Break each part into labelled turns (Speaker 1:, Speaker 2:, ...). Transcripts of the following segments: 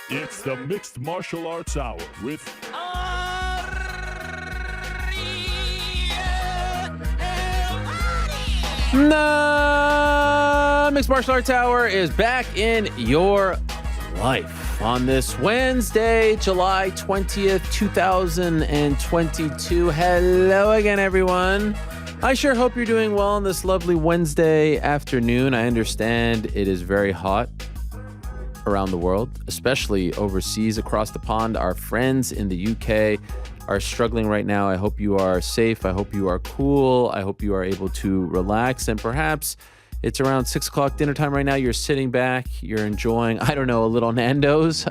Speaker 1: It's the Mixed Martial Arts Hour with
Speaker 2: The Mixed Martial Arts Hour is back in your life on this Wednesday, July 20th, 2022. Hello again, everyone. I sure hope you're doing well on this lovely Wednesday afternoon. I understand it is very hot around the world, especially overseas across the pond. Our friends in the UK are struggling right now. I hope you are safe. I hope you are cool. I hope you are able to relax. And perhaps it's around 6 o'clock dinner time right now. You're sitting back. You're enjoying, I don't know, a little Nando's.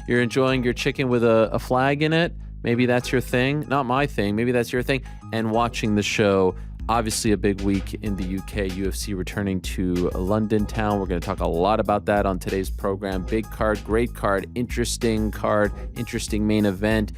Speaker 2: You're enjoying your chicken with a flag in it. Maybe that's your thing. Not my thing. Maybe that's your thing. And watching the show. Obviously a big week in the UK, UFC returning to London town. We're going to talk a lot about that on today's program. Big card, great card, interesting main event.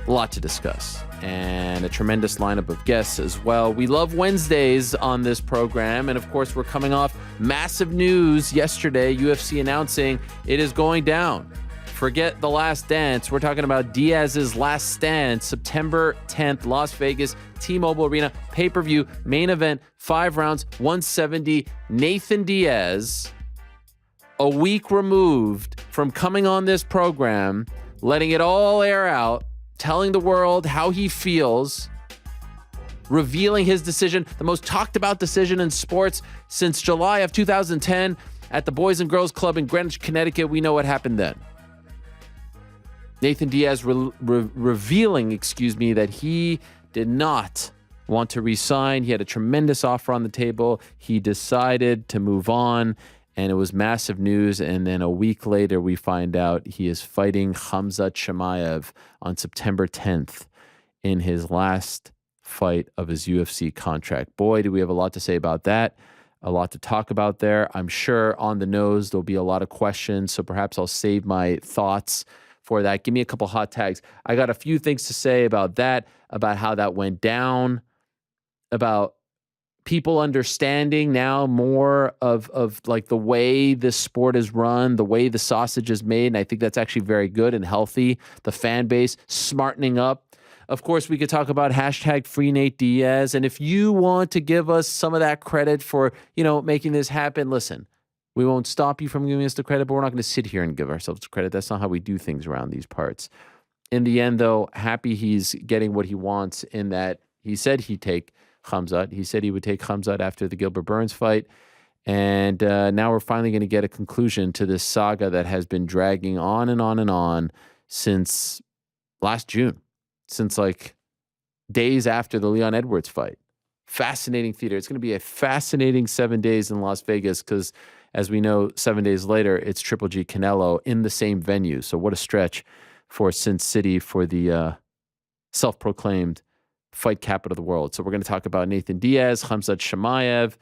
Speaker 2: A lot to discuss and a tremendous lineup of guests as well. We love Wednesdays on this program. And of course, we're coming off massive news yesterday, UFC announcing it is going down. Forget The Last Dance. We're talking about Diaz's Last Stand, September 10th, Las Vegas, T-Mobile Arena, pay-per-view, main event, 5 rounds, 170. Nathan Diaz, a week removed from coming on this program, letting it all air out, telling the world how he feels, revealing his decision, the most talked about decision in sports since July of 2010 at the Boys and Girls Club in Greenwich, Connecticut. We know what happened then. Nathan Diaz revealing, that he did not want to resign. He had a tremendous offer on the table. He decided to move on, and it was massive news. And then a week later, we find out he is fighting Khamzat Chimaev on September 10th in his last fight of his UFC contract. Boy, do we have a lot to say about that. A lot to talk about there. I'm sure on the nose, there'll be a lot of questions, so perhaps I'll save my thoughts for that. Give me a couple hot tags. I got a few things to say about that, about how that went down, about people understanding now more of like the way this sport is run, the way the sausage is made. And I think that's actually very good and healthy. The fan base smartening up. Of course, we could talk about hashtag free Nate Diaz. And if you want to give us some of that credit for, making this happen, listen, we won't stop you from giving us the credit, but we're not going to sit here and give ourselves credit. That's not how we do things around these parts. In the end, though, happy he's getting what he wants in that he said he'd take Khamzat. He said he would take Khamzat after the Gilbert Burns fight. And now we're finally going to get a conclusion to this saga that has been dragging on and on and on since last June, since like days after the Leon Edwards fight. Fascinating theater. It's going to be a fascinating 7 days in Las Vegas because, as we know, 7 days later, it's Triple G Canelo in the same venue. So what a stretch for Sin City, for the self-proclaimed fight capital of the world. So we're going to talk about Nathan Diaz, Khamzat Chimaev.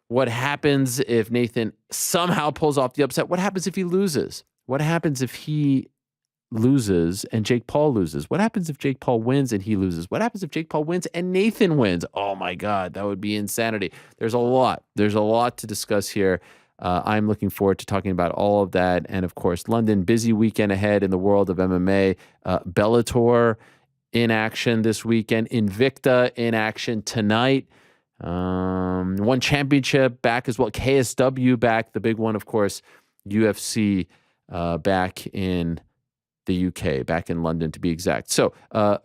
Speaker 2: What happens if Nathan somehow pulls off the upset? What happens if he loses? What happens if he loses and Jake Paul loses? What happens if Jake Paul wins and he loses? What happens if Jake Paul wins and Nathan wins? Oh my God, that would be insanity. There's a lot to discuss here. I'm looking forward to talking about all of that. And of course, London, busy weekend ahead in the world of MMA. Bellator in action this weekend. Invicta in action tonight. One championship back as well. KSW back. The big one, of course, UFC back in the UK, back in London to be exact. So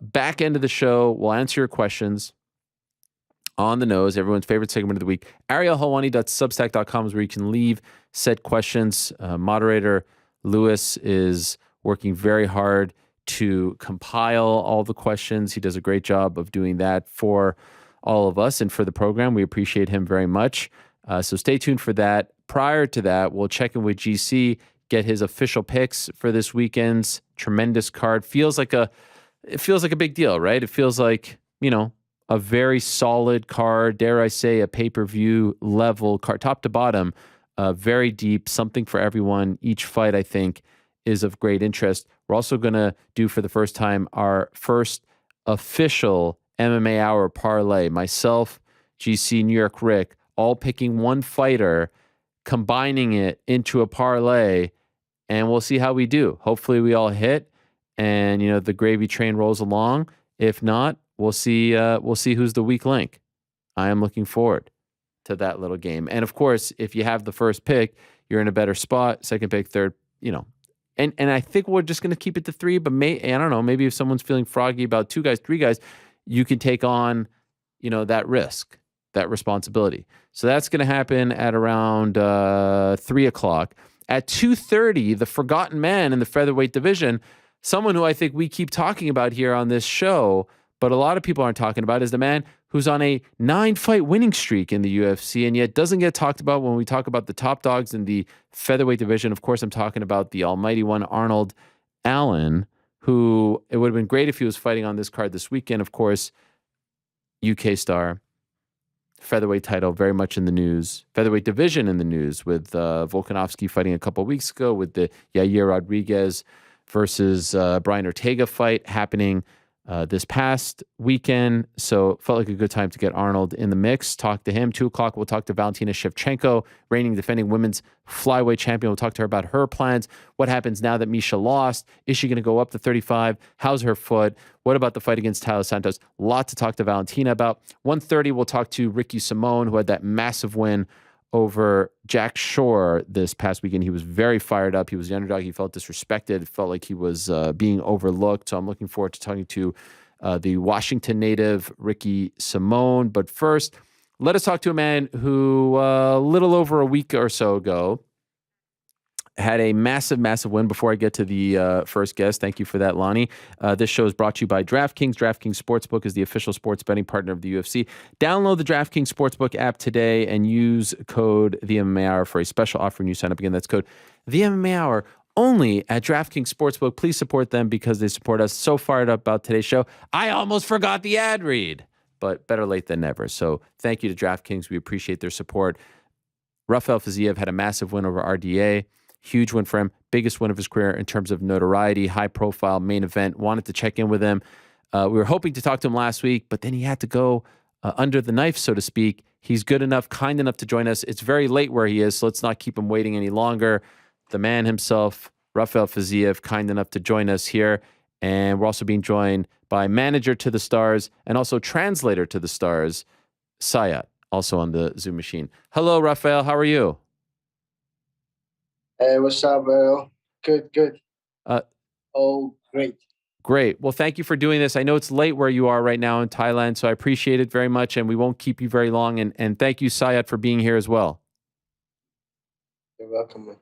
Speaker 2: back end of the show, we'll answer your questions. On the nose, everyone's favorite segment of the week. ArielHelwani.substack.com is where you can leave said questions. Moderator Lewis is working very hard to compile all the questions. He does a great job of doing that for all of us and for the program. We appreciate him very much. So stay tuned for that. Prior to that, we'll check in with GC, get his official picks for this weekend's tremendous card. It feels like a big deal, right? It feels like, a very solid card, dare I say, a pay-per-view level card, top to bottom, very deep, something for everyone. Each fight, I think, is of great interest. We're also going to do, for the first time, our first official MMA Hour parlay. Myself, GC, New York Rick, all picking one fighter combining it into a parlay, and we'll see how we do. Hopefully we all hit, and the gravy train rolls along. If not, we'll see who's the weak link. I am looking forward to that little game. And of course, if you have the first pick, you're in a better spot. Second pick, third, And I think we're just going to keep it to 3, but I don't know, maybe if someone's feeling froggy about 2 guys, 3 guys, you can take on, that risk, that responsibility. So that's going to happen at around 3 o'clock. At 2:30, the forgotten man in the featherweight division, someone who I think we keep talking about here on this show, but a lot of people aren't talking about, is the man who's on a 9-fight winning streak in the UFC and yet doesn't get talked about when we talk about the top dogs in the featherweight division. Of course, I'm talking about the almighty one, Arnold Allen, who it would have been great if he was fighting on this card this weekend. Of course, UK star, featherweight title very much in the news, featherweight division in the news, with Volkanovski fighting a couple of weeks ago, with the Yair Rodriguez versus Brian Ortega fight happening this past weekend. So felt like a good time to get Arnold in the mix. Talk to him. 2 o'clock, we'll talk to Valentina Shevchenko, reigning defending women's flyweight champion. We'll talk to her about her plans. What happens now that Misha lost? Is she going to go up to 35? How's her foot? What about the fight against Taila Santos? A lot to talk to Valentina about. 1:30, we'll talk to Ricky Simone, who had that massive win over Jack Shore this past weekend. He was very fired up. He was the underdog. He felt disrespected. Felt like he was being overlooked. So I'm looking forward to talking to the Washington native, Ricky Simone. But first, let us talk to a man who a little over a week or so ago had a massive, massive win. Before I get to the first guest, thank you for that, Lonnie. This show is brought to you by DraftKings. DraftKings Sportsbook is the official sports betting partner of the UFC. Download the DraftKings Sportsbook app today and use code the MMA Hour for a special offer when you sign up. Again, that's code the MMA Hour only at DraftKings Sportsbook. Please support them because they support us. So fired up about today's show, I almost forgot the ad read, but better late than never. So thank you to DraftKings. We appreciate their support. Rafael Fiziev had a massive win over RDA. Huge win for him. Biggest win of his career in terms of notoriety, high profile, main event. Wanted to check in with him. We were hoping to talk to him last week, but then he had to go under the knife, so to speak. He's good enough, kind enough to join us. It's very late where he is, so let's not keep him waiting any longer. The man himself, Rafael Fiziev, kind enough to join us here. And we're also being joined by manager to the stars and also translator to the stars, Sayat, also on the Zoom machine. Hello, Rafael. How are you?
Speaker 3: Hey, what's up, bro? Good. Oh, great.
Speaker 2: Great. Well, thank you for doing this. I know it's late where you are right now in Thailand, so I appreciate it very much, and we won't keep you very long. And thank you, Sayat, for being here as well.
Speaker 3: You're welcome, man.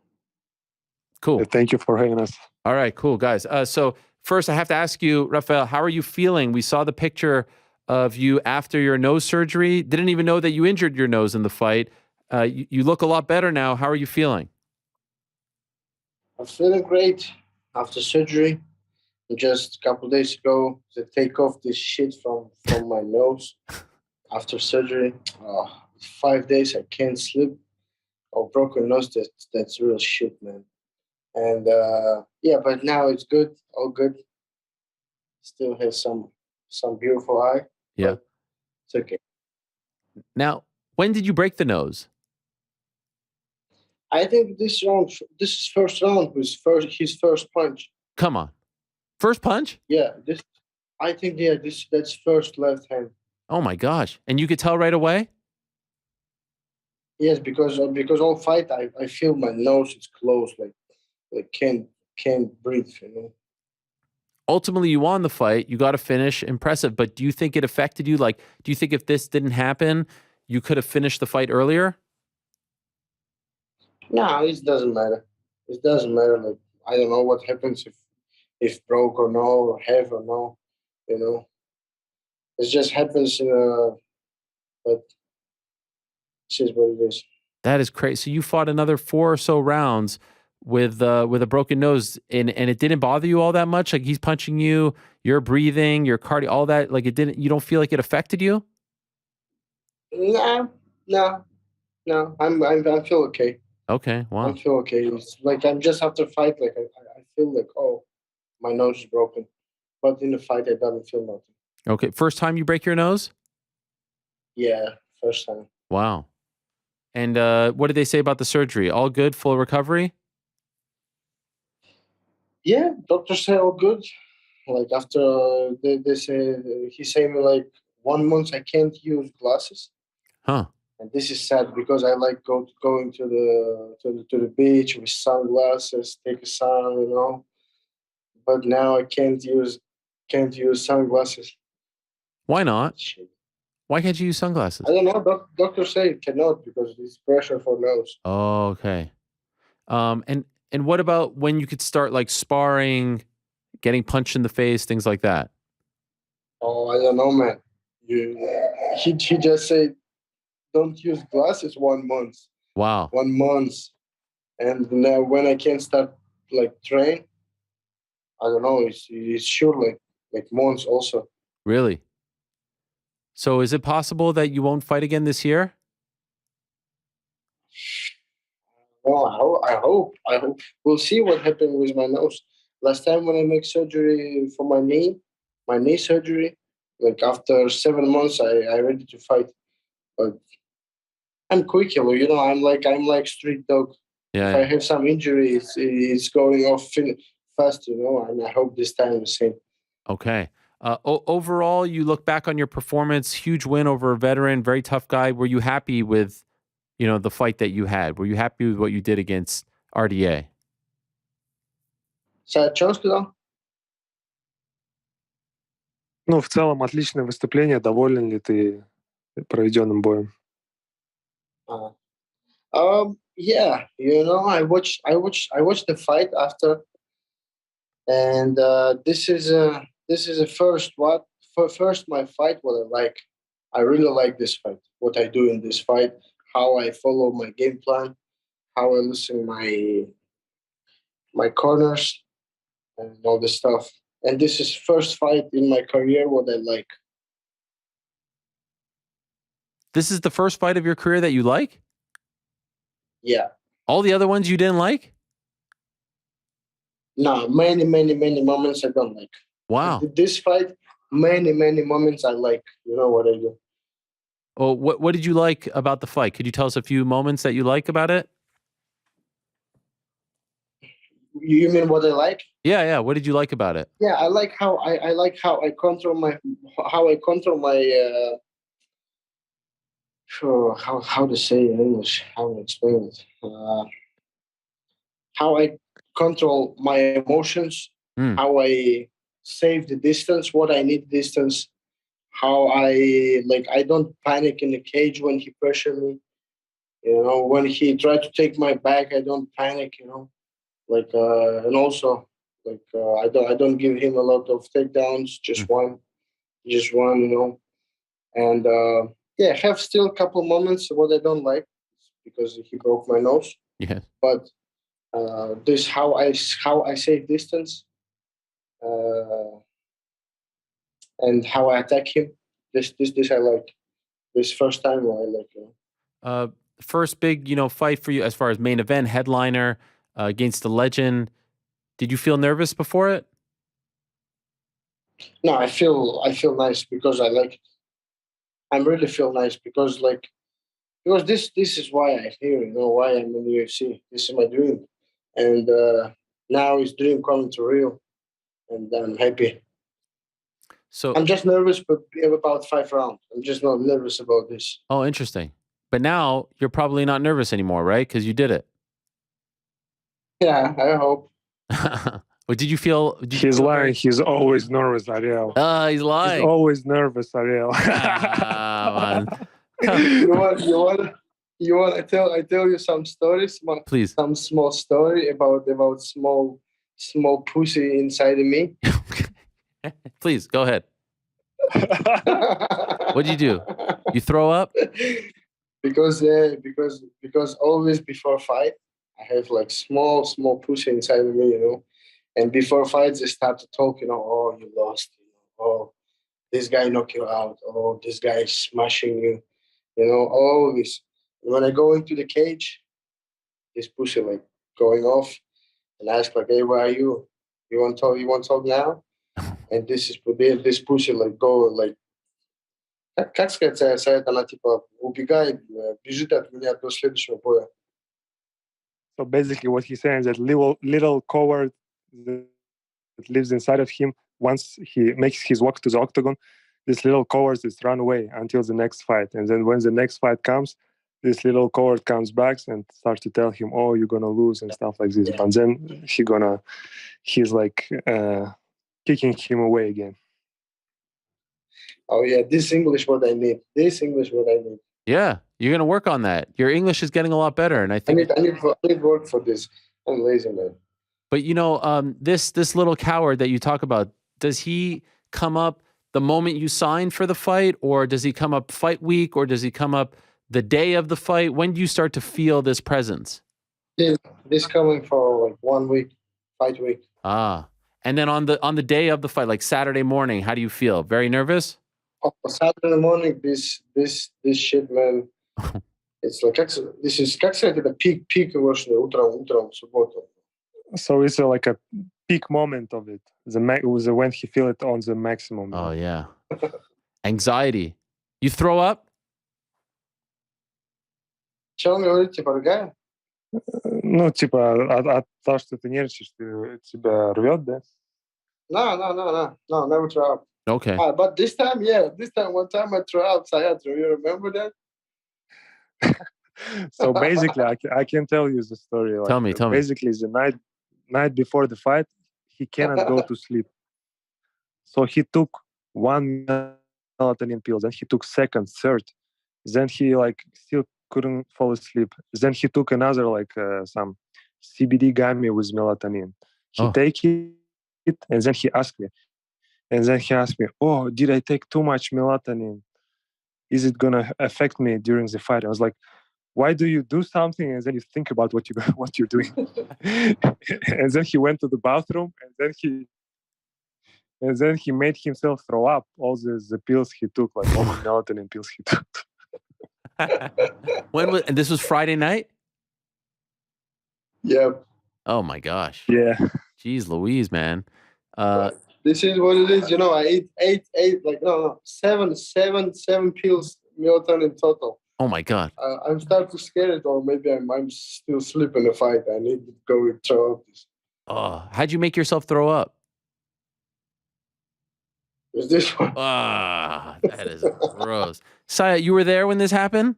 Speaker 2: Cool.
Speaker 4: Thank you for having us.
Speaker 2: All right, cool, guys. So first, I have to ask you, Rafael, how are you feeling? We saw the picture of you after your nose surgery. Didn't even know that you injured your nose in the fight. You look a lot better now. How are you feeling?
Speaker 3: I'm feeling great after surgery. Just a couple of days ago, to take off this shit from my nose after surgery. 5 days I can't sleep. Broken nose, that's real shit, man. And but now it's good, all good. Still has some beautiful eye.
Speaker 2: Yeah,
Speaker 3: it's okay.
Speaker 2: Now, when did you break the nose?
Speaker 3: I think this is first round, his first punch.
Speaker 2: Come on. First punch?
Speaker 3: Yeah, that's first left hand.
Speaker 2: Oh my gosh. And you could tell right away?
Speaker 3: Yes, because all fight I feel my nose is closed, like can't breathe, you know.
Speaker 2: Ultimately, you won the fight. You got to finish. Impressive. But do you think it affected you? Like, do you think if this didn't happen, you could have finished the fight earlier?
Speaker 3: No, it doesn't matter. It doesn't matter. Like, I don't know what happens if broke or no, or have or no, you know. It just happens, but this is what it is.
Speaker 2: That is crazy. So you fought another 4 or so rounds with a broken nose, and it didn't bother you all that much? Like, he's punching you, you're breathing, your cardio, all that, like, you don't feel like it affected you?
Speaker 3: No. I feel okay.
Speaker 2: Okay, wow.
Speaker 3: I feel okay. It's like I'm just after fight, like I feel like, my nose is broken. But in the fight I don't feel nothing.
Speaker 2: Okay. First time you break your nose?
Speaker 3: Yeah, first time.
Speaker 2: Wow. And what did they say about the surgery? All good, full recovery?
Speaker 3: Yeah, doctors say all good. Like after they say he say me like 1 month I can't use glasses,
Speaker 2: Huh.
Speaker 3: and this is sad because I like going to the beach with sunglasses, take a sun, But now I can't use sunglasses.
Speaker 2: Why not?
Speaker 3: Shit.
Speaker 2: Why can't you use sunglasses?
Speaker 3: I don't know. Doctors say cannot because it's pressure for nose.
Speaker 2: Oh, okay. And what about when you could start like sparring, getting punched in the face, things like that?
Speaker 3: Oh, I don't know, man. He just said don't use glasses 1 month.
Speaker 2: Wow.
Speaker 3: 1 month, and now when I can start like train, I don't know. It's sure like months also.
Speaker 2: Really? So is it possible that you won't fight again this year?
Speaker 3: Well, I hope. We'll see what happened with my nose. Last time when I make surgery for my knee surgery, like after 7 months, I ready to fight. But I'm quick, I'm like street dog. If I
Speaker 2: Yeah.
Speaker 3: have some injury, it's going off fast, and I hope this time the same.
Speaker 2: Okay. Overall, you look back on your performance, huge win over a veteran, very tough guy. Were you happy with, the fight that you had? Were you happy with what you did against RDA?
Speaker 3: Сачонский, да?
Speaker 4: Ну, в целом, отличное выступление. Доволен ли ты проведенным боем?
Speaker 3: Uh, yeah, I watched the fight after, and this is a first my fight. What I like, I really like this fight. What I do in this fight, how I follow my game plan, how I listen my corners, and all this stuff. And this is first fight in my career. What I like.
Speaker 2: This is the first fight of your career that you like?
Speaker 3: Yeah.
Speaker 2: All the other ones you didn't like?
Speaker 3: No, many, many, many moments I don't like.
Speaker 2: Wow.
Speaker 3: This fight, many, many moments I like. You know what I do.
Speaker 2: Oh, what did you like about the fight? Could you tell us a few moments that you like about it?
Speaker 3: You mean what I like?
Speaker 2: Yeah. What did you like about it?
Speaker 3: Yeah, I like how I control my how to say in English, how to explain it. How I control my emotions,
Speaker 2: Mm.
Speaker 3: how I save the distance, what I need distance, how I don't panic in the cage when he pressure me. When he tried to take my back, I don't panic. And also I don't give him a lot of takedowns, just one. And yeah, I have still a couple moments what I don't like because he broke my nose.
Speaker 2: Yeah.
Speaker 3: But this how I save distance, and how I attack him. This I like. This first time I like.
Speaker 2: First big, fight for you as far as main event, headliner against the legend. Did you feel nervous before it?
Speaker 3: No, I feel nice because I like it. I really feel nice because this is why I'm here. Why I'm in the UFC. This is my dream, and now his dream coming to real, and I'm happy.
Speaker 2: So
Speaker 3: I'm just nervous, but about 5 rounds. I'm just not nervous about this.
Speaker 2: Oh, interesting. But now you're probably not nervous anymore, right? Because you did it.
Speaker 3: Yeah, I hope.
Speaker 2: But did you feel?
Speaker 4: He's lying. He's always nervous, Ariel.
Speaker 2: He's lying.
Speaker 4: He's always nervous, Ariel.
Speaker 2: Man.
Speaker 3: You want I tell you some stories?
Speaker 2: Please.
Speaker 3: Some small story about small pussy inside of me.
Speaker 2: Please go ahead. What did you do? You throw up?
Speaker 3: Because always before fight, I have like small pussy inside of me, And before fights, they start to talk, oh, you lost, oh, this guy knocked you out, oh, this guy is smashing you, all this. And when I go into the cage, this pussy like going off, and I ask like, hey, where are you? You want to talk now? And this pussy like go like Как сказать совет, она типа убегает, бежит от меня до следующего боя.
Speaker 4: So basically, what he's saying is that little coward that lives inside of him. Once he makes his walk to the octagon, this little coward is run away until the next fight, and then when the next fight comes, this little coward comes back and starts to tell him, "Oh, you're gonna lose" and stuff like this. But then he's like kicking him away again.
Speaker 3: Oh yeah, this English what I need. This English what I need.
Speaker 2: Yeah, you're gonna work on that. Your English is getting a lot better, and I
Speaker 3: I
Speaker 2: think.
Speaker 3: need work for this. I'm lazy, man.
Speaker 2: But this little coward that you talk about, does he come up the moment you sign for the fight, or does he come up fight week, or does he come up the day of the fight? When do you start to feel this presence?
Speaker 3: This coming for like 1 week, fight week.
Speaker 2: Ah, and then on the day of the fight, like Saturday morning, how do you feel? Very nervous?
Speaker 3: Oh, Saturday morning, this shit, man. It's like this is как сказать, это peak version утром в субботу.
Speaker 4: So it's like a peak moment of it. It was when he feel it on the maximum.
Speaker 2: Oh yeah, anxiety. You throw up?
Speaker 3: Что он говорит, типа, рыгаю?
Speaker 4: Ну, типа, от того, что ты нервничаешь, тебя рвет, да?
Speaker 3: No, never throw up.
Speaker 2: Okay.
Speaker 3: But this time, one time I threw out Sayat. You remember that?
Speaker 4: So basically, I can tell you the story. Like,
Speaker 2: Tell me.
Speaker 4: Basically, the night before the fight, he cannot go to sleep. So he took one melatonin pill, then he took second, third, then he like still couldn't fall asleep. Then he took another like some CBD gummy with melatonin. He take it, and then he asked me, "Oh, did I take too much melatonin? Is it gonna affect me during the fight?" I was like, "Why do you do something and then you think about what you're doing?" And then he went to the bathroom, and then he made himself throw up all the pills he took, like all the melatonin pills he took.
Speaker 2: And this was Friday night?
Speaker 3: Yep.
Speaker 2: Oh my gosh.
Speaker 4: Yeah.
Speaker 2: Jeez Louise, man.
Speaker 3: This is what it is. I ate like seven pills melatonin total.
Speaker 2: Oh my God.
Speaker 3: I'm starting to scare it, or maybe I'm still sleeping the fight. I need to go and throw up this.
Speaker 2: Oh, how'd you make yourself throw up?
Speaker 3: Is this one?
Speaker 2: That is gross. Saya, you were there when this happened?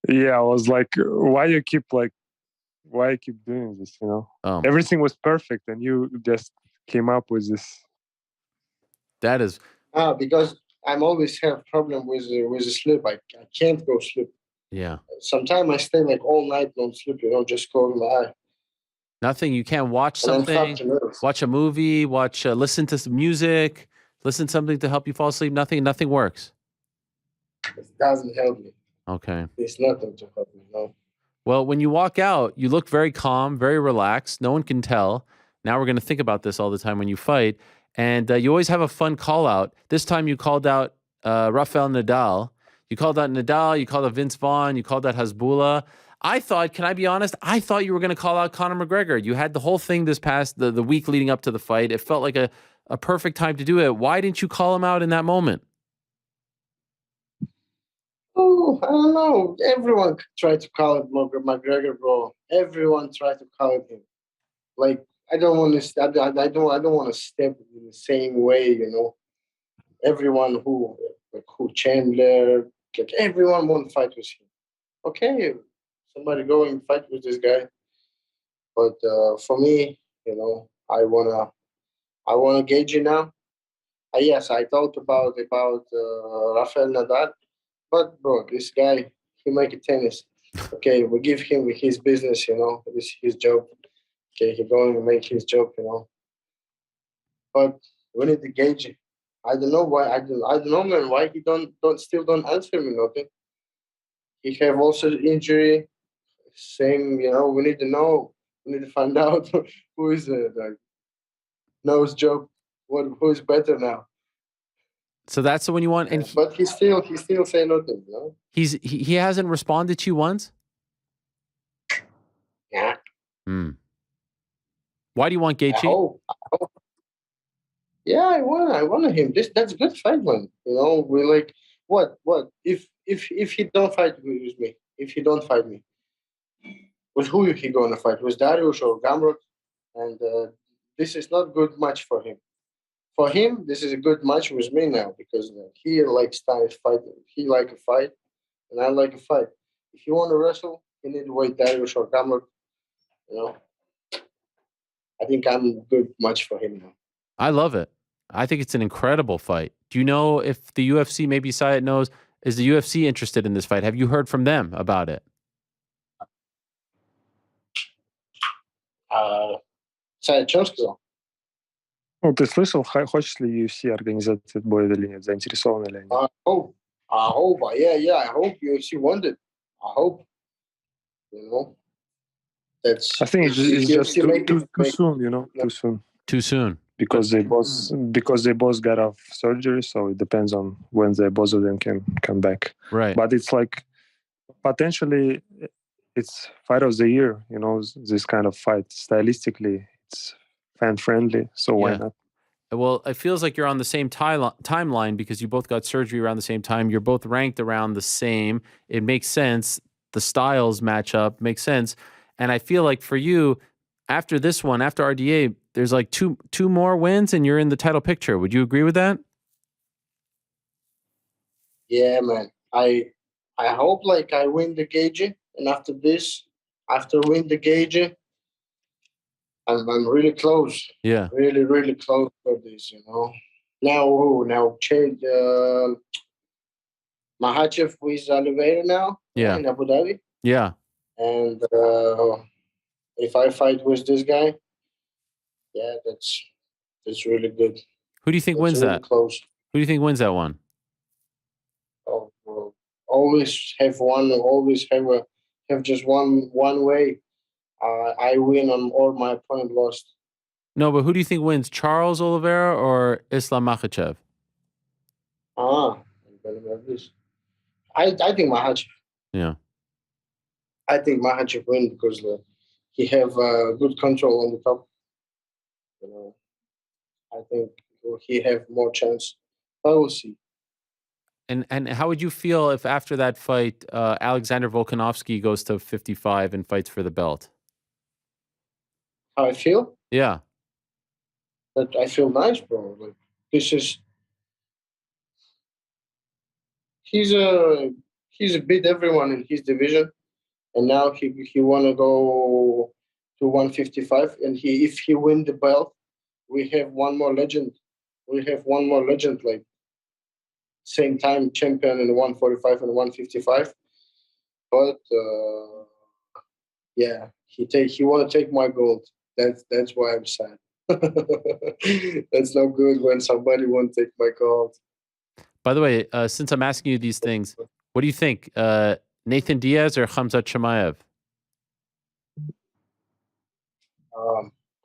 Speaker 4: Yeah, I was like, why you keep doing this? Everything was perfect, and you just came up with this.
Speaker 2: That is
Speaker 3: because I'm always have problem with the sleep. I can't go sleep.
Speaker 2: Yeah.
Speaker 3: Sometimes I stay like all night don't sleep. Just close my eye.
Speaker 2: Nothing. You can't watch something. Watch a movie. Listen to some music. Listen to something to help you fall asleep. Nothing works.
Speaker 3: It doesn't help me.
Speaker 2: Okay.
Speaker 3: It's nothing to help me. No.
Speaker 2: Well, when you walk out, you look very calm, very relaxed. No one can tell. Now we're going to think about this all the time when you fight. And you always have a fun call out. This time you called out Rafael Nadal. You called out Nadal. You called out Vince Vaughn. You called out Hasbulla. I thought, can I be honest? I thought you were going to call out Conor McGregor. You had the whole thing this past, the week leading up to the fight. It felt like a perfect time to do it. Why didn't you call him out in that moment?
Speaker 3: Oh, I don't know. Everyone tried to call it McGregor, bro. Everyone tried to call it him. Like, I don't want to. I don't want to step in the same way. Everyone who Chandler, like everyone want to fight with him. Okay, somebody go and fight with this guy. But for me, I wanna gauge it now. Yes, I thought about Rafael Nadal, but bro, this guy he make it tennis. Okay, we give him his business. This is his job. Okay, he's going to make his job. But we need to gauge it. I don't know why. I don't know, man. Why he still don't answer me nothing. He have also injury. Same, we need to know. We need to find out who is knows job. Who is better now?
Speaker 2: So that's the one you want. And
Speaker 3: but he still say nothing.
Speaker 2: He hasn't responded to you once.
Speaker 3: Yeah.
Speaker 2: Why do you want Gaethje?
Speaker 3: I hope. Yeah, I won him. That's a good fight, man. You know, we like what if he don't fight with me, if he don't fight me, with who he gonna fight? With Darius or Gamrot? And this is not good match for him. For him, this is a good match with me now because he likes style fighting. He like a fight, and I like a fight. If you want to wrestle, you need to wait Darius or Gamrot. You know, I think I'm a good match for him now.
Speaker 2: I love it. I think it's an incredible fight. Do you know if the UFC, maybe Sayed knows, is the UFC interested in this fight? Have you heard from them about it?
Speaker 3: Sayed сказал.
Speaker 4: Ну, ты слышал, хочет ли UFC организовать этот бой или нет? Заинтересованы ли они?
Speaker 3: I hope, I hope UFC won it. I hope, you know.
Speaker 4: I think it's just too soon, you know, too soon.
Speaker 2: Too soon.
Speaker 4: Because they both got off surgery, so it depends on when both of them can come back.
Speaker 2: Right.
Speaker 4: But it's like potentially it's fight of the year, you know, this kind of fight. Stylistically, it's fan friendly, so why not?
Speaker 2: Well, it feels like you're on the same timeline because you both got surgery around the same time. You're both ranked around the same. It makes sense. The styles match up, makes sense. And I feel like for you, after this one, after RDA, there's like two more wins and you're in the title picture. Would you agree with that?
Speaker 3: Yeah, man. I hope like I win the Gage, and after win the Gage, I'm really close.
Speaker 2: Yeah.
Speaker 3: Really, really close for this, you know. Now change Makhachev with Oliveira now.
Speaker 2: Yeah.
Speaker 3: In Abu Dhabi.
Speaker 2: Yeah.
Speaker 3: And if I fight with this guy, yeah, that's really good.
Speaker 2: Who do you think wins
Speaker 3: really
Speaker 2: that?
Speaker 3: Close.
Speaker 2: Who do you think wins that one?
Speaker 3: Oh, well, always have one. Always have just one way. I win or my opponent lost.
Speaker 2: No, but who do you think wins, Charles Oliveira or Islam Makhachev?
Speaker 3: I'm gonna have this. I think Makhachev.
Speaker 2: Yeah.
Speaker 3: I think Makhachev win because he have good control on the top. You know, I think he have more chance. I will see.
Speaker 2: And how would you feel if after that fight, Alexander Volkanovski goes to 55 and fights for the belt?
Speaker 3: How I feel?
Speaker 2: Yeah.
Speaker 3: That I feel nice, bro. Like he's beat everyone in his division, and now he wanna go to 155, and if he win the belt, we have one more legend. Like same time champion in 145 and 155. But yeah, he want to take my gold. That's why I'm sad. That's not good when somebody won't take my gold.
Speaker 2: By the way, since I'm asking you these things, what do you think? Nathan Diaz or Khamzat Chimaev?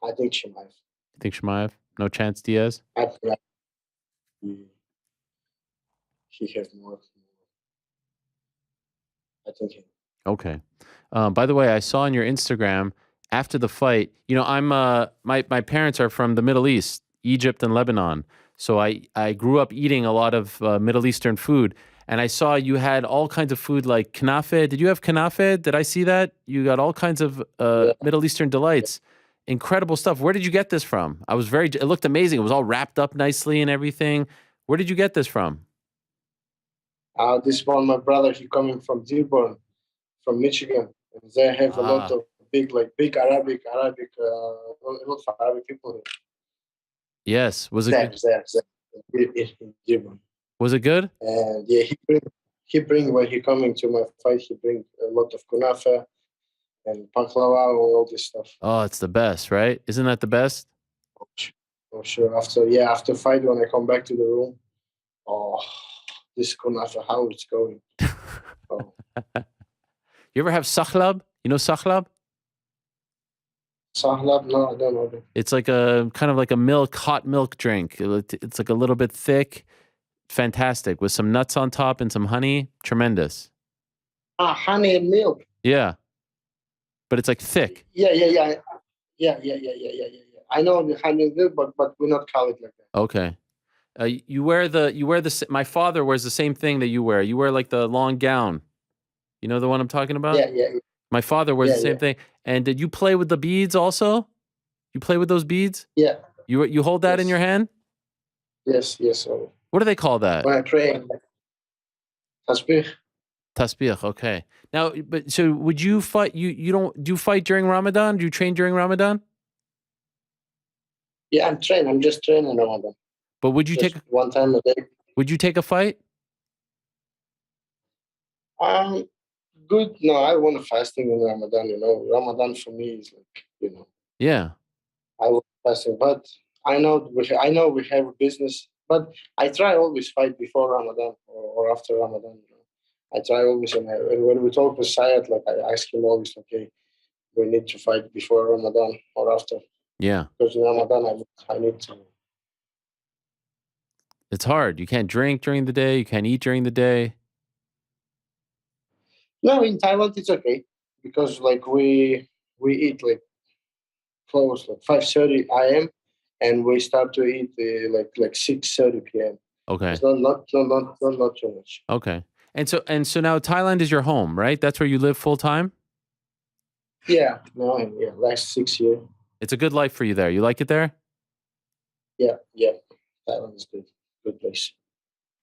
Speaker 3: I think Chimaev.
Speaker 2: You think Chimaev? No chance, Diaz?
Speaker 3: I think he has more. I think he.
Speaker 2: Okay. By the way, I saw on your Instagram after the fight, you know, I'm my parents are from the Middle East, Egypt and Lebanon. So I grew up eating a lot of Middle Eastern food. And I saw you had all kinds of food like knafe. Did you have knafe? Did I see that? You got all kinds of Middle Eastern delights. Incredible stuff. Where did you get this from? It looked amazing. It was all wrapped up nicely and everything. Where did you get this from?
Speaker 3: This one, my brother, he coming from Dearborn, from Michigan. And they have a lot of big Arabic, a lot of Arabic people here.
Speaker 2: Yes. Was it
Speaker 3: good?
Speaker 2: Was it good?
Speaker 3: And yeah, he bring when he coming to my fight, he bring a lot of kunafa and baklava and all this stuff.
Speaker 2: Oh, it's the best, right? Isn't that the best?
Speaker 3: Oh, sure. After fight, when I come back to the room, this kunafa, how it's going. Oh.
Speaker 2: You ever have sakhlab? You know sakhlab?
Speaker 3: Sakhlab? No, I don't know that.
Speaker 2: It's like a kind of like a hot milk drink. It's like a little bit thick, fantastic, with some nuts on top and some honey. Tremendous.
Speaker 3: Honey and milk.
Speaker 2: Yeah, but it's like thick.
Speaker 3: Yeah. I know the handling deal, but we not call it like that.
Speaker 2: Okay. You wear the. My father wears the same thing that you wear. You wear like the long gown. You know the one I'm talking about?
Speaker 3: Yeah.
Speaker 2: My father wears the same thing. And did you play with the beads also? You play with those beads?
Speaker 3: Yeah.
Speaker 2: You hold that in your hand?
Speaker 3: Yes. So
Speaker 2: What do they call that?
Speaker 3: when I pray, tasbih.
Speaker 2: Tasbih. Okay. Now, but so would you fight? You don't do you fight during Ramadan? Do you train during Ramadan?
Speaker 3: Yeah, I'm trained. I'm just training Ramadan.
Speaker 2: But would you
Speaker 3: Just
Speaker 2: take
Speaker 3: one time a day?
Speaker 2: would you take a fight?
Speaker 3: Good. No, I want to fasting in Ramadan. Ramadan for me is like,
Speaker 2: Yeah.
Speaker 3: I want fasting, but I know we have a business, but I try always fight before Ramadan or after Ramadan. I try always, and when we talk with Syed, like I ask him always, okay, we need to fight before Ramadan or after,
Speaker 2: Yeah.
Speaker 3: because in Ramadan I need to.
Speaker 2: It's hard. You can't drink during the day. You can't eat during the day.
Speaker 3: No, in Thailand it's okay because like we eat like close like 5:30 a.m. and we start to eat like 6:30 p.m.
Speaker 2: Okay.
Speaker 3: It's not too much.
Speaker 2: Okay. And so now Thailand is your home, right? That's where you live full time?
Speaker 3: Yeah, no, yeah, last 6 years.
Speaker 2: It's a good life for you there. You like it there?
Speaker 3: Yeah. Thailand is good place.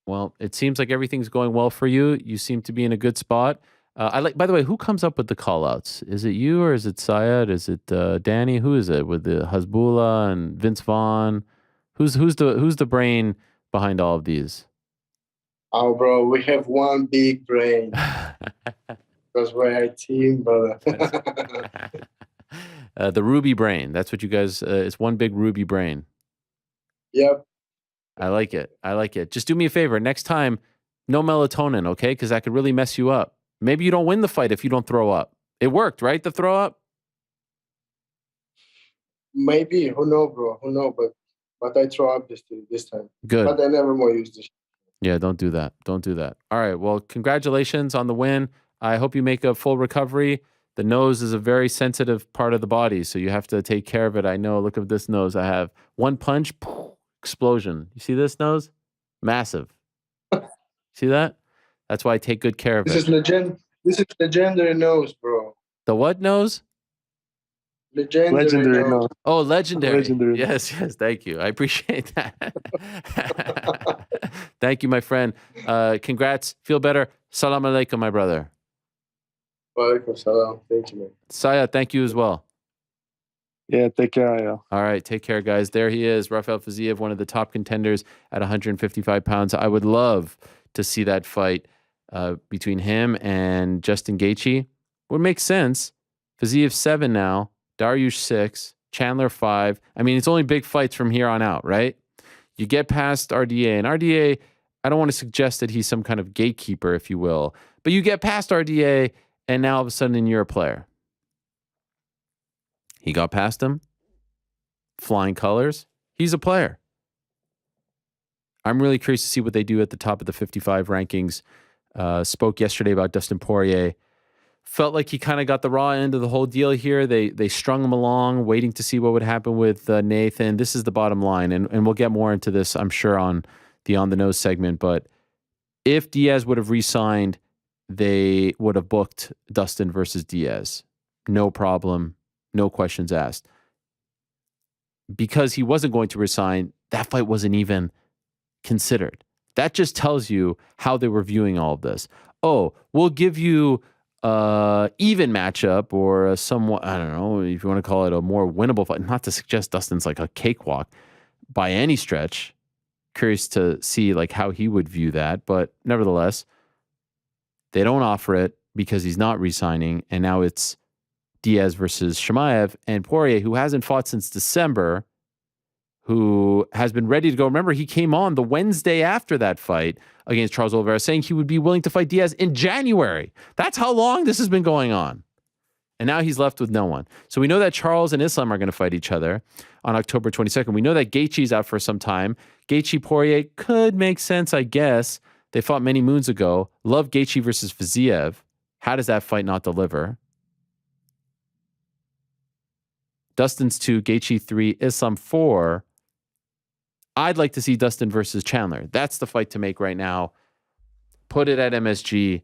Speaker 2: Well, it seems like everything's going well for you. You seem to be in a good spot. By the way, who comes up with the call outs? Is it you or is it Syed? Is it Danny? Who is it with the Hasbullah and Vince Vaughn? Who's the brain behind all of these?
Speaker 3: Oh, bro, we have one big brain because we're a team, brother.
Speaker 2: The Ruby brain. That's what you guys. It's one big Ruby brain.
Speaker 3: Yep.
Speaker 2: I like it. Just do me a favor. Next time, no melatonin, okay? Because that could really mess you up. Maybe you don't win the fight if you don't throw up. It worked, right? The throw up?
Speaker 3: Maybe. Who know, bro? Who know? But I throw up this time.
Speaker 2: Good.
Speaker 3: But I never more use this.
Speaker 2: Yeah, don't do that. Don't do that. All right. Well, congratulations on the win. I hope you make a full recovery. The nose is a very sensitive part of the body, so you have to take care of it. I know. Look at this nose. I have one punch, explosion. You see this nose? Massive. See that? That's why I take good care of
Speaker 3: This
Speaker 2: it.
Speaker 3: is legendary nose, bro.
Speaker 2: The what nose?
Speaker 3: Legendary nose.
Speaker 2: Oh, legendary.
Speaker 4: Legendary.
Speaker 2: Yes. Thank you. I appreciate that. Thank you, my friend. Congrats. Feel better. Salam alaikum, my brother.
Speaker 3: Walaikum salam. Thank you, man.
Speaker 2: Saya, thank you as well.
Speaker 4: Yeah, take care. Yeah.
Speaker 2: All right, take care, guys. There he is, Rafael Fiziev, one of the top contenders at 155 pounds. I would love to see that fight between him and Justin Gaethje. Would make sense. Fiziev 7 now, Dariush 6, Chandler 5. I mean, it's only big fights from here on out, right? You get past RDA, and RDA, I don't want to suggest that he's some kind of gatekeeper, if you will, but you get past RDA, and now all of a sudden you're a player. He got past him. Flying colors. He's a player. I'm really curious to see what they do at the top of the 55 rankings. Spoke yesterday about Dustin Poirier. Felt like he kind of got the raw end of the whole deal here. They strung him along, waiting to see what would happen with Nathan. This is the bottom line, and we'll get more into this, I'm sure, on the On the Nose segment. But if Diaz would have re-signed, they would have booked Dustin versus Diaz. No problem. No questions asked. Because he wasn't going to resign, that fight wasn't even considered. That just tells you how they were viewing all of this. Oh, we'll give you even matchup or a somewhat, I don't know, if you want to call it a more winnable fight. Not to suggest Dustin's like a cakewalk by any stretch. Curious to see like how he would view that. But nevertheless, they don't offer it because he's not re-signing. And now it's Diaz versus Chimaev, and Poirier, who hasn't fought since December, who has been ready to go. Remember, he came on the Wednesday after that fight against Charles Oliveira, saying he would be willing to fight Diaz in January. That's how long this has been going on. And now he's left with no one. So we know that Charles and Islam are going to fight each other on October 22nd. We know that Gaethje's out for some time. Gaethje-Poirier could make sense, I guess. They fought many moons ago. Love Gaethje versus Fiziev. How does that fight not deliver? Dustin's 2, Gaethje 3, Islam 4. I'd like to see Dustin versus Chandler. That's the fight to make right now. Put it at MSG.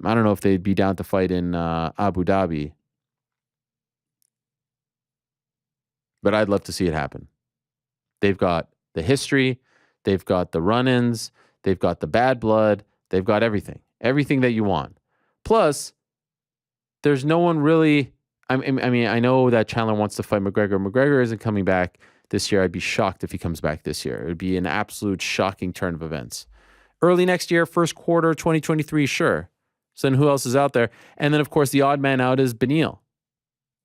Speaker 2: I don't know if they'd be down to fight in Abu Dhabi, but I'd love to see it happen. They've got the history. They've got the run-ins. They've got the bad blood. They've got everything. Everything that you want. Plus, there's no one really... I mean, I know that Chandler wants to fight McGregor. McGregor isn't coming back this year. I'd be shocked if he comes back this year. It would be an absolute shocking turn of events. Early next year, first quarter, 2023, sure. So then who else is out there? And then, of course, the odd man out is Beneil.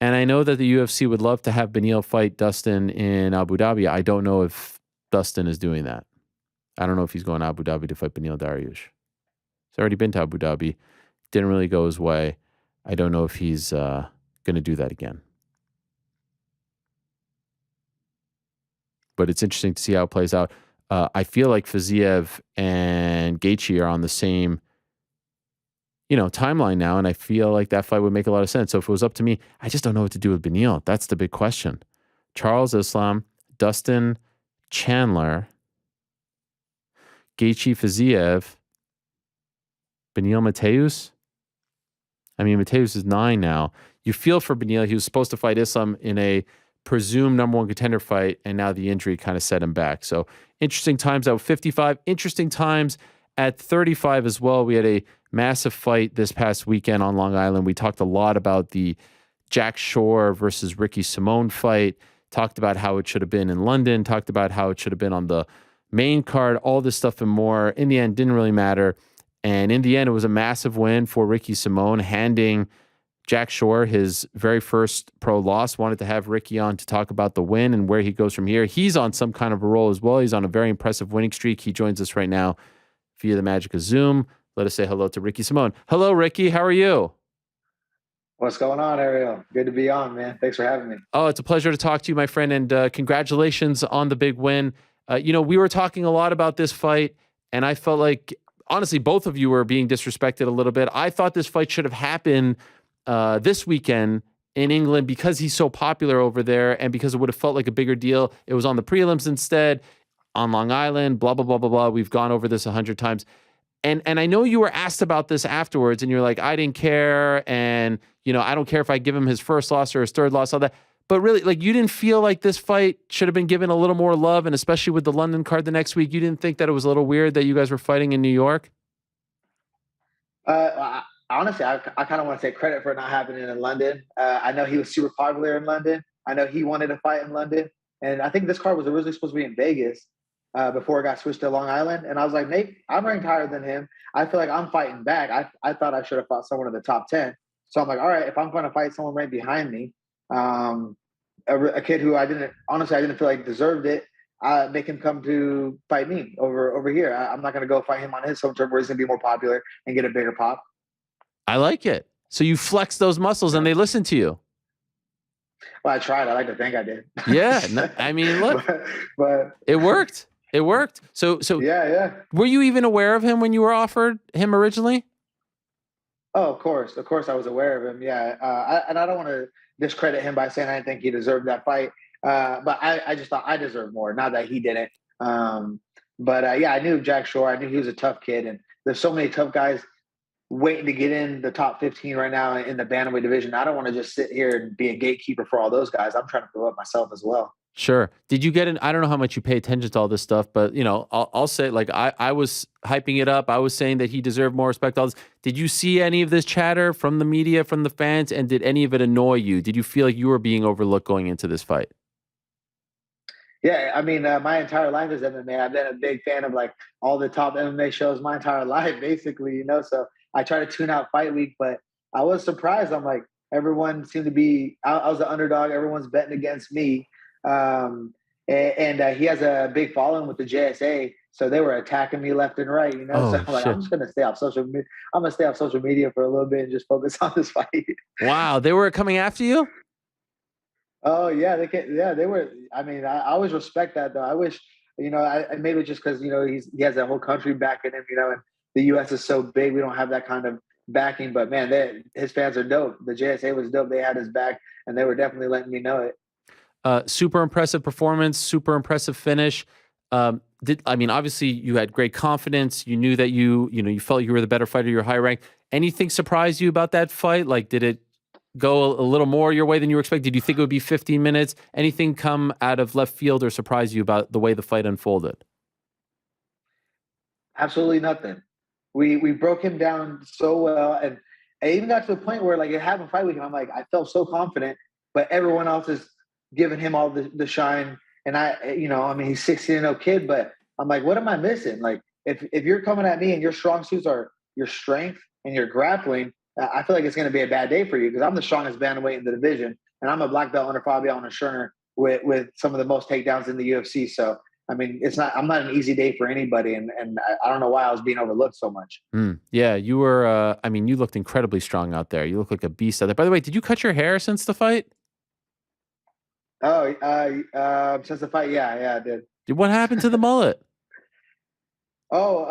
Speaker 2: And I know that the UFC would love to have Beneil fight Dustin in Abu Dhabi. I don't know if Dustin is doing that. I don't know if he's going to Abu Dhabi to fight Beneil Dariush. He's already been to Abu Dhabi. Didn't really go his way. I don't know if he's going to do that again. But it's interesting to see how it plays out. I feel like Fiziev and Gaethje are on the same, timeline now, and I feel like that fight would make a lot of sense. So if it was up to me, I just don't know what to do with Beneil. That's the big question. Charles Islam, Dustin Chandler, Gaethje Fiziev, Beneil Mateus. I mean, Mateus is 9 now. You feel for Beneil. He was supposed to fight Islam in a presumed number one contender fight, and now the injury kind of set him back. So interesting times at 55. Interesting times at 35 as well. We had a massive fight this past weekend on Long Island. We talked a lot about the Jack Shore versus Ricky Simone fight. Talked about how it should have been in London. Talked about how it should have been on the main card. All this stuff and more. In the end, didn't really matter. And in the end, it was a massive win for Ricky Simone, handing Jack Shore his very first pro loss. Wanted to have Ricky on to talk about the win and where he goes from here. He's on some kind of a roll as well. He's on a very impressive winning streak. He joins us right now via the magic of Zoom. Let us say hello to Ricky Simone. Hello, Ricky. How are you?
Speaker 5: What's going on, Ariel? Good to be on, man. Thanks for having me.
Speaker 2: Oh, it's a pleasure to talk to you, my friend, and congratulations on the big win. We were talking a lot about this fight, and I felt like, honestly, both of you were being disrespected a little bit. I thought this fight should have happened this weekend in England because he's so popular over there and because it would have felt like a bigger deal. It was on the prelims instead, on Long Island, blah, blah, blah, blah, blah. We've gone over this 100 times. And I know you were asked about this afterwards, and you're like, I didn't care, and, I don't care if I give him his first loss or his third loss, all that. But really, you didn't feel like this fight should have been given a little more love, and especially with the London card the next week, you didn't think that it was a little weird that you guys were fighting in New York?
Speaker 5: Honestly, I kind of want to take credit for it not happening in London. I know he was super popular in London. I know he wanted to fight in London. And I think this card was originally supposed to be in Vegas before it got switched to Long Island. And I was like, Nate, I'm ranked higher than him. I feel like I'm fighting back. I thought I should have fought someone in the top 10. So I'm like, all right, if I'm going to fight someone right behind me, a kid who I didn't feel like deserved it, make him come to fight me over here. I'm not going to go fight him on his home turf where he's going to be more popular and get a bigger pop.
Speaker 2: I like it. So you flex those muscles and they listen to you.
Speaker 5: Well, I tried. I like to think I did.
Speaker 2: Yeah. No, I mean, look,
Speaker 5: but
Speaker 2: it worked. It worked. So
Speaker 5: yeah.
Speaker 2: Were you even aware of him when you were offered him originally?
Speaker 5: Oh, of course. Of course I was aware of him. Yeah. I don't want to discredit him by saying I didn't think he deserved that fight. But I just thought I deserved more. Not that he didn't. But I knew Jack Shore. I knew he was a tough kid. And there's so many tough guys waiting to get in the top 15 right now in the bantamweight division. I don't want to just sit here and be a gatekeeper for all those guys. I'm trying to prove up myself as well.
Speaker 2: Sure. Did you get in? I don't know how much you pay attention to all this stuff, but I'll say, I was hyping it up. I was saying that he deserved more respect. All this. Did you see any of this chatter from the media, from the fans, and did any of it annoy you? Did you feel like you were being overlooked going into this fight?
Speaker 5: Yeah, I mean, my entire life is MMA. I've been a big fan of all the top MMA shows my entire life, basically. So I try to tune out Fight Week, but I was surprised. I'm like, everyone seemed to be. I was the underdog. Everyone's betting against me. And he has a big following with the JSA, so they were attacking me left and right,
Speaker 2: Oh,
Speaker 5: so I'm like,
Speaker 2: shit.
Speaker 5: I'm just gonna stay off social media. I'm gonna stay off social media for a little bit and just focus on this fight.
Speaker 2: Wow, they were coming after you?
Speaker 5: Oh yeah, they were. I mean, I always respect that though. I wish, maybe just because he has a whole country backing him, and the U.S. is so big, we don't have that kind of backing. But man, his fans are dope. The JSA was dope. They had his back, and they were definitely letting me know it.
Speaker 2: Super impressive performance, super impressive finish. Obviously you had great confidence. You knew that you felt you were the better fighter. You're high ranked. Anything surprise you about that fight? Like, did it go a little more your way than you were expecting? Did you think it would be 15 minutes? Anything come out of left field or surprise you about the way the fight unfolded?
Speaker 5: Absolutely nothing. We broke him down so well, and I even got to the point where, like, it happened fight week, and I'm like, I felt so confident, but everyone else is giving him all the shine. And he's 16-0 kid, but I'm like, what am I missing? Like, if you're coming at me and your strong suits are your strength and your grappling, I feel like it's going to be a bad day for you, because I'm the strongest bantamweight in the division, and I'm a black belt under Fabiano Scherner with some of the most takedowns in the UFC. So, I mean, I'm not an easy day for anybody, and I don't know why I was being overlooked so much.
Speaker 2: Yeah, you were. You looked incredibly strong out there. You look like a beast out there. By the way, did you cut your hair since the fight?
Speaker 5: Oh, since the fight, yeah, I did.
Speaker 2: What happened to the mullet?
Speaker 5: No,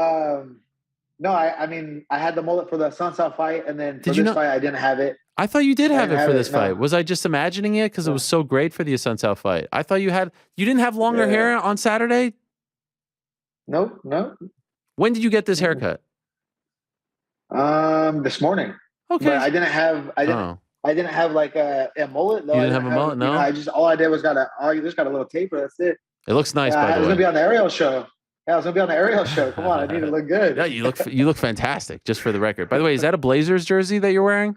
Speaker 5: I had the mullet for the Sunset fight, and then for this fight, I didn't have it.
Speaker 2: I thought you did have it for this fight.
Speaker 5: No.
Speaker 2: Was I just imagining it because it was so great for the Assunção fight? I thought you didn't have longer hair on Saturday?
Speaker 5: Nope.
Speaker 2: When did you get this haircut?
Speaker 5: This morning.
Speaker 2: Okay.
Speaker 5: But I didn't have like a mullet though.
Speaker 2: You didn't have a mullet, no?
Speaker 5: All I did was just got a little taper. That's it.
Speaker 2: It looks nice, by the way.
Speaker 5: I was gonna be on the Ariel show. Yeah, I was gonna be on the Ariel show. Come on, I need to look good.
Speaker 2: Yeah, you look fantastic. Just for the record. By the way, is that a Blazers jersey that you're wearing?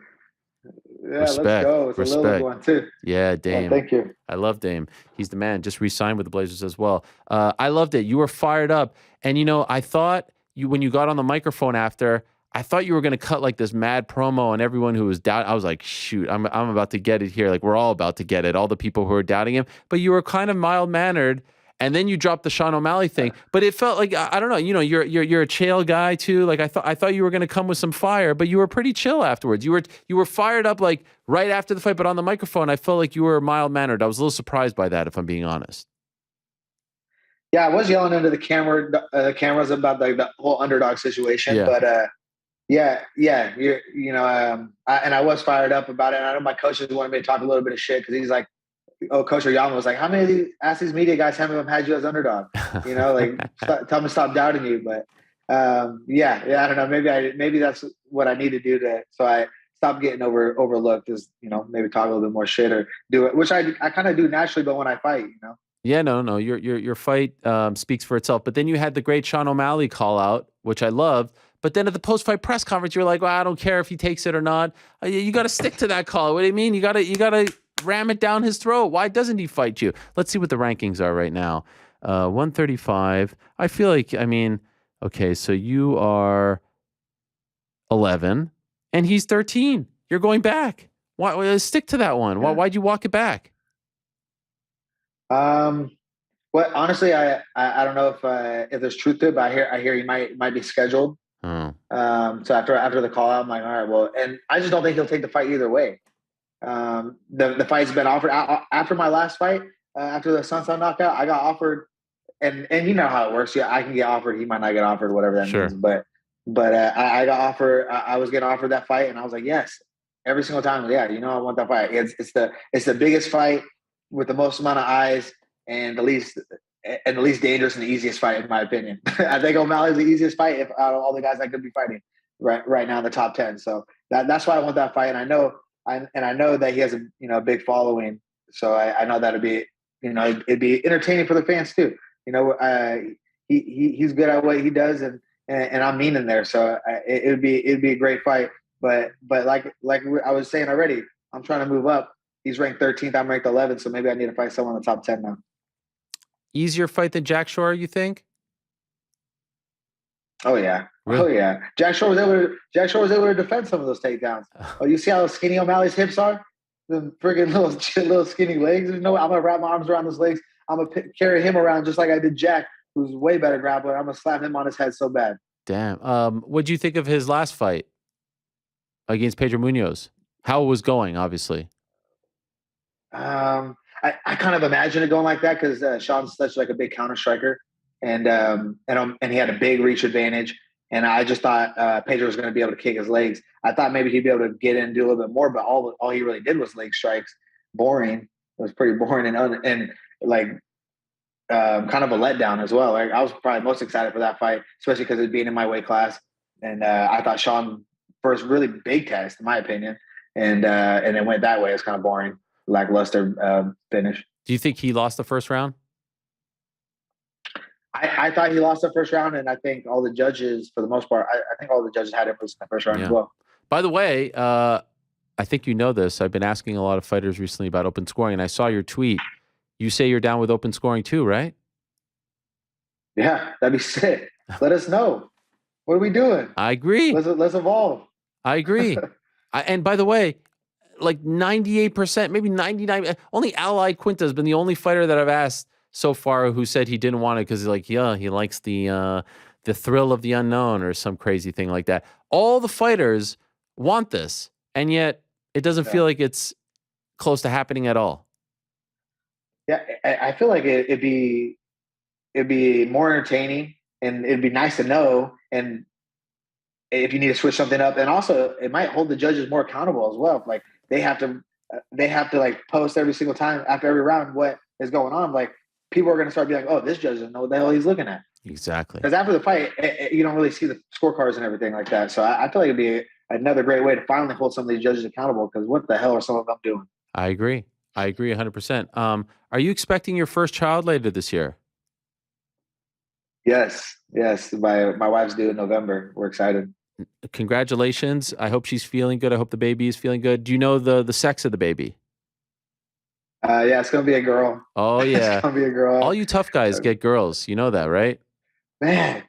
Speaker 5: Yeah, let's go. It's a little one too.
Speaker 2: Yeah, Dame.
Speaker 5: Yeah, thank you.
Speaker 2: I love Dame. He's the man. Just re-signed with the Blazers as well. I loved it. You were fired up, and I thought when you got on the microphone after, I thought you were going to cut like this mad promo on everyone who was doubting. I was like, shoot, I'm about to get it here. Like, we're all about to get it. All the people who are doubting him. But you were kind of mild-mannered, and then you dropped the Sean O'Malley thing. But it felt like, I don't know, you're a chill guy too. Like, I thought you were going to come with some fire, but you were pretty chill afterwards. You were fired up like right after the fight, but on the microphone, I felt like you were mild-mannered. I was a little surprised by that, if I'm being honest.
Speaker 5: Yeah, I was yelling into the cameras about like the whole underdog situation, but and I was fired up about it. And I know my coaches wanted me to talk a little bit of shit, because he's like, Coach Oyama was like, how many of these media guys, how many of them had you as underdog? Tell them to stop doubting you. But I don't know. Maybe that's what I need to do so I stop getting overlooked, is, maybe talk a little bit more shit or do it, which I kind of do naturally, but when I fight,
Speaker 2: Yeah, no. Your fight speaks for itself. But then you had the great Sean O'Malley call out, which I loved. But then at the post-fight press conference, you're like, well, I don't care if he takes it or not. You got to stick to that call. What do you mean? You got to ram it down his throat. Why doesn't he fight you? Let's see what the rankings are right now. 135. I feel like, okay, so you are 11 and he's 13. You're going back. Why stick to that one?
Speaker 5: Yeah.
Speaker 2: Why'd you walk it back?
Speaker 5: Well, honestly, I don't know if there's truth to it, but I hear he might be scheduled.
Speaker 2: Oh.
Speaker 5: So after the call out, I'm like, all right, well, and I just don't think he'll take the fight either way. The fight's been offered after my last fight, after the Sunset knockout. I got offered, and you know how it works. Yeah, I can get offered. He might not get offered, whatever that means. But I got offered. I was getting offered that fight, and I was like, yes, every single time. Yeah, I want that fight. It's the biggest fight with the most amount of eyes and the least dangerous and the easiest fight, in my opinion. I think O'Malley's the easiest fight out of all the guys I could be fighting right now in the top 10. So that's why I want that fight. And I know that he has a big following. So I know that'd be, it'd be entertaining for the fans too. He's good at what he does, and I'm mean in there. So it'd be a great fight. But like I was saying already, I'm trying to move up. He's ranked 13th. I'm ranked 11th. So maybe I need to fight someone in the top 10 now.
Speaker 2: Easier fight than Jack Shore, you think?
Speaker 5: Oh yeah.
Speaker 2: Really?
Speaker 5: Oh yeah. Jack Shore was able to defend some of those takedowns. Oh, you see how skinny O'Malley's hips are? The friggin' little skinny legs. I'm gonna wrap my arms around his legs. I'm gonna carry him around just like I did Jack, who's way better grappler. I'm gonna slap him on his head so bad.
Speaker 2: Damn. What'd you think of his last fight against Pedro Munoz? How it was going, obviously.
Speaker 5: I kind of imagine it going like that because Sean's such like a big counter striker, and he had a big reach advantage. And I just thought Pedro was going to be able to kick his legs. I thought maybe he'd be able to get in and do a little bit more, but all he really did was leg strikes. Boring. It was pretty boring and like kind of a letdown as well. Like I was probably most excited for that fight, especially because it being in my weight class. And I thought Sean first really big test, in my opinion, and it went that way. It's kind of boring, lackluster finish.
Speaker 2: Do you think he lost the first round?
Speaker 5: I thought he lost the first round, and I think all the judges, for the most part, I think all the judges had him lose in the first round as well.
Speaker 2: By the way, I think you know this. I've been asking a lot of fighters recently about open scoring, and I saw your tweet. You say you're down with open scoring too, right?
Speaker 5: Yeah, that'd be sick. Let us know. What are we doing?
Speaker 2: I agree.
Speaker 5: Let's evolve.
Speaker 2: I agree. And by the way, like 98%, maybe 99%, only Ally Quinta has been the only fighter that I've asked so far who said he didn't want it because he likes the thrill of the unknown or some crazy thing like that. All the fighters want this, and yet it doesn't feel like it's close to happening at all.
Speaker 5: Yeah, I feel like it'd be more entertaining, and it'd be nice to know. And if you need to switch something up, and also it might hold the judges more accountable as well. Like they have to like post every single time after every round what is going on. Like people are going to start being like, oh, this judge doesn't know what the hell he's looking at.
Speaker 2: Exactly.
Speaker 5: Because after the fight, you don't really see the scorecards and everything like that. So I feel like it'd be another great way to finally hold some of these judges accountable, because what the hell are some of them doing?
Speaker 2: I agree 100%. Are you expecting your first child later this year?
Speaker 5: Yes. My wife's due in November. We're excited.
Speaker 2: Congratulations. I hope she's feeling good. I hope the baby is feeling good. Do you know the sex of the baby?
Speaker 5: Yeah, it's going to be a girl.
Speaker 2: Oh, yeah.
Speaker 5: It's going to be a girl.
Speaker 2: All you tough guys get girls. You know that, right?
Speaker 5: Man,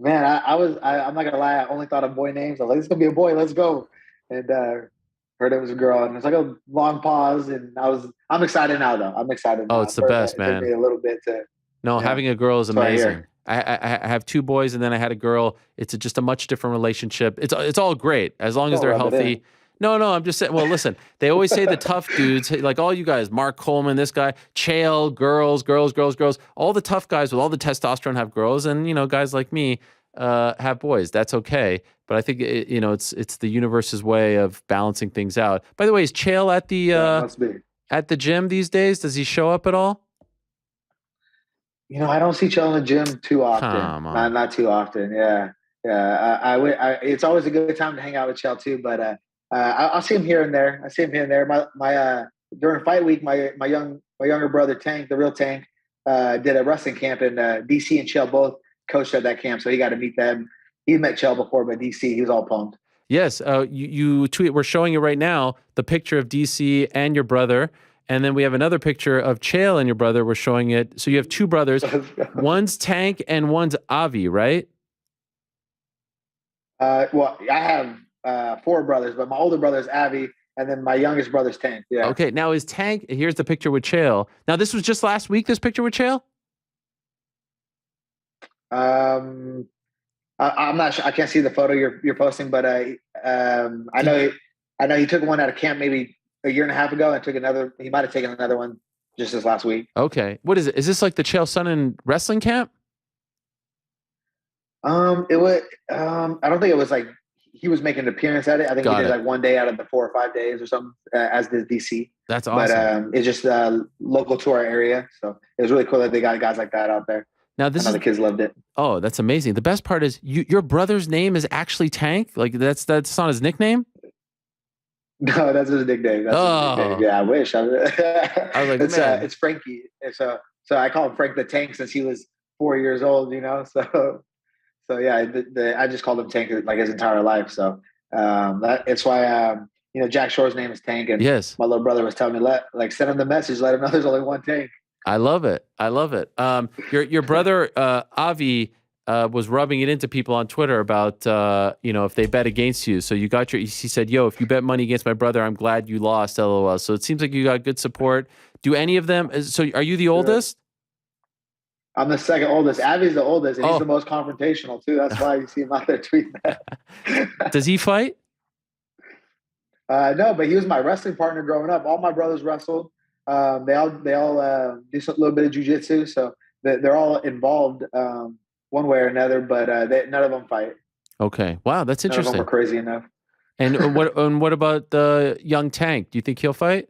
Speaker 5: I'm not going to lie. I only thought of boy names. I was like, it's going to be a boy. Let's go. And heard it was a girl. And it's like a long pause. And I'm excited now, though. I'm excited now.
Speaker 2: Oh, it's the best, man.
Speaker 5: It took me a little bit to...
Speaker 2: No, having a girl is amazing. I have two boys, and then I had a girl. It's just a much different relationship. It's all great as long as they're healthy. No, I'm just saying. Well, listen, they always say the tough dudes, like all you guys, Mark Coleman, this guy, Chael, girls. All the tough guys with all the testosterone have girls, and
Speaker 5: guys
Speaker 2: like me have boys. That's okay. But I think it's the universe's way of balancing things out. By the way, is Chael at the gym these days? Does he show up at all?
Speaker 5: I don't see Chael in the gym too often.
Speaker 2: Come on.
Speaker 5: Not too often. Yeah. It's always a good time to hang out with Chael too. But I'll see him here and there. My during fight week, my younger brother Tank, the real Tank, did a wrestling camp in DC, and Chael both coached at that camp, so he got to meet them. He met Chael before, but DC, he was all pumped.
Speaker 2: Yes, you tweet. We're showing you right now the picture of DC and your brother. And then we have another picture of Chael and your brother. We're showing it. So you have two brothers. One's Tank and one's Avi, right?
Speaker 5: Well, I have 4 brothers, but my older brother is Avi, and then my youngest brother's Tank. Yeah.
Speaker 2: Okay. Now is Tank? Here's the picture with Chael. Now this was just last week. This picture with Chael.
Speaker 5: I'm not sure. I can't see the photo you're posting, but I know he took one out of camp maybe a year and a half ago, and took another. He might have taken another one just this last week.
Speaker 2: Okay. What is it? Is this like the Chael Sonnen wrestling camp?
Speaker 5: It was. I don't think it was like he was making an appearance at it. I think he did like one day out of the 4 or 5 days or something, as did DC.
Speaker 2: That's awesome.
Speaker 5: But it's just local to our area, so it was really cool that they got guys like that out there.
Speaker 2: Now
Speaker 5: the kids loved it.
Speaker 2: Oh, that's amazing. The best part is your brother's name is actually Tank. Like that's not his nickname.
Speaker 5: No, that's his nickname. His nickname. Yeah, I wish. I was like, it's Frankie. So I call him Frank the Tank since he was 4 years old. So yeah, I just called him Tank like his entire life. So it's why Jack Shore's name is Tank, and
Speaker 2: yes,
Speaker 5: my little brother was telling me send him the message, let him know there's only one Tank.
Speaker 2: I love it. Your brother Avi was rubbing it into people on Twitter about if they bet against you. So he said, "Yo, if you bet money against my brother, I'm glad you lost." LOL. So it seems like you got good support. Do any of them? So are you the oldest?
Speaker 5: I'm the second oldest. Avi's the oldest, and he's the most confrontational too. That's why you see him out there tweeting that.
Speaker 2: Does he fight?
Speaker 5: No, but he was my wrestling partner growing up. All my brothers wrestled. They all do a little bit of jiu-jitsu, so they're all involved one way or another, but none of them fight.
Speaker 2: Okay. Wow, that's
Speaker 5: None of them
Speaker 2: interesting.
Speaker 5: are crazy enough.
Speaker 2: And what about the young Tank? Do you think he'll fight?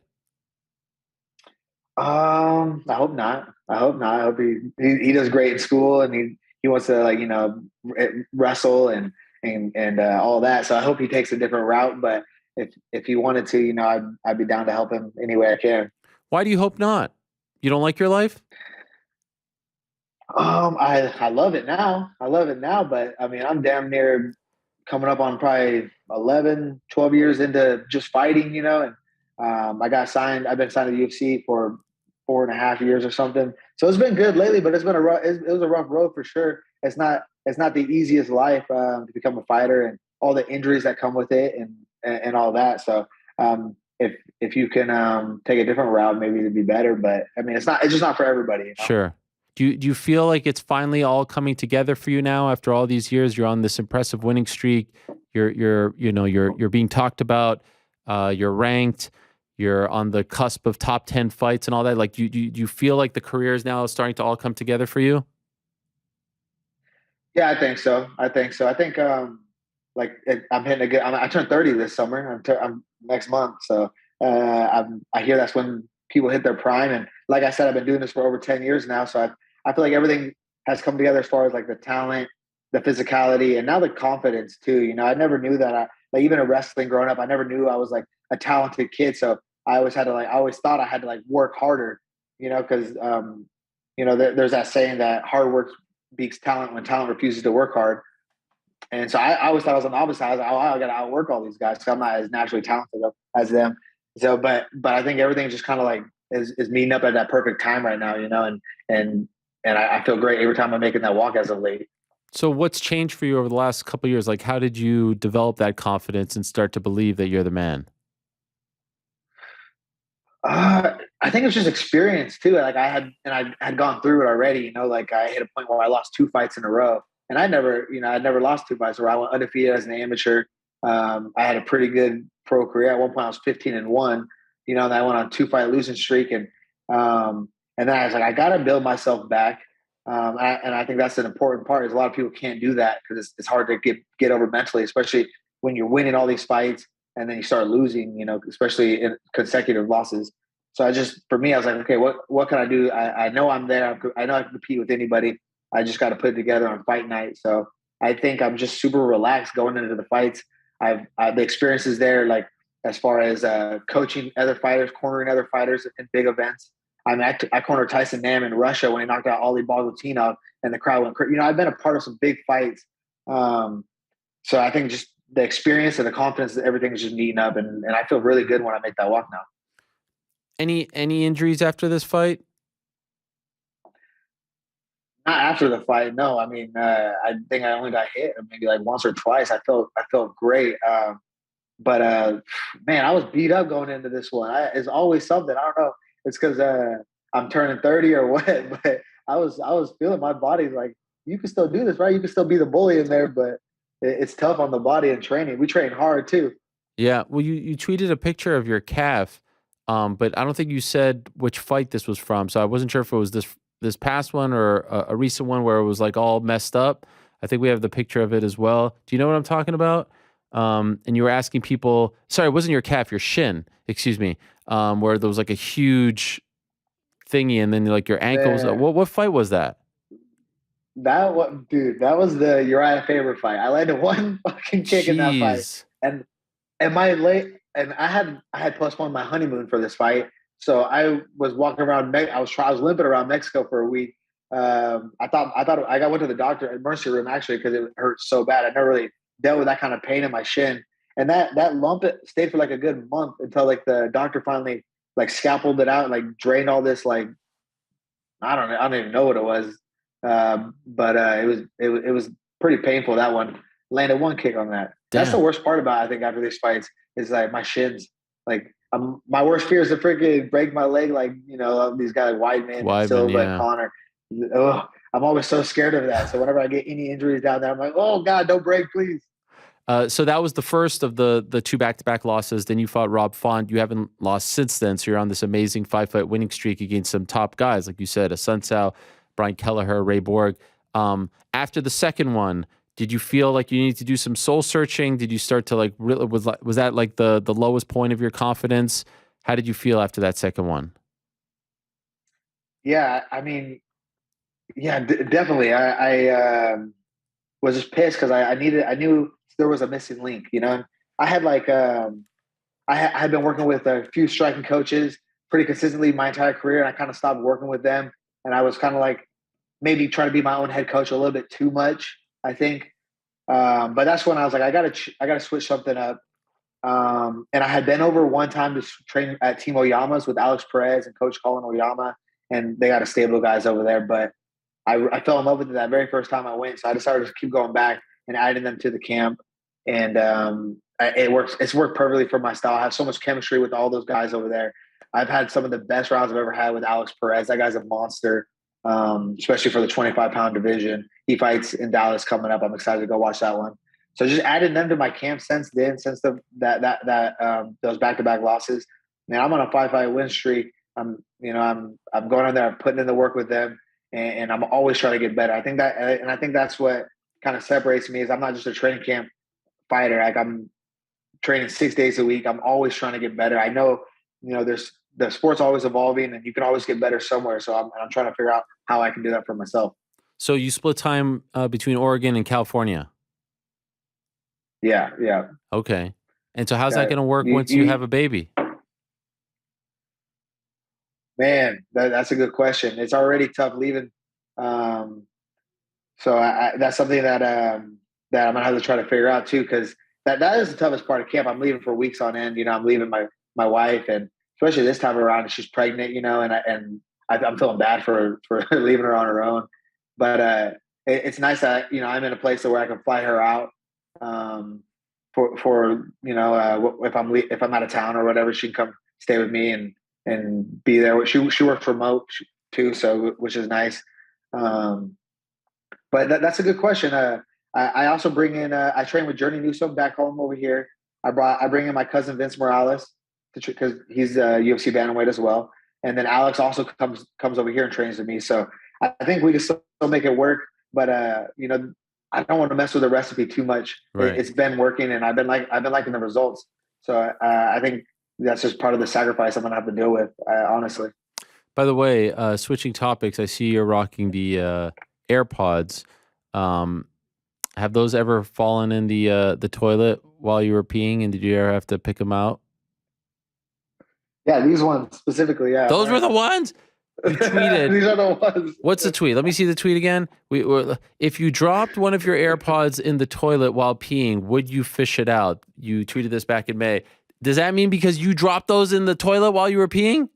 Speaker 5: I hope not. I hope not. I hope he does great in school, and he wants to, like, wrestle and all that. So I hope he takes a different route. But if he wanted to, I'd be down to help him any way I can.
Speaker 2: Why do you hope not? You don't like your life?
Speaker 5: I love it now. I love it now, but I mean, I'm damn near coming up on probably 11, 12 years into just fighting, and I got signed. I've been signed to the UFC for 4.5 years or something. So it's been good lately, but it's been it was a rough road for sure. It's not the easiest life to become a fighter, and all the injuries that come with it and all that. So if you can take a different route, maybe it'd be better. But I mean, it's just not for everybody.
Speaker 2: Sure. Do you feel like it's finally all coming together for you now after all these years? You're on this impressive winning streak. You're being talked about. You're ranked. You're on the cusp of top 10 fights and all that. Like, do you feel like the career is now starting to all come together for you?
Speaker 5: Yeah, I think so. I think I'm hitting a good. I turned 30 this summer. I'm next month, so I hear that's when people hit their prime. And like I said, I've been doing this for over 10 years now, so I feel like everything has come together as far as like the talent, the physicality, and now the confidence too. I never knew that. Like, even in wrestling growing up, I never knew I was like a talented kid. So I always thought I had to like work harder, because there's that saying that hard work beats talent when talent refuses to work hard. And so I always thought I was on the opposite side. I was like, I got to outwork all these guys because I'm not as naturally talented as them. So, but I think everything just kind of like is meeting up at that perfect time right now, and I feel great every time I'm making that walk as of late.
Speaker 2: So what's changed for you over the last couple of years? Like, how did you develop that confidence and start to believe that you're the man?
Speaker 5: I think it's just experience too. Like I had gone through it already, like I hit a point where I lost 2 fights in a row, and I'd never lost 2 fights where I went undefeated as an amateur. I had a pretty good pro career. At one point I was 15-1, and I went on 2-fight losing streak. And then I was like, I got to build myself back. And I think that's an important part, is a lot of people can't do that because it's hard to get over mentally, especially when you're winning all these fights and then you start losing, especially in consecutive losses. So for me, I was like, okay, what can I do? I know I'm there. I know I can compete with anybody. I just got to put it together on fight night. So I think I'm just super relaxed going into the fights. I've the experiences there, like as far as coaching other fighters, cornering other fighters in big events. I mean, I cornered Tyson Nam in Russia when he knocked out Ali Bogotinov, and the crowd went crazy. I've been a part of some big fights. So I think just the experience and the confidence, everything's just neating up, and I feel really good when I make that walk now.
Speaker 2: Any injuries after this fight?
Speaker 5: Not after the fight, no. I mean, I think I only got hit maybe like once or twice. I felt great. But man, I was beat up going into this one. It's always something. I don't know. It's because I'm turning 30 or what, but I was feeling my body's like, you can still do this, right? You can still be the bully in there, but it's tough on the body and training. We train hard too.
Speaker 2: Yeah. Well, you tweeted a picture of your calf, but I don't think you said which fight this was from. So I wasn't sure if it was this past one or a recent one where it was like all messed up. I think we have the picture of it as well. Do you know what I'm talking about? And you were asking people, sorry, it wasn't your calf, your shin, excuse me, where there was like a huge thingy and then like your ankles.
Speaker 5: Yeah.
Speaker 2: What fight was that?
Speaker 5: That was the Uriah Faber fight. I landed one fucking kick in that fight. And my leg, and I had +1 my honeymoon for this fight. So I was walking around, I was limping around Mexico for a week. I went to the doctor at emergency room actually because it hurt so bad. I never really dealt with that kind of pain in my shin. And that lump stayed for like a good month until like the doctor finally like scalpeled it out and like drained all this, like, I don't even know what it was. But it was pretty painful, that one. Landed one kick on that.
Speaker 2: Damn.
Speaker 5: That's the worst part about it, I think, after these fights is like my shins. Like my worst fear is to freaking break my leg, like, these guys like Weidman, Silva,
Speaker 2: yeah.
Speaker 5: and Connor. Ugh, I'm always so scared of that. So whenever I get any injuries down there, I'm like, oh God, don't break, please.
Speaker 2: So that was the first of the 2 back-to-back losses. Then you fought Rob Font. You haven't lost since then. So you're on this amazing 5-fight winning streak against some top guys, like you said, Sun Tzu, Brian Kelleher, Ray Borg. After the second one, Did you feel like you needed to do some soul searching? Did you start to like really was that like the lowest point of your confidence? How did you feel after that second one?
Speaker 5: Yeah, I mean, yeah, definitely. I was just pissed because I knew there was a missing link. You know, I had like I had been working with a few striking coaches pretty consistently my entire career, and I kind of stopped working with them, and I was kind of like maybe trying to be my own head coach a little bit too much, I think. But that's when I was like, I gotta switch something up. And I had been over one time to train at Team Oyama's with Alex Perez and Coach Colin Oyama, and they got a stable of guys over there. But I fell in love with it that very first time I went, so I decided to keep going back and adding them to the camp. And it works. It's worked perfectly for my style. I have so much chemistry with all those guys over there. I've had some of the best rounds I've ever had with Alex Perez. That guy's a monster, especially for the 25-pound division. He fights in Dallas coming up. I'm excited to go watch that one. So just added them to my camp since then, since those back-to-back losses. Man, I'm on a 5-fight win streak. I'm going on there, I'm putting in the work with them, and I'm always trying to get better. I think that's what kind of separates me is I'm not just a training camp fighter. Like I'm training 6 days a week. I'm always trying to get better. I know, there's the sport's always evolving, and you can always get better somewhere. So I'm trying to figure out how I can do that for myself.
Speaker 2: So you split time between Oregon and California.
Speaker 5: Yeah.
Speaker 2: Okay. And so how's that going to work once you have a baby?
Speaker 5: Man, that's a good question. It's already tough leaving. So that's something that I'm gonna have to try to figure out too, because that is the toughest part of camp. I'm leaving for weeks on end. I'm leaving my wife, and especially this time around, she's pregnant. And I'm feeling bad for leaving her on her own. But it's nice that I'm in a place where I can fly her out. If I'm out of town or whatever, she can come stay with me and be there. She works remote too, so which is nice. But that's a good question. I also bring in. I train with Journey Newsome back home over here. I bring in my cousin Vince Morales because he's a UFC bantamweight as well, and then Alex also comes over here and trains with me. So I think we can still make it work. But I don't want to mess with the recipe too much.
Speaker 2: Right.
Speaker 5: It's been working, and I've been liking the results. So I think that's just part of the sacrifice I'm gonna have to deal with, honestly.
Speaker 2: By the way, switching topics, I see you're rocking the AirPods. Have those ever fallen in the toilet while you were peeing, and did you ever have to pick them out?
Speaker 5: Yeah, these ones specifically. Yeah,
Speaker 2: those were the ones. You tweeted.
Speaker 5: These are the ones.
Speaker 2: What's the tweet? Let me see the tweet again. If you dropped one of your AirPods in the toilet while peeing, would you fish it out? You tweeted this back in May. Does that mean because you dropped those in the toilet while you were peeing?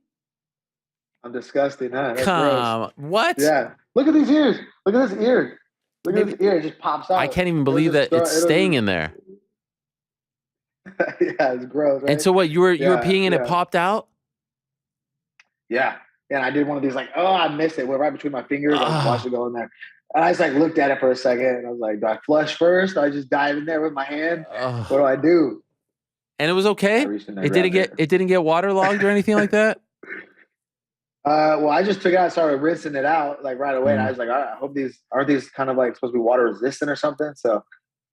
Speaker 5: I'm disgusting, huh? That's
Speaker 2: Come,
Speaker 5: gross.
Speaker 2: what?
Speaker 5: Yeah. Look at these ears. Look at this ear. Look at this ear. It just pops out.
Speaker 2: I can't even believe that it's staying in there.
Speaker 5: Yeah, it's gross, right?
Speaker 2: And so what? You were peeing and it popped out?
Speaker 5: Yeah. And I did one of these like, oh, I missed it. It went right between my fingers. I watched it go in there. And I just like looked at it for a second, and I was like, do I flush first? Do I just dive in there with my hand? What do I do?
Speaker 2: And it was okay? It didn't get waterlogged or anything like that?
Speaker 5: Well, I just took it out and started rinsing it out like right away. And I was like, all right, I hope aren't these kind of like supposed to be water resistant or something? So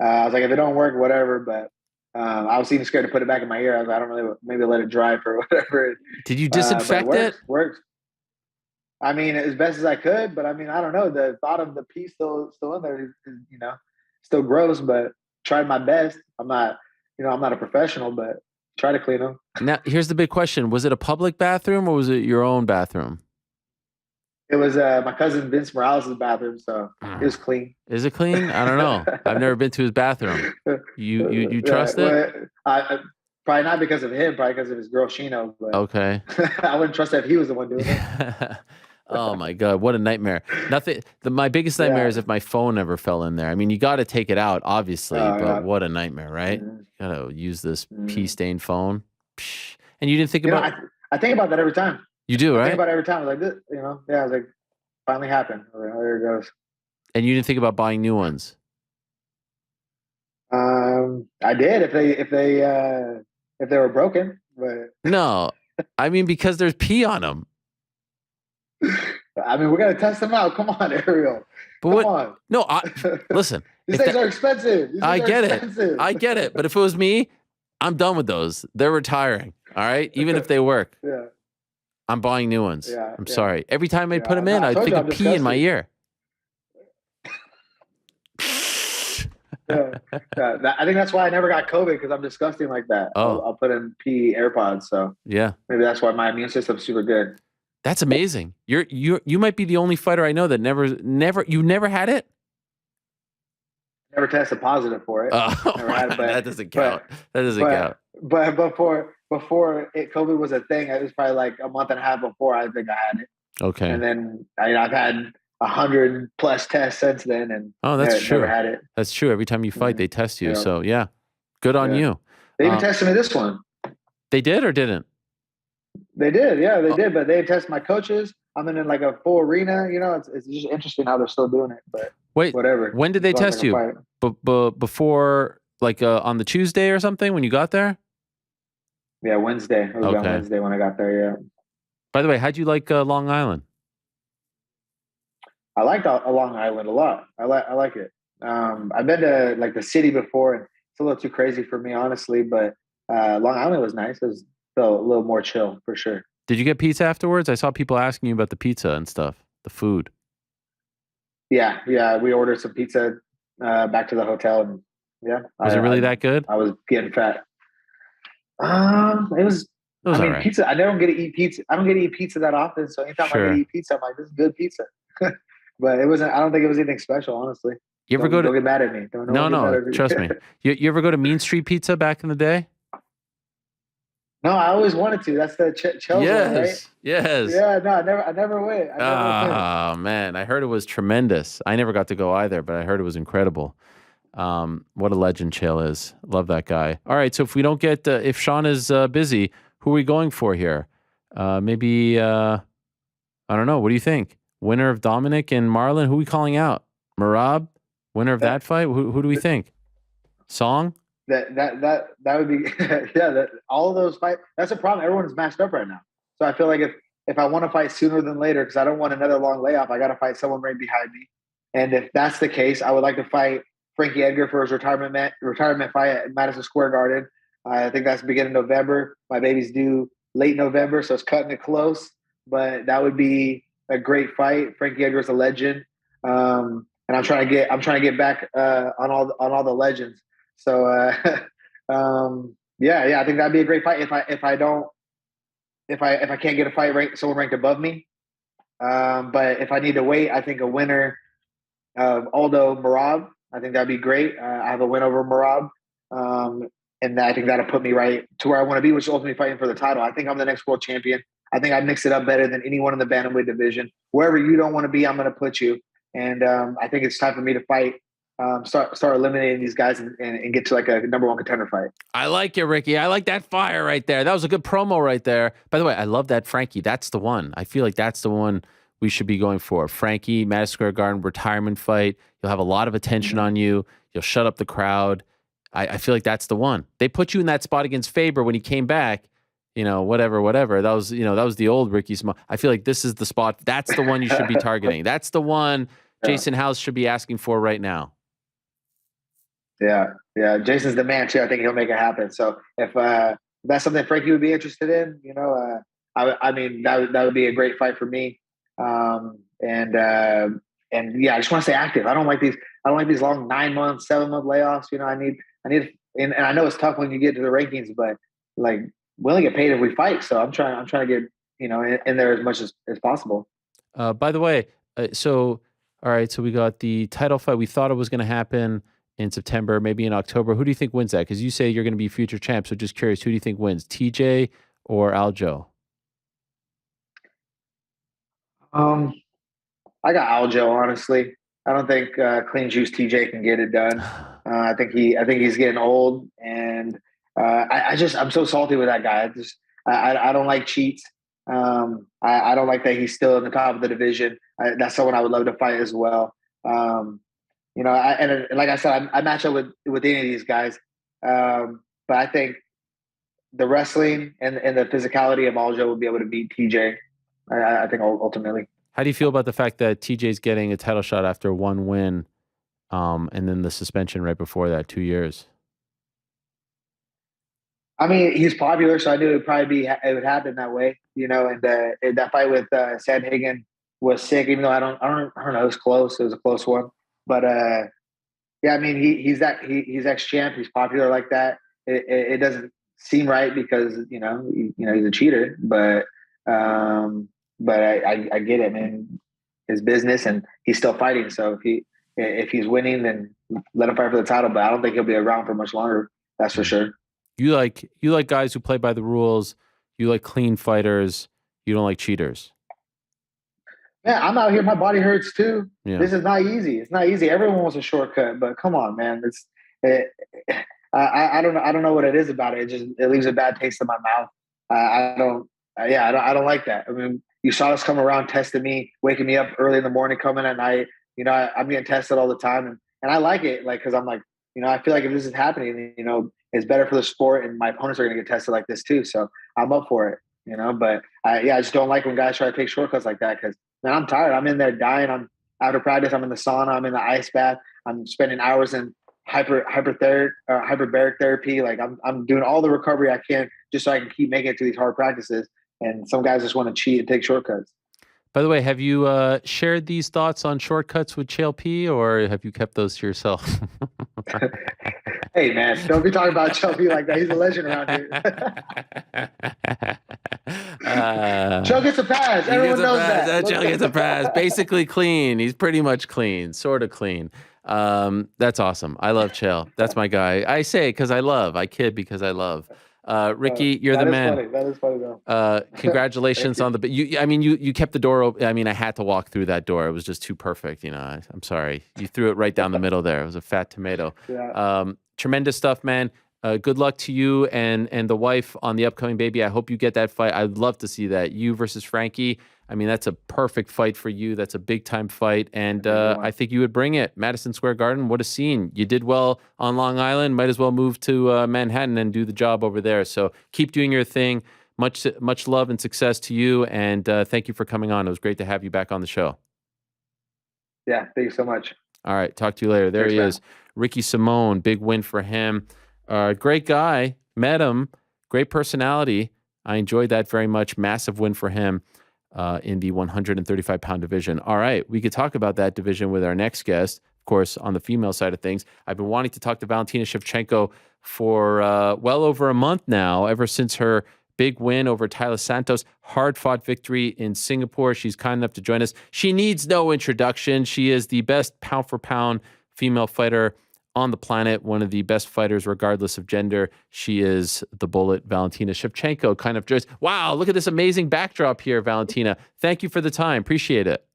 Speaker 5: I was like, if it don't work, whatever. But I was even scared to put it back in my ear. I was like, I don't really, maybe let it dry for whatever.
Speaker 2: Did you disinfect it?
Speaker 5: Works. I mean, as best as I could, but I mean, I don't know. The thought of the pee still in there is still gross, but tried my best. I'm not a professional, but try to clean them.
Speaker 2: Now, here's the big question. Was it a public bathroom or was it your own bathroom?
Speaker 5: It was my cousin Vince Morales' bathroom, so it was clean.
Speaker 2: Is it clean? I don't know. I've never been to his bathroom. You trust it?
Speaker 5: Probably not because of him, probably because of his girl Shino. But
Speaker 2: okay.
Speaker 5: I wouldn't trust that if he was the one doing it.
Speaker 2: Oh my God, what a nightmare. My biggest nightmare is if my phone ever fell in there. I mean, you got to take it out, obviously, but what a nightmare, right? You got to use this pee-stained phone. Psh. And you didn't think about
Speaker 5: I think about that every time.
Speaker 2: You do, right?
Speaker 5: I think about it every time. I was like, this, I was like, finally happened. I was like, oh, there it goes.
Speaker 2: And you didn't think about buying new ones?
Speaker 5: I did if they were broken, but
Speaker 2: no, I mean because there's pee on them.
Speaker 5: I mean, we're gonna test them out. Come on, Ariel.
Speaker 2: But
Speaker 5: Come on.
Speaker 2: No, listen.
Speaker 5: These things are expensive.
Speaker 2: I get it. But if it was me, I'm done with those. They're retiring. All right, even if they work.
Speaker 5: Yeah.
Speaker 2: I'm buying new ones.
Speaker 5: Yeah,
Speaker 2: I'm sorry. Every time I put them in,
Speaker 5: No,
Speaker 2: I think of pee in my ear.
Speaker 5: I think that's why I never got COVID, because I'm disgusting like that.
Speaker 2: Oh.
Speaker 5: I'll put in pee AirPods. So
Speaker 2: yeah,
Speaker 5: maybe that's why my immune system's super good.
Speaker 2: That's amazing. You might be the only fighter I know that you never had it.
Speaker 5: Never tested positive for it.
Speaker 2: Oh,
Speaker 5: never had it, but,
Speaker 2: that doesn't count. That doesn't count.
Speaker 5: But before COVID was a thing, it was probably like a month and a half before I think I had it.
Speaker 2: Okay.
Speaker 5: And then I've had 100+ tests since then, and
Speaker 2: that's true.
Speaker 5: Never had it.
Speaker 2: That's true. Every time you fight, they test you. Yeah. So yeah, good on you.
Speaker 5: They even tested me this one.
Speaker 2: They did or didn't?
Speaker 5: They did. Yeah, they did. But they test my coaches. I'm in like a full arena. You know, it's just interesting how they're still doing it. But
Speaker 2: wait,
Speaker 5: whatever.
Speaker 2: When did they test you? Before, like on the Tuesday or something when you got there?
Speaker 5: Yeah, Wednesday. It was on Wednesday when I got there. Yeah.
Speaker 2: By the way, how'd you like Long Island?
Speaker 5: I liked Long Island a lot. I like it. I've been to like the city before, and it's a little too crazy for me, honestly. But Long Island was nice. It was a little more chill for sure.
Speaker 2: Did you get pizza afterwards? I saw people asking you about the pizza and stuff, the food.
Speaker 5: Yeah. We ordered some pizza back to the hotel, and
Speaker 2: was it really that good?
Speaker 5: I was getting fat. It was I mean, right. Pizza. I don't get to eat pizza. I don't get to eat pizza that often. So anytime I get to eat pizza, I'm like, this is good pizza. But it wasn't. I don't think it was anything special, honestly.
Speaker 2: You ever
Speaker 5: don't get mad at me.
Speaker 2: No. Trust me. You ever go to Mean Street Pizza back in the day?
Speaker 5: No, I always wanted to. That's the Chelsea, right?
Speaker 2: Yes.
Speaker 5: Yeah. No, I never went.
Speaker 2: Oh man, I heard it was tremendous. I never got to go either, but I heard it was incredible. What a legend Chael is. Love that guy. All right, so if we don't get, if Sean is busy, who are we going for here? Maybe I don't know. What do you think? Winner of Dominic and Marlon. Who are we calling out? Merab, winner of that fight. Who do we think? Song.
Speaker 5: That would be all of those fights. That's a problem. Everyone's matched up right now. So I feel like if I want to fight sooner than later, because I don't want another long layoff, I got to fight someone right behind me. And if that's the case, I would like to fight Frankie Edgar for his retirement fight at Madison Square Garden. I think that's beginning of November. My baby's due late November, so it's cutting it close. But that would be a great fight. Frankie Edgar's a legend, and I'm trying to get back on all the legends. So I think that'd be a great fight. If I can't get a fight someone ranked above me, but if I need to wait, I think a winner of Aldo Merab. I think that'd be great. I have a win over Merab, and I think that'll put me right to where I want to be, which is ultimately fighting for the title. I think I'm the next world champion. I think I mix it up better than anyone in the bantamweight division. Wherever you don't want to be, I'm going to put you. And I think it's time for me to fight. Start eliminating these guys and get to like a number one contender fight. I
Speaker 2: like it, Ricky. I like that fire right there. That was a good promo right there. By the way, I love that Frankie. That's the one. I feel like that's the one we should be going for. Frankie, Madison Square Garden, retirement fight. You'll have a lot of attention on you. You'll shut up the crowd. I feel like that's the one. They put you in that spot against Faber when he came back. Whatever. That was the old Ricky Small. I feel like this is the spot. That's the one you should be targeting. That's the one Jason House should be asking for right now.
Speaker 5: Yeah. Jason's the man too. I think he'll make it happen. So if that's something Frankie would be interested in, I mean that would be a great fight for me. And I just want to stay active. I don't like these long 9 months, 7 month layoffs. I need, and I know it's tough when you get to the rankings, but like we only get paid if we fight. So I'm trying to get, in there as much as possible.
Speaker 2: By the way, all right. So we got the title fight. We thought it was going to happen in September, maybe in October. Who do you think wins that? Because you say you're going to be future champ. So just curious, who do you think wins, TJ or Aljo?
Speaker 5: I got Aljo, honestly. I don't think clean juice TJ can get it done. I think he's getting old, and I'm so salty with that guy. I don't like cheats. I don't like that he's still in the top of the division. That's someone I would love to fight as well. And like I said, I match up with any of these guys. But I think the wrestling and the physicality of Aljo will be able to beat TJ. I think ultimately.
Speaker 2: How do you feel about the fact that TJ's getting a title shot after one win, and then the suspension right before that, 2 years?
Speaker 5: I mean, he's popular, so I knew it would happen that way, you know. And that fight with Sandhagen was sick, even though I don't know, it was close. It was a close one, but yeah, I mean, he's he's ex-champ. He's popular like that. It doesn't seem right because he's a cheater, but I get it, man. His business, and he's still fighting. So if he's winning, then let him fight for the title. But I don't think he'll be around for much longer. That's for sure.
Speaker 2: You like guys who play by the rules. You like clean fighters. You don't like cheaters.
Speaker 5: Man, I'm out here. My body hurts too.
Speaker 2: Yeah.
Speaker 5: This is not easy. It's not easy. Everyone wants a shortcut, but come on, man. I don't know what it is about it. It leaves a bad taste in my mouth. I don't like that. I mean, you saw us come around testing me, waking me up early in the morning, coming at night. You know, I'm getting tested all the time, and I like it, like, because I'm like, I feel like if this is happening, it's better for the sport, and my opponents are going to get tested like this too. So I'm up for it, But I just don't like when guys try to take shortcuts like that, because man, I'm tired. I'm in there dying. I'm after practice. I'm in the sauna. I'm in the ice bath. I'm spending hours in hyperbaric therapy. Like I'm doing all the recovery I can just so I can keep making it to these hard practices. And some guys just want to cheat and take shortcuts.
Speaker 2: By the way, have you shared these thoughts on shortcuts with Chael P, or have you kept those to yourself?
Speaker 5: Hey, man, don't be talking about Chael P like that. He's a legend around here. Chael gets a pass. Everyone knows that.
Speaker 2: Chael gets a pass. Basically clean. He's pretty much clean, sort of clean. That's awesome. I love Chael. That's my guy. I say it because I love. I kid because I love. Ricky, you're the man.
Speaker 5: Funny. That is funny though.
Speaker 2: Congratulations on the. You kept the door open. I mean, I had to walk through that door. It was just too perfect. I'm sorry. You threw it right down the middle there. It was a fat tomato.
Speaker 5: Yeah.
Speaker 2: Tremendous stuff, man. Good luck to you and the wife on the upcoming baby. I hope you get that fight. I'd love to see that. You versus Frankie. I mean, that's a perfect fight for you. That's a big time fight. And I think you would bring it. Madison Square Garden, what a scene. You did well on Long Island. Might as well move to Manhattan and do the job over there. So keep doing your thing. Much love and success to you. And thank you for coming on. It was great to have you back on the show.
Speaker 5: Yeah, thank you so much.
Speaker 2: All right. Talk to you later. There he is. Ricky Simone, big win for him. Great guy. Met him. Great personality. I enjoyed that very much. Massive win for him in the 135-pound division. All right. We could talk about that division with our next guest, of course, on the female side of things. I've been wanting to talk to Valentina Shevchenko for well over a month now, ever since her big win over Taila Santos, hard-fought victory in Singapore. She's kind enough to join us. She needs no introduction. She is the best pound-for-pound female fighter on the planet, one of the best fighters regardless of gender. She is the Bullet, Valentina Shevchenko. Kind of just, wow, look at this amazing backdrop here, Valentina. Thank you for the time. Appreciate it.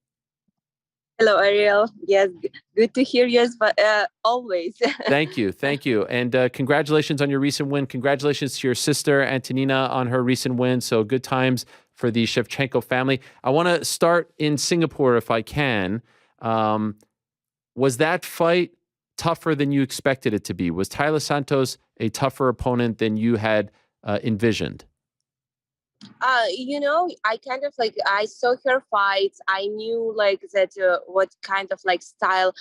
Speaker 6: Hello, Ariel. Yes, good to hear you, always.
Speaker 2: Thank you. And congratulations on your recent win. Congratulations to your sister, Antonina, on her recent win. So good times for the Shevchenko family. I want to start in Singapore if I can. Was that fight tougher than you expected it to be? Was Taila Santos a tougher opponent than you had envisioned?
Speaker 6: I kind of I saw her fights. I knew that what kind of style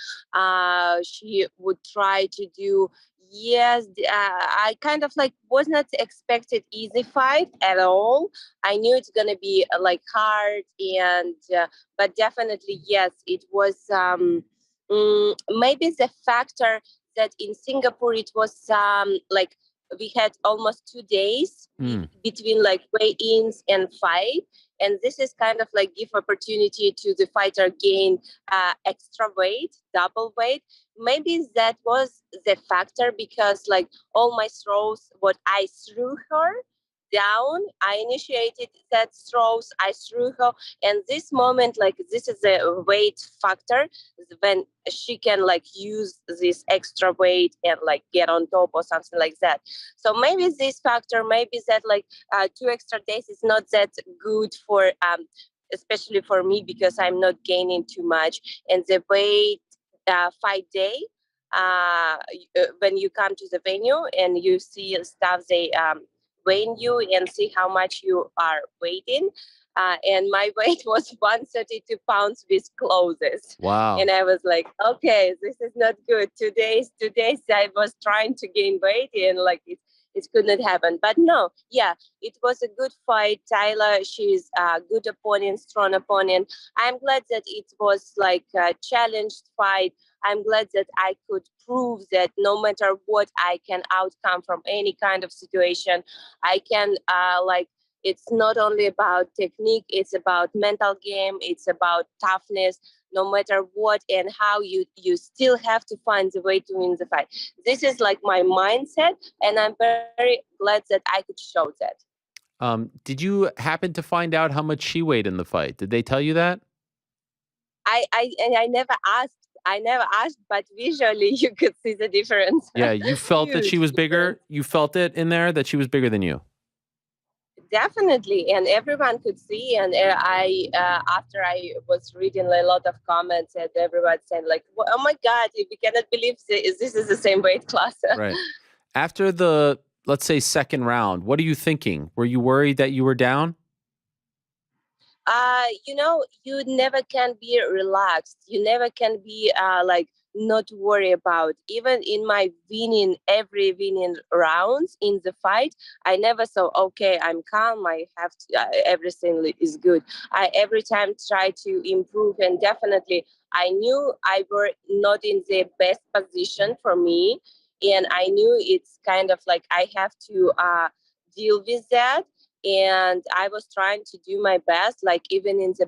Speaker 6: she would try to do. Yes, I kind of was not expected easy fight at all. I knew it's gonna be hard, and but definitely yes, it was. Maybe the factor that in Singapore it was we had almost 2 days between weigh-ins and fight, and this is kind of give opportunity to the fighter gain extra weight, double weight. Maybe that was the factor, because all my throws, what I threw her down, I initiated that throws, I threw her, and this moment this is a weight factor when she can use this extra weight and get on top or something like that. So maybe this factor, maybe that 2 extra days is not that good for especially for me, because I'm not gaining too much. And the weight fight day, when you come to the venue and you see staff, they weighing you and see how much you are weighing. and my weight was 132 pounds with clothes.
Speaker 2: Wow.
Speaker 6: And I was like, okay, this is not good. 2 days I was trying to gain weight, and like it could not happen. But no, yeah, it was a good fight. Tyler, she's a good opponent, strong opponent. I'm glad that it was like a challenged fight. I'm glad that I could prove that no matter what, I can outcome from any kind of situation. I can it's not only about technique, it's about mental game, it's about toughness, no matter what and how you still have to find the way to win the fight. This is like my mindset, and I'm very glad that I could show that.
Speaker 2: Did you happen to find out how much she weighed in the fight? Did they tell you that?
Speaker 6: I never asked. I never asked, but visually you could see the difference.
Speaker 2: Yeah, you felt that she was bigger.
Speaker 6: Difference.
Speaker 2: You felt it in there that she was bigger than you.
Speaker 6: Definitely, and everyone could see. And I, after I was reading a lot of comments, and everyone said like, "Oh my God, we cannot believe this is the same weight class."
Speaker 2: Right. After the, let's say, second round, what are you thinking? Were you worried that you were down?
Speaker 6: You never can be relaxed. You never can be like not worry about. Even in my every winning rounds in the fight, I never saw, okay, I'm calm. I have to, everything is good. I every time try to improve, and definitely I knew I were not in the best position for me, and I knew it's kind of like I have to deal with that, and I was trying to do my best, like even in the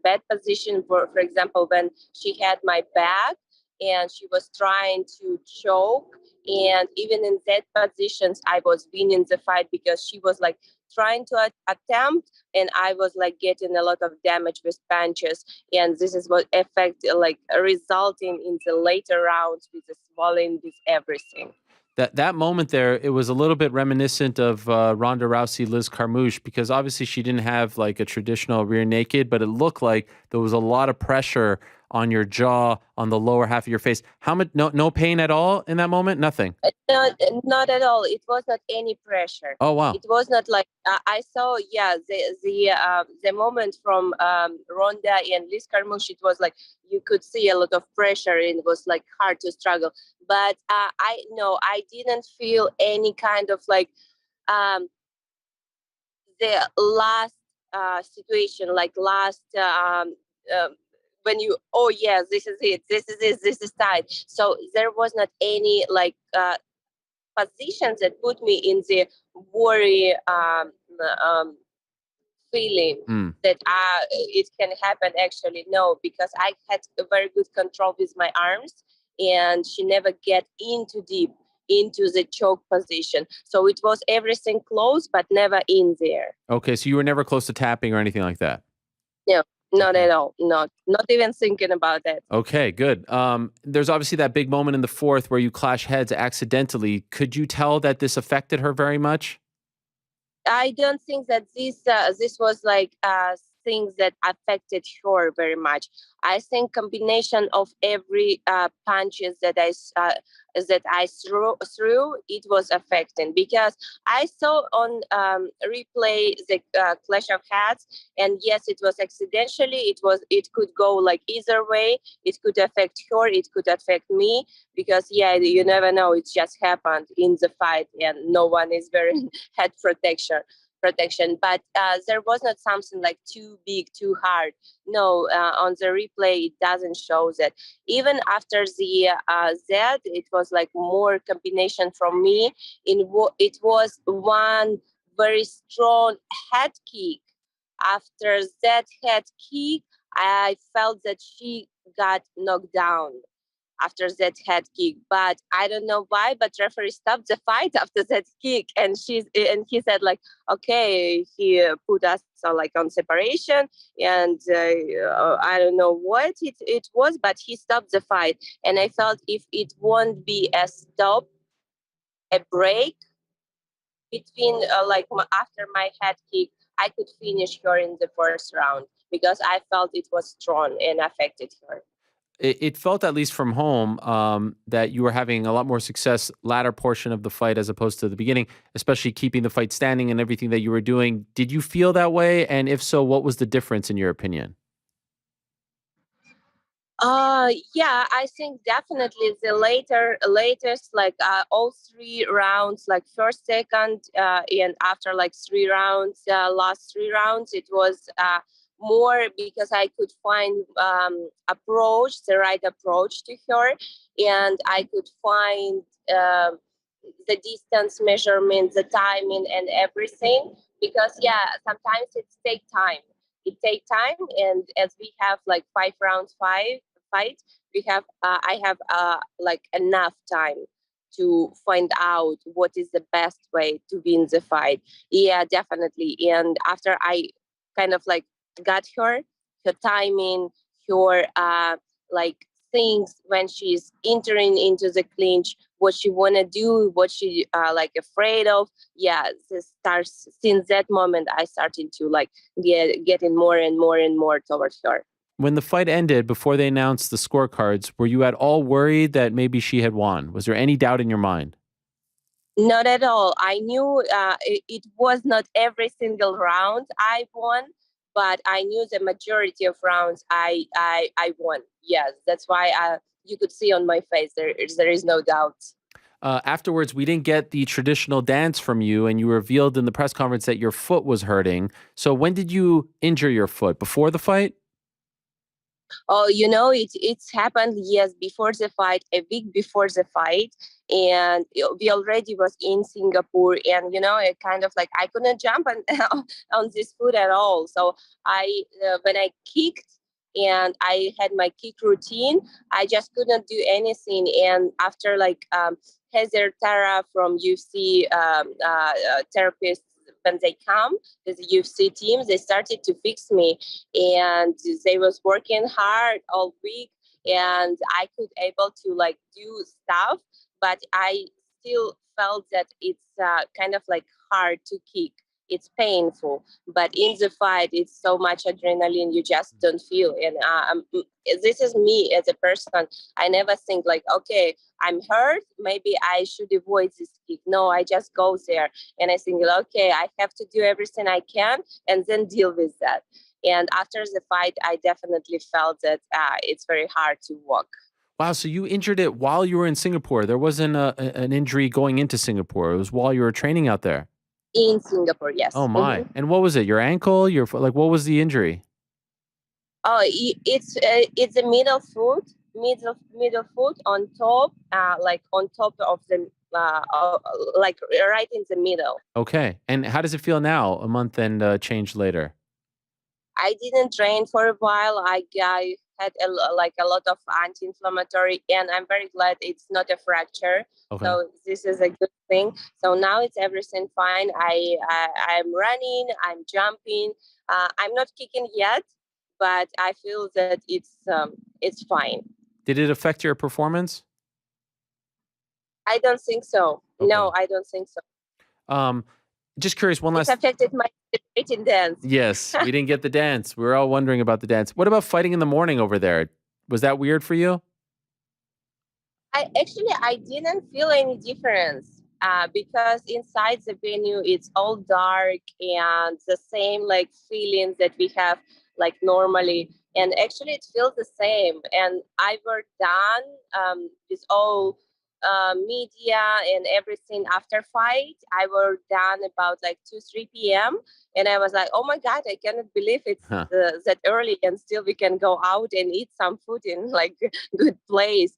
Speaker 6: bad position. For example, when she had my back and she was trying to choke, and even in that positions, I was winning the fight because she was like trying to attempt, and I was like getting a lot of damage with punches, and this is what affect like resulting in the later rounds with the swelling, with everything.
Speaker 2: That moment there, it was a little bit reminiscent of Ronda Rousey, Liz Carmouche, because obviously she didn't have like a traditional rear naked, but it looked like there was a lot of pressure on your jaw, on the lower half of your face. How much? No pain at all in that moment? Nothing.
Speaker 6: Not at all. It was not any pressure.
Speaker 2: Oh wow.
Speaker 6: It was not like I saw. Yeah, the moment from Ronda and Liz Carmouche, it was like you could see a lot of pressure, and it was like hard to struggle. But I didn't feel any kind of like the last situation, like last. When you, oh yes, this is it, this is tight. So there was not any like positions that put me in the worry feeling that it can happen. Actually, no, because I had a very good control with my arms, and she never get into deep into the choke position. So it was everything close, but never in there.
Speaker 2: Okay, so you were never close to tapping or anything like that?
Speaker 6: No, not at all. Not even thinking about that.
Speaker 2: Okay, good. There's obviously that big moment in the fourth where you clash heads accidentally. Could you tell that this affected her very much?
Speaker 6: I don't think that this was like things that affected her very much. I think combination of every punches that I threw, it was affecting, because I saw on replay the clash of heads, and yes, it was accidentally. It could go like either way. It could affect her. It could affect me, because yeah, you never know. It just happened in the fight, and no one is wearing head protection, but there was not something like too big, too hard. No, on the replay it doesn't show that. Even after the Z, it was like more combination from me. It was one very strong head kick. After that head kick, I felt that she got knocked down after that head kick, but I don't know why, but referee stopped the fight after that kick, and he said like, okay, he put us like on separation, and I don't know what it was, but he stopped the fight, and I felt if it won't be a stop, a break between after my head kick, I could finish her in the first round, because I felt it was strong and affected her.
Speaker 2: it felt, at least from home, that you were having a lot more success latter portion of the fight as opposed to the beginning, especially keeping the fight standing and everything that you were doing. Did you feel that way? And if so, what was the difference in your opinion?
Speaker 6: Yeah, I think definitely the latest, like all 3 rounds, like first, second, and after like 3 rounds, last 3 rounds, it was more because I could find the right approach to her, and I could find the distance measurement, the timing, and everything. Because yeah, sometimes it take time, and as we have like 5 rounds, fight, we have I have like enough time to find out what is the best way to win the fight. Yeah, definitely. And after I kind of like got her timing, her like things when she's entering into the clinch, what she wanna do, what she like afraid of. Yeah, this starts since that moment. I started to like getting more and more and more towards her.
Speaker 2: When the fight ended, before they announced the scorecards, were you at all worried that maybe she had won? Was there any doubt in your mind?
Speaker 6: Not at all. I knew it was not every single round I won, but I knew the majority of rounds I won. Yes, that's why you could see on my face there is no doubt.
Speaker 2: Afterwards, we didn't get the traditional dance from you, and you revealed in the press conference that your foot was hurting. So when did you injure your foot? Before the fight?
Speaker 6: Oh, it's happened, yes, before the fight, a week before the fight, and we already was in Singapore, and it kind of like I couldn't jump on this foot at all. So I when I kicked and I had my kick routine, I just couldn't do anything. And after like Heather Tara from UFC therapist, when they come with the UFC team, they started to fix me, and they was working hard all week, and I could able to like do stuff, but I still felt that it's kind of like hard to kick. It's painful, but in the fight, it's so much adrenaline you just don't feel. And this is me as a person. I never think like, okay, I'm hurt. Maybe I should avoid this kick. No, I just go there and I think, okay, I have to do everything I can and then deal with that. And after the fight, I definitely felt that it's very hard to walk.
Speaker 2: Wow, so you injured it while you were in Singapore. There wasn't an injury going into Singapore. It was while you were training out there.
Speaker 6: In Singapore, yes.
Speaker 2: Oh my. And what was it? Your ankle? Your foot? Like, what was the injury?
Speaker 6: Oh, it's a middle foot on top, like on top of the like right in the middle.
Speaker 2: Okay. And how does it feel now, a month and change later?
Speaker 6: I didn't train for a while. I had like a lot of anti-inflammatory, and I'm very glad it's not a fracture.
Speaker 2: Okay.
Speaker 6: So this is a good thing. So now it's everything fine. I'm running. I'm jumping. I'm not kicking yet, but I feel that it's fine.
Speaker 2: Did it affect your performance?
Speaker 6: I don't think so.
Speaker 2: Okay.
Speaker 6: No, I don't think so.
Speaker 2: Just curious, one
Speaker 6: It
Speaker 2: last.
Speaker 6: affected my in dance.
Speaker 2: Yes, we didn't get the dance. We were all wondering about the dance. What about fighting in the morning over there? Was that weird for you?
Speaker 6: I didn't feel any difference because inside the venue it's all dark and the same like feelings that we have like normally, and actually it feels the same. And I were done with all media and everything after fight. I were done about like 2-3 p.m. and I was like, oh my god, I cannot believe it's that early and still we can go out and eat some food in like good place.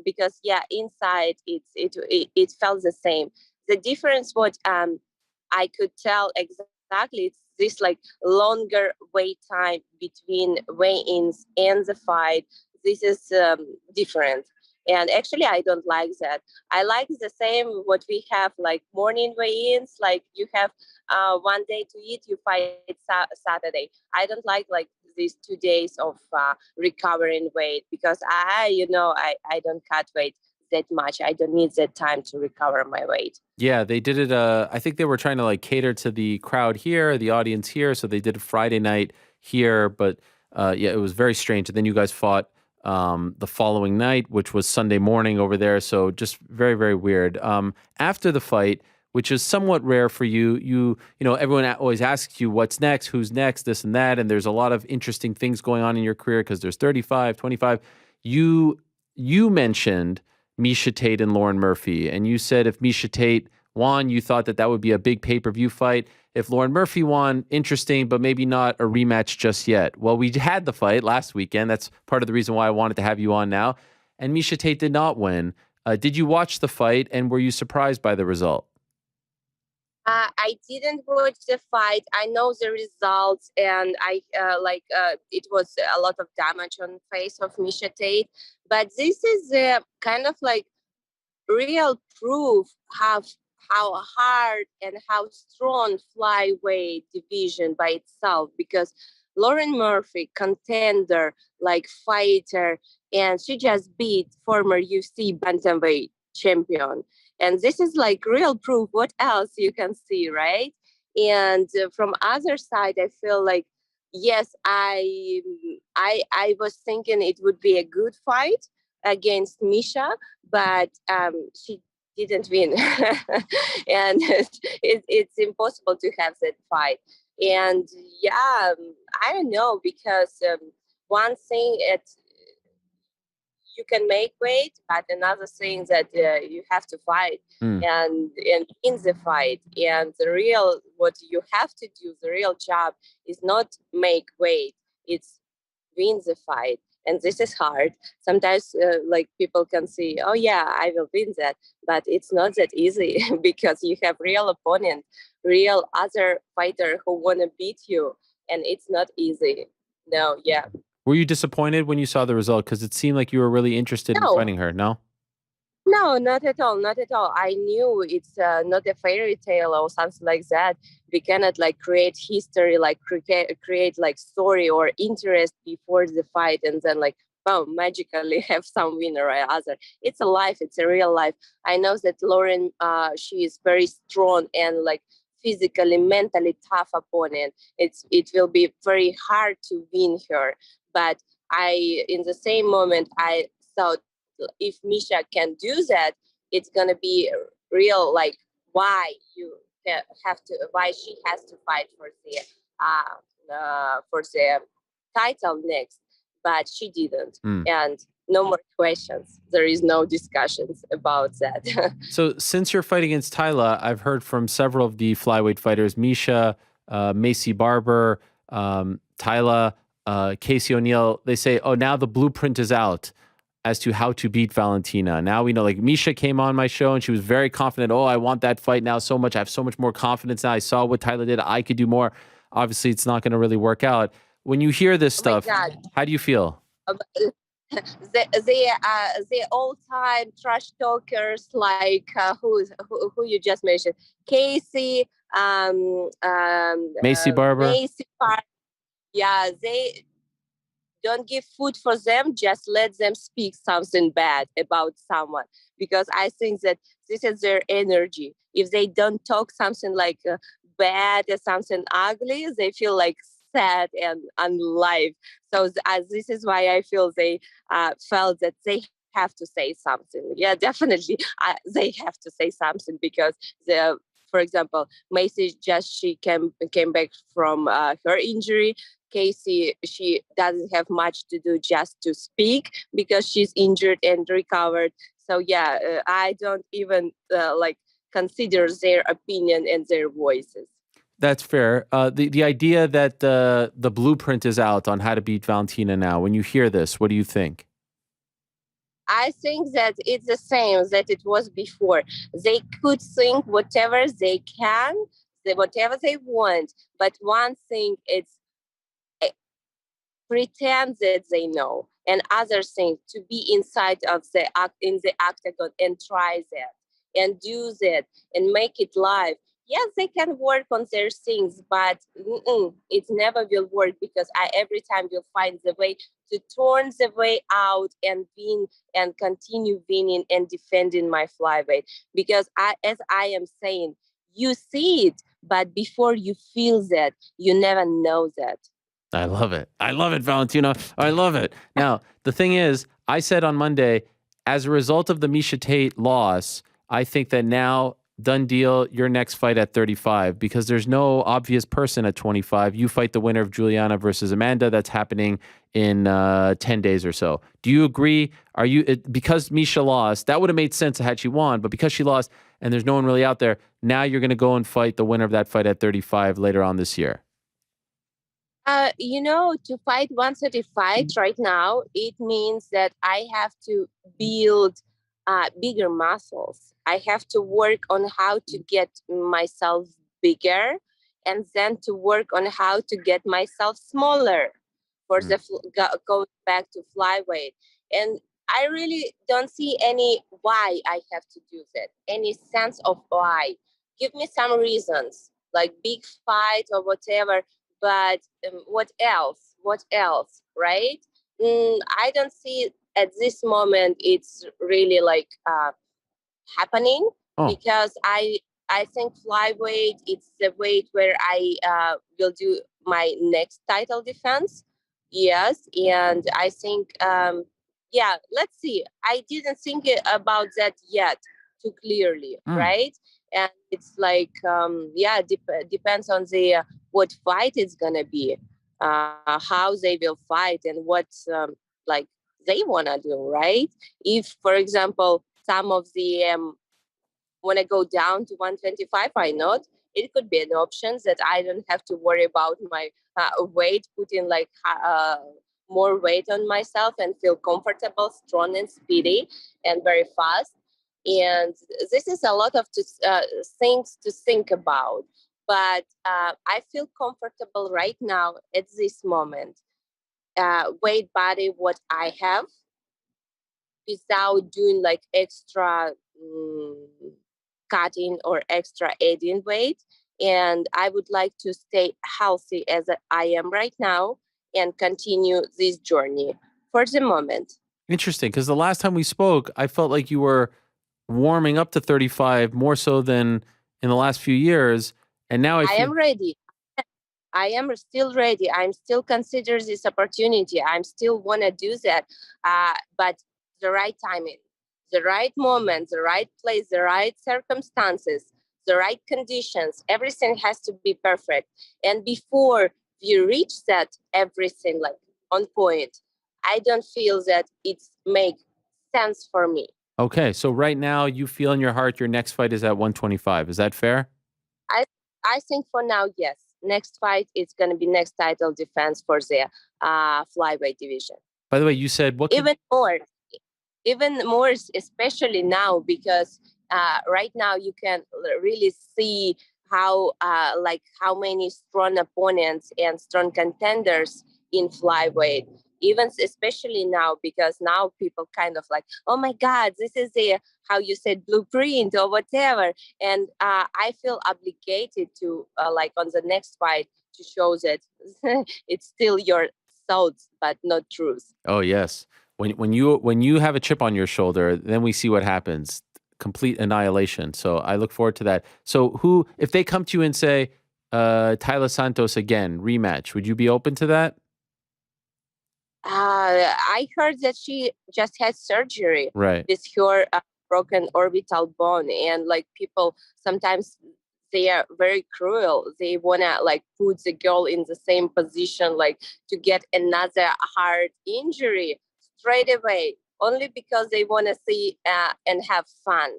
Speaker 6: Because yeah, inside it felt the same. The difference what I could tell exactly, it's this like longer wait time between weigh-ins and the fight. This is different. And actually, I don't like that. I like the same what we have, like morning weigh-ins, like you have one day to eat, you fight Saturday. I don't like these 2 days of recovering weight because I don't cut weight that much. I don't need that time to recover my weight.
Speaker 2: Yeah, they did it. I think they were trying to like cater to the crowd here, the audience here. So they did a Friday night here, but yeah, it was very strange. And then you guys fought the following night, which was Sunday morning over there. So just very, very weird. After the fight, which is somewhat rare for you, you know, everyone always asks you what's next, who's next, this and that. And there's a lot of interesting things going on in your career because there's 35, 25. You mentioned Miesha Tate and Lauren Murphy. And you said if Miesha Tate won, you thought that that would be a big pay-per-view fight. If Lauren Murphy won, interesting, but maybe not a rematch just yet. Well, we had the fight last weekend. That's part of the reason why I wanted to have you on now. And Miesha Tate did not win. Did you watch the fight, and were you surprised by the result?
Speaker 6: I didn't watch the fight. I know the results, and it was a lot of damage on face of Miesha Tate. But this is kind of like real proof how hard and how strong flyweight division by itself, because Lauren Murphy, contender, like fighter, and she just beat former UFC bantamweight champion. And this is like real proof. What else you can see, right? And from other side, I feel like, yes, I was thinking it would be a good fight against Miesha, but she didn't win. And it's impossible to have that fight. And yeah, I don't know, because one thing you can make weight, but another thing that you have to fight and in the fight. And what you have to do, the real job is not make weight, it's win the fight. And this is hard. Sometimes like people can say, oh yeah, I will win that. But it's not that easy because you have real opponent, real other fighter who want to beat you. And it's not easy. No, yeah.
Speaker 2: Were you disappointed when you saw the result? Because it seemed like you were really interested in fighting her, no?
Speaker 6: No, not at all. Not at all. I knew it's not a fairy tale or something like that. We cannot like create history, like create like story or interest before the fight and then like, boom, magically have some winner or other. It's a life. It's a real life. I know that Lauren, she is very strong and like physically, mentally tough opponent. It will be very hard to win her. But in the same moment, I thought, if Miesha can do that, it's gonna be real. Like why she has to fight for the title next, but she didn't, and no more questions. There is no discussions about that.
Speaker 2: So since your fight against Tyla, I've heard from several of the flyweight fighters, Miesha, Macy Barber, Tyla, Casey O'Neill. They say, oh, now the blueprint is out as to how to beat Valentina. Now we know, like Miesha came on my show and she was very confident. Oh, I want that fight now so much. I have so much more confidence now. I saw what Tyla did. I could do more. Obviously, it's not going to really work out. When you hear this stuff, how do you feel?
Speaker 6: The all-time trash talkers, like who you just mentioned, Casey,
Speaker 2: Macy Barber.
Speaker 6: Yeah, they don't give food for them. Just let them speak something bad about someone, because I think that this is their energy. If they don't talk something like bad or something ugly, they feel like sad and unalive. So this is why I feel they felt that they have to say something. Yeah, definitely, they have to say something, because for example, Macy she came back from her injury. Casey, she doesn't have much to do, just to speak, because she's injured and recovered. So yeah, I don't even consider their opinion and their voices.
Speaker 2: That's fair. The idea that the blueprint is out on how to beat Valentina now, when you hear this, what do you think?
Speaker 6: I think that it's the same that it was before. They could think whatever they can, whatever they want. But one thing, it's pretend that they know, and other things to be inside of in the octagon and try that and do that and make it live. Yes, they can work on their things, but it never will work, because I every time will find the way to turn the way out and win and continue winning and defending my flyweight. Because as I am saying, you see it, but before you feel that, you never know that.
Speaker 2: I love it. I love it, Valentina. I love it. Now, the thing is, I said on Monday, as a result of the Miesha Tate loss, I think that now, done deal, your next fight at 35, because there's no obvious person at 25. You fight the winner of Juliana versus Amanda. That's happening in 10 days or so. Do you agree? Because Miesha lost, that would have made sense had she won, but because she lost and there's no one really out there, now you're going to go and fight the winner of that fight at 35 later on this year.
Speaker 6: To fight 135 right now, it means that I have to build bigger muscles. I have to work on how to get myself bigger, and then to work on how to get myself smaller for going back to flyweight. And I really don't see any why I have to do that, any sense of why. Give me some reasons, like big fight or whatever. But what else? What else, right? I don't see at this moment it's really like happening because I think flyweight it's the weight where I will do my next title defense. Yes, and I think let's see. I didn't think about that yet too clearly, right? And it's like depends on the what fight it's gonna be, how they will fight, and what like they wanna do, right? If, for example, some of the want to go down to 125, why not? It could be an option that I don't have to worry about my weight, putting like more weight on myself and feel comfortable, strong and speedy and very fast. And this is a lot of things to think about. But I feel comfortable right now at this moment. Weight body, what I have, without doing like extra cutting or extra adding weight. And I would like to stay healthy as I am right now and continue this journey for the moment.
Speaker 2: Interesting, because the last time we spoke, I felt like you were warming up to 35 more so than in the last few years. And now I
Speaker 6: am ready. I am still ready. I'm still consider this opportunity. I'm still want to do that. But the right timing, the right moment, the right place, the right circumstances, the right conditions, everything has to be perfect. And before you reach that, everything like on point, I don't feel that it makes sense for me.
Speaker 2: Okay, so right now you feel in your heart your next fight is at 125. Is that fair?
Speaker 6: I think for now, yes. Next fight, it's going to be next title defense for the flyweight division.
Speaker 2: By the way, you said what?
Speaker 6: Even more, especially now, because right now you can really see how many strong opponents and strong contenders in flyweight. Even especially now, because now people kind of like, oh my God, this is how you said blueprint or whatever. And I feel obligated to on the next fight to show that it's still your thoughts, but not truth.
Speaker 2: Oh yes. When you have a chip on your shoulder, then we see what happens. Complete annihilation. So I look forward to that. So if they come to you and say, Taila Santos again, rematch, would you be open to that?
Speaker 6: I heard that she just had surgery
Speaker 2: with
Speaker 6: her broken orbital bone, and like people sometimes they are very cruel. They wanna like put the girl in the same position, like to get another hard injury straight away, only because they wanna see and have fun,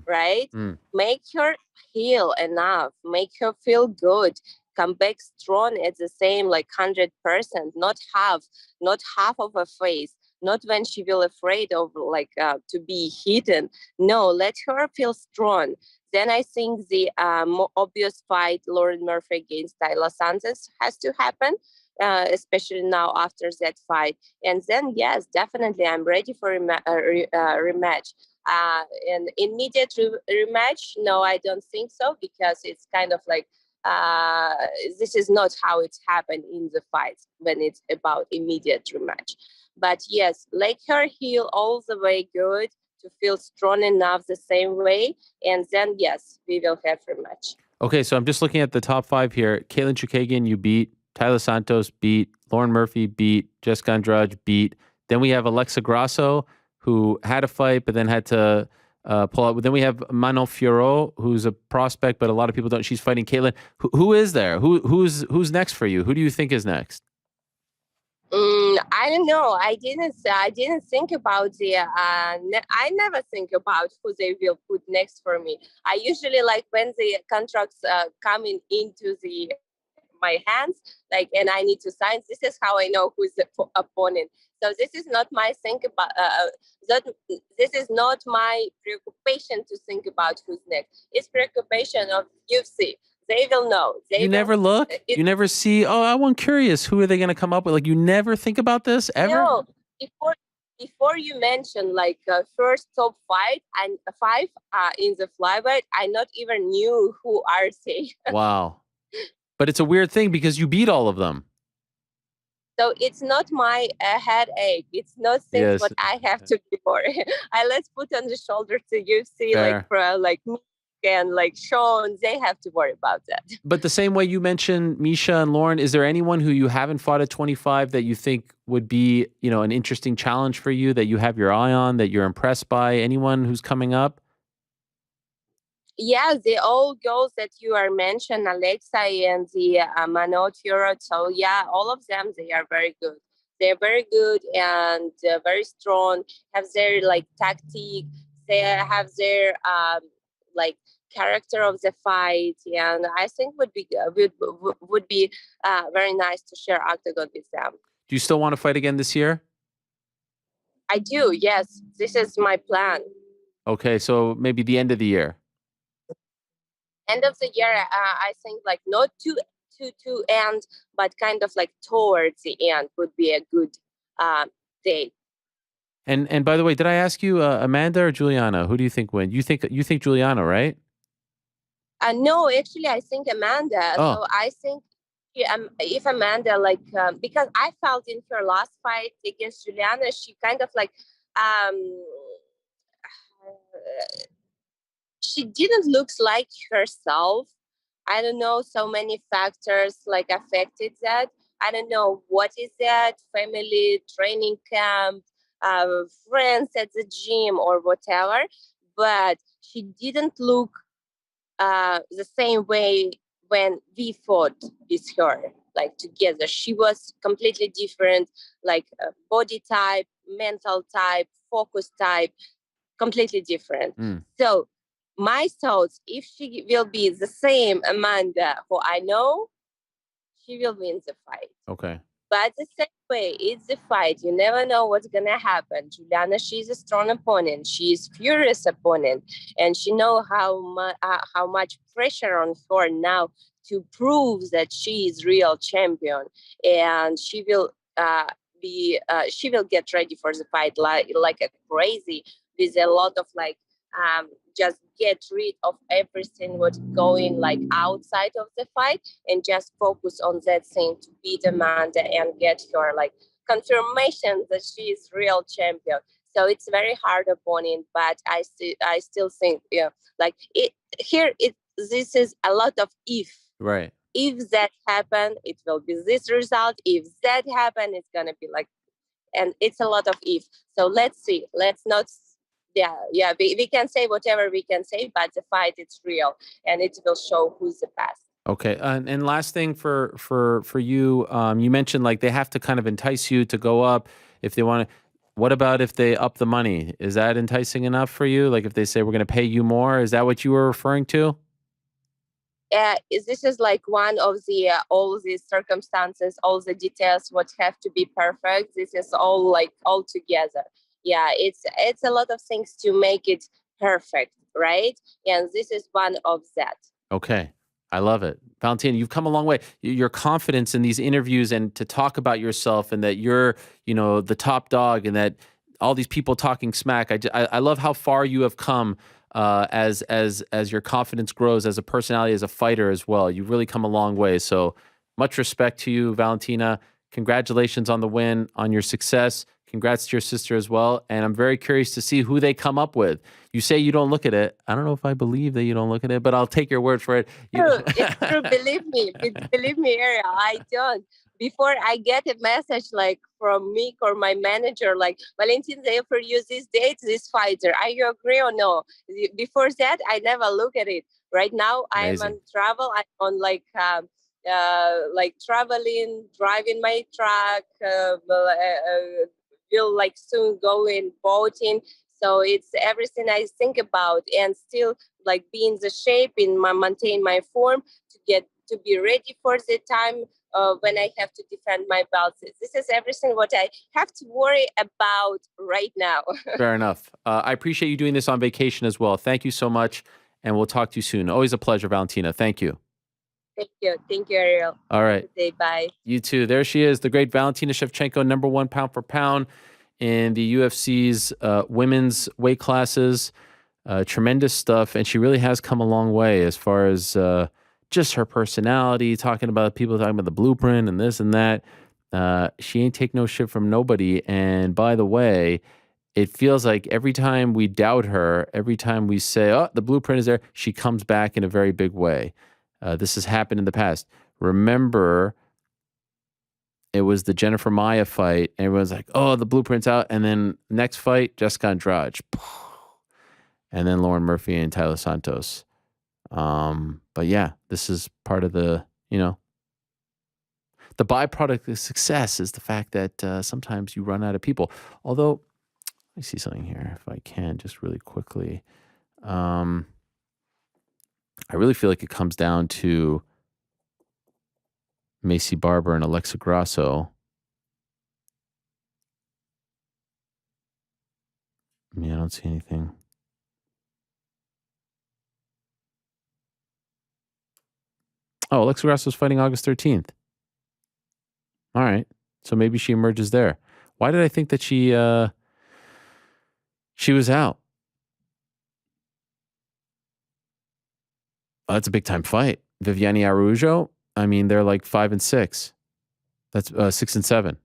Speaker 6: right? Make her heal enough, make her feel good. Come back strong at the same 100%, not half of a face, not when she will afraid of to be hidden. No, let her feel strong. Then I think the more obvious fight, Lauren Murphy against Taila Santos, has to happen, especially now after that fight. And then yes, definitely I'm ready for a rematch. An immediate rematch? No, I don't think so, because it's kind of this is not how it's happened in the fights when it's about immediate rematch. But yes, let her heal all the way good to feel strong enough the same way. And then, yes, we will have rematch.
Speaker 2: Okay, so I'm just looking at the top 5 here. Katlyn Chookagian, you beat. Taila Santos beat. Lauren Murphy beat, Jessica Andrade beat. Then we have Alexa Grasso, who had a fight, but then had to pull out. Then we have Manon Fiorot, who's a prospect, but a lot of people don't. She's fighting Caitlin. Who is there? Who's next for you? Who do you think is next?
Speaker 6: I don't know. I didn't think about the. I never think about who they will put next for me. I usually like when the contracts coming into my hands, like, and I need to sign. This is how I know who's the opponent. So this is not my think about that. This is not my preoccupation to think about who's next. It's preoccupation of UFC. They will know.
Speaker 2: You never look? You never see, I'm curious. Who are they going to come up with? Like, you never think about this ever?
Speaker 6: No. Before you mentioned like first top five in the flyweight, I not even knew who are they.
Speaker 2: Wow. But it's a weird thing because you beat all of them.
Speaker 6: So it's not my headache. It's not things what I have to do for. Let's put on the shoulder to UFC. Fair. Like for like me and like Sean, they have to worry about that.
Speaker 2: But the same way you mentioned Misha and Lauren, is there anyone who you haven't fought at 25 that you think would be, an interesting challenge for you, that you have your eye on, that you're impressed by? Anyone who's coming up?
Speaker 6: Yeah, the old girls that you are mentioned, Alexa and the Manon Fiorot. So yeah, all of them, they are very good. They're very good and very strong, have their like tactic. They have their like character of the fight. And I think would be very nice to share octagon with them.
Speaker 2: Do you still want to fight again this year?
Speaker 6: I do, yes. This is my plan.
Speaker 2: Okay, so maybe the end of the year.
Speaker 6: End of the year, I think like not to end, but kind of like towards the end would be a good date.
Speaker 2: And by the way, did I ask you Amanda or Juliana? Who do you think win? You think Juliana, right?
Speaker 6: No, actually, I think Amanda.
Speaker 2: Oh.
Speaker 6: So I think if Amanda because I felt in her last fight against Juliana, she kind of like she didn't look like herself. I don't know. So many factors like affected that. I don't know what is that. Family, training camp, friends at the gym or whatever. But she didn't look the same way when we fought with her, like together. She was completely different, like body type, mental type, focus type, completely different. So my thoughts, if she will be the same Amanda who I know, she will win the fight.
Speaker 2: Okay.
Speaker 6: But the same way, it's the fight. You never know what's going to happen. Juliana, she's a strong opponent. She's furious opponent. And she knows how much pressure on her now to prove that she is real champion. And she will she will get ready for the fight like a crazy, with a lot of like just get rid of everything what's going like outside of the fight and just focus on that thing to beat Amanda and get her like confirmation that she is real champion. So it's very hard opponent, but I still think this is a lot of if.
Speaker 2: Right.
Speaker 6: If that happen, it will be this result. If that happen, it's gonna be like, and it's a lot of if. So let's see. Let's not. Yeah. We can say whatever we can say, but the fight, it's real, and it will show who's the best.
Speaker 2: Okay, and last thing for you, you mentioned like they have to kind of entice you to go up if they want to. What about if they up the money? Is that enticing enough for you? Like if they say we're going to pay you more, is that what you were referring to?
Speaker 6: This is like one of the all the circumstances, all the details, what have to be perfect. This is all like all together. Yeah, it's a lot of things to make it perfect, right? And this is one of that.
Speaker 2: Okay. I love it. Valentina, you've come a long way. Your confidence in these interviews and to talk about yourself and that you're, the top dog and that all these people talking smack. I love how far you have come as your confidence grows as a personality, as a fighter as well. You've really come a long way. So much respect to you, Valentina. Congratulations on the win, on your success. Congrats to your sister as well. And I'm very curious to see who they come up with. You say you don't look at it. I don't know if I believe that you don't look at it, but I'll take your word for it.
Speaker 6: It's true. Believe me, Ariel. I don't. before I get a message like from Mick or my manager, like, Valentina, they offer you this date, this fighter. Are you agree or no? Before that, I never look at it. Right now, I'm
Speaker 2: Amazing.
Speaker 6: on travel. I'm on like traveling, driving my truck. Will like soon go in boating. So it's everything I think about, and still like be in the shape, maintain my form to be ready for the time when I have to defend my belts. This is everything what I have to worry about right now.
Speaker 2: Fair enough. I appreciate you doing this on vacation as well. Thank you so much, and we'll talk to you soon. Always a pleasure, Valentina. Thank you.
Speaker 6: Thank you, Ariel.
Speaker 2: All right.
Speaker 6: Good day, bye.
Speaker 2: You too. There she is, the great Valentina Shevchenko, #1 pound for pound in the UFC's women's weight classes. Tremendous stuff, and she really has come a long way as far as just her personality, talking about the blueprint and this and that. She ain't take no shit from nobody. And by the way, it feels like every time we doubt her, every time we say, oh, the blueprint is there, she comes back in a very big way. This has happened in the past. Remember, it was the Jennifer Maia fight. Everyone's like, oh, the blueprint's out. And then next fight, Jessica Andrade. And then Lauren Murphy and Tyler Santos. But yeah, this is part of the byproduct of success is the fact that sometimes you run out of people. Although, let me see something here, if I can, just really quickly. I really feel like it comes down to Macy Barber and Alexa Grasso. I mean, I don't see anything. Oh, Alexa Grasso is fighting August 13th. All right. So maybe she emerges there. Why did I think that she was out? Oh, that's a big time fight. Viviane Araújo. I mean, they're like 5 and 6. That's 6 and 7.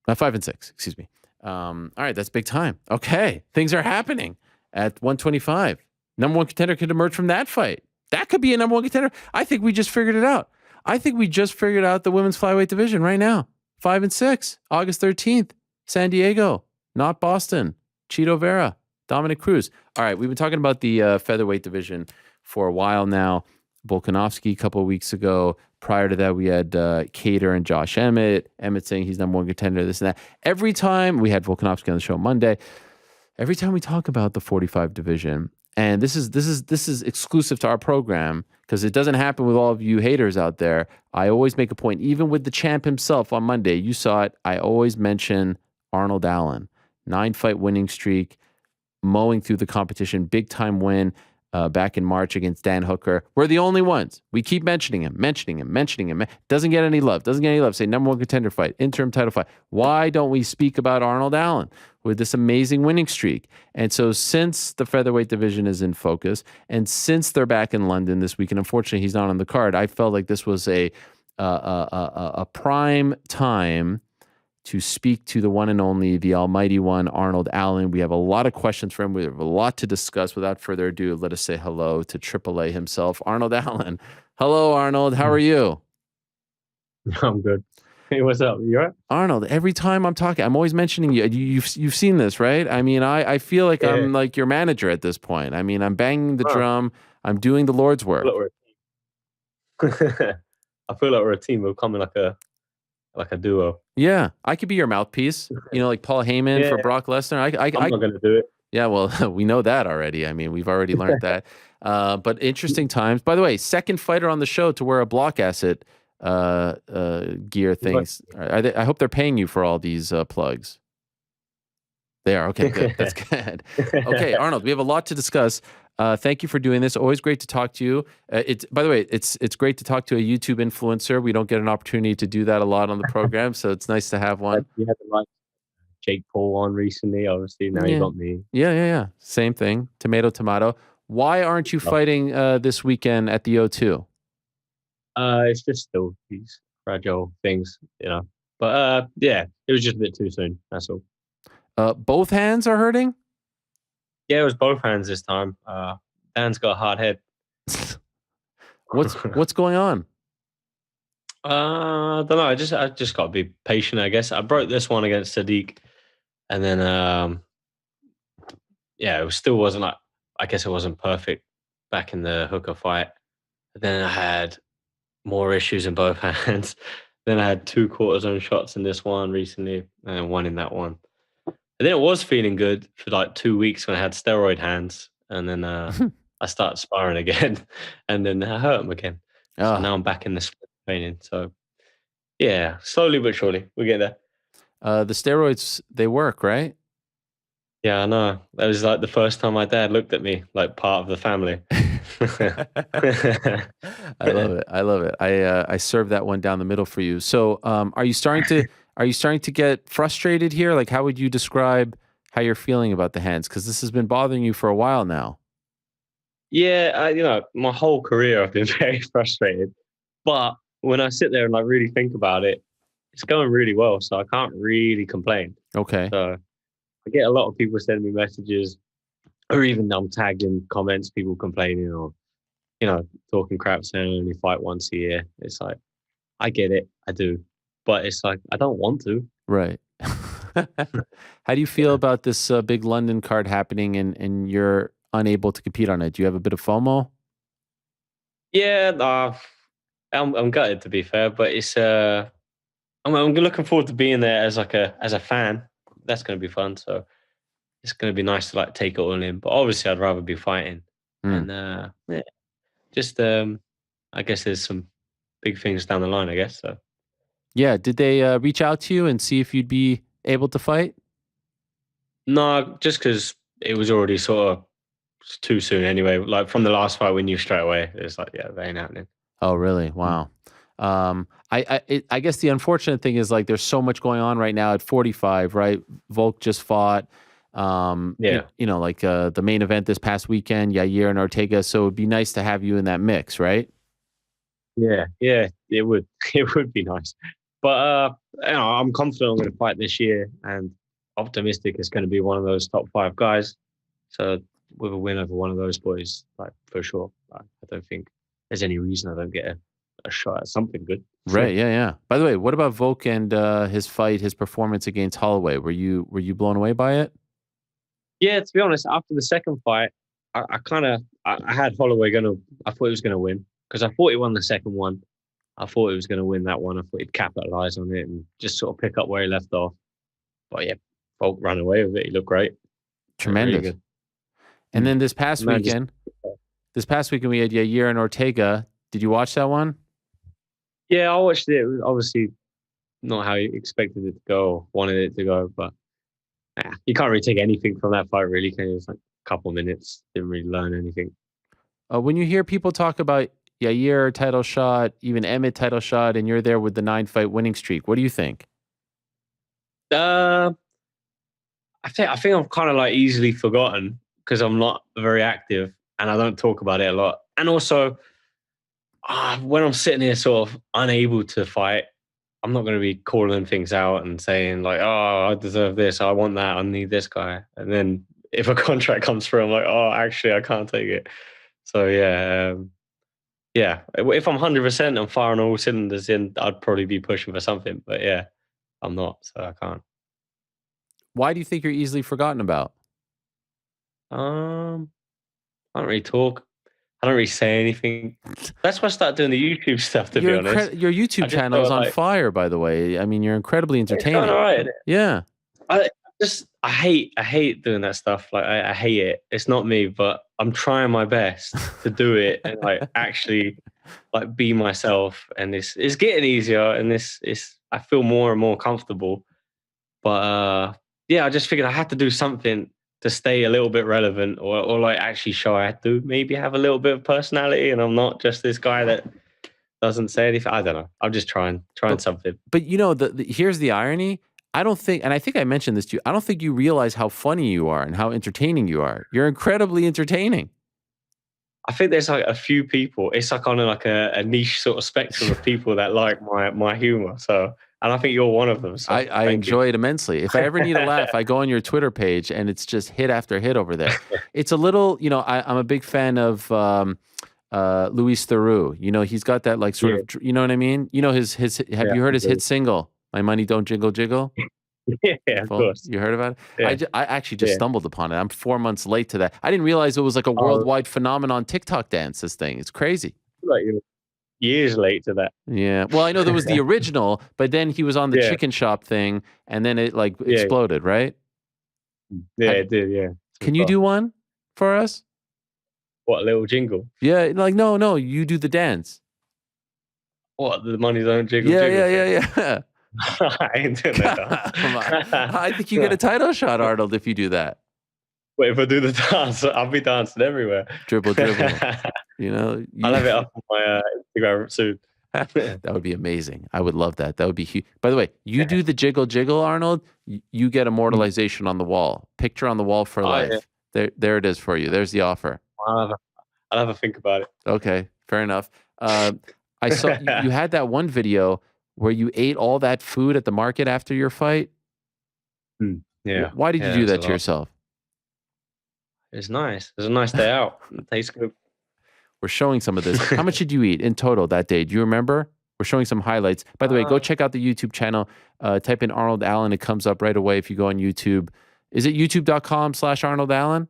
Speaker 2: 5 and 6. Excuse me. All right, that's big time. Okay, things are happening at 125. #1 contender could emerge from that fight. That could be a #1 contender. I think we just figured it out. I think we just figured out the women's flyweight division right now. 5 and 6. August 13th. San Diego, not Boston. Chito Vera, Dominic Cruz. All right, we've been talking about the featherweight division for a while now. Volkanovski a couple of weeks ago. Prior to that, we had Cater and Josh Emmett. Emmett saying he's #1 contender, this and that. Every time we had Volkanovski on the show Monday, every time we talk about the 45 division, and this is exclusive to our program because it doesn't happen with all of you haters out there. I always make a point, even with the champ himself on Monday. You saw it. I always mention Arnold Allen, 9-fight winning streak, mowing through the competition, big time win. Back in March against Dan Hooker. We're the only ones. We keep mentioning him. Doesn't get any love. Say #1 contender fight, interim title fight. Why don't we speak about Arnold Allen with this amazing winning streak? And so since the featherweight division is in focus, and since they're back in London this week, and unfortunately he's not on the card, I felt like this was a prime time to speak to the one and only, the almighty one, Arnold Allen. We have a lot of questions for him. We have a lot to discuss. Without further ado, let us say hello to AAA himself, Arnold Allen. Hello, Arnold. How are you?
Speaker 7: I'm good. Hey, what's up? You all right?
Speaker 2: Arnold, every time I'm talking, I'm always mentioning you. You've seen this, right? I mean, I feel like I'm like your manager at this point. I mean, I'm banging the drum. I'm doing the Lord's work.
Speaker 7: I feel like we're a team. We're coming like a duo.
Speaker 2: Yeah, I could be your mouthpiece. Like Paul Heyman for Brock Lesnar.
Speaker 7: I'm not going to do it.
Speaker 2: Yeah, well, we know that already. I mean, we've already learned that. But interesting times. By the way, second fighter on the show to wear a block acid gear things. I hope they're paying you for all these plugs. They are. Okay, good. That's good. Okay, Arnold, we have a lot to discuss. Thank you for doing this. Always great to talk to you. By the way, it's great to talk to a YouTube influencer. We don't get an opportunity to do that a lot on the program, so it's nice to have one.
Speaker 7: You had like Jake Paul on recently, obviously. Now you got me.
Speaker 2: Yeah. Same thing. Tomato. Why aren't you fighting this weekend at the O2?
Speaker 7: It's just still these fragile things, But yeah, it was just a bit too soon. That's all.
Speaker 2: Both hands are hurting?
Speaker 7: Yeah, it was both hands this time. Dan's got a hard head.
Speaker 2: What's going on?
Speaker 7: I don't know. I just got to be patient, I guess. I broke this one against Sadiq, and then it still wasn't like, I guess it wasn't perfect back in the hooker fight. Then I had more issues in both hands. Then I had 2 cortisone shots in this one recently, and one in that one. And then it was feeling good for like 2 weeks when I had steroid hands, and then I started sparring again, and then I hurt them again. So now I'm back in the split training. So yeah, slowly but surely we get there.
Speaker 2: The steroids, they work, right?
Speaker 7: Yeah, I know. That was like the first time my dad looked at me like part of the family.
Speaker 2: I love it. I love it. I served that one down the middle for you. So, are you starting to get frustrated here? Like, how would you describe how you're feeling about the hands? Because this has been bothering you for a while now.
Speaker 7: Yeah, my whole career I've been very frustrated. But when I sit there and like really think about it, it's going really well. So I can't really complain.
Speaker 2: Okay.
Speaker 7: So I get a lot of people sending me messages, or even I'm tagged in comments, people complaining or, talking crap, saying I only fight once a year. It's like, I get it, I do. But it's like, I don't want to.
Speaker 2: Right. How do you feel about this big London card happening and you're unable to compete on it? Do you have a bit of FOMO?
Speaker 7: Yeah, I'm gutted, to be fair, but it's I'm looking forward to being there as a fan. That's going to be fun. So it's going to be nice to like take it all in. But obviously, I'd rather be fighting. And I guess there's some big things down the line, I guess. So
Speaker 2: yeah, did they reach out to you and see if you'd be able to fight?
Speaker 7: No, just because it was already sort of too soon anyway. Like from the last fight, we knew straight away. It's like, yeah, that ain't happening.
Speaker 2: Oh, really? Wow. I guess the unfortunate thing is like there's so much going on right now at 45, right? Volk just fought. The main event this past weekend, Yair and Ortega. So it'd be nice to have you in that mix, right?
Speaker 7: Yeah, it would. It would be nice. But I'm confident I'm going to fight this year, and optimistic it's going to be one of those top 5 guys. So with a win over one of those boys, like for sure, I don't think there's any reason I don't get a shot at something good.
Speaker 2: Right. Yeah. By the way, what about Volk and his performance against Holloway? Were you blown away by it?
Speaker 7: Yeah, to be honest, after the second fight, I had Holloway I thought he was gonna win because I thought he won the second one. I thought he was gonna win that one. I thought he'd capitalize on it and just sort of pick up where he left off. But yeah, Volk ran away with it. He looked great.
Speaker 2: Tremendous.
Speaker 7: Really good.
Speaker 2: And then this past weekend we had Yair and Ortega. Did you watch that one?
Speaker 7: Yeah, I watched it. It was obviously not how you expected it to go or wanted it to go, but you can't really take anything from that fight, really, can you? It's like a couple of minutes. Didn't really learn anything.
Speaker 2: When you hear people talk about Yair title shot, even Emmett title shot, and you're there with the 9-fight winning streak, what do you think?
Speaker 7: I think I'm kind of like easily forgotten because I'm not very active and I don't talk about it a lot. And also, when I'm sitting here sort of unable to fight, I'm not going to be calling things out and saying like, oh, I deserve this, I want that, I need this guy. And then if a contract comes through, I'm like, oh, actually, I can't take it. So yeah, if I'm 100% and firing all cylinders in, I'd probably be pushing for something. But yeah, I'm not, so I can't.
Speaker 2: Why do you think you're easily forgotten about?
Speaker 7: I don't really talk. I don't really say anything. That's why I started doing the YouTube stuff, to be honest.
Speaker 2: Your YouTube channel is on fire, by the way. I mean, you're incredibly entertaining.
Speaker 7: It's all right.
Speaker 2: Yeah.
Speaker 7: I hate doing that stuff. Like I hate it. It's not me, but I'm trying my best to do it and like actually like be myself. And it's getting easier, and I feel more and more comfortable. But I just figured I had to do something to stay a little bit relevant or like actually show I had to maybe have a little bit of personality and I'm not just this guy that doesn't say anything. I don't know. I'm just trying something.
Speaker 2: But here's the irony. I don't think, and I think I mentioned this to you, I don't think you realize how funny you are and how entertaining you are. You're incredibly entertaining.
Speaker 7: I think there's like a few people, it's like on like a niche sort of spectrum of people that like my humor. So, and I think you're one of them. So
Speaker 2: I enjoy it immensely. If I ever need a laugh, I go on your Twitter page and it's just hit after hit over there. It's a little, I'm a big fan of Luis Theroux. You know, he's got that like sort of, you know what I mean? You know, his have you heard his hit single, My Money Don't Jiggle Jiggle?
Speaker 7: Yeah, of course.
Speaker 2: You heard about it?
Speaker 7: Yeah.
Speaker 2: I actually just stumbled upon it. I'm 4 months late to that. I didn't realize it was like a worldwide phenomenon TikTok dance, this thing. It's crazy.
Speaker 7: Like you're years late to that.
Speaker 2: Yeah. Well, I know there was the original, but then he was on the chicken shop thing and then it like exploded, right?
Speaker 7: Yeah, it did, yeah.
Speaker 2: Can you do one for us?
Speaker 7: What, a little jingle?
Speaker 2: Yeah, like no, you do the dance.
Speaker 7: What, the money don't jiggle
Speaker 2: Yeah,
Speaker 7: jiggle?
Speaker 2: yeah.
Speaker 7: I ain't doing that.
Speaker 2: Come on. I think you get a title shot, Arnold, if you do that.
Speaker 7: Wait, if I do the dance, I'll be dancing everywhere.
Speaker 2: Dribble. You know,
Speaker 7: I'll have it up on my Instagram soon.
Speaker 2: That would be amazing. I would love that. That would be huge. By the way, you do the jiggle, Arnold. You get immortalization on the wall. Picture on the wall for life. Yeah. There it is for you. There's the offer.
Speaker 7: I'll have a think about it.
Speaker 2: Okay, fair enough. I saw you had that one video where you ate all that food at the market after your fight.
Speaker 7: Yeah.
Speaker 2: Why did you do that to yourself?
Speaker 7: It's nice. It was a nice day out. It tastes good.
Speaker 2: We're showing some of this. How much did you eat in total that day? Do you remember? We're showing some highlights. By the way, go check out the YouTube channel. Type in Arnold Allen. It comes up right away if you go on YouTube. Is it youtube.com/Arnold Allen?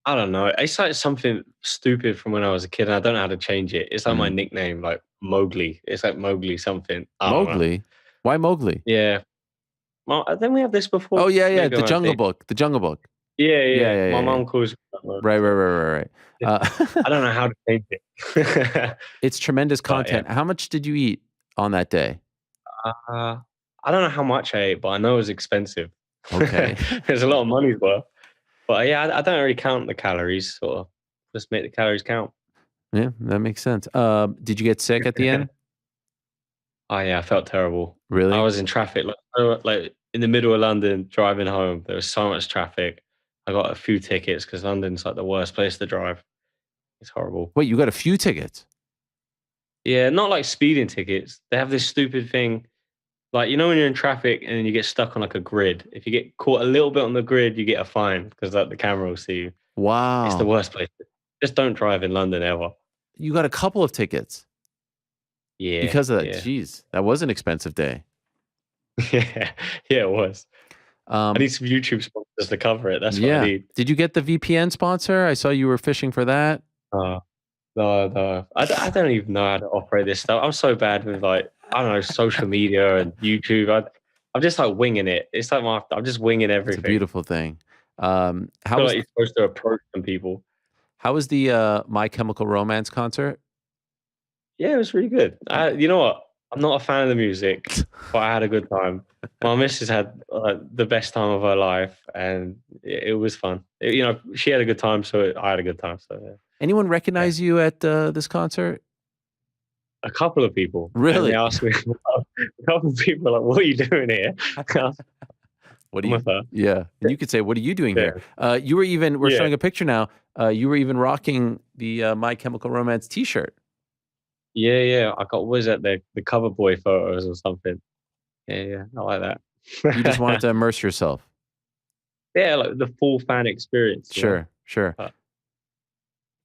Speaker 7: I don't know. It's like something stupid from when I was a kid, and I don't know how to change it. It's like my nickname, like Mowgli. It's like Mowgli something.
Speaker 2: Mowgli? Why Mowgli?
Speaker 7: Yeah. Well, I think we have this before.
Speaker 2: Oh, yeah. The Jungle Book. The Jungle Book.
Speaker 7: Yeah. My mom calls me that.
Speaker 2: Right.
Speaker 7: I don't know how to change it.
Speaker 2: It's tremendous content. How much did you eat on that day?
Speaker 7: I don't know how much I ate, but I know it was expensive.
Speaker 2: Okay.
Speaker 7: There's a lot of money's worth. But yeah, I don't really count the calories, sort of. Just make the calories count.
Speaker 2: Yeah, that makes sense. Did you get sick at the end?
Speaker 7: Oh yeah, I felt terrible.
Speaker 2: Really?
Speaker 7: I was in traffic, like in the middle of London, driving home. There was so much traffic. I got a few tickets because London's like the worst place to drive. It's horrible.
Speaker 2: Wait, you got a few tickets?
Speaker 7: Yeah, not like speeding tickets. They have this stupid thing. Like, you know, when you're in traffic and you get stuck on like a grid, if you get caught a little bit on the grid, you get a fine because like the camera will see you.
Speaker 2: Wow.
Speaker 7: It's the worst place. Just don't drive in London ever.
Speaker 2: You got a couple of tickets.
Speaker 7: Yeah.
Speaker 2: Because of that. Yeah. Jeez, that was an expensive day.
Speaker 7: Yeah, it was. I need some YouTube sponsors to cover it. That's what I need.
Speaker 2: Did you get the VPN sponsor? I saw you were fishing for that.
Speaker 7: No. I don't even know how to operate this stuff. I'm so bad with like, I don't know, social media and YouTube. I'm just like winging it. It's like I'm just winging everything.
Speaker 2: It's a beautiful thing.
Speaker 7: I feel like you're supposed to approach some people.
Speaker 2: How was the My Chemical Romance concert?
Speaker 7: Yeah, it was really good. You know what? I'm not a fan of the music, but I had a good time. My missus had the best time of her life, and it was fun. She had a good time, so I had a good time. So yeah.
Speaker 2: Anyone recognize you at this concert?
Speaker 7: A couple of people.
Speaker 2: Really?
Speaker 7: And they asked me, a couple of people like, what are you doing here?
Speaker 2: What are you? Yeah. And you could say, what are you doing here? You were even, we're showing a picture now. You were even rocking the My Chemical Romance t-shirt.
Speaker 7: Yeah. I got, what is that, the cover boy photos or something. Yeah. I like that.
Speaker 2: You just wanted to immerse yourself.
Speaker 7: Yeah, like the full fan experience.
Speaker 2: Sure.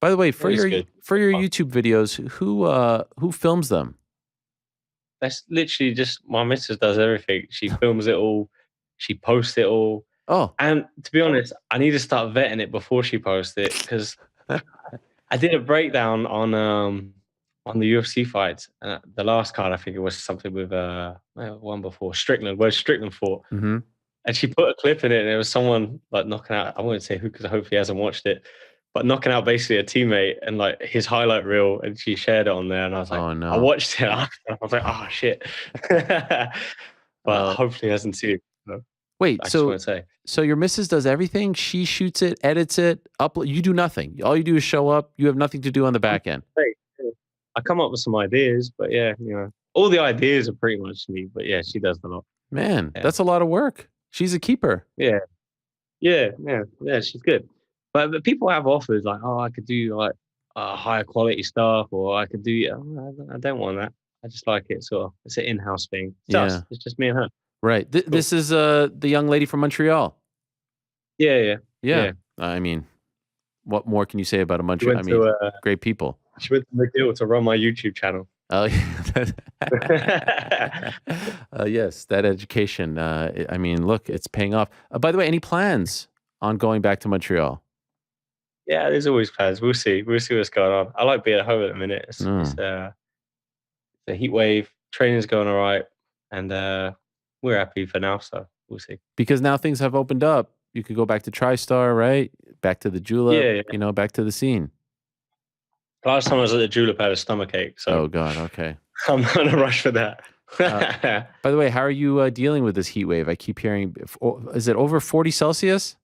Speaker 2: By the way, for your YouTube videos, who films them?
Speaker 7: That's literally just my missus does everything. She films it all. She posts it all.
Speaker 2: Oh.
Speaker 7: And to be honest, I need to start vetting it before she posts it because I did a breakdown on the UFC fights. The last card, I think it was something with one before Strickland, where Strickland fought.
Speaker 2: Mm-hmm.
Speaker 7: And she put a clip in it, and it was someone like knocking out. I won't say who because I hope he hasn't watched it. But knocking out basically a teammate and like his highlight reel, and she shared it on there, and I was like,
Speaker 2: oh, no.
Speaker 7: I watched it after. I was like, oh shit. But hopefully he hasn't seen it. So
Speaker 2: wait,
Speaker 7: I just want to say.
Speaker 2: So your missus does everything? She shoots it, edits it, upload. You do nothing. All you do is show up. You have nothing to do on the back end.
Speaker 7: I come up with some ideas, but all the ideas are pretty much me. But yeah, she does a lot.
Speaker 2: Man, that's a lot of work. She's a keeper.
Speaker 7: Yeah, she's good. But people have offers like, oh, I could do like higher quality stuff, or I could do. I don't want that. I just like it sort of. It's an in-house thing. It's just me and her.
Speaker 2: Right. This is the young lady from Montreal.
Speaker 7: Yeah.
Speaker 2: I mean, what more can you say about a Montreal? Great people.
Speaker 7: She went to McGill to run my YouTube channel.
Speaker 2: Oh, yeah. Yes, that education. I mean, look, it's paying off. By the way, any plans on going back to Montreal?
Speaker 7: Yeah, there's always plans. We'll see. We'll see what's going on. I like being at home at the minute. It's the heat wave. Training's going all right, and we're happy for now. So we'll see.
Speaker 2: Because now things have opened up. You could go back to TriStar, right? Back to the Julep.
Speaker 7: Yeah.
Speaker 2: Back to the scene.
Speaker 7: Last time I was at the Julep, I had a stomachache. So
Speaker 2: oh God, okay.
Speaker 7: I'm not in a rush for that.
Speaker 2: By the way, how are you dealing with this heat wave? I keep hearing, is it over 40 Celsius?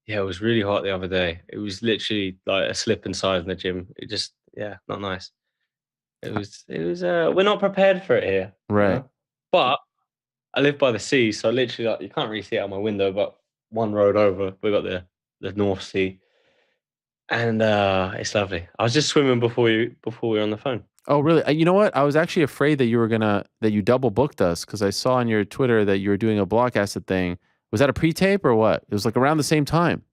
Speaker 7: Yeah, it was really hot the other day. It was literally like a slip inside in the gym. It just, not nice. It was, we're not prepared for it here.
Speaker 2: Right.
Speaker 7: You know? But I live by the sea, so literally, like, you can't really see it out my window, but one road over, we got the North Sea. And it's lovely. I was just swimming before we were on the phone.
Speaker 2: Oh, really? You know what? I was actually afraid that you double booked us because I saw on your Twitter that you were doing a block acid thing. Was that a pre-tape or what? It was like around the same time.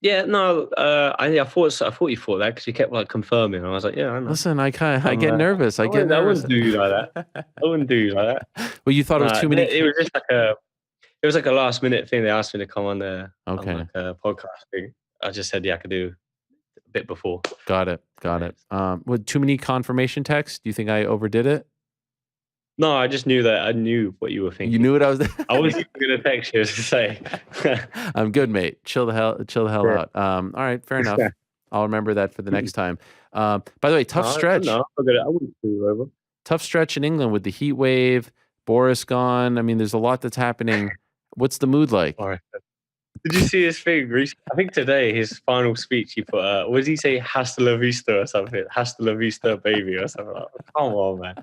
Speaker 7: Yeah, no, I thought you thought that because you kept like confirming. I was like, yeah, I know.
Speaker 2: Listen, I get nervous. I
Speaker 7: wouldn't do you like that. I wouldn't do you like that.
Speaker 2: Well, you thought it was too many.
Speaker 7: It was just like a last minute thing. They asked me to come on the podcast thing. I just said, yeah, I could do a bit before.
Speaker 2: Got it. With too many confirmation texts, do you think I overdid it?
Speaker 7: No, I just knew that. I knew what you were thinking.
Speaker 2: You knew what I was.
Speaker 7: I was even going to text you to say,
Speaker 2: "I'm good, mate. Chill the hell out." All right, fair enough. I'll remember that for the next time. By the way, tough stretch.
Speaker 7: No, I wouldn't screw you over.
Speaker 2: Tough stretch in England with the heat wave. Boris gone. I mean, there's a lot that's happening. What's the mood like?
Speaker 7: All right. Did you see his thing? I think today, his final speech, he put, what did he say? Hasta la vista or something. Hasta la vista, baby, or something like that. Come on, man.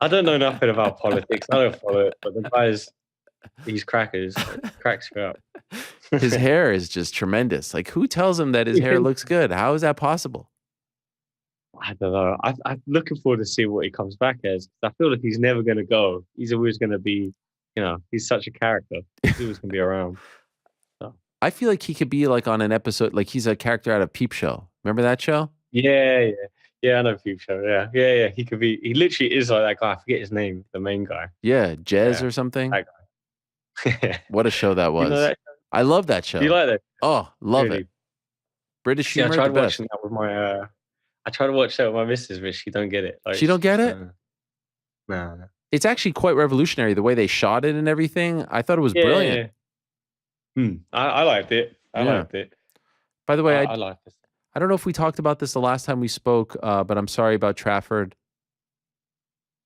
Speaker 7: I don't know nothing about politics. I don't follow it, but the guy's, he's crackers. Cracks me up.
Speaker 2: His hair is just tremendous. Like, who tells him that his hair looks good? How is that possible?
Speaker 7: I don't know. I'm looking forward to see what he comes back as. I feel like he's never going to go. He's always going to be, he's such a character. He's always going to be around.
Speaker 2: I feel like he could be like on an episode, like he's a character out of Peep Show. Remember that show?
Speaker 7: Yeah. I know Peep Show. Yeah. He could be. He literally is like that guy. I forget his name. The main guy.
Speaker 2: Yeah, Jez or something.
Speaker 7: That guy.
Speaker 2: What a show that was.
Speaker 7: You know that show?
Speaker 2: I love that show.
Speaker 7: Do you like that?
Speaker 2: Oh, love it. British humor.
Speaker 7: I tried watching that with my. I tried to watch that with my missus, but she don't get it. Like,
Speaker 2: she don't get it.
Speaker 7: No.
Speaker 2: It's actually quite revolutionary the way they shot it and everything. I thought it was brilliant.
Speaker 7: Yeah. I liked it. I liked it.
Speaker 2: By the way,
Speaker 7: I liked it.
Speaker 2: I don't know if we talked about this the last time we spoke, but I'm sorry about Trafford.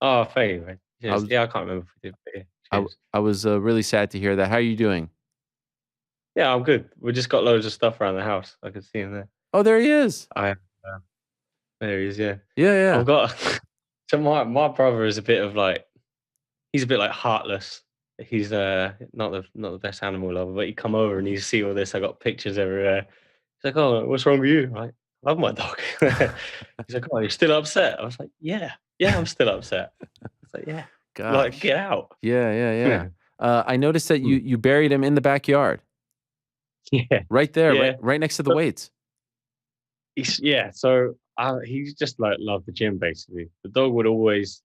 Speaker 7: Oh, thank you. Yeah, I can't remember if we did. But
Speaker 2: I was really sad to hear that. How are you doing?
Speaker 7: Yeah, I'm good. We just got loads of stuff around the house. I could see him there.
Speaker 2: Oh, there he is.
Speaker 7: There he is. Yeah.
Speaker 2: Yeah.
Speaker 7: I've got. So my brother is a bit of like, he's a bit like heartless. He's not the best animal lover, but he come over and you see all this. I got pictures everywhere. He's like, "Oh, what's wrong with you?" I'm like, "I love my dog." He's like, "Oh, you're still upset?" I was like, "Yeah, I'm still upset." It's like, "Yeah,
Speaker 2: gosh.
Speaker 7: Like get out."
Speaker 2: Yeah. I noticed that you buried him in the backyard.
Speaker 7: Yeah,
Speaker 2: right there, right next to the weights.
Speaker 7: So he just like loved the gym basically. The dog would always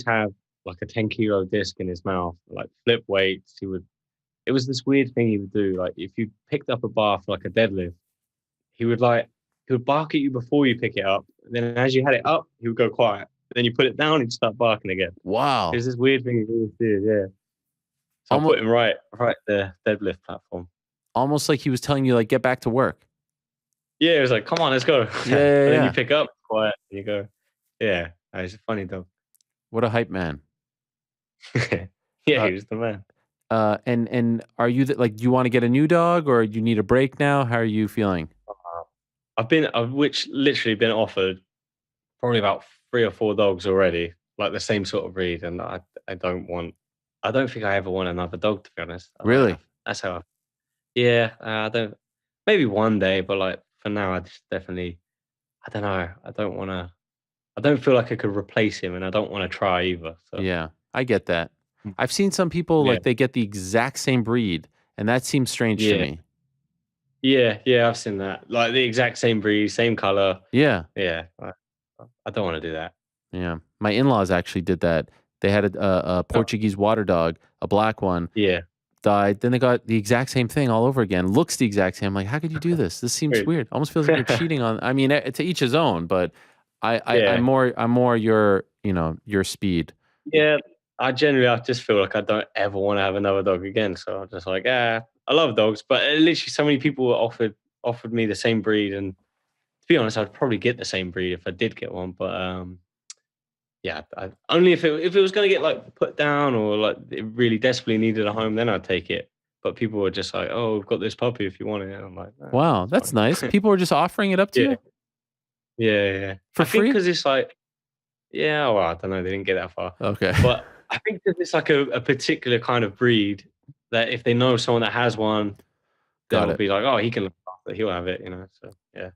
Speaker 7: have like a 10-kilo disc in his mouth, like flip weights. It was this weird thing he would do. Like if you picked up a bar for like a deadlift, he would bark at you before you pick it up. And then as you had it up, he would go quiet. Then you put it down, he'd start barking again.
Speaker 2: Wow.
Speaker 7: It was this weird thing he always did, yeah. So I put him right the deadlift platform.
Speaker 2: Almost like he was telling you, like, get back to work.
Speaker 7: Yeah, it was like, come on, let's go.
Speaker 2: Yeah.
Speaker 7: Then you pick up, quiet, and you go. Yeah, he's a funny dog.
Speaker 2: What a hype man.
Speaker 7: He was the man.
Speaker 2: And are you like, do you want to get a new dog or you need a break now? How are you feeling?
Speaker 7: I've literally been offered probably about 3 or 4 dogs already, like the same sort of breed, and I don't think I ever want another dog, to be honest.
Speaker 2: Really?
Speaker 7: That's how. I don't. Maybe one day, but like for now, I just definitely. I don't know. I don't feel like I could replace him, and I don't want to try either. So.
Speaker 2: Yeah, I get that. I've seen some people like they get the exact same breed, and that seems strange to me.
Speaker 7: Yeah, I've seen that. Like the exact same breed, same color.
Speaker 2: Yeah.
Speaker 7: Yeah, I don't want to do that.
Speaker 2: Yeah. My in-laws actually did that. They had a Portuguese water dog, a black one.
Speaker 7: Yeah.
Speaker 2: Died. Then they got the exact same thing all over again. Looks the exact same. I'm like, how could you do this? This seems weird. Almost feels like you're cheating on. I mean, to each his own. But I'm more your your speed.
Speaker 7: Yeah, I just feel like I don't ever want to have another dog again. So I'm just like, I love dogs, but literally so many people offered me the same breed, and to be honest, I'd probably get the same breed if I did get one. But yeah, only if it was going to get like put down or like it really desperately needed a home, then I'd take it. But people were just like, "Oh, we've got this puppy if you want it." And I'm like,
Speaker 2: wow, that's nice. People were just offering it up to you.
Speaker 7: Yeah.
Speaker 2: For free?
Speaker 7: Because it's like, well, I don't know. They didn't get that far.
Speaker 2: Okay.
Speaker 7: But I think that it's like a particular kind of breed that if they know someone that has one, they'll be like, "Oh, he can look after. He'll have it." So yeah.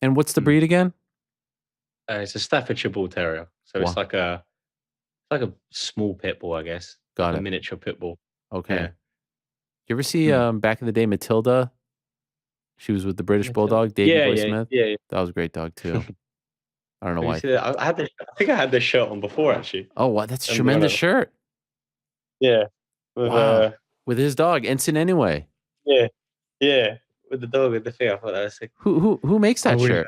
Speaker 2: And what's the breed again?
Speaker 7: It's a Staffordshire Bull Terrier. So it's like a small pit bull, I guess.
Speaker 2: Got it.
Speaker 7: A miniature pit bull.
Speaker 2: Okay.
Speaker 7: Yeah.
Speaker 2: You ever see back in the day Matilda? She was with the British Bulldog, Davey Boy Smith.
Speaker 7: Yeah.
Speaker 2: That was a great dog too. I don't know why.
Speaker 7: I think I had this shirt on before actually.
Speaker 2: Oh, wow, that's a tremendous shirt.
Speaker 7: Yeah.
Speaker 2: With his dog, Ensign Anyway.
Speaker 7: Yeah. With the dog with the thing. I thought that was sick.
Speaker 2: Who makes that shirt?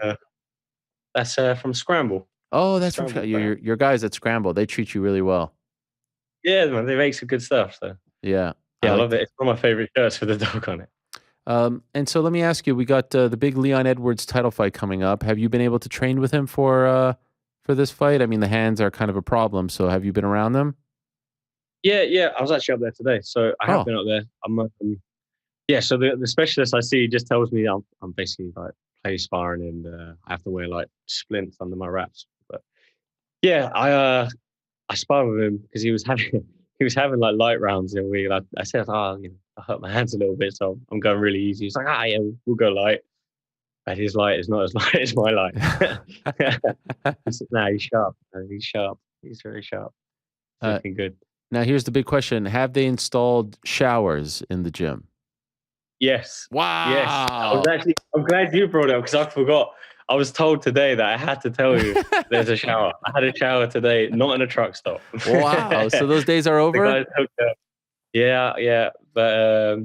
Speaker 7: That's from Scramble.
Speaker 2: Oh, that's from your guys at Scramble. They treat you really well.
Speaker 7: Yeah, man, they make some good stuff. So
Speaker 2: yeah,
Speaker 7: I love it. It's one of my favorite shirts with the dog on it.
Speaker 2: And so let me ask you: we got the big Leon Edwards title fight coming up. Have you been able to train with him for this fight? I mean, the hands are kind of a problem. So have you been around them?
Speaker 7: Yeah. I was actually up there today, so I have been up there. So the specialist I see just tells me I'm basically like play sparring and I have to wear like splints under my wraps. But yeah, I sparred with him because he was having like light rounds in a week. I said, I hurt my hands a little bit, so I'm going really easy. He's like, yeah, we'll go light. But his light is not as light as my light. He's sharp. He's sharp. He's very sharp. Looking good.
Speaker 2: Now here's the big question: have they installed showers in the gym?
Speaker 7: Yes.
Speaker 2: Wow.
Speaker 7: Yes. I'm glad you brought it up because I forgot. I was told today that I had to tell you there's a shower. I had a shower today, not in a truck stop.
Speaker 2: Wow. So those days are over?
Speaker 7: Yeah. But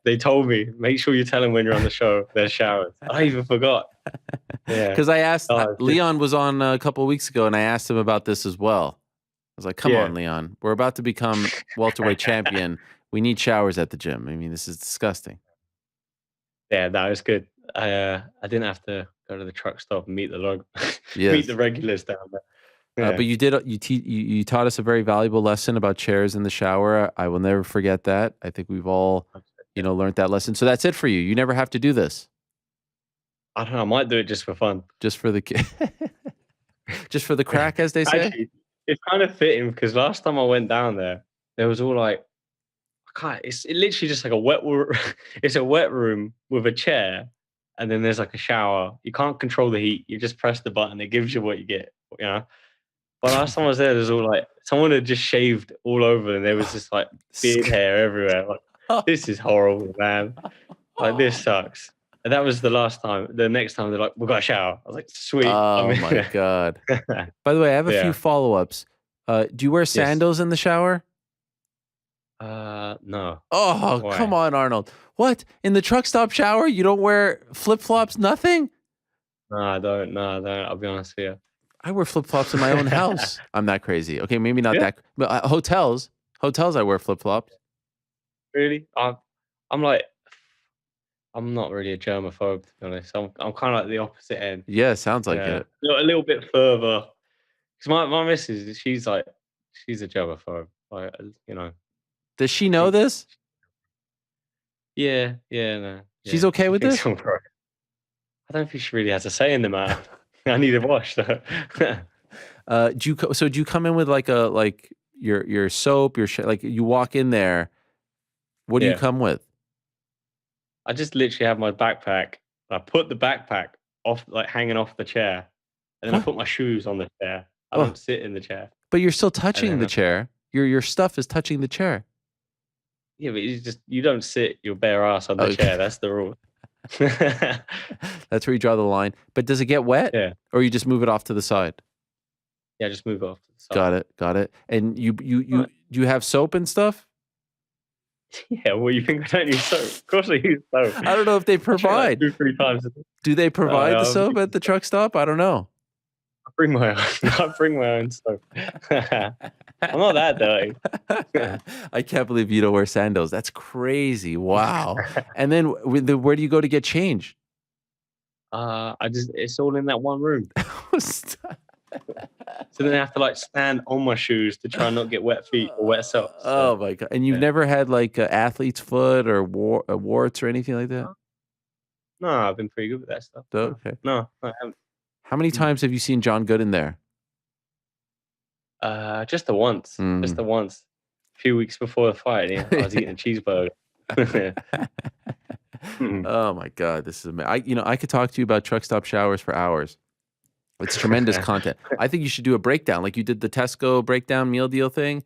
Speaker 7: they told me, make sure you tell them when you're on the show, there's showers. I even forgot. Yeah.
Speaker 2: Because I asked, Leon was on a couple of weeks ago and I asked him about this as well. I was like, come on, Leon. We're about to become welterweight champion. We need showers at the gym. I mean, this is disgusting.
Speaker 7: Yeah, that was good. I didn't have to go to the truck stop and meet the regulars down there. Yeah.
Speaker 2: But you taught us a very valuable lesson about chairs in the shower. I will never forget that. I think we've all learned that lesson. So that's it for you. You never have to do this.
Speaker 7: I don't know. I might do it just for fun.
Speaker 2: Just for the just for the crack, as they say.
Speaker 7: Actually, it's kind of fitting because last time I went down there was all like, it's literally just like it's a wet room with a chair, and then there's like a shower. You can't control the heat. You just press the button. It gives you what you get. But last time I was there's all like someone had just shaved all over, and there was just like beard hair everywhere. Like, this is horrible, man. Like this sucks. And that was the last time. The next time they're like, "We've got a shower." I was like, "Sweet."
Speaker 2: Oh my god! By the way, I have a few follow-ups. Do you wear sandals in the shower?
Speaker 7: No.
Speaker 2: Oh, why? Come on, Arnold. What? In the truck stop shower, you don't wear flip-flops? Nothing?
Speaker 7: No, I don't. I'll be honest with you.
Speaker 2: I wear flip-flops in my own house. I'm that crazy. Okay, maybe not that. But hotels, I wear flip-flops.
Speaker 7: Really? I'm not really a germaphobe, to be honest. I'm kind of like the opposite end.
Speaker 2: Yeah, sounds like it.
Speaker 7: A little bit further. Because my missus, she's a germaphobe. Like,
Speaker 2: Does she know this?
Speaker 7: Yeah, no.
Speaker 2: She's okay with this?
Speaker 7: I don't think she really has a say in the matter. I need a wash though.
Speaker 2: Do you come in with like your soap, like you walk in there? What do you come with?
Speaker 7: I just literally have my backpack. I put the backpack off, like hanging off the chair, and then I put my shoes on the chair. I don't sit in the chair.
Speaker 2: But you're still touching the chair. Your stuff is touching the chair.
Speaker 7: Yeah, but you don't sit your bare ass on the chair. That's the rule.
Speaker 2: That's where you draw the line. But does it get wet?
Speaker 7: Yeah.
Speaker 2: Or you just move it off to the side?
Speaker 7: Yeah, just move it off to the side.
Speaker 2: Got it. And you do you have soap and stuff?
Speaker 7: Yeah, well, you think I don't use soap? Of course I use soap.
Speaker 2: I don't know if they provide.
Speaker 7: Like 2-3 times a day.
Speaker 2: Do they provide the soap at the truck stop? I don't know.
Speaker 7: I bring my own soap. I'm not that dirty.
Speaker 2: I can't believe you don't wear sandals. That's crazy. Wow. And then where do you go to get changed?
Speaker 7: It's all in that one room. So then I have to like stand on my shoes to try and not get wet feet or wet socks.
Speaker 2: Oh my God. And you've never had like an athlete's foot or warts or anything like that?
Speaker 7: No, I've been pretty good with that stuff.
Speaker 2: Okay.
Speaker 7: No, I haven't.
Speaker 2: How many times have you seen John Gooden there?
Speaker 7: Just the once. Just the once. A few weeks before the fight, I was eating a cheeseburger.
Speaker 2: Oh my God, this is amazing. I could talk to you about truck stop showers for hours. It's tremendous content. I think you should do a breakdown, like you did the Tesco breakdown meal deal thing.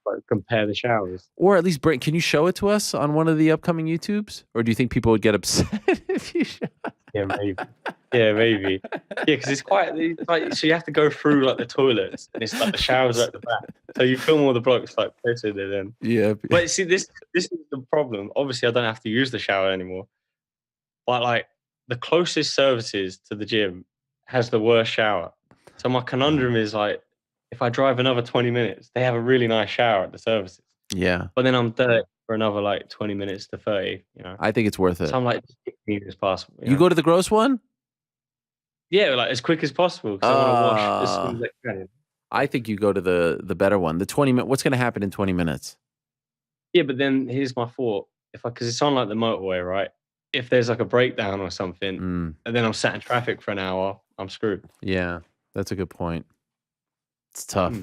Speaker 7: Like compare the showers,
Speaker 2: or at least Can you show it to us on one of the upcoming YouTubes? Or do you think people would get upset if you show?
Speaker 7: Yeah, maybe. Yeah, because it's like so you have to go through like the toilets, and it's like the showers are at the back. So you film all the blokes like pissing it in.
Speaker 2: Yeah.
Speaker 7: But see, this is the problem. Obviously, I don't have to use the shower anymore. But like the closest services to the gym has the worst shower. So my conundrum is like, if I drive another 20 minutes, they have a really nice shower at the services.
Speaker 2: Yeah.
Speaker 7: But then I'm dirty for another like 20 minutes to 30,
Speaker 2: I think it's worth it.
Speaker 7: So I'm like, just as neat as possible.
Speaker 2: You go to the gross one?
Speaker 7: Yeah, like as quick as possible because I want to wash as soon as I can.
Speaker 2: I think you go to the better one. The 20 minute. What's going to happen in 20 minutes?
Speaker 7: Yeah, but then here's my thought. Because it's on like the motorway, right? If there's like a breakdown or something, and then I'm sat in traffic for an hour, I'm screwed.
Speaker 2: Yeah, that's a good point. It's tough.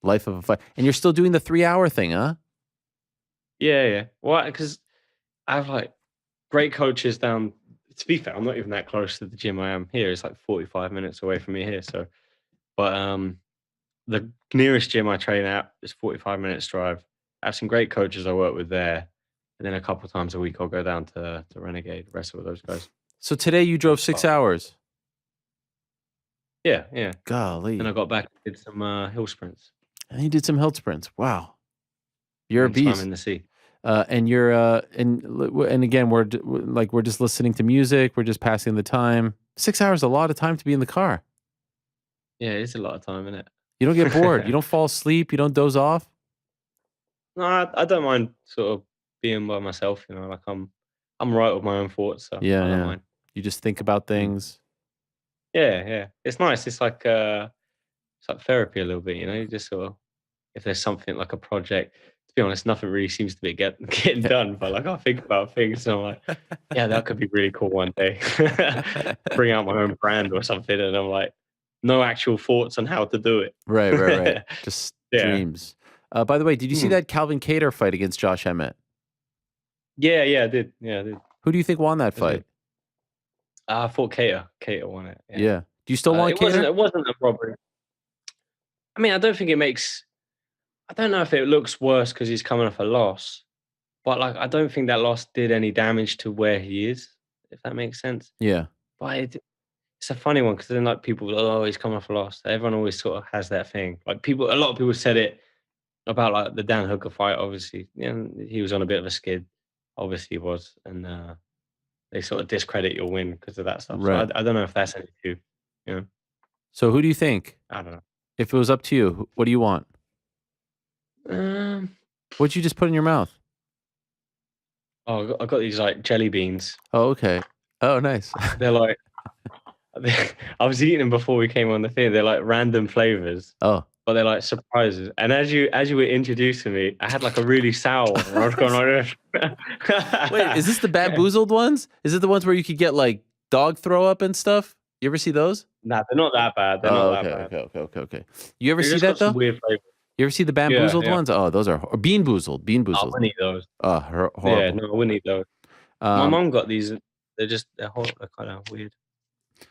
Speaker 2: Life of a fight. And you're still doing the 3-hour thing, huh?
Speaker 7: Yeah. Well, because I have like great coaches down. To be fair, I'm not even that close to the gym I am here. It's like 45 minutes away from me here. So, but the nearest gym I train at is 45 minutes drive. I have some great coaches I work with there. And then a couple of times a week, I'll go down to Renegade, wrestle with those guys.
Speaker 2: So today you drove 6 hours?
Speaker 7: Yeah.
Speaker 2: Golly.
Speaker 7: And I got back and did some hill sprints.
Speaker 2: And you did some hill sprints. Wow. You're a
Speaker 7: Swam
Speaker 2: beast.
Speaker 7: in the sea.
Speaker 2: And you're and again we're just listening to music. We're just passing the time. 6 hours is a lot of time to be in the car.
Speaker 7: Yeah, it's a lot of time, isn't it?
Speaker 2: You don't get bored. You don't fall asleep. You don't doze off.
Speaker 7: No, I don't mind sort of being by myself. Like I'm right with my own thoughts. So I don't mind.
Speaker 2: You just think about things.
Speaker 7: Yeah. It's nice. It's like therapy a little bit. You just sort of, if there's something like a project. To be honest, nothing really seems to be getting done. But like I think about things, and I'm like, yeah, that could be really cool one day. Bring out my own brand or something, and I'm like, no actual thoughts on how to do it.
Speaker 2: Right. Just dreams. By the way, did you see that Calvin Kattar fight against Josh Emmett?
Speaker 7: Yeah, I did.
Speaker 2: Who do you think won that fight?
Speaker 7: I thought Kattar won it.
Speaker 2: Yeah. Do you still want Kattar?
Speaker 7: It wasn't a robbery. I mean, I don't think it makes. I don't know if it looks worse because he's coming off a loss, but like I don't think that loss did any damage to where he is. If that makes sense.
Speaker 2: Yeah.
Speaker 7: But it's a funny one because then like people, oh, he's coming off a loss. Everyone always sort of has that thing. Like a lot of people said it about like the Dan Hooker fight. Obviously, he was on a bit of a skid. Obviously, he was, and they sort of discredit your win because of that stuff.
Speaker 2: Right.
Speaker 7: So I don't know if that's any issue.
Speaker 2: So who do you think?
Speaker 7: I don't know.
Speaker 2: If it was up to you, what do you want? What'd you just put in your mouth?
Speaker 7: Oh, I got these like jelly beans.
Speaker 2: Oh, okay. Oh, nice.
Speaker 7: They're like, I was eating them before we came on the thing. They're like random flavors.
Speaker 2: Oh.
Speaker 7: But they're like surprises. And as you were introducing me, I had like a really sour one. And I was going like this.
Speaker 2: Wait, is this the bamboozled ones? Is it the ones where you could get like dog throw up and stuff? You ever see those?
Speaker 7: Nah, they're not that bad. They're not that bad.
Speaker 2: Okay. You ever see that though?
Speaker 7: Weird flavors.
Speaker 2: You ever see the bamboozled ones? Oh, those are or bean boozled.
Speaker 7: I wouldn't eat those.
Speaker 2: Oh, horrible.
Speaker 7: Yeah, no, I wouldn't eat those. My mom got these. They're kind of weird.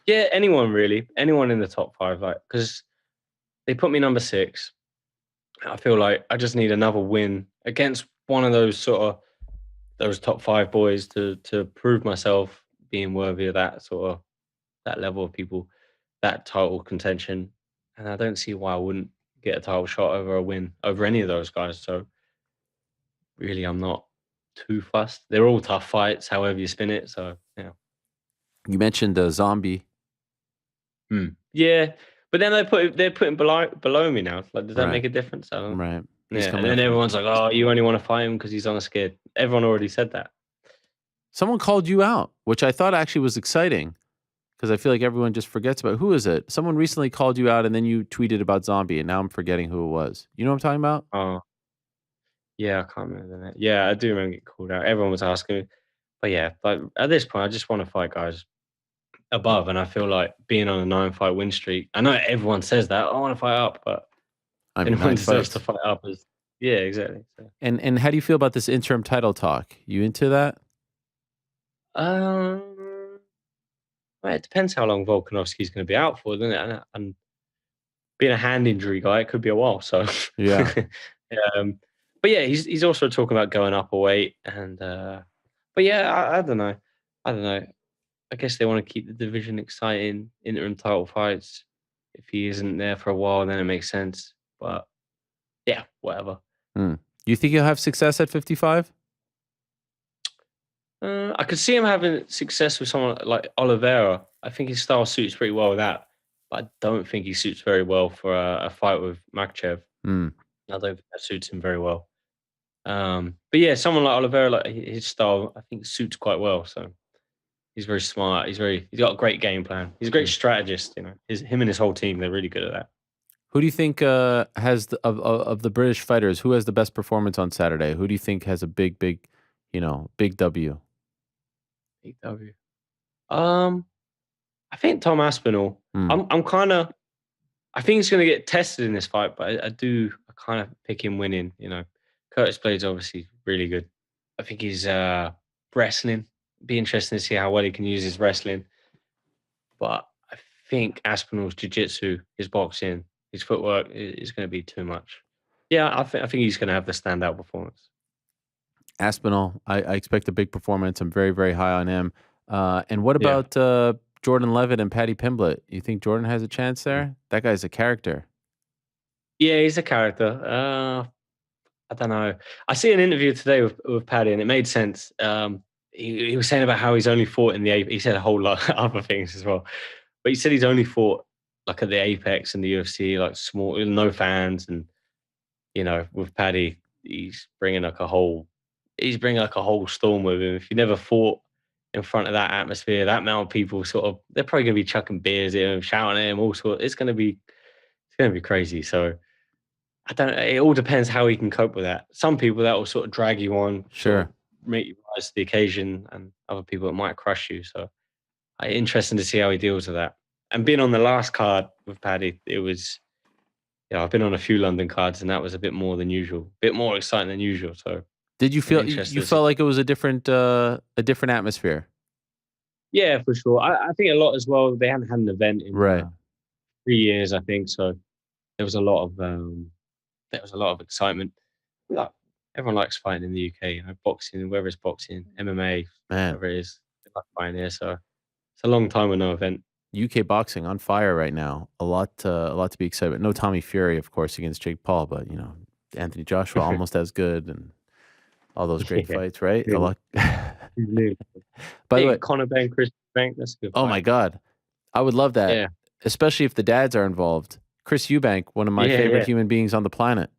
Speaker 7: Yeah, anyone in the top 5, like because they put me number 6. I feel like I just need another win against one of those sort of those top 5 boys to prove myself being worthy of that level of people, that title contention. And I don't see why I wouldn't get a title shot over a win over any of those guys. So really, I'm not too fussed. They're all tough fights, however you spin it. So yeah.
Speaker 2: You mentioned Zombie.
Speaker 7: Yeah, but then they're putting below me now. Like, does that make a difference? I don't.
Speaker 2: Right.
Speaker 7: Yeah, and then everyone's like, "Oh, you only want to fight him because he's on a skid." Everyone already said that.
Speaker 2: Someone called you out, which I thought actually was exciting because I feel like everyone just forgets about. Who is it? Someone recently called you out, and then you tweeted about Zombie, and now I'm forgetting who it was. You know what I'm talking about?
Speaker 7: Oh, yeah, I can't remember that. Yeah, I do remember getting called out. Everyone was asking me, but yeah, like at this point, I just want to fight guys above, and I feel like being on a 9-fight win streak. I know everyone says that, I want to fight up, but anyone deserves to fight up. Yeah, exactly. So.
Speaker 2: And how do you feel about this interim title talk? You into that?
Speaker 7: Well, it depends how long Volkanovski's going to be out for, doesn't it? And being a hand injury guy, it could be a while. So
Speaker 2: yeah.
Speaker 7: But yeah, he's also talking about going up a weight, and but yeah, I don't know. I guess they want to keep the division exciting, interim title fights. If he isn't there for a while, then it makes sense. But yeah, whatever.
Speaker 2: You think he'll have success at 55?
Speaker 7: I could see him having success with someone like Oliveira. I think his style suits pretty well with that. But I don't think he suits very well for a fight with Makhachev. I don't think that suits him very well. But yeah, someone like Oliveira, like his style, I think suits quite well. So he's very smart. He's got a great game plan. He's a great strategist. You know, him and his whole team, they're really good at that.
Speaker 2: Who do you think has of the British fighters? Who has the best performance on Saturday? Who do you think has a big W? Big W.
Speaker 7: I think Tom Aspinall. I think he's going to get tested in this fight, but I kind of pick him winning. You know, Curtis Blade's obviously really good. I think he's wrestling. Be interesting to see how well he can use his wrestling. But I think Aspinall's jiu-jitsu, his boxing, his footwork is going to be too much. Yeah, I think he's going to have the standout performance.
Speaker 2: Aspinall, I expect a big performance. I'm very, very high on him. And what about Jordan Levitt and Paddy Pimblett? You think Jordan has a chance there? That guy's a character.
Speaker 7: Yeah, he's a character. I don't know. I see an interview today with Paddy, and it made sense. He was saying about how he's only fought in the Apex. He said a whole lot of other things as well. But he said he's only fought like at the Apex and the UFC, like small, no fans. And, you know, with Paddy, he's bringing like a whole storm with him. If you never fought in front of that atmosphere, that amount of people they're probably going to be chucking beers at him, shouting at him, all sorts. It's going to be crazy. So it all depends how he can cope with that. Some people that will sort of drag you on,
Speaker 2: sure,
Speaker 7: make you rise to the occasion, and other people that might crush you. So interesting to see how he deals with that. And being on the last card with Paddy, it was, I've been on a few London cards, and that was a bit more than usual, a bit more exciting than usual. So
Speaker 2: did you feel you felt like it was a different atmosphere?
Speaker 7: Yeah, for sure. I think a lot as well. They hadn't had an event in 3 years, I think. So there was a lot of excitement. Like, everyone likes fighting in the UK. You know, boxing, whether it's boxing, MMA, whatever it is, they like fighting here. So it's a long time with no event.
Speaker 2: UK boxing on fire right now. A lot to be excited about. No Tommy Fury, of course, against Jake Paul, but Anthony Joshua almost as good, and all those great fights, right?
Speaker 7: Yeah.
Speaker 2: A lot. By the way,
Speaker 7: Conor Ben, Chris Eubank, that's a good fight.
Speaker 2: Oh my God, I would love that.
Speaker 7: Yeah.
Speaker 2: Especially if the dads are involved. Chris Eubank, one of my favorite human beings on the planet.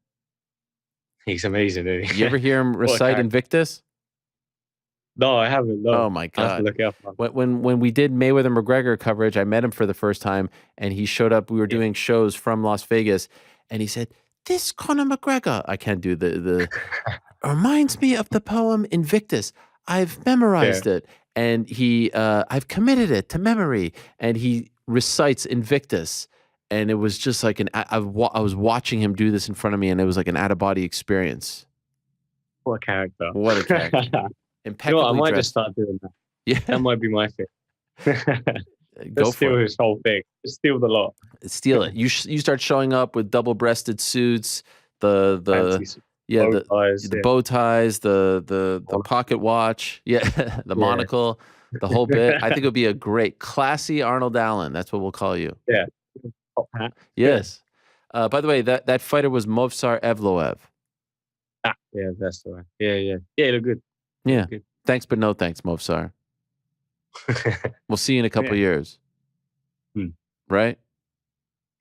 Speaker 7: He's amazing, isn't he?
Speaker 2: You ever hear him recite Invictus?
Speaker 7: No, I haven't. No.
Speaker 2: Oh my God!
Speaker 7: I have to look it up.
Speaker 2: When we did Mayweather McGregor coverage, I met him for the first time, and he showed up. We were doing shows from Las Vegas, and he said, "This Conor McGregor, I can't do the reminds me of the poem Invictus. I've memorized it, and I've committed it to memory." And he recites Invictus, and it was just like I was watching him do this in front of me, and it was like an out of body experience.
Speaker 7: What a character!
Speaker 2: What a character! Impeccably
Speaker 7: I might
Speaker 2: dressed.
Speaker 7: just start doing that.
Speaker 2: Yeah,
Speaker 7: that might be my thing.
Speaker 2: Go
Speaker 7: steal his whole thing. Just steal the lot.
Speaker 2: Steal it. You start showing up with double-breasted suits, the Yeah,
Speaker 7: Bow ties,
Speaker 2: the
Speaker 7: yeah.
Speaker 2: bow ties, the pocket watch, yeah, the monocle, the whole bit. I think it would be a great classy Arnold Allen. That's what we'll call you.
Speaker 7: Yeah. Top hat.
Speaker 2: Yes. By the way, that fighter was Movsar Evloev.
Speaker 7: Ah, yeah, that's the one. Yeah. Yeah, look good.
Speaker 2: Yeah.
Speaker 7: Good.
Speaker 2: Thanks, but no thanks, Movsar. We'll see you in a couple years. Right?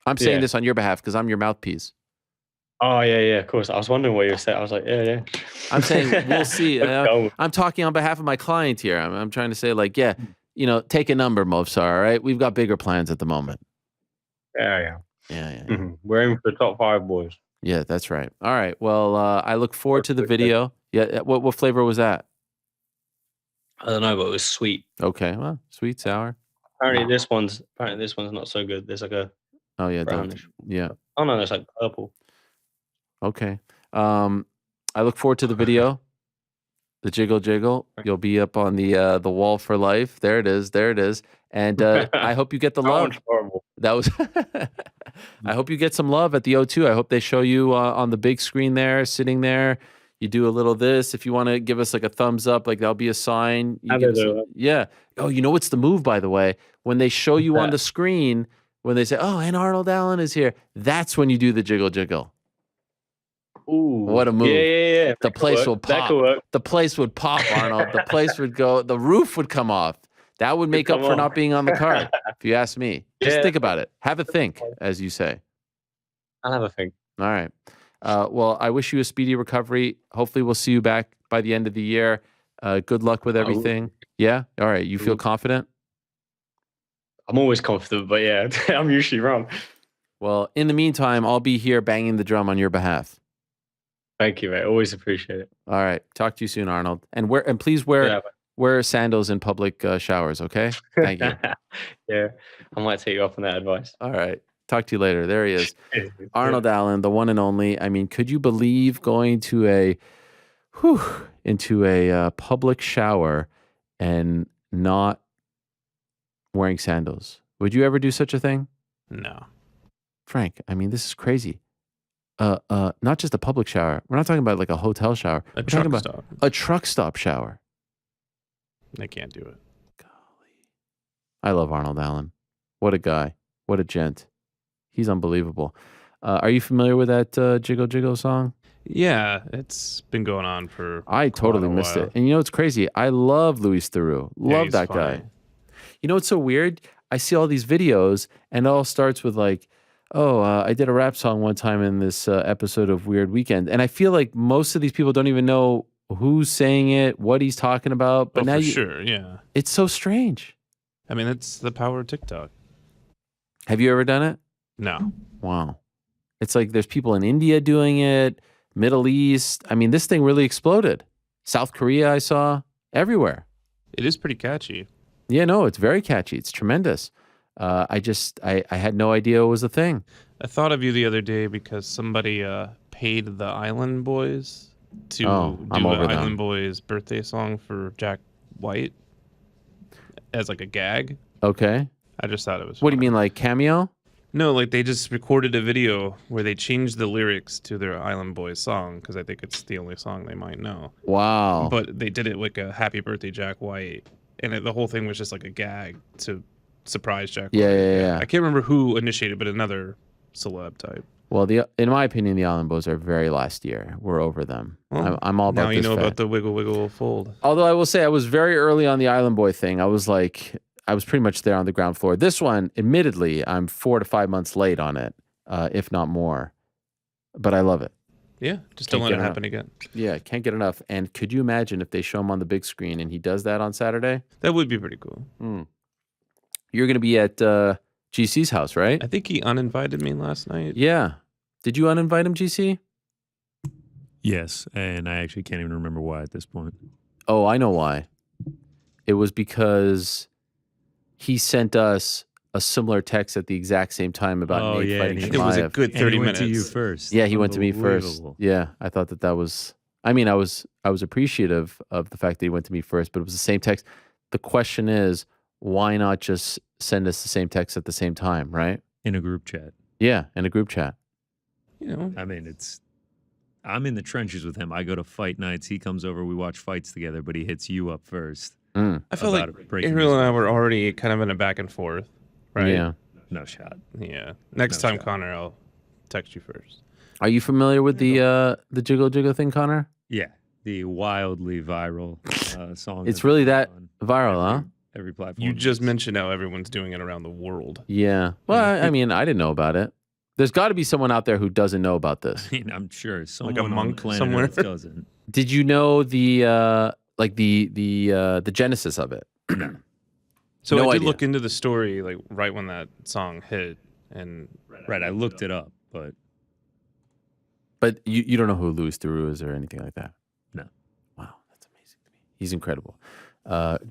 Speaker 2: I'm saying this on your behalf because I'm your mouthpiece.
Speaker 7: Oh, yeah, of course. I was wondering what you were saying. I was like, yeah.
Speaker 2: I'm saying we'll see. I'm talking on behalf of my client here. I'm trying to say, like, yeah, take a number, Movsar, all right? We've got bigger plans at the moment.
Speaker 7: Yeah.
Speaker 2: Yeah.
Speaker 7: We're aiming for the top 5 boys.
Speaker 2: Yeah, that's right. All right. Well, I look forward to the video. Yeah. What flavor was that?
Speaker 7: I don't know, but it was sweet.
Speaker 2: Okay. Well, sweet, sour.
Speaker 7: Apparently this one's not so good. There's like a brownish.
Speaker 2: Yeah.
Speaker 7: Oh no, there's like purple.
Speaker 2: Okay. I look forward to the video. The jiggle. You'll be up on the wall for life. There it is. And I hope you get the love. That was. I hope you get some love at the O2. I hope they show you on the big screen there, sitting there. You do a little this. If you want to give us like a thumbs up, like that'll be a sign. Yeah. Oh, you know what's the move, by the way? When they show you on the screen, when they say, "Oh, and Arnold Allen is here," that's when you do the jiggle.
Speaker 7: Ooh,
Speaker 2: what a move!
Speaker 7: Yeah.
Speaker 2: The place will pop. The place would pop, Arnold. The place would go. The roof would come off. That would make up for not being on the card, if you ask me. Just think about it. Have a think, as you say.
Speaker 7: I'll have a think.
Speaker 2: All right. Well, I wish you a speedy recovery. Hopefully, we'll see you back by the end of the year. Good luck with everything. Yeah? All right. You feel confident?
Speaker 7: I'm always confident, but yeah, I'm usually wrong.
Speaker 2: Well, in the meantime, I'll be here banging the drum on your behalf.
Speaker 7: Thank you, mate. Always appreciate it.
Speaker 2: All right. Talk to you soon, Arnold. And please wear sandals in public showers, okay? Thank you.
Speaker 7: Yeah. I might take you up on that advice.
Speaker 2: All right. Talk to you later. There he is. Arnold Allen, the one and only. I mean, could you believe going to into a public shower and not wearing sandals? Would you ever do such a thing?
Speaker 8: No.
Speaker 2: Frank, I mean, this is crazy. Not just a public shower. We're not talking about like a hotel shower.
Speaker 8: We're talking about
Speaker 2: a truck stop shower.
Speaker 8: I can't do it.
Speaker 2: Golly. I love Arnold Allen. What a guy. What a gent. He's unbelievable. Are you familiar with that Jiggle song?
Speaker 8: Yeah, it's been going on for
Speaker 2: I totally missed it. And you know what's crazy? I love Luis Theroux. Love that guy. You know what's so weird? I see all these videos and it all starts with like, I did a rap song one time in this episode of Weird Weekend. And I feel like most of these people don't even know who's saying it, what he's talking about. But
Speaker 8: sure, yeah.
Speaker 2: It's so strange.
Speaker 8: I mean, it's the power of TikTok.
Speaker 2: Have you ever done it?
Speaker 8: No.
Speaker 2: Wow. It's like there's people in India doing it, Middle East. I mean, this thing really exploded. South Korea, I saw everywhere.
Speaker 8: It is pretty catchy.
Speaker 2: Yeah, no, it's very catchy. It's tremendous. I had no idea it was a thing.
Speaker 8: I thought of you the other day because somebody paid the Island Boys to do an Island Boys birthday song for Jack White as like a gag.
Speaker 2: Okay.
Speaker 8: I just thought it was
Speaker 2: What do you mean, like cameo?
Speaker 8: No, like they just recorded a video where they changed the lyrics to their Island Boys song because I think it's the only song they might know.
Speaker 2: Wow.
Speaker 8: But they did it like a happy birthday Jack White. And the whole thing was just like a gag to surprise Jack White.
Speaker 2: Yeah.
Speaker 8: I can't remember who initiated, but another celeb type.
Speaker 2: Well, in my opinion, the Island Boys are very last year. We're over them.
Speaker 8: Well,
Speaker 2: I'm all about
Speaker 8: now
Speaker 2: this.
Speaker 8: You know about the wiggle fold.
Speaker 2: Although I will say I was very early on the Island Boy thing. I was pretty much there on the ground floor. This one, admittedly, I'm 4 to 5 months late on it, if not more. But I love it.
Speaker 8: Yeah, just don't let it happen again.
Speaker 2: Yeah, can't get enough. And could you imagine if they show him on the big screen and he does that on Saturday?
Speaker 8: That would be pretty cool.
Speaker 2: You're going to be at GC's house, right?
Speaker 8: I think he uninvited me last night.
Speaker 2: Yeah. Did you uninvite him, GC?
Speaker 9: Yes, and I actually can't even remember why at this point.
Speaker 2: Oh, I know why. It was because he sent us a similar text at the exact same time about Nate fighting Chimaev.
Speaker 8: It was a good 30 minutes.
Speaker 9: He went to you first.
Speaker 2: Yeah, he went to me first. Yeah, I thought that was... I mean, I was appreciative of the fact that he went to me first, but it was the same text. The question is, why not just send us the same text at the same time, right?
Speaker 9: In a group chat.
Speaker 2: Yeah, in a group chat.
Speaker 8: You know,
Speaker 9: I mean, it's I'm in the trenches with him. I go to fight nights. He comes over. We watch fights together, but he hits you up first.
Speaker 8: I feel like Ariel and I were already kind of in a back and forth, right?
Speaker 2: Yeah.
Speaker 9: No shot.
Speaker 8: Yeah. Next time, Connor, I'll text you first.
Speaker 2: Are you familiar with the jiggle jiggle thing, Connor?
Speaker 9: Yeah, the wildly viral song.
Speaker 2: It's really that viral, huh?
Speaker 9: Every platform.
Speaker 8: You just mentioned how everyone's doing it around the world.
Speaker 2: Yeah. Well, I mean, I didn't know about it. There's got to be someone out there who doesn't know about this.
Speaker 9: I mean, I'm sure someone
Speaker 8: Like a monk
Speaker 9: on planet
Speaker 8: somewhere.
Speaker 9: Earth doesn't.
Speaker 2: Did you know the genesis of it?
Speaker 9: No.
Speaker 8: So
Speaker 2: No
Speaker 8: I did
Speaker 2: idea.
Speaker 8: look into the story like right when that song hit, and
Speaker 9: Right, I looked it up, but
Speaker 2: But you don't know who Louis Theroux is or anything like that?
Speaker 9: No.
Speaker 2: Wow, that's amazing to me. He's incredible.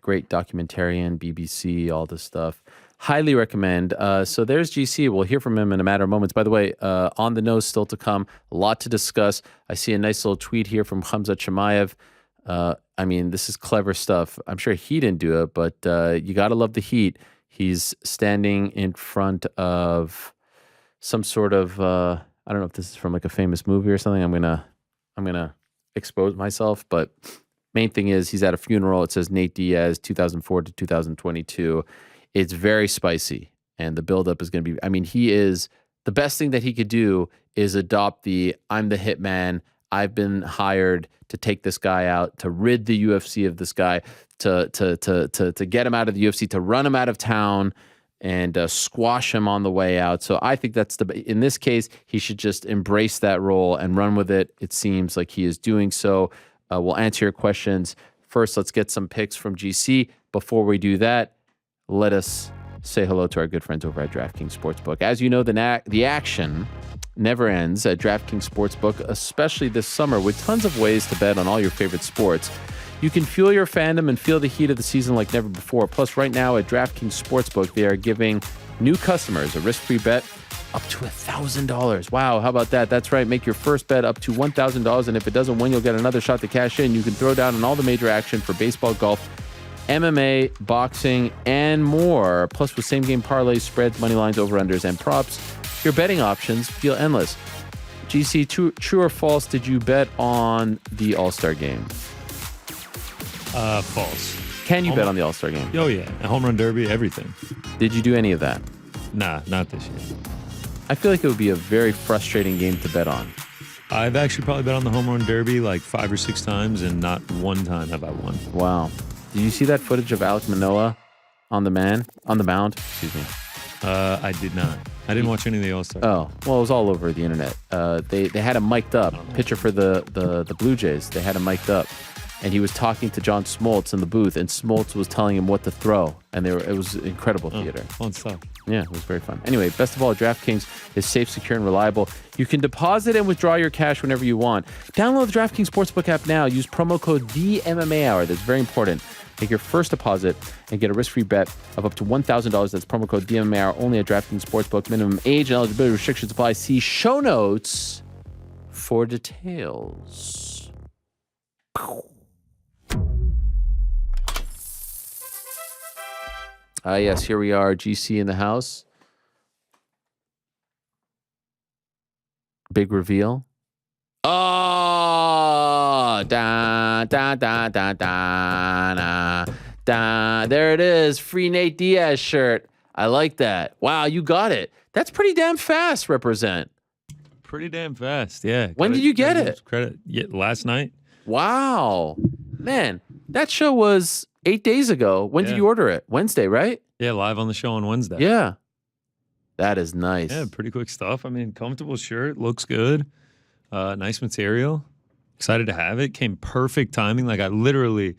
Speaker 2: Great documentarian, BBC, all this stuff. Highly recommend. So there's GC. We'll hear from him in a matter of moments. By the way, on the nose still to come. A lot to discuss. I see a nice little tweet here from Khamzat Chimaev. I mean, this is clever stuff. I'm sure he didn't do it, but you got to love the heat. He's standing in front of some sort of, I don't know if this is from like a famous movie or something. I'm gonna expose myself, but main thing is he's at a funeral. It says Nate Diaz, 2004 to 2022. It's very spicy, and the buildup is going to be. I mean, he is the best thing that he could do is adopt the "I'm the hitman. I've been hired to take this guy out, to rid the UFC of this guy, to get him out of the UFC, to run him out of town, and squash him on the way out." So I think that's in this case, he should just embrace that role and run with it. It seems like he is doing so. We'll answer your questions. First, let's get some picks from GC. Before we do that, let us say hello to our good friends over at DraftKings Sportsbook. As you know, the action never ends at DraftKings Sportsbook, especially this summer, with tons of ways to bet on all your favorite sports. You can fuel your fandom and feel the heat of the season like never before. Plus, right now at DraftKings Sportsbook, they are giving new customers a risk-free bet up to $1,000. Wow, how about that? That's right. Make your first bet up to $1,000, and if it doesn't win, you'll get another shot to cash in. You can throw down on all the major action for baseball, golf, MMA, boxing, and more. Plus, with same-game parlays, spreads, money lines, over-unders, and props, your betting options feel endless. GC, true or false, did you bet on the All-Star game?
Speaker 9: False.
Speaker 2: Can you bet on the All-Star game?
Speaker 9: Oh, yeah. A home run derby, everything.
Speaker 2: Did you do any of that?
Speaker 9: Nah, not this year.
Speaker 2: I feel like it would be a very frustrating game to bet on.
Speaker 9: I've actually probably bet on the home run derby like 5 or 6 times, and not one time have I won.
Speaker 2: Wow. Did you see that footage of Alec Manoah on the mound? Excuse me.
Speaker 9: I did not. I didn't watch any of the All-Stars.
Speaker 2: Oh, well, it was all over the internet. They had him mic'd up. Pitcher for the Blue Jays. They had him mic'd up. And he was talking to John Smoltz in the booth, and Smoltz was telling him what to throw. And it was incredible theater.
Speaker 9: Fun stuff.
Speaker 2: Yeah, it was very fun. Anyway, best of all, DraftKings is safe, secure, and reliable. You can deposit and withdraw your cash whenever you want. Download the DraftKings Sportsbook app now. Use promo code THEMMAHour. That's very important. Make your first deposit and get a risk-free bet of up to $1,000. That's promo code THEMMAHour only at DraftKings Sportsbook. Minimum age and eligibility restrictions apply. See show notes for details. Yes, here we are, GC in the house. Big reveal. Oh, da da da da da da. There it is, free Nate Diaz shirt. I like that. Wow, you got it. That's pretty damn fast. Represent.
Speaker 9: Pretty damn fast, yeah.
Speaker 2: When did you get it?
Speaker 9: Credit. Yeah, last night.
Speaker 2: Wow, man, that show was 8 days ago. When did you order it? Wednesday, right?
Speaker 9: Yeah, live on the show on Wednesday.
Speaker 2: Yeah. That is nice.
Speaker 9: Yeah, pretty quick stuff. I mean, comfortable shirt, looks good. Nice material. Excited to have it. Came perfect timing. Like I literally,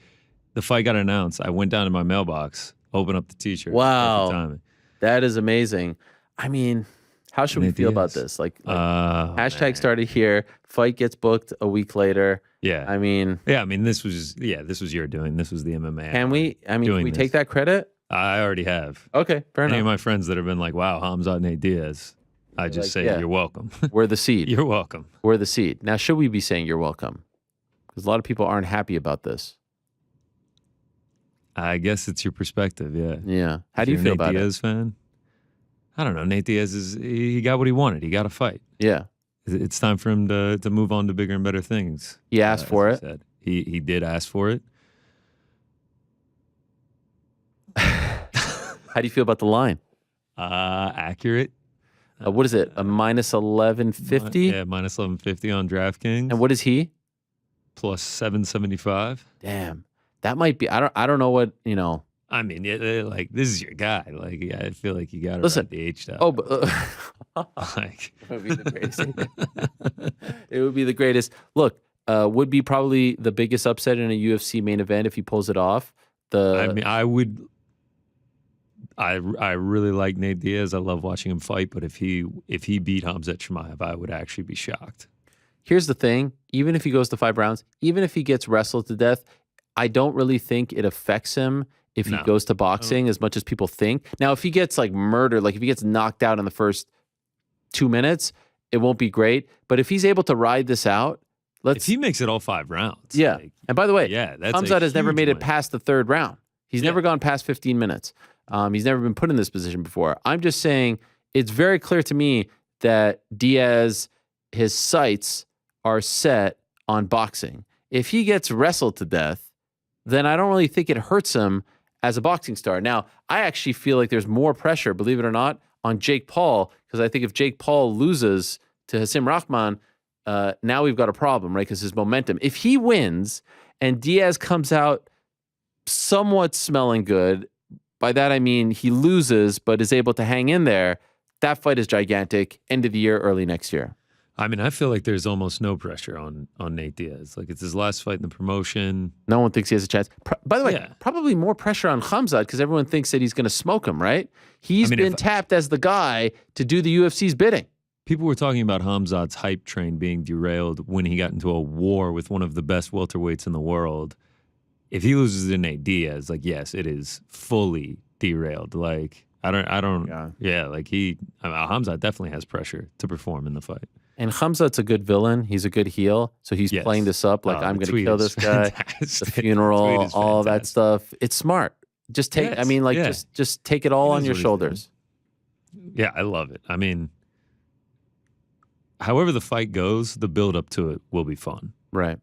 Speaker 9: the fight got announced. I went down to my mailbox, opened up the t-shirt.
Speaker 2: Wow.
Speaker 9: Perfect timing.
Speaker 2: That is amazing. I mean, how should we feel about this? Like hashtag
Speaker 9: man.
Speaker 2: started here. Fight gets booked a week later.
Speaker 9: Yeah.
Speaker 2: I mean,
Speaker 9: this was your doing. This was the MMA.
Speaker 2: Can we take that credit?
Speaker 9: I already have.
Speaker 2: Okay, fair enough.
Speaker 9: Any of my friends that have been like, wow, Khamzat Nate Diaz, I just say, you're welcome.
Speaker 2: We're the seed.
Speaker 9: You're welcome.
Speaker 2: We're the seed. Now, should we be saying you're welcome? Because a lot of people aren't happy about this.
Speaker 9: I guess it's your perspective, yeah.
Speaker 2: Yeah. How do you feel about
Speaker 9: Nate Diaz fan? I don't know. Nate Diaz he got what he wanted. He got a fight.
Speaker 2: Yeah.
Speaker 9: It's time for him to move on to bigger and better things.
Speaker 2: He asked for it.
Speaker 9: Said. He did ask for it.
Speaker 2: How do you feel about the line?
Speaker 9: Accurate.
Speaker 2: What is it? A minus 1150?
Speaker 9: Yeah, minus 1150 on DraftKings.
Speaker 2: And what is he?
Speaker 9: Plus 775.
Speaker 2: Damn, that might be. I don't know what you know.
Speaker 9: I mean, like this is your guy. Like, I feel like you got to
Speaker 2: listen.
Speaker 9: The H down.
Speaker 2: Oh, but
Speaker 9: like
Speaker 2: it would be the greatest. It would be the greatest. Look, would be probably the biggest upset in a UFC main event if he pulls it off.
Speaker 9: I mean, I would. I really like Nate Diaz. I love watching him fight. But if he beat Khamzat Chimaev, I would actually be shocked.
Speaker 2: Here's the thing: even if he goes to 5 rounds, even if he gets wrestled to death, I don't really think it affects him if he goes to boxing as much as people think. Now, if he gets like murdered, like if he gets knocked out in the first 2 minutes, it won't be great. But if he's able to ride this out,
Speaker 9: if he makes it all 5 rounds.
Speaker 2: Yeah.
Speaker 9: Like,
Speaker 2: and by the way,
Speaker 9: that's
Speaker 2: Khamzat has never made it past the 3rd round. He's never gone past 15 minutes. He's never been put in this position before. I'm just saying it's very clear to me that Diaz, his sights are set on boxing. If he gets wrestled to death, then I don't really think it hurts him as a boxing star. Now, I actually feel like there's more pressure, believe it or not, on Jake Paul, because I think if Jake Paul loses to Hasim Rahman, now we've got a problem, right? Because his momentum. If he wins and Diaz comes out somewhat smelling good, by that I mean he loses but is able to hang in there, that fight is gigantic. End of the year, early next year.
Speaker 9: I mean, I feel like there's almost no pressure on Nate Diaz. Like, it's his last fight in the promotion.
Speaker 2: No one thinks he has a chance. By the way, probably more pressure on Khamzat because everyone thinks that he's going to smoke him, right? He's been tapped as the guy to do the UFC's bidding.
Speaker 9: People were talking about Khamzat's hype train being derailed when he got into a war with one of the best welterweights in the world. If he loses to Nate Diaz, like, yes, it is fully derailed. Like, I don't, like Khamzat definitely has pressure to perform in the fight.
Speaker 2: And Khamzat's a good villain. He's a good heel. So he's playing this up like, I'm going to kill this guy. The funeral, all that stuff. It's smart. Just take, just take it all on your shoulders.
Speaker 9: Yeah, I love it. I mean, however the fight goes, the build up to it will be fun.
Speaker 2: Right.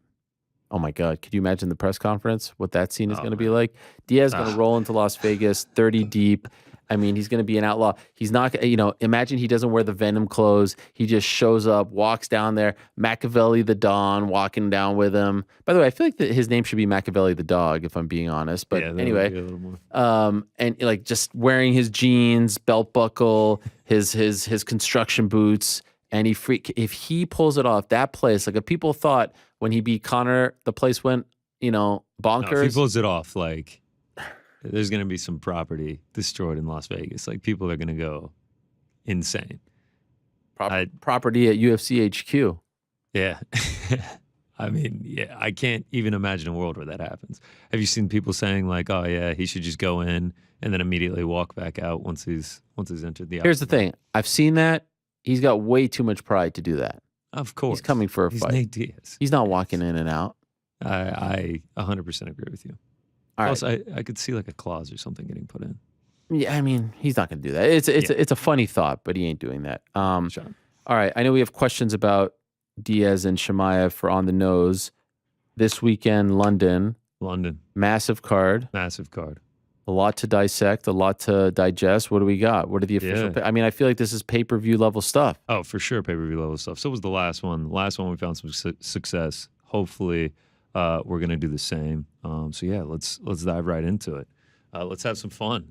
Speaker 2: Oh my God. Could you imagine the press conference? What that scene is going to be like? Diaz going to roll into Las Vegas 30 deep. I mean, he's going to be an outlaw. He's not, imagine he doesn't wear the Venom clothes. He just shows up, walks down there. Machiavelli the Don walking down with him. By the way, I feel like his name should be Machiavelli the Dog, if I'm being honest. But anyway, and like just wearing his jeans, belt buckle, his construction boots, and if he pulls it off, that place, like if people thought when he beat Conor, the place went, bonkers.
Speaker 9: No, if he pulls it off, like, there's going to be some property destroyed in Las Vegas. Like, people are going to go insane.
Speaker 2: Property at UFC HQ.
Speaker 9: Yeah. I mean, I can't even imagine a world where that happens. Have you seen people saying like, oh yeah, he should just go in and then immediately walk back out once he's entered the
Speaker 2: Here's the thing. I've seen that. He's got way too much pride to do that.
Speaker 9: Of course.
Speaker 2: He's coming for a fight.
Speaker 9: Nate Diaz.
Speaker 2: He's not walking in and out.
Speaker 9: I 100% agree with you. Plus, I could see like a clause or something getting put in.
Speaker 2: Yeah, I mean, he's not going to do that. It's a funny thought, but he ain't doing that. All right, I know we have questions about Diaz and Chimaev for On the Nose. This weekend, London. Massive card. A lot to dissect, a lot to digest. What do we got? What are the official? I mean, I feel like this is pay-per-view level stuff.
Speaker 9: Oh, for sure, pay-per-view level stuff. So was the last one. The last one we found some success. Hopefully, we're gonna do the same. So yeah, let's dive right into it. Let's have some fun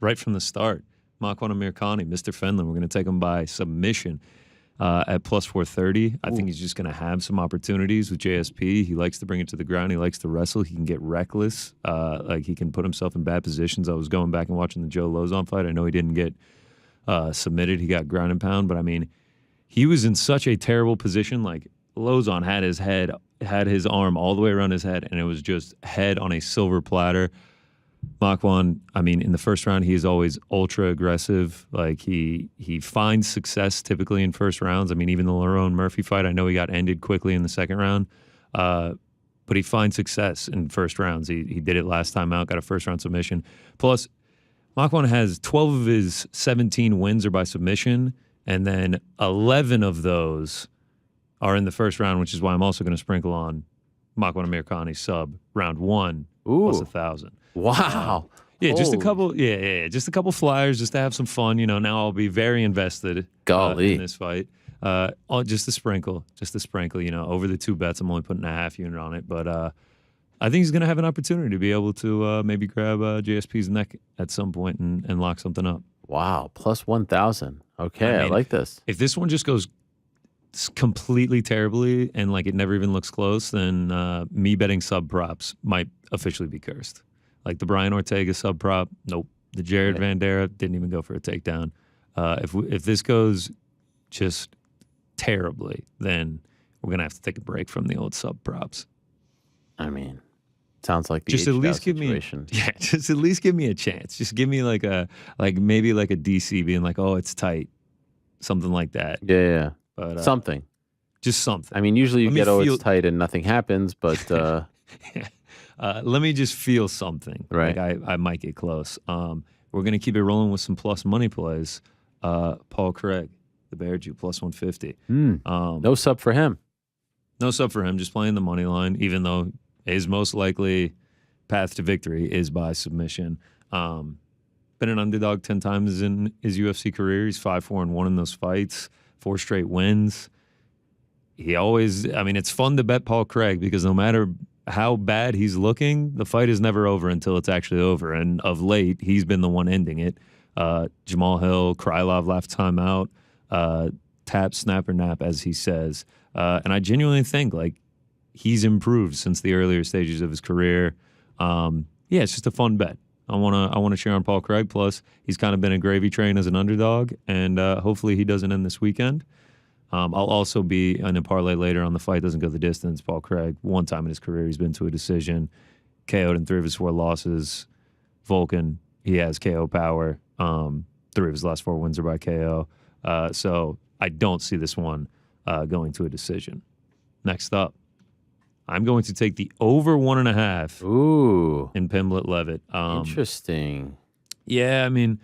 Speaker 9: right from the start. Makwan Amirkhani, Mr. Fenlon. We're gonna take him by submission at plus 430. I think he's just gonna have some opportunities with JSP. He likes to bring it to the ground. He likes to wrestle. He can get reckless. Like, he can put himself in bad positions. I was going back and watching the Joe Lozon fight. I know he didn't get submitted. He got ground and pound, but I mean, he was in such a terrible position. Like, Lozon had his arm all the way around his head, and it was just head on a silver platter. Makwan, I mean, in the first round, he is always ultra aggressive. Like, he finds success typically in first rounds. I mean, even the Lerone Murphy fight, I know he got ended quickly in the second round, but he finds success in first rounds. He did it last time out, got a first round submission. Plus, Makwan has 12 of his 17 wins are by submission, and then 11 of those are in the first round, which is why I'm also going to sprinkle on Makwan Amirkhani sub round 1 plus 1,000.
Speaker 2: Wow.
Speaker 9: Yeah, just a couple. Yeah, just a couple flyers, just to have some fun. You know, now I'll be very invested in this fight. Just a sprinkle. You know, over the 2 bets, I'm only putting a half unit on it, but I think he's going to have an opportunity to be able to maybe grab JSP's neck at some point and lock something up.
Speaker 2: Wow, plus 1,000. Okay, I like this.
Speaker 9: If this one just goes completely terribly and like it never even looks close, then me betting sub props might officially be cursed. Like the Brian Ortega sub prop, nope. The Jared Vandera didn't even go for a takedown. If this goes just terribly, then we're gonna have to take a break from the old sub props.
Speaker 2: I mean, sounds like the
Speaker 9: just at least give
Speaker 2: situation.
Speaker 9: just at least give me a chance. Just give me maybe like a DC being like, oh, it's tight, something like that.
Speaker 2: Yeah.
Speaker 9: But
Speaker 2: something.
Speaker 9: Just something.
Speaker 2: I mean, usually you get, it's tight and nothing happens, but
Speaker 9: let me just feel something.
Speaker 2: Right.
Speaker 9: Like I might get close. We're going to keep it rolling with some plus money plays. Paul Craig, the Bear Jew, plus 150.
Speaker 2: No sub for him.
Speaker 9: No sub for him, just playing the money line, even though his most likely path to victory is by submission. Been an underdog 10 times in his UFC career. He's 5-4-1 in those fights. 4 straight wins. It's fun to bet Paul Craig because no matter how bad he's looking, the fight is never over until it's actually over. And of late, he's been the one ending it. Jamal Hill, Krylov last time out, tap, snap, or nap, as he says. And I genuinely think like he's improved since the earlier stages of his career. It's just a fun bet. I want to share on Paul Craig. Plus, he's kind of been a gravy train as an underdog, and hopefully he doesn't end this weekend. I'll also be in a parlay later on the fight doesn't go the distance. Paul Craig, one time in his career, he's been to a decision, KO'd in 3 of his 4 losses. Volkan, he has KO power. 3 of his last 4 wins are by KO. So I don't see this one going to a decision. Next up, I'm going to take the over 1.5.
Speaker 2: Ooh.
Speaker 9: In Pimblett Levitt.
Speaker 2: Interesting.
Speaker 9: Yeah, I mean,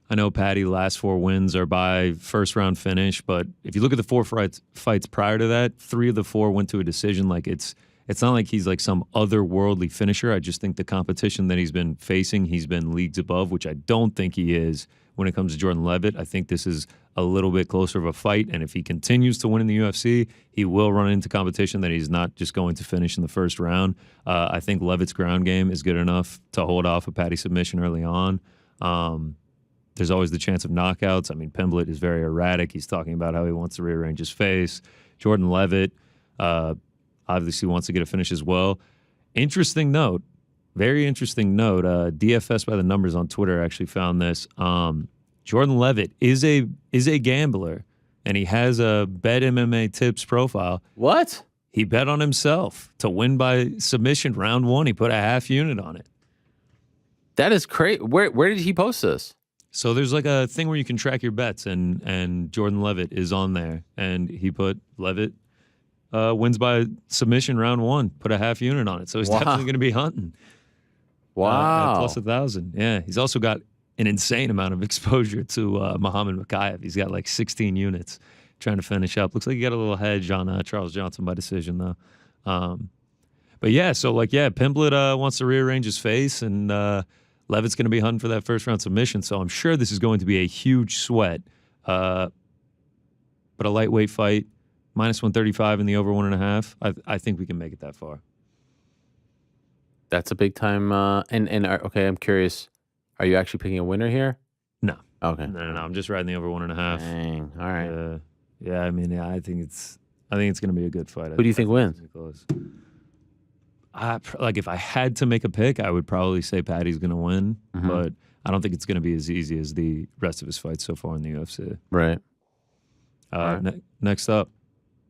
Speaker 9: I know Patty last 4 wins are by first round finish, but if you look at the 4 fights prior to that, 3 of the 4 went to a decision. Like it's not like he's like some otherworldly finisher. I just think the competition that he's been facing, he's been leagues above, which I don't think he is when it comes to Jordan Levitt. I think this is a little bit closer of a fight, and if he continues to win in the UFC, he will run into competition that he's not just going to finish in the first round. I think Levitt's ground game is good enough to hold off a Patty submission early on. There's always the chance of knockouts. I mean, Pimblett is very erratic. He's talking about how he wants to rearrange his face. Jordan Levitt obviously wants to get a finish as well. Interesting note, very interesting note. DFS by the numbers on Twitter actually found this. Jordan Levitt is a gambler, and he has a Bet MMA Tips profile.
Speaker 2: What?
Speaker 9: He bet on himself to win by submission round 1. He put a half unit on it.
Speaker 2: That is crazy. Where did he post this?
Speaker 9: So there's like a thing where you can track your bets, and Jordan Levitt is on there, and he put Levitt wins by submission round 1, put a half unit on it. So he's definitely going to be hunting.
Speaker 2: Wow.
Speaker 9: At plus 1,000. Yeah, he's also got an insane amount of exposure to Muhammad Makayev. He's got like 16 units trying to finish up. Looks like he got a little hedge on Charles Johnson by decision, though. But yeah, so like, yeah, Pimblett wants to rearrange his face, and Levitt's going to be hunting for that first round submission. So I'm sure this is going to be a huge sweat. But a lightweight fight, minus 135 in the over 1.5. I think we can make it that far.
Speaker 2: That's a big time. Okay, I'm curious. Are you actually picking a winner here?
Speaker 9: No.
Speaker 2: Okay.
Speaker 9: No. I'm just riding the over 1.5.
Speaker 2: Dang. All right.
Speaker 9: Yeah, I mean, I think it's going to be a good fight.
Speaker 2: Who do you think wins?
Speaker 9: Like if I had to make a pick, I would probably say Patty's going to win, but I don't think it's going to be as easy as the rest of his fights so far in the UFC.
Speaker 2: Right.
Speaker 9: Next up,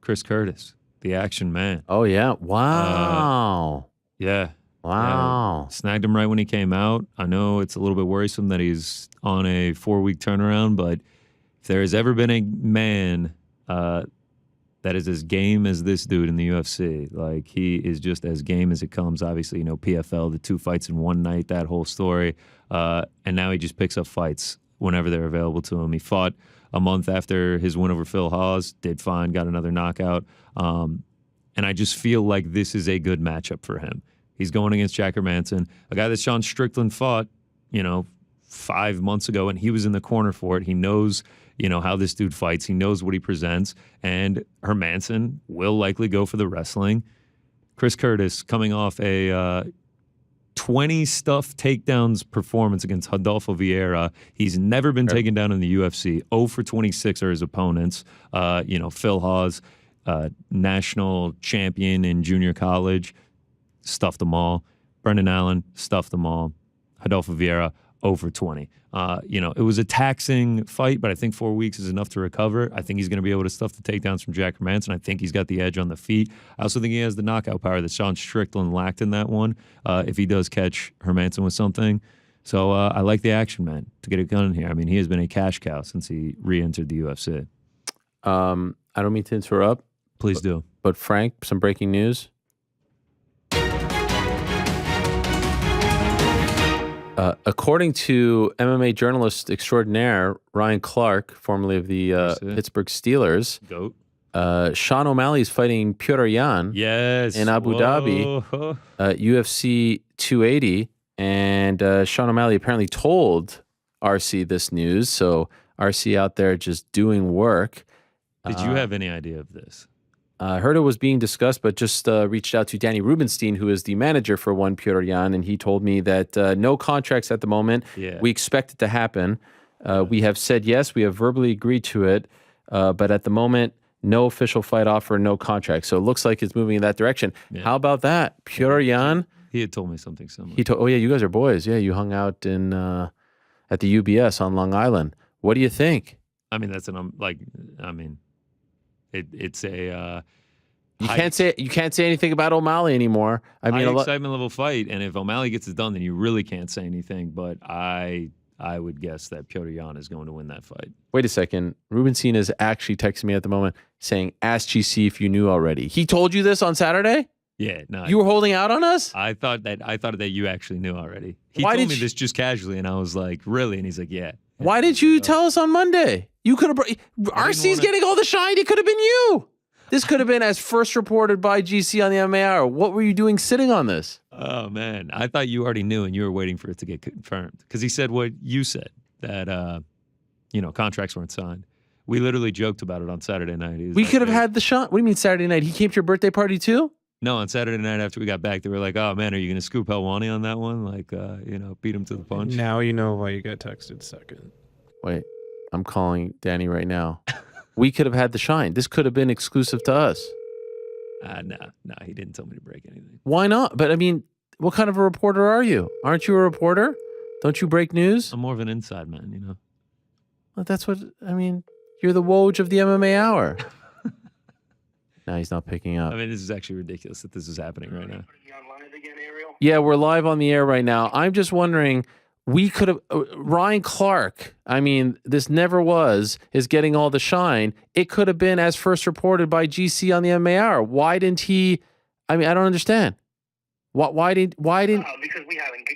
Speaker 9: Chris Curtis, the action man.
Speaker 2: Oh yeah! Wow.
Speaker 9: Yeah.
Speaker 2: Wow.
Speaker 9: Snagged him right when he came out. I know it's a little bit worrisome that he's on a 4-week turnaround, but if there has ever been a man that is as game as this dude in the UFC, like he is just as game as it comes. Obviously, you know, PFL, the 2 fights in one night, that whole story. And now he just picks up fights whenever they're available to him. He fought a month after his win over Phil Hawes, did fine, got another knockout. And I just feel like this is a good matchup for him. He's going against Jack Hermansson, a guy that Sean Strickland fought, 5 months ago, and he was in the corner for it. He knows, how this dude fights. He knows what he presents, and Hermansson will likely go for the wrestling. Chris Curtis coming off a 20 stuff takedowns performance against Rodolfo Vieira. He's never been taken down in the UFC. 0 for 26 are his opponents. Phil Hawes, national champion in junior college, stuffed them all. Brendan Allen, stuffed them all. Rodolfo Vieira, 0 for 20. It was a taxing fight, but I think 4 weeks is enough to recover. I think he's going to be able to stuff the takedowns from Jack Hermansson. I think he's got the edge on the feet. I also think he has the knockout power that Sean Strickland lacked in that one, if he does catch Hermansson with something. So I like the action, man, to get it done here. I mean, he has been a cash cow since he re-entered the UFC.
Speaker 2: I don't mean to interrupt.
Speaker 9: Please do.
Speaker 2: But Frank, some breaking news. According to MMA journalist extraordinaire Ryan Clark, formerly of the Pittsburgh Steelers,
Speaker 9: GOAT.
Speaker 2: Sean O'Malley is fighting Petr Yan in Abu Dhabi, UFC 280. And Sean O'Malley apparently told RC this news. So RC out there just doing work.
Speaker 9: Did you have any idea of this?
Speaker 2: I heard it was being discussed, but just reached out to Danny Rubenstein, who is the manager for one Petr Yan, and he told me that no contracts at the moment.
Speaker 9: Yeah.
Speaker 2: We expect it to happen. We have said yes. We have verbally agreed to it, but at the moment, no official fight offer, no contract. So it looks like it's moving in that direction.
Speaker 9: Yeah.
Speaker 2: How about that? Petr Yan?
Speaker 9: He had told me something similar.
Speaker 2: Oh, yeah, you guys are boys. Yeah, you hung out in at the UBS on Long Island. What do you think?
Speaker 9: I mean, it's a
Speaker 2: you can't say anything about O'Malley anymore. I mean,
Speaker 9: excitement level fight, and if O'Malley gets it done, then you really can't say anything. But I would guess that Petr Yan is going to win that fight.
Speaker 2: Wait a second. Rubenstein is actually texting me at the moment saying, "Ask GC if you knew already." He told you this on Saturday?
Speaker 9: Yeah, no.
Speaker 2: You were holding out on us?
Speaker 9: I thought that you actually knew already. He told me this just casually, and I was like, "Really?" And he's like, "Yeah."
Speaker 2: Why didn't you tell us on Monday? You could have. RC's getting all the shine. It could have been you. This could have been as first reported by GC on the MMA Hour. What were you doing sitting on this?
Speaker 9: Oh, man. I thought you already knew and you were waiting for it to get confirmed. Because he said what you said, that, contracts weren't signed. We literally joked about it on Saturday night.
Speaker 2: We could have had the shot. What do you mean Saturday night? He came to your birthday party too?
Speaker 9: No, on Saturday night after we got back, they were like, "Oh, man, are you going to scoop Helwani on that one? Like, beat him to the punch?"
Speaker 8: Now you know why you got texted second.
Speaker 2: Wait, I'm calling Danny right now. We could have had the shine. This could have been exclusive to us.
Speaker 9: No, he didn't tell me to break anything.
Speaker 2: Why not? But I mean, what kind of a reporter are you? Aren't you a reporter? Don't you break news?
Speaker 9: I'm more of an inside man,
Speaker 2: Well, that's what, I mean, you're the Woj of the MMA Hour. No, he's not picking up.
Speaker 9: I mean, this is actually ridiculous that this is happening right now.
Speaker 2: Yeah, we're live on the air right now. I'm just wondering, we could have, Ryan Clark, I mean, this never was, is getting all the shine. It could have been as first reported by GC on the MMA Hour. Why didn't he, I mean, I don't understand. Why didn't?
Speaker 10: Because we haven't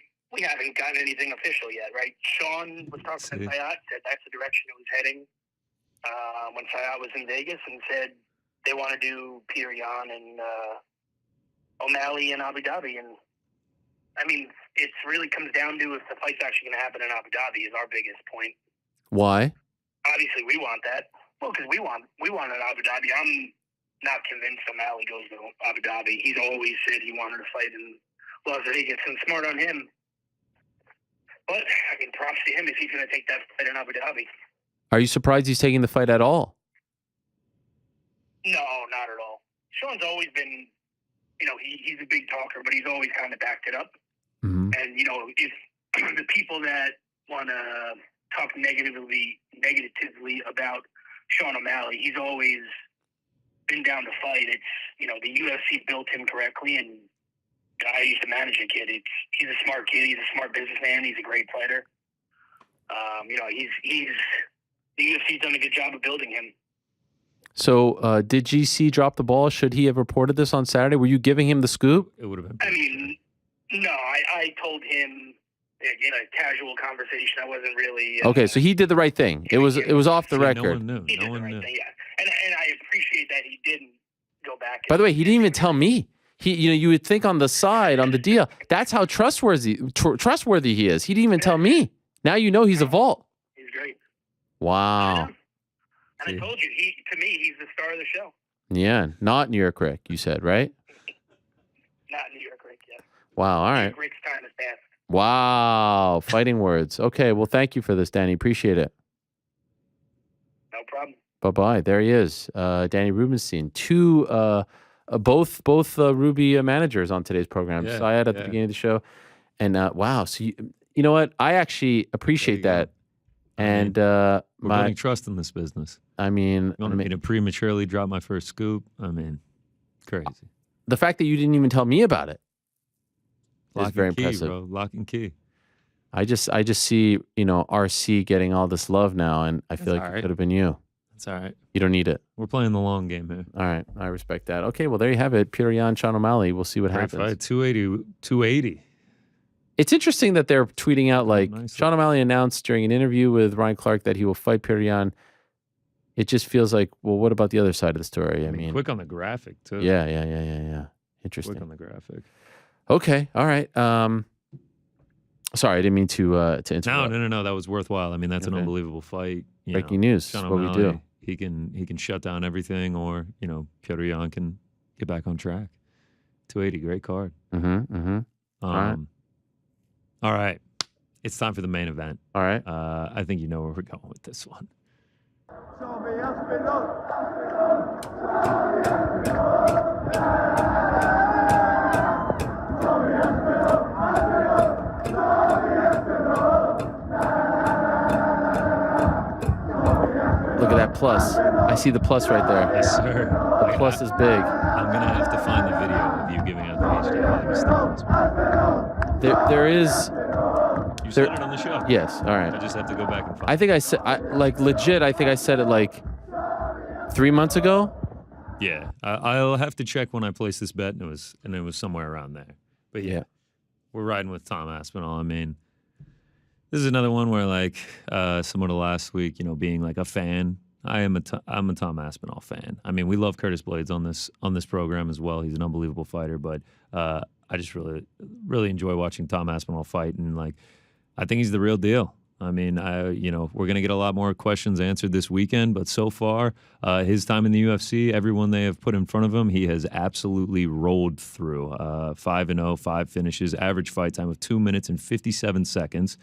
Speaker 10: gotten anything official yet, right? Sean was talking to Sayat, said that's the direction it was heading when Sayat was in Vegas, and said they want to do Petr Yan and O'Malley in Abu Dhabi. And I mean, it really comes down to if the fight's actually going to happen in Abu Dhabi is our biggest point.
Speaker 2: Why?
Speaker 10: Obviously, we want that. Well, because we want it in Abu Dhabi. I'm not convinced O'Malley goes to Abu Dhabi. He's always said he wanted to fight in Las Vegas, and smart on him. But I mean, props to him if he's going to take that fight in Abu Dhabi.
Speaker 2: Are you surprised he's taking the fight at all?
Speaker 10: No, not at all. Sean's always been, he's a big talker, but he's always kind of backed it up.
Speaker 2: Mm-hmm.
Speaker 10: And, if the people that want to talk negatively about Sean O'Malley, he's always been down to fight. It's, the UFC built him correctly, and I used to manage a kid. He's a smart kid. He's a smart businessman. He's a great fighter. He's the UFC's done a good job of building him.
Speaker 2: So, did GC drop the ball? Should he have reported this on Saturday? Were you giving him the scoop?
Speaker 9: It would have been.
Speaker 10: I mean, no, I told him in a casual conversation. I wasn't really.
Speaker 2: Okay, so he did the right thing. It was off the record.
Speaker 9: No one knew.
Speaker 10: He did the right thing, yeah. And I appreciate that he didn't go back.
Speaker 2: By the way, he didn't even tell me. You would think on the side, on the deal, that's how trustworthy he is. He didn't even tell me. Now you know he's a vault.
Speaker 10: He's great.
Speaker 2: Wow.
Speaker 10: And I told you, to me, he's the star of the show.
Speaker 2: Yeah, not New York Rick, you said, right?
Speaker 10: Not New York Rick, yeah.
Speaker 2: Wow, all
Speaker 10: New
Speaker 2: right.
Speaker 10: York Rick's time is past.
Speaker 2: Wow, fighting words. Okay, well, thank you for this, Danny. Appreciate it.
Speaker 10: No problem.
Speaker 2: Bye-bye. There he is, Danny Rubenstein. Both Ruby managers on today's program.
Speaker 9: Yeah,
Speaker 2: Syed at the beginning of the show. And wow, so you know what? I actually appreciate that. And
Speaker 9: we're building trust in this business.
Speaker 2: I mean,
Speaker 9: You wanted me to prematurely drop my first scoop? I mean, crazy.
Speaker 2: the fact that you didn't even tell me about it is
Speaker 9: Lock
Speaker 2: very
Speaker 9: and key,
Speaker 2: impressive.
Speaker 9: bro. Lock and key.
Speaker 2: I just see, RC getting all this love now, and I feel like it could have been you.
Speaker 9: That's all right.
Speaker 2: You don't need it.
Speaker 9: We're playing the long game here.
Speaker 2: All right. I respect that. Okay, well, there you have it. Petr Yan, Sean O'Malley. We'll see what
Speaker 9: Great
Speaker 2: happens.
Speaker 9: fight. 280.
Speaker 2: It's interesting that they're tweeting out, like,
Speaker 9: Nice.
Speaker 2: Sean O'Malley announced during an interview with Ryan Clark that he will fight Petr Yan. It just feels like, well, what about the other side of the story? I mean,
Speaker 9: quick on the graphic, too.
Speaker 2: Yeah. Interesting.
Speaker 9: Quick on the graphic.
Speaker 2: Okay. All right. Sorry, I didn't mean to interrupt.
Speaker 9: No. That was worthwhile. I mean, that's an
Speaker 2: Okay.
Speaker 9: unbelievable fight.
Speaker 2: Breaking news.
Speaker 9: Sean
Speaker 2: That's what we
Speaker 9: O'Malley,
Speaker 2: do.
Speaker 9: He can shut down everything, or Petr Yan can get back on track. 280, great card. All right, it's time for the main event.
Speaker 2: All right.
Speaker 9: I think you know where we're going with this one.
Speaker 2: Look at that plus. I see the plus right there.
Speaker 9: Yes, sir.
Speaker 2: The plus is big.
Speaker 9: I'm gonna have to find the video of you giving out the HDI.
Speaker 2: There is.
Speaker 9: You said it on the show.
Speaker 2: Yes. All right.
Speaker 9: I just have to go back and find.
Speaker 2: I think I said, legit. I think I said it like 3 months ago.
Speaker 9: Yeah, I'll have to check when I placed this bet, and it was somewhere around there. But yeah, we're riding with Tom Aspinall. I mean, this is another one where, like, similar to last week, being like a fan. I'm a Tom Aspinall fan. I mean, we love Curtis Blades on this program as well. He's an unbelievable fighter, but I just really enjoy watching Tom Aspinall fight, and like, I think he's the real deal. I mean, we're going to get a lot more questions answered this weekend, but so far, his time in the UFC, everyone they have put in front of him, he has absolutely rolled through. 5-0, 5 finishes, average fight time of 2 minutes and 57 seconds,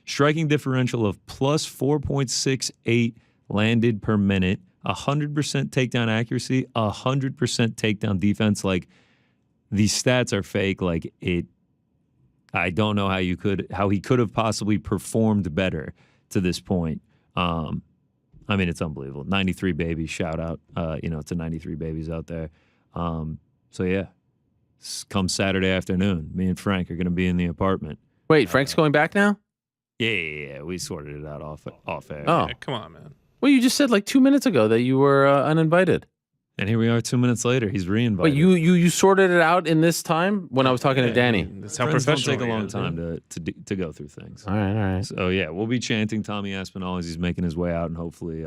Speaker 9: striking differential of plus 4.68 landed per minute, 100% takedown accuracy, 100% takedown defense. Like, these stats are fake. Like, I don't know how he could have possibly performed better to this point. I mean, it's unbelievable. 93 babies, shout out, to 93 babies out there. So yeah, come Saturday afternoon, me and Frank are going to be in the apartment.
Speaker 2: Wait, Frank's going back now?
Speaker 9: Yeah. We sorted it out off air.
Speaker 2: Oh,
Speaker 8: Yeah, come on, man.
Speaker 2: Well, you just said like 2 minutes ago that you were uninvited.
Speaker 9: And here we are 2 minutes later. He's reinvited.
Speaker 2: But you sorted it out in this time when I was talking to Danny.
Speaker 8: That's how
Speaker 9: Friends don't
Speaker 8: professional
Speaker 9: take a
Speaker 8: he
Speaker 9: long
Speaker 8: is,
Speaker 9: time
Speaker 8: man.
Speaker 9: to go through things.
Speaker 2: All right.
Speaker 9: So yeah, we'll be chanting Tommy Aspinall as he's making his way out, and hopefully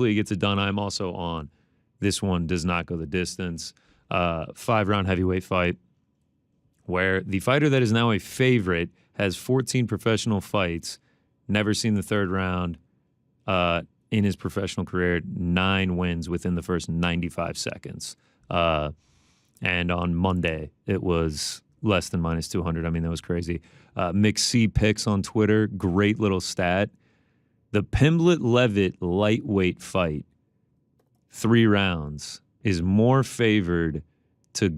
Speaker 9: he gets it done. I'm also on. This one does not go the distance. 5-round heavyweight fight, where the fighter that is now a favorite has 14 professional fights, never seen the third round. In his professional career, 9 wins within the first 95 seconds. And on Monday, it was less than minus 200. I mean, that was crazy. McC Picks on Twitter, great little stat. The Pimblett-Levitt lightweight fight, 3 rounds, is more favored to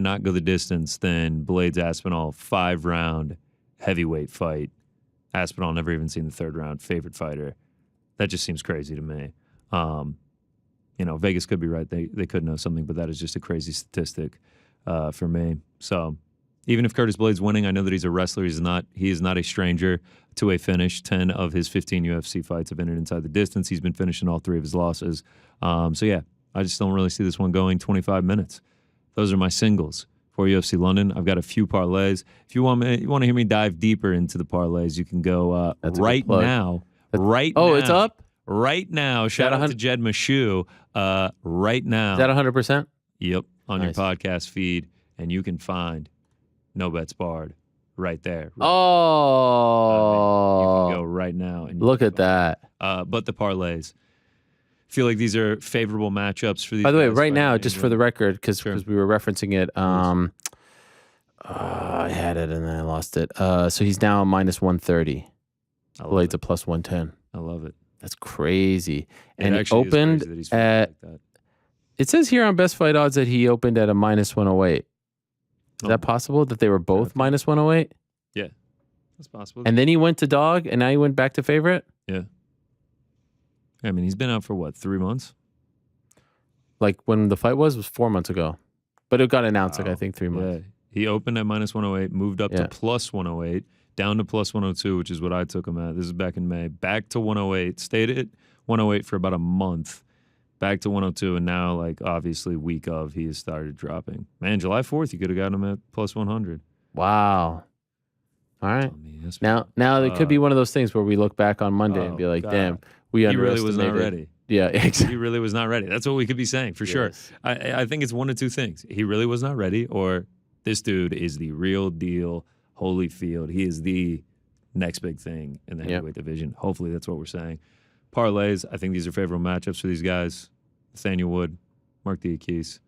Speaker 9: not go the distance than Blades Aspinall 5-round heavyweight fight. Aspinall never even seen the third round, favorite fighter. That just seems crazy to me. Vegas could be right. They could know something, but that is just a crazy statistic for me. So even if Curtis Blades winning, I know that he's a wrestler. He is not a stranger to a finish. 10 of his 15 UFC fights have entered inside the distance. He's been finishing all 3 of his losses. So yeah, I just don't really see this one going 25 minutes. Those are my singles. for UFC London. I've got a few parlays. If you want to hear me dive deeper into the parlays, you can go right now. Now.
Speaker 2: It's up?
Speaker 9: Right now. Shout out to Jed Mashu. Right now.
Speaker 2: Is that 100%?
Speaker 9: Yep. On your podcast feed. And you can find No Bets Barred right there.
Speaker 2: Right.
Speaker 9: You can go right now. And
Speaker 2: look at that.
Speaker 9: But the parlays. Feel like these are favorable matchups for these.
Speaker 2: By the way, right now, just for the record, because we were referencing it, I had it and then I lost it. So he's now minus 130. Blades a plus 110.
Speaker 9: I love it.
Speaker 2: That's crazy. And it opened at. Like it says here on Best Fight Odds that he opened at a minus 108. Is that possible that they were both minus 108?
Speaker 9: Yeah, that's possible.
Speaker 2: And then he went to dog, and now he went back to favorite?
Speaker 9: Yeah. I mean, he's been out for what, 3 months?
Speaker 2: Like when the fight was 4 months ago. But it got announced, I think 3 months.
Speaker 9: Yeah. He opened at minus 108, moved up to plus 108, down to plus 102, which is what I took him at. This is back in May. Back to 108, stayed at 108 for about a month. Back to 102, and now, like, obviously, week of, he has started dropping. Man, July 4th, you could have gotten him at plus 100.
Speaker 2: Wow. All right. Now it could be one of those things where we look back on Monday and be like, damn, we underestimated.
Speaker 9: He really was not ready.
Speaker 2: Yeah, exactly.
Speaker 9: He really was not ready. That's what we could be saying, for sure. I think it's one of two things. He really was not ready, or this dude is the real deal, Holyfield. He is the next big thing in the heavyweight division. Hopefully that's what we're saying. Parlays, I think these are favorable matchups for these guys. Nathaniel Wood, Mark Diakise,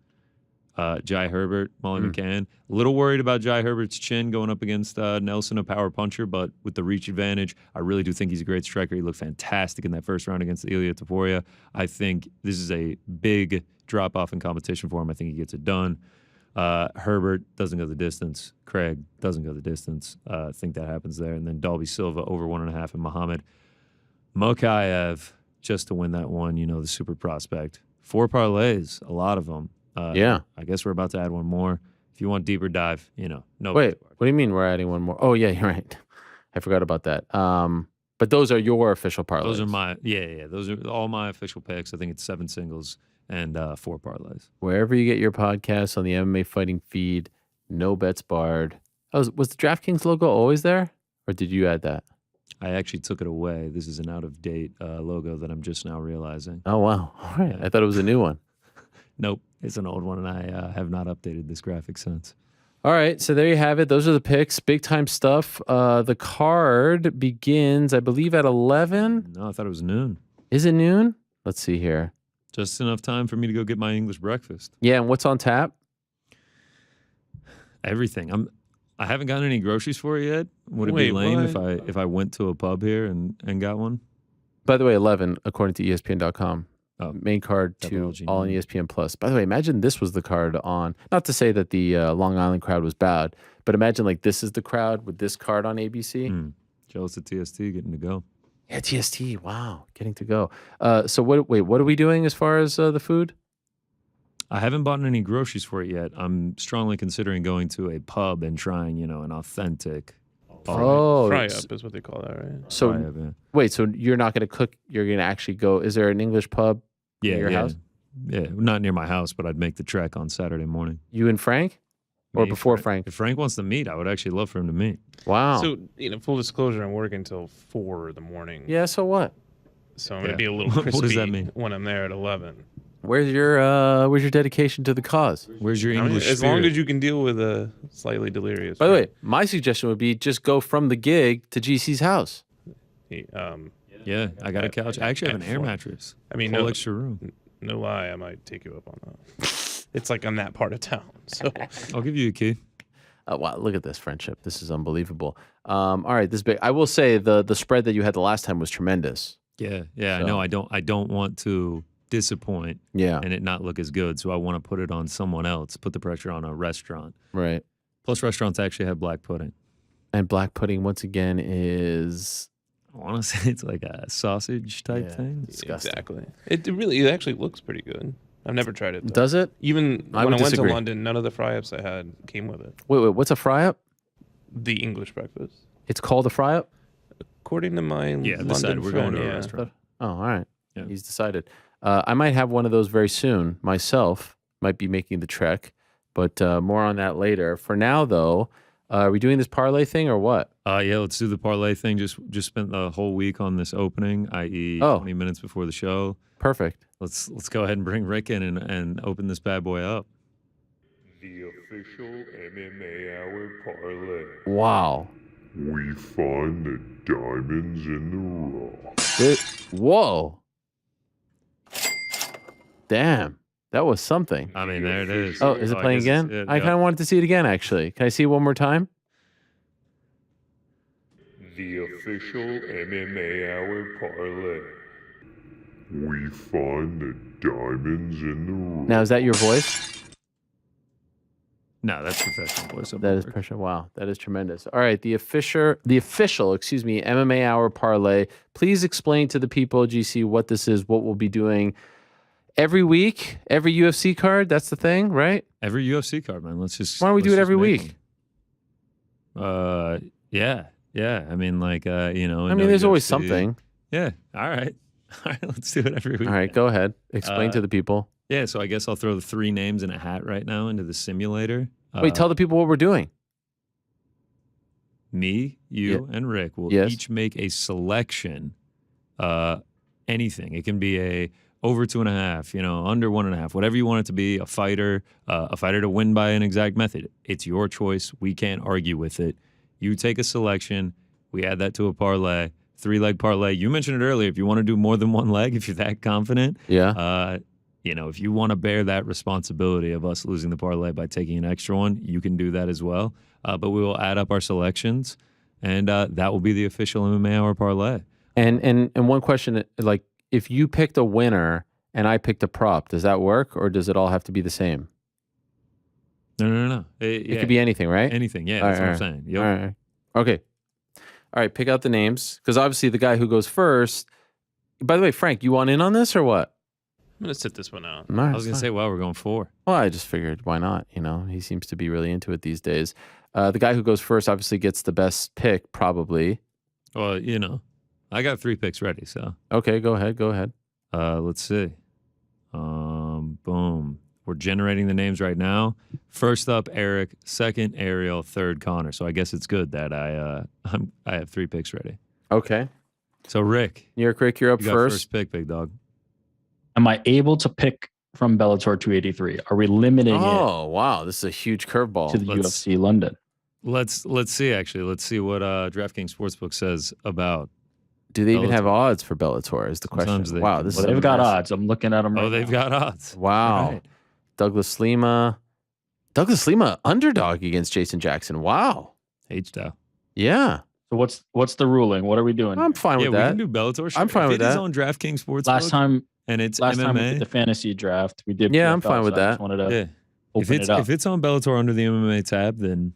Speaker 9: Jai Herbert, Molly McCann. A little worried about Jai Herbert's chin going up against Nelson, a power puncher, but with the reach advantage, I really do think he's a great striker. He looked fantastic in that first round against Ilia Topuria. I think this is a big drop-off in competition for him. I think he gets it done. Herbert doesn't go the distance. Craig doesn't go the distance. I think that happens there. And then Dalby Silva over 1.5, and Muhammad Mokaev just to win that one, the super prospect. 4 parlays, a lot of them. I guess we're about to add one more. If you want deeper dive, no.
Speaker 2: Wait, what do you mean we're adding one more? Oh, yeah, you're right. I forgot about that. But those are your official parlays.
Speaker 9: Those are my, those are all my official picks. I think it's 7 singles and 4 parlays.
Speaker 2: Wherever you get your podcasts on the MMA Fighting feed, No Bets Barred. Oh, was the DraftKings logo always there? Or did you add that?
Speaker 9: I actually took it away. This is an out-of-date logo that I'm just now realizing.
Speaker 2: Oh, wow. All right. I thought it was a new one.
Speaker 9: Nope. It's an old one, and I have not updated this graphic since.
Speaker 2: All right. So there you have it. Those are the picks. Big-time stuff. The card begins, I believe, at 11.
Speaker 9: No, I thought it was noon.
Speaker 2: Is it noon? Let's see here.
Speaker 9: Just enough time for me to go get my English breakfast.
Speaker 2: Yeah, and what's on tap?
Speaker 9: Everything. I haven't gotten any groceries for it yet. Would it be lame if I went to a pub here and got one?
Speaker 2: By the way, 11 according to ESPN.com.
Speaker 9: Oh,
Speaker 2: main card to all on ESPN Plus. By the way, imagine this was the card on. Not to say that the Long Island crowd was bad, but imagine like this is the crowd with this card on ABC.
Speaker 9: Jealous of TST getting to go.
Speaker 2: Yeah, TST. Wow, getting to go. So what are we doing as far as the food?
Speaker 9: I haven't bought any groceries for it yet. I'm strongly considering going to a pub and trying, an authentic.
Speaker 8: Fry up is what they call that, right?
Speaker 2: So
Speaker 9: fry up, yeah.
Speaker 2: Wait, so you're not going to cook? You're going to actually go? Is there an English pub near your house?
Speaker 9: Yeah, not near my house, but I'd make the trek on Saturday morning.
Speaker 2: You and Frank, or before Frank?
Speaker 9: If Frank wants to meet, I would actually love for him to meet.
Speaker 2: Wow.
Speaker 8: So full disclosure, I'm working until 4 in the morning.
Speaker 2: Yeah. So what?
Speaker 8: So I'm going to be a little crispy
Speaker 9: what does that mean?
Speaker 8: When I'm there at 11.
Speaker 2: Where's your dedication to the cause?
Speaker 9: Where's your English
Speaker 8: As long as you can deal with a slightly delirious.
Speaker 2: By the way, my suggestion would be just go from the gig to GC's house.
Speaker 9: Yeah, I got a couch. I actually have an air mattress.
Speaker 8: I mean,
Speaker 9: whole extra room.
Speaker 8: No lie, I might take you up on that. It's like on that part of town. So
Speaker 9: I'll give you a key.
Speaker 2: Wow, look at this friendship. This is unbelievable. All right, this big. I will say the spread that you had the last time was tremendous.
Speaker 9: Yeah, I know. I don't want to disappoint and it not look as good, so I want to put it on someone else, put the pressure on a restaurant.
Speaker 2: Right.
Speaker 9: Plus restaurants actually have black pudding.
Speaker 2: And black pudding, once again, is...
Speaker 9: I want to say it's like a sausage type thing.
Speaker 2: Disgusting.
Speaker 8: Exactly. It actually looks pretty good. I've never tried it, though.
Speaker 2: Does it?
Speaker 8: Even when I went to London, none of the fry-ups I had came with it.
Speaker 2: Wait, what's a fry-up?
Speaker 8: The English breakfast.
Speaker 2: It's called a fry-up?
Speaker 8: According to my London
Speaker 9: we're
Speaker 8: friend,
Speaker 9: going to a restaurant.
Speaker 2: Oh, all right.
Speaker 9: Yeah.
Speaker 2: He's decided. I might have one of those very soon myself. Might be making the trek. but more on that later. For now, though, are we doing this parlay thing or what?
Speaker 9: Yeah, let's do the parlay thing. Just spent the whole week on this opening, i.e., 20 minutes before the show.
Speaker 2: Perfect.
Speaker 9: Let's go ahead and bring Rick in and open this bad boy up.
Speaker 1: The official MMA Hour parlay.
Speaker 2: Wow.
Speaker 1: We find the diamonds in the rough.
Speaker 2: Whoa. Damn. That was something.
Speaker 9: I mean, there it is.
Speaker 2: Oh, is it playing again? I kind of wanted to see it again, actually. Can I see it one more time?
Speaker 1: The official MMA Hour parlay. We find the diamonds in the rough.
Speaker 2: Now, is that your voice?
Speaker 9: No, that's professional voice.
Speaker 2: That is professional. Wow, that is tremendous. All right, the official, MMA Hour parlay. Please explain to the people, GC, what this is, what we'll be doing every week, every UFC card. That's the thing, right?
Speaker 9: Every UFC card, man. Let's just.
Speaker 2: Why don't we do it every week?
Speaker 9: Yeah. I mean, like,
Speaker 2: I mean, there's always something.
Speaker 9: Yeah. All right. Let's do it every week.
Speaker 2: All right, go ahead. Explain to the people.
Speaker 9: Yeah, so I guess I'll throw the 3 names in a hat right now into the simulator.
Speaker 2: Wait, tell the people what we're doing.
Speaker 9: Me, you, and Rick will each make a selection. Anything. It can be a over 2.5, under 1.5, whatever you want it to be. A fighter to win by an exact method. It's your choice. We can't argue with it. You take a selection. We add that to a parlay. 3-leg parlay. You mentioned it earlier. If you want to do more than 1 leg, if you're that confident, if you want to bear that responsibility of us losing the parlay by taking an extra one, you can do that as well. But we will add up our selections, and that will be the official MMA Hour parlay.
Speaker 2: And one question, like, if you picked a winner and I picked a prop, does that work, or does it all have to be the same?
Speaker 9: No.
Speaker 2: It could be anything, right?
Speaker 9: Anything, yeah. That's what I'm saying. Yep.
Speaker 2: All right. Okay. All right, pick out the names, because obviously the guy who goes first. By the way, Frank, you want in on this or what?
Speaker 8: I'm going to sit this one out.
Speaker 9: I was going to say, well, we're going 4.
Speaker 2: Well, I just figured, why not? He seems to be really into it these days. The guy who goes first obviously gets the best pick, probably.
Speaker 9: Well, I got 3 picks ready, so.
Speaker 2: Okay, go ahead.
Speaker 9: Let's see. Boom. We're generating the names right now. First up, Eric. Second, Ariel. Third, Connor. So I guess it's good that I have 3 picks ready.
Speaker 2: Okay.
Speaker 9: So Rick.
Speaker 2: NewYorkRic, you're up first.
Speaker 9: First pick, big dog.
Speaker 11: Am I able to pick from Bellator 283? Are we limiting it?
Speaker 2: Oh, wow. This is a huge curveball.
Speaker 11: To the UFC London.
Speaker 9: Let's see, actually. Let's see what DraftKings Sportsbook says about.
Speaker 2: Do they even
Speaker 9: Bellator.
Speaker 2: have odds for Bellator is the question. Wow.
Speaker 11: They've got odds. I'm looking at them right now.
Speaker 9: They've got odds.
Speaker 2: Wow.
Speaker 9: Right.
Speaker 2: Douglas Lima, underdog against Jason Jackson. Wow.
Speaker 9: H-Dow.
Speaker 2: Yeah.
Speaker 11: So what's the ruling? What are we doing?
Speaker 2: I'm fine with that.
Speaker 9: We can do Bellator.
Speaker 2: I'm fine with that.
Speaker 9: It's on DraftKings Sportsbook.
Speaker 11: Last time
Speaker 9: MMA.
Speaker 11: we did the fantasy draft, we did.
Speaker 2: Yeah, I'm fine with that.
Speaker 11: I just wanted to open it up.
Speaker 9: If it's on Bellator under the MMA tab, then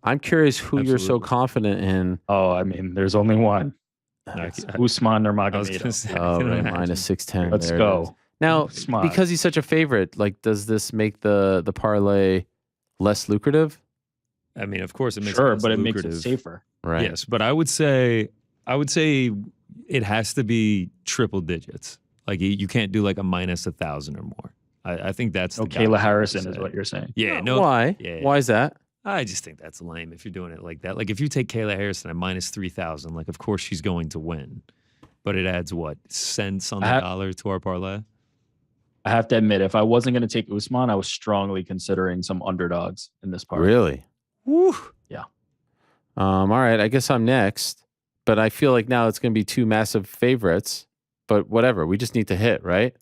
Speaker 2: I'm curious who you're so confident in.
Speaker 11: Oh, I mean, there's only one. Usman Nurmagomedov.
Speaker 2: Oh, right, minus 610.
Speaker 11: Let's go.
Speaker 2: Now, because he's such a favorite, like, does this make the parlay less lucrative?
Speaker 9: I mean, of course it makes
Speaker 11: it but it makes it safer.
Speaker 2: Right.
Speaker 9: Yes, but I would say it has to be triple digits. Like you can't do like a minus 1,000 or more. I think that's
Speaker 11: Kayla Harrison is what you're saying.
Speaker 9: Yeah.
Speaker 2: Why?
Speaker 9: Yeah.
Speaker 2: Why is that?
Speaker 9: I just think that's lame if you're doing it like that. Like if you take Kayla Harrison at minus 3,000, like of course she's going to win, but it adds what cents on the dollar to our parlay.
Speaker 11: I have to admit, if I wasn't going to take Usman, I was strongly considering some underdogs in this parlay.
Speaker 2: Really?
Speaker 11: Woo. Yeah.
Speaker 2: All right. I guess I'm next, but I feel like now it's going to be 2 massive favorites. But whatever, we just need to hit, right?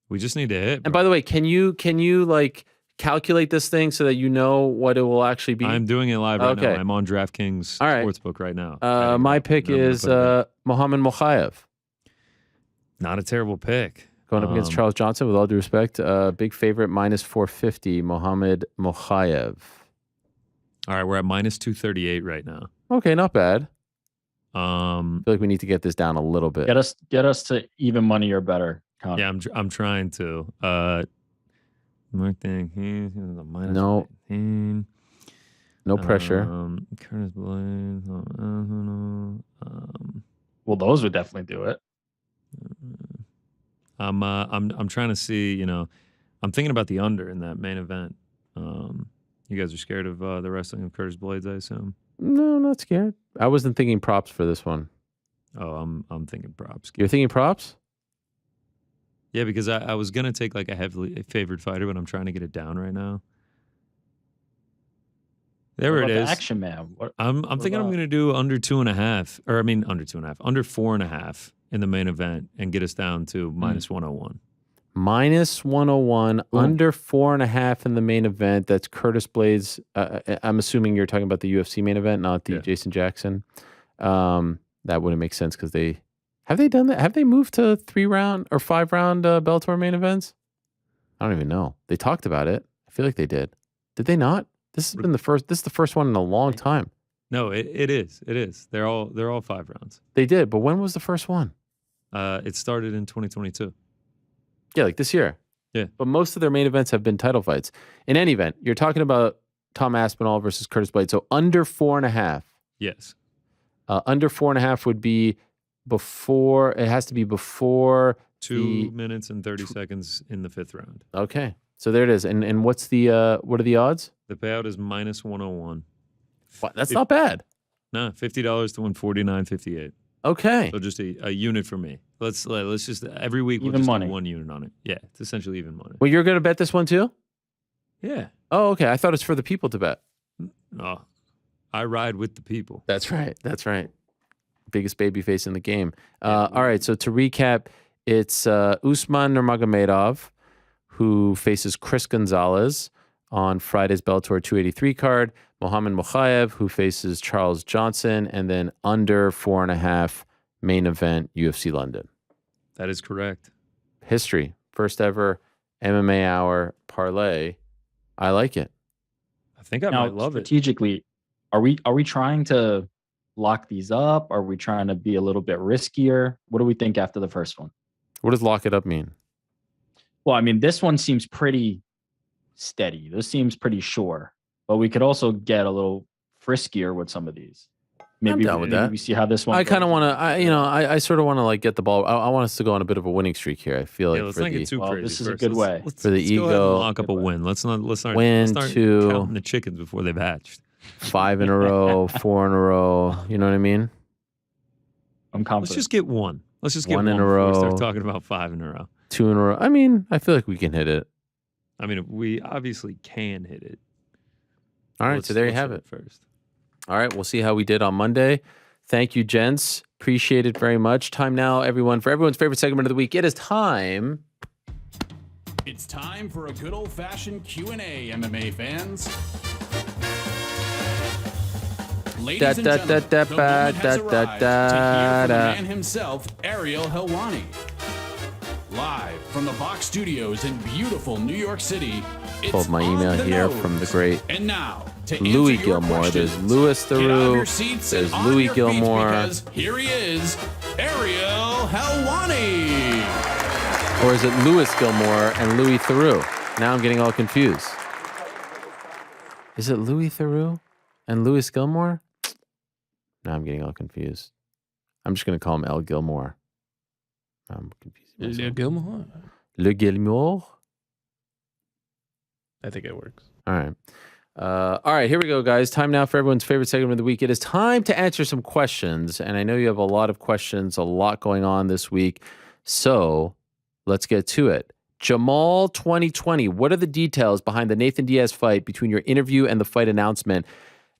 Speaker 9: We just need to hit.
Speaker 2: And by the way, can you like calculate this thing so that you know what it will actually be?
Speaker 9: I'm doing it live right now. I'm on DraftKings Sportsbook right now.
Speaker 2: My pick is Mohamed Mokaev.
Speaker 9: Not a terrible pick.
Speaker 2: Going up against Charles Johnson, with all due respect. Big favorite, minus 450, Mohamed Mokaev.
Speaker 9: All right, we're at minus 238 right now.
Speaker 2: Okay, not bad.
Speaker 9: I
Speaker 2: feel like we need to get this down a little bit.
Speaker 11: Get us to even money or better. Connor.
Speaker 9: Yeah, I'm trying to. Mark thing here. Minus
Speaker 2: no.
Speaker 9: 19.
Speaker 2: No pressure.
Speaker 9: Curtis Blaine.
Speaker 11: Well, those would definitely do it.
Speaker 9: I'm trying to see. I'm thinking about the under in that main event. You guys are scared of the wrestling of Curtis Blades, I assume?
Speaker 2: No, not scared. I wasn't thinking props for this one.
Speaker 9: Oh, I'm thinking props.
Speaker 2: You're thinking props?
Speaker 9: Yeah, because I was gonna take like a heavily favored fighter, but I'm trying to get it down right now. There it is.
Speaker 11: The action man.
Speaker 9: I'm thinking I'm gonna do under 2.5, or I mean under 2.5, under 4.5 in the main event, and get us down to minus 101.
Speaker 2: Minus 101, under 4.5 in the main event. That's Curtis Blades. I'm assuming you're talking about the UFC main event, not the Jason Jackson. That wouldn't make sense because have they done that? Have they moved to 3-round or 5-round Bellator main events? I don't even know. They talked about it. I feel like they did. Did they not? This has been the first. This is the first one in a long time.
Speaker 9: No, it is. It is. They're all 5 rounds.
Speaker 2: They did, but when was the first one?
Speaker 9: It started in 2022.
Speaker 2: Yeah, like this year.
Speaker 9: Yeah.
Speaker 2: But most of their main events have been title fights. In any event, you're talking about Tom Aspinall versus Curtis Blades. So under 4.5.
Speaker 9: Yes.
Speaker 2: Under 4.5 would be before. It has to be before
Speaker 9: 2 minutes and 30 seconds in the 5th round.
Speaker 2: Okay. So there it is. And what's the what are the odds?
Speaker 9: The payout is minus 101.
Speaker 2: That's not bad.
Speaker 9: No, $50 to win 49.58.
Speaker 2: Okay.
Speaker 9: So just a unit for me. Let's just every week we'll
Speaker 11: Even
Speaker 9: just
Speaker 11: money.
Speaker 9: do 1 unit on it. Yeah, it's essentially even money.
Speaker 2: Well, you're going to bet this one too?
Speaker 9: Yeah.
Speaker 2: Oh, okay. I thought it's for the people to bet.
Speaker 9: Oh, I ride with the people.
Speaker 2: That's right. That's right. Biggest baby face in the game. All right. So to recap, it's Usman Nurmagomedov who faces Chris Gonzalez on Friday's Bellator 283 card. Mohamed Mokaev, who faces Charles Johnson, and then under 4.5 main event UFC London.
Speaker 9: That is correct.
Speaker 2: History. First ever MMA hour parlay. I like it.
Speaker 9: I think I might love it.
Speaker 11: Strategically, are we trying to lock these up? Are we trying to be a little bit riskier? What do we think after the first one?
Speaker 2: What does lock it up mean?
Speaker 11: Well, I mean, this one seems pretty steady. This seems pretty sure. But we could also get a little friskier with some of these. Maybe,
Speaker 2: I'm down with that.
Speaker 11: We see how this one
Speaker 2: I
Speaker 11: goes.
Speaker 2: kind of want to, I sort of want to like get the ball. I want us to go on a bit of a winning streak here. I feel like
Speaker 9: Let's not get too crazy.
Speaker 11: this is
Speaker 9: first.
Speaker 11: a good way.
Speaker 2: for the
Speaker 9: Let's go ahead and
Speaker 2: ego.
Speaker 9: lock up a win. Let's not
Speaker 2: Win,
Speaker 9: start
Speaker 2: 2.
Speaker 9: counting the chickens before they've hatched.
Speaker 2: 5 in a row, 4 in a row. You know what I mean?
Speaker 11: I'm confident.
Speaker 9: Let's just get one. Let's just get
Speaker 2: 1 in a
Speaker 9: before we
Speaker 2: row.
Speaker 9: start talking about 5 in a row.
Speaker 2: 2 in a row. I mean, I feel like we can hit it.
Speaker 9: I mean, we obviously can hit it.
Speaker 2: All right, so there you have it.
Speaker 9: First.
Speaker 2: All right, we'll see how we did on Monday. Thank you, gents. Appreciate it very much. Time now, everyone, for everyone's favorite segment of the week. It is time.
Speaker 12: It's time for a good old-fashioned Q&A, MMA fans. Ladies and gentlemen, the moment has arrived to hear from the man himself, Ariel Helwani. Live from the Box Studios in beautiful New York City, it's
Speaker 2: Pulled my email
Speaker 12: On the
Speaker 2: here
Speaker 12: Nose.
Speaker 2: from the great
Speaker 12: And now, to
Speaker 2: Louis
Speaker 12: answer your
Speaker 2: Gilmore. There's
Speaker 12: questions,
Speaker 2: Louis
Speaker 12: get out of your
Speaker 2: Theroux.
Speaker 12: seats
Speaker 2: There's
Speaker 12: and on
Speaker 2: Louis
Speaker 12: your feet
Speaker 2: Gilmore.
Speaker 12: because here he is, Ariel Helwani.
Speaker 2: Or is it Louis Gilmore and Louis Theroux? Now I'm getting all confused. Is it Louis Theroux and Louis Gilmore? Now I'm getting all confused. I'm just going to call him El Gilmore. I'm confused.
Speaker 8: Le Gilmore.
Speaker 2: Le Gilmore?
Speaker 8: I think it works.
Speaker 2: All right. All right, here we go, guys. Time now for everyone's favorite segment of the week. It is time to answer some questions. And I know you have a lot of questions, a lot going on this week. So let's get to it. Jamal 2020, what are the details behind the Nathan Diaz fight between your interview and the fight announcement?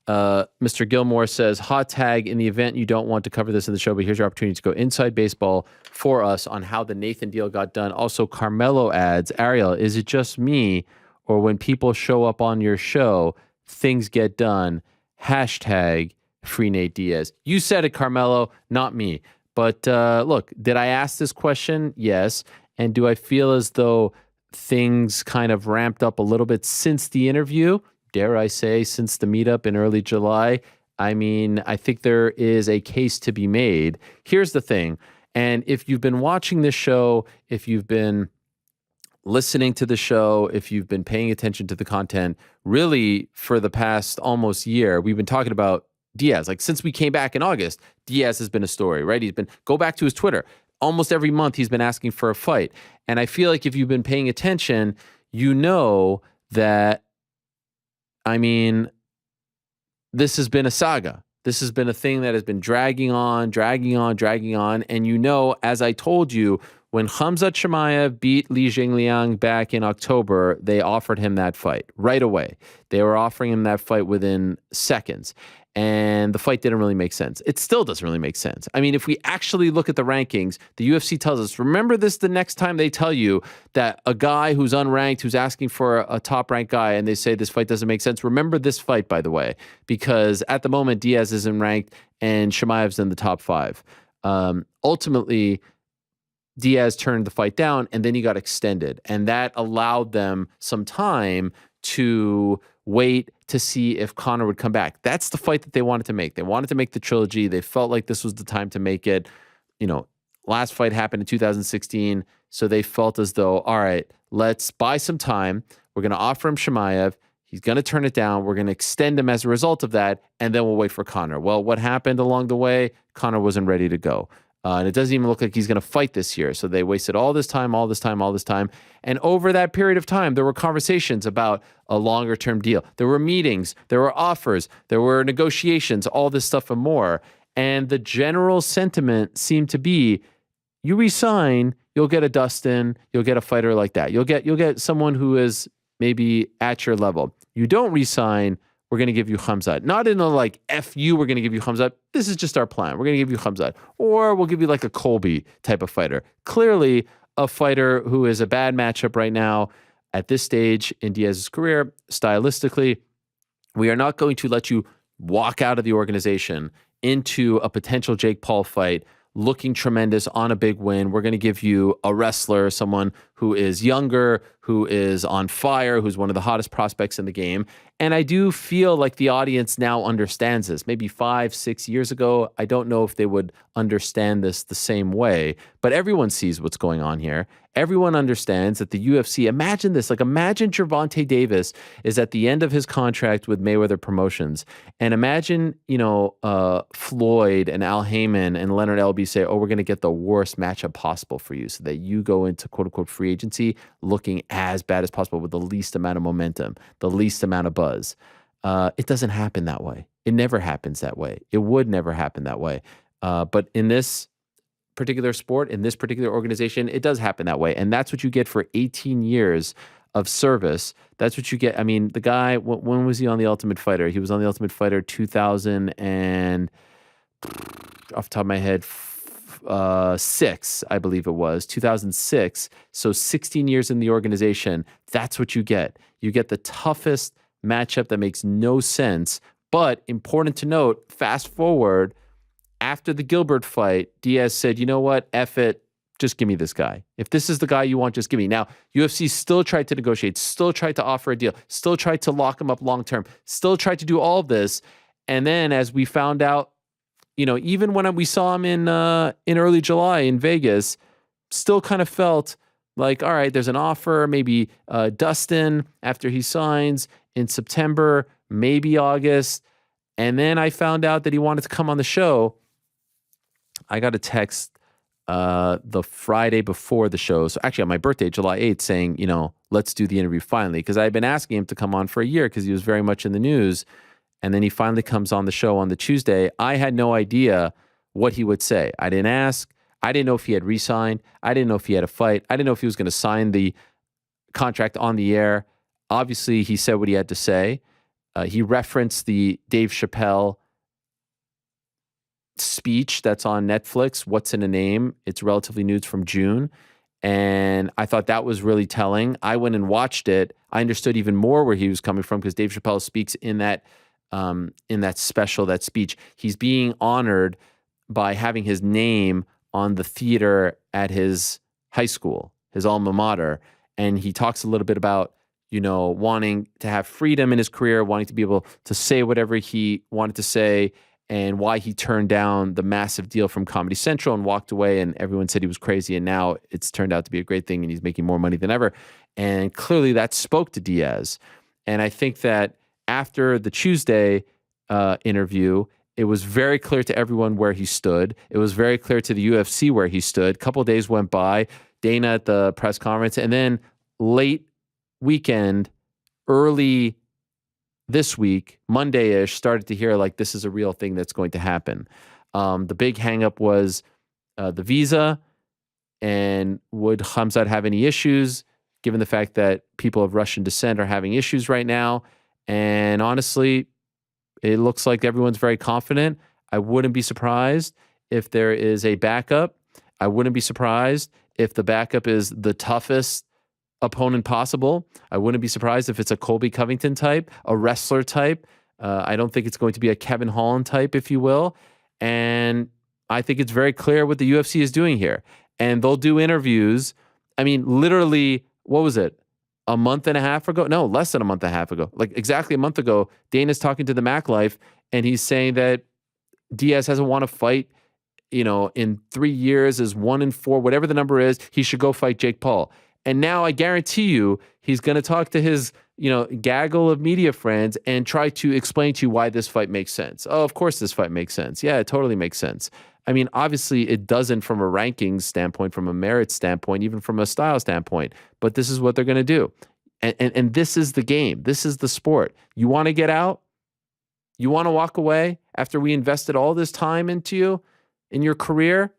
Speaker 2: Mr. Gilmore says, hot tag in the event you don't want to cover this in the show, but here's your opportunity to go inside baseball for us on how the Nathan deal got done. Also, Carmelo adds, Ariel, is it just me or when people show up on your show, things get done? Hashtag free Nate Diaz. You said it, Carmelo, not me. But look, did I ask this question? Yes. And do I feel as though things kind of ramped up a little bit since the interview? Dare I say, since the meetup in early July? I mean, I think there is a case to be made. Here's the thing. And if you've been watching this show, if you've been listening to the show, if you've been paying attention to the content, really for the past almost year, we've been talking about Diaz. Like since we came back in August, Diaz has been a story, right? Go back to his Twitter. Almost every month he's been asking for a fight. And I feel like if you've been paying attention, you know that I mean, this has been a saga. This has been a thing that has been dragging on. And as I told you, when Khamzat Chimaev beat Li Jingliang back in October, they offered him that fight right away. They were offering him that fight within seconds. And the fight didn't really make sense. It still doesn't really make sense. I mean, if we actually look at the rankings, the UFC tells us, remember this the next time they tell you that a guy who's unranked, who's asking for a top-ranked guy, and they say this fight doesn't make sense. Remember this fight, by the way, because at the moment, Diaz isn't ranked and Chimaev's in the top 5. Ultimately, Diaz turned the fight down, and then he got extended. And that allowed them some time to wait to see if Conor would come back. That's the fight that they wanted to make. They wanted to make the trilogy. They felt like this was the time to make it. Last fight happened in 2016, so they felt as though, all right, let's buy some time. We're going to offer him Chimaev. He's going to turn it down. We're going to extend him as a result of that, and then we'll wait for Conor. Well, what happened along the way? Conor wasn't ready to go. And it doesn't even look like he's going to fight this year. So they wasted all this time. And over that period of time, there were conversations about a longer-term deal. There were meetings. There were offers. There were negotiations, all this stuff and more. And the general sentiment seemed to be, you resign, you'll get a Dustin, you'll get a fighter like that. You'll get someone who is maybe at your level. You don't resign, we're going to give you Khamzat. Not in a like, F you, we're going to give you Khamzat. This is just our plan. We're going to give you Khamzat. Or we'll give you like a Colby type of fighter. Clearly, a fighter who is a bad matchup right now at this stage in Diaz's career, stylistically. We are not going to let you walk out of the organization into a potential Jake Paul fight looking tremendous on a big win. We're going to give you a wrestler, someone who is younger, who is on fire, who's one of the hottest prospects in the game. And I do feel like the audience now understands this. Maybe 5-6 years ago, I don't know if they would understand this the same way, but everyone sees what's going on here. Everyone understands that the UFC, imagine this, like imagine Gervonta Davis is at the end of his contract with Mayweather Promotions. And imagine, Floyd and Al Heyman and Leonard Elby say, oh, we're going to get the worst matchup possible for you so that you go into quote unquote free agency looking as bad as possible with the least amount of momentum, the least amount of buzz. It doesn't happen that way. It never happens that way. It would never happen that way. But in this particular sport, in this particular organization, it does happen that way. And that's what you get for 18 years of service. That's what you get. I mean, the guy, when was he on The Ultimate Fighter? He was on The Ultimate Fighter 2000 and, off the top of my head, 6, I believe it was, 2006. So 16 years in the organization. That's what you get. You get the toughest matchup that makes no sense. But important to note, fast forward, after the Gilbert fight, Diaz said, you know what, F it, just give me this guy. If this is the guy you want, just give me. Now, UFC still tried to negotiate, still tried to offer a deal, still tried to lock him up long-term, still tried to do all of this. And then as we found out, even when we saw him in early July in Vegas, still kind of felt like, all right, there's an offer, maybe Dustin after he signs in September, maybe August. And then I found out that he wanted to come on the show. I got a text the Friday before the show. So actually on my birthday, July 8th, saying, let's do the interview finally. Because I had been asking him to come on for a year because he was very much in the news. And then he finally comes on the show on the Tuesday. I had no idea what he would say. I didn't ask. I didn't know if he had re-signed. I didn't know if he had a fight. I didn't know if he was going to sign the contract on the air. Obviously, he said what he had to say. He referenced the Dave Chappelle speech that's on Netflix, What's in a Name? It's relatively new, it's from June. And I thought that was really telling. I went and watched it. I understood even more where he was coming from because Dave Chappelle speaks in that special, that speech. He's being honored by having his name on the theater at his high school, his alma mater. And he talks a little bit about, wanting to have freedom in his career, wanting to be able to say whatever he wanted to say, and why he turned down the massive deal from Comedy Central and walked away, and everyone said he was crazy, and now it's turned out to be a great thing, and he's making more money than ever. And clearly that spoke to Diaz. And I think that after the Tuesday interview, it was very clear to everyone where he stood. It was very clear to the UFC where he stood. A couple of days went by, Dana at the press conference, and then late weekend, early this week, Monday-ish, started to hear like this is a real thing that's going to happen. The big hang-up was the visa, and would Khamzat have any issues, given the fact that people of Russian descent are having issues right now. And honestly, it looks like everyone's very confident. I wouldn't be surprised if there is a backup. I wouldn't be surprised if the backup is the toughest opponent possible. I wouldn't be surprised if it's a Colby Covington type, a wrestler type. I don't think it's going to be a Kevin Holland type, if you will. And I think it's very clear what the UFC is doing here. And they'll do interviews. I mean, literally, what was it? A month and a half ago? No, less than a month and a half ago. Like exactly a month ago, Dana's talking to the Mac Life, and he's saying that Diaz hasn't won a fight, in 3 years, is 1-4, whatever the number is, he should go fight Jake Paul. And now I guarantee you, he's going to talk to his, gaggle of media friends and try to explain to you why this fight makes sense. Oh, of course this fight makes sense. Yeah, it totally makes sense. I mean, obviously it doesn't from a rankings standpoint, from a merit standpoint, even from a style standpoint, but this is what they're going to do. And this is the game. This is the sport. You want to get out? You want to walk away after we invested all this time into you in your career?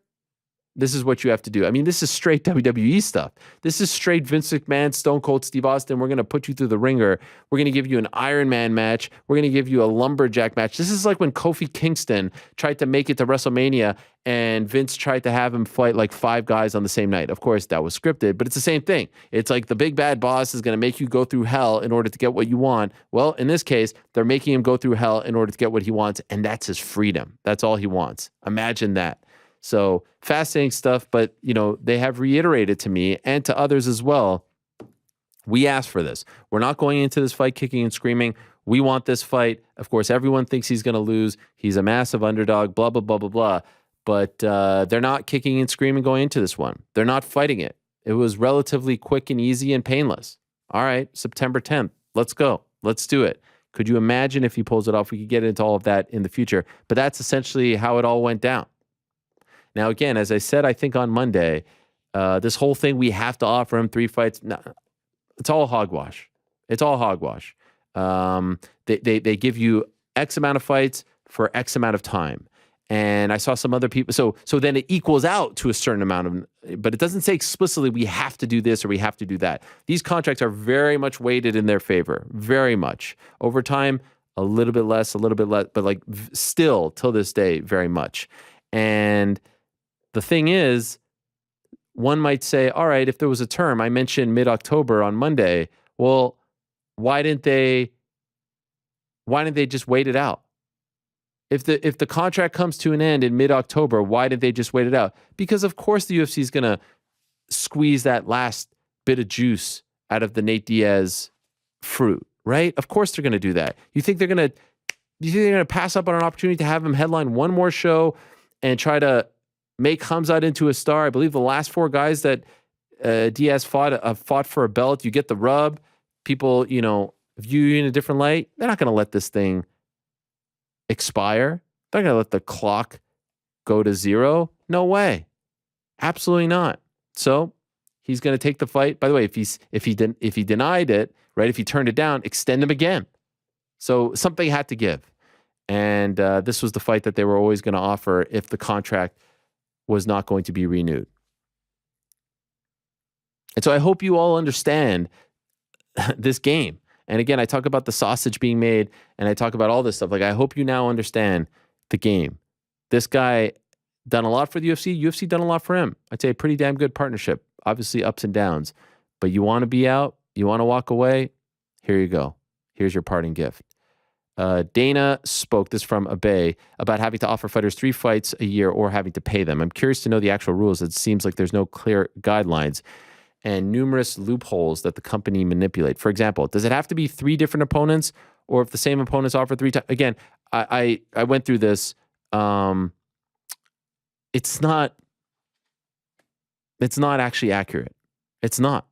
Speaker 2: This is what you have to do. I mean, this is straight WWE stuff. This is straight Vince McMahon, Stone Cold Steve Austin. We're going to put you through the ringer. We're going to give you an Iron Man match. We're going to give you a lumberjack match. This is like when Kofi Kingston tried to make it to WrestleMania and Vince tried to have him fight like 5 guys on the same night. Of course, that was scripted, but it's the same thing. It's like the big bad boss is going to make you go through hell in order to get what you want. Well, in this case, they're making him go through hell in order to get what he wants, and that's his freedom. That's all he wants. Imagine that. So fascinating stuff, but they have reiterated to me and to others as well. We asked for this. We're not going into this fight kicking and screaming. We want this fight. Of course, everyone thinks he's going to lose. He's a massive underdog, blah, blah, blah, blah, blah. But they're not kicking and screaming going into this one. They're not fighting it. It was relatively quick and easy and painless. All right, September 10th. Let's go. Let's do it. Could you imagine if he pulls it off? We could get into all of that in the future. But that's essentially how it all went down. Now, again, as I said, I think on Monday, this whole thing, we have to offer him 3 fights. No, it's all hogwash. It's all hogwash. They give you X amount of fights for X amount of time. And I saw some other people. So then it equals out to a certain amount of, but it doesn't say explicitly we have to do this or we have to do that. These contracts are very much weighted in their favor, very much. Over time, a little bit less, but like still till this day, very much. And the thing is, one might say, all right, if there was a term, I mentioned mid-October on Monday, well, why didn't they just wait it out? If the contract comes to an end in mid-October, why did they just wait it out? Because of course the UFC is going to squeeze that last bit of juice out of the Nate Diaz fruit, right? Of course they're going to do that. You think they're going to pass up on an opportunity to have him headline one more show and try to make Khamzat into a star? I believe the last 4 guys that Diaz fought for a belt, you get the rub. People, view you in a different light. They're not going to let this thing expire. They're going to let the clock go to 0. No way. Absolutely not. So he's going to take the fight. By the way, if he denied it, right? If he turned it down, extend him again. So something had to give. And this was the fight that they were always going to offer if the contract was not going to be renewed. And so I hope you all understand this game. And again, I talk about the sausage being made and I talk about all this stuff. Like, I hope you now understand the game. This guy done a lot for the UFC. UFC done a lot for him. I'd say a pretty damn good partnership. Obviously ups and downs. But you want to be out? You want to walk away? Here you go. Here's your parting gift. Dana spoke, this from Abe, about having to offer fighters 3 fights a year or having to pay them. I'm curious to know the actual rules. It seems like there's no clear guidelines and numerous loopholes that the company manipulate. For example, does it have to be 3 different opponents, or if the same opponents offer 3 times? Again, I went through this. It's not actually accurate. It's not.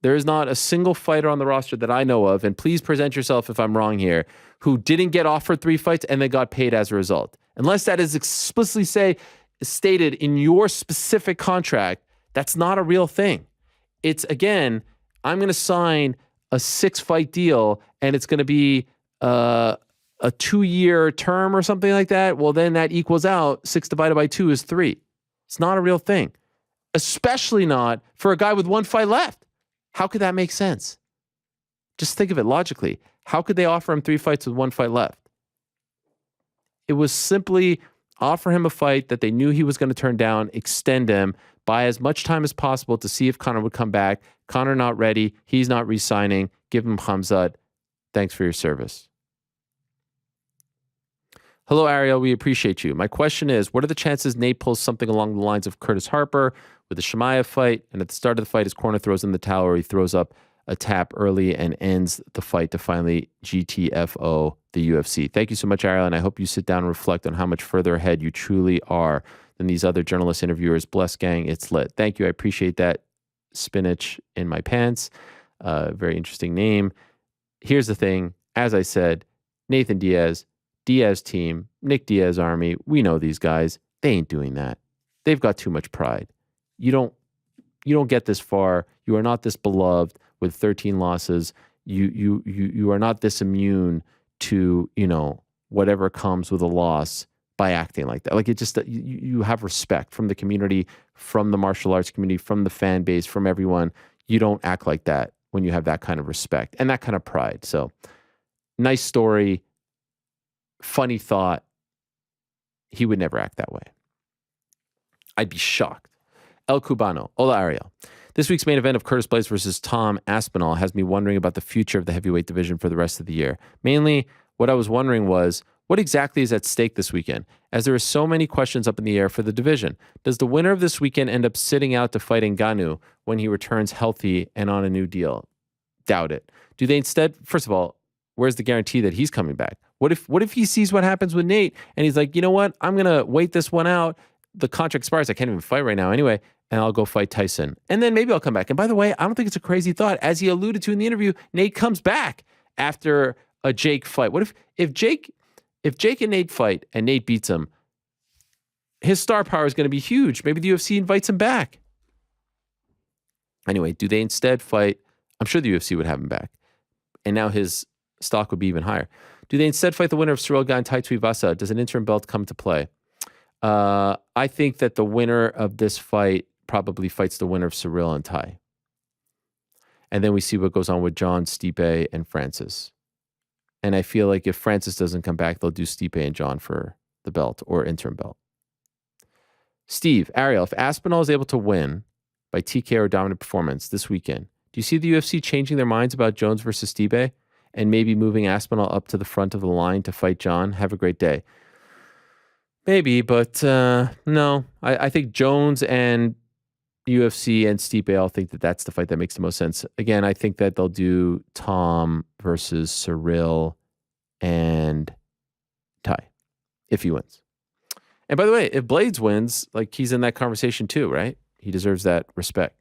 Speaker 2: There is not a single fighter on the roster that I know of, and please present yourself if I'm wrong here, who didn't get offered 3 fights and they got paid as a result. Unless that is explicitly stated in your specific contract, that's not a real thing. It's, again, I'm going to sign a 6-fight deal and it's going to be a 2-year term or something like that, well, then that equals out. 6 divided by 2 is 3. It's not a real thing, especially not for a guy with 1 fight left. How could that make sense? Just think of it logically. How could they offer him 3 fights with 1 fight left? It was simply offer him a fight that they knew he was going to turn down, extend him, buy as much time as possible to see if Conor would come back. Conor not ready. He's not re-signing. Give him Khamzat. Thanks for your service. Hello, Ariel. We appreciate you. My question is, what are the chances Nate pulls something along the lines of Curtis Harper with the Chimaev fight, and at the start of the fight, his corner throws in the towel or he throws up a tap early and ends the fight to finally GTFO the UFC? Thank you so much, Ariel, and I hope you sit down and reflect on how much further ahead you truly are than these other journalist interviewers. Bless, gang. It's lit. Thank you. I appreciate that. Spinach in my pants. Very interesting name. Here's the thing. As I said, Nathan Diaz, Diaz team, Nick Diaz army, we know these guys. They ain't doing that. They've got too much pride. You don't get this far. You are not this beloved with 13 losses. You are not this immune to, whatever comes with a loss by acting like that. Like, it just, you have respect from the community, from the martial arts community, from the fan base, from everyone. You don't act like that when you have that kind of respect and that kind of pride. So, nice story. Funny thought. He would never act that way. I'd be shocked. El Cubano. Hola, Ariel. This week's main event of Curtis Blaydes versus Tom Aspinall has me wondering about the future of the heavyweight division for the rest of the year. Mainly, what I was wondering was, what exactly is at stake this weekend? As there are so many questions up in the air for the division. Does the winner of this weekend end up sitting out to fight Ngannou when he returns healthy and on a new deal? Doubt it. Do they instead, first of all, where's the guarantee that he's coming back? What if he sees what happens with Nate and he's like, you know what? I'm going to wait this one out. The contract expires. I can't even fight right now anyway. And I'll go fight Tyson. And then maybe I'll come back. And by the way, I don't think it's a crazy thought. As he alluded to in the interview, Nate comes back after a Jake fight. What if Jake and Nate fight and Nate beats him? His star power is going to be huge. Maybe the UFC invites him back. Anyway, do they instead fight? I'm sure the UFC would have him back. And now his stock would be even higher. Do they instead fight the winner of Cyril Gane and Tai Tuivasa? Does an interim belt come to play? I think that the winner of this fight probably fights the winner of Cyril and Tai. And then we see what goes on with John, Stipe, and Francis. And I feel like if Francis doesn't come back, they'll do Stipe and John for the belt or interim belt. Steve, Ariel, if Aspinall is able to win by TK or dominant performance this weekend, do you see the UFC changing their minds about Jones versus Stipe and maybe moving Aspinall up to the front of the line to fight John? Have a great day. Maybe, but no. I think Jones and UFC and Stipe all think that that's the fight that makes the most sense. Again, I think that they'll do Tom versus Cyril and Tai if he wins. And by the way, if Blaydes wins, like, he's in that conversation too, right? He deserves that respect.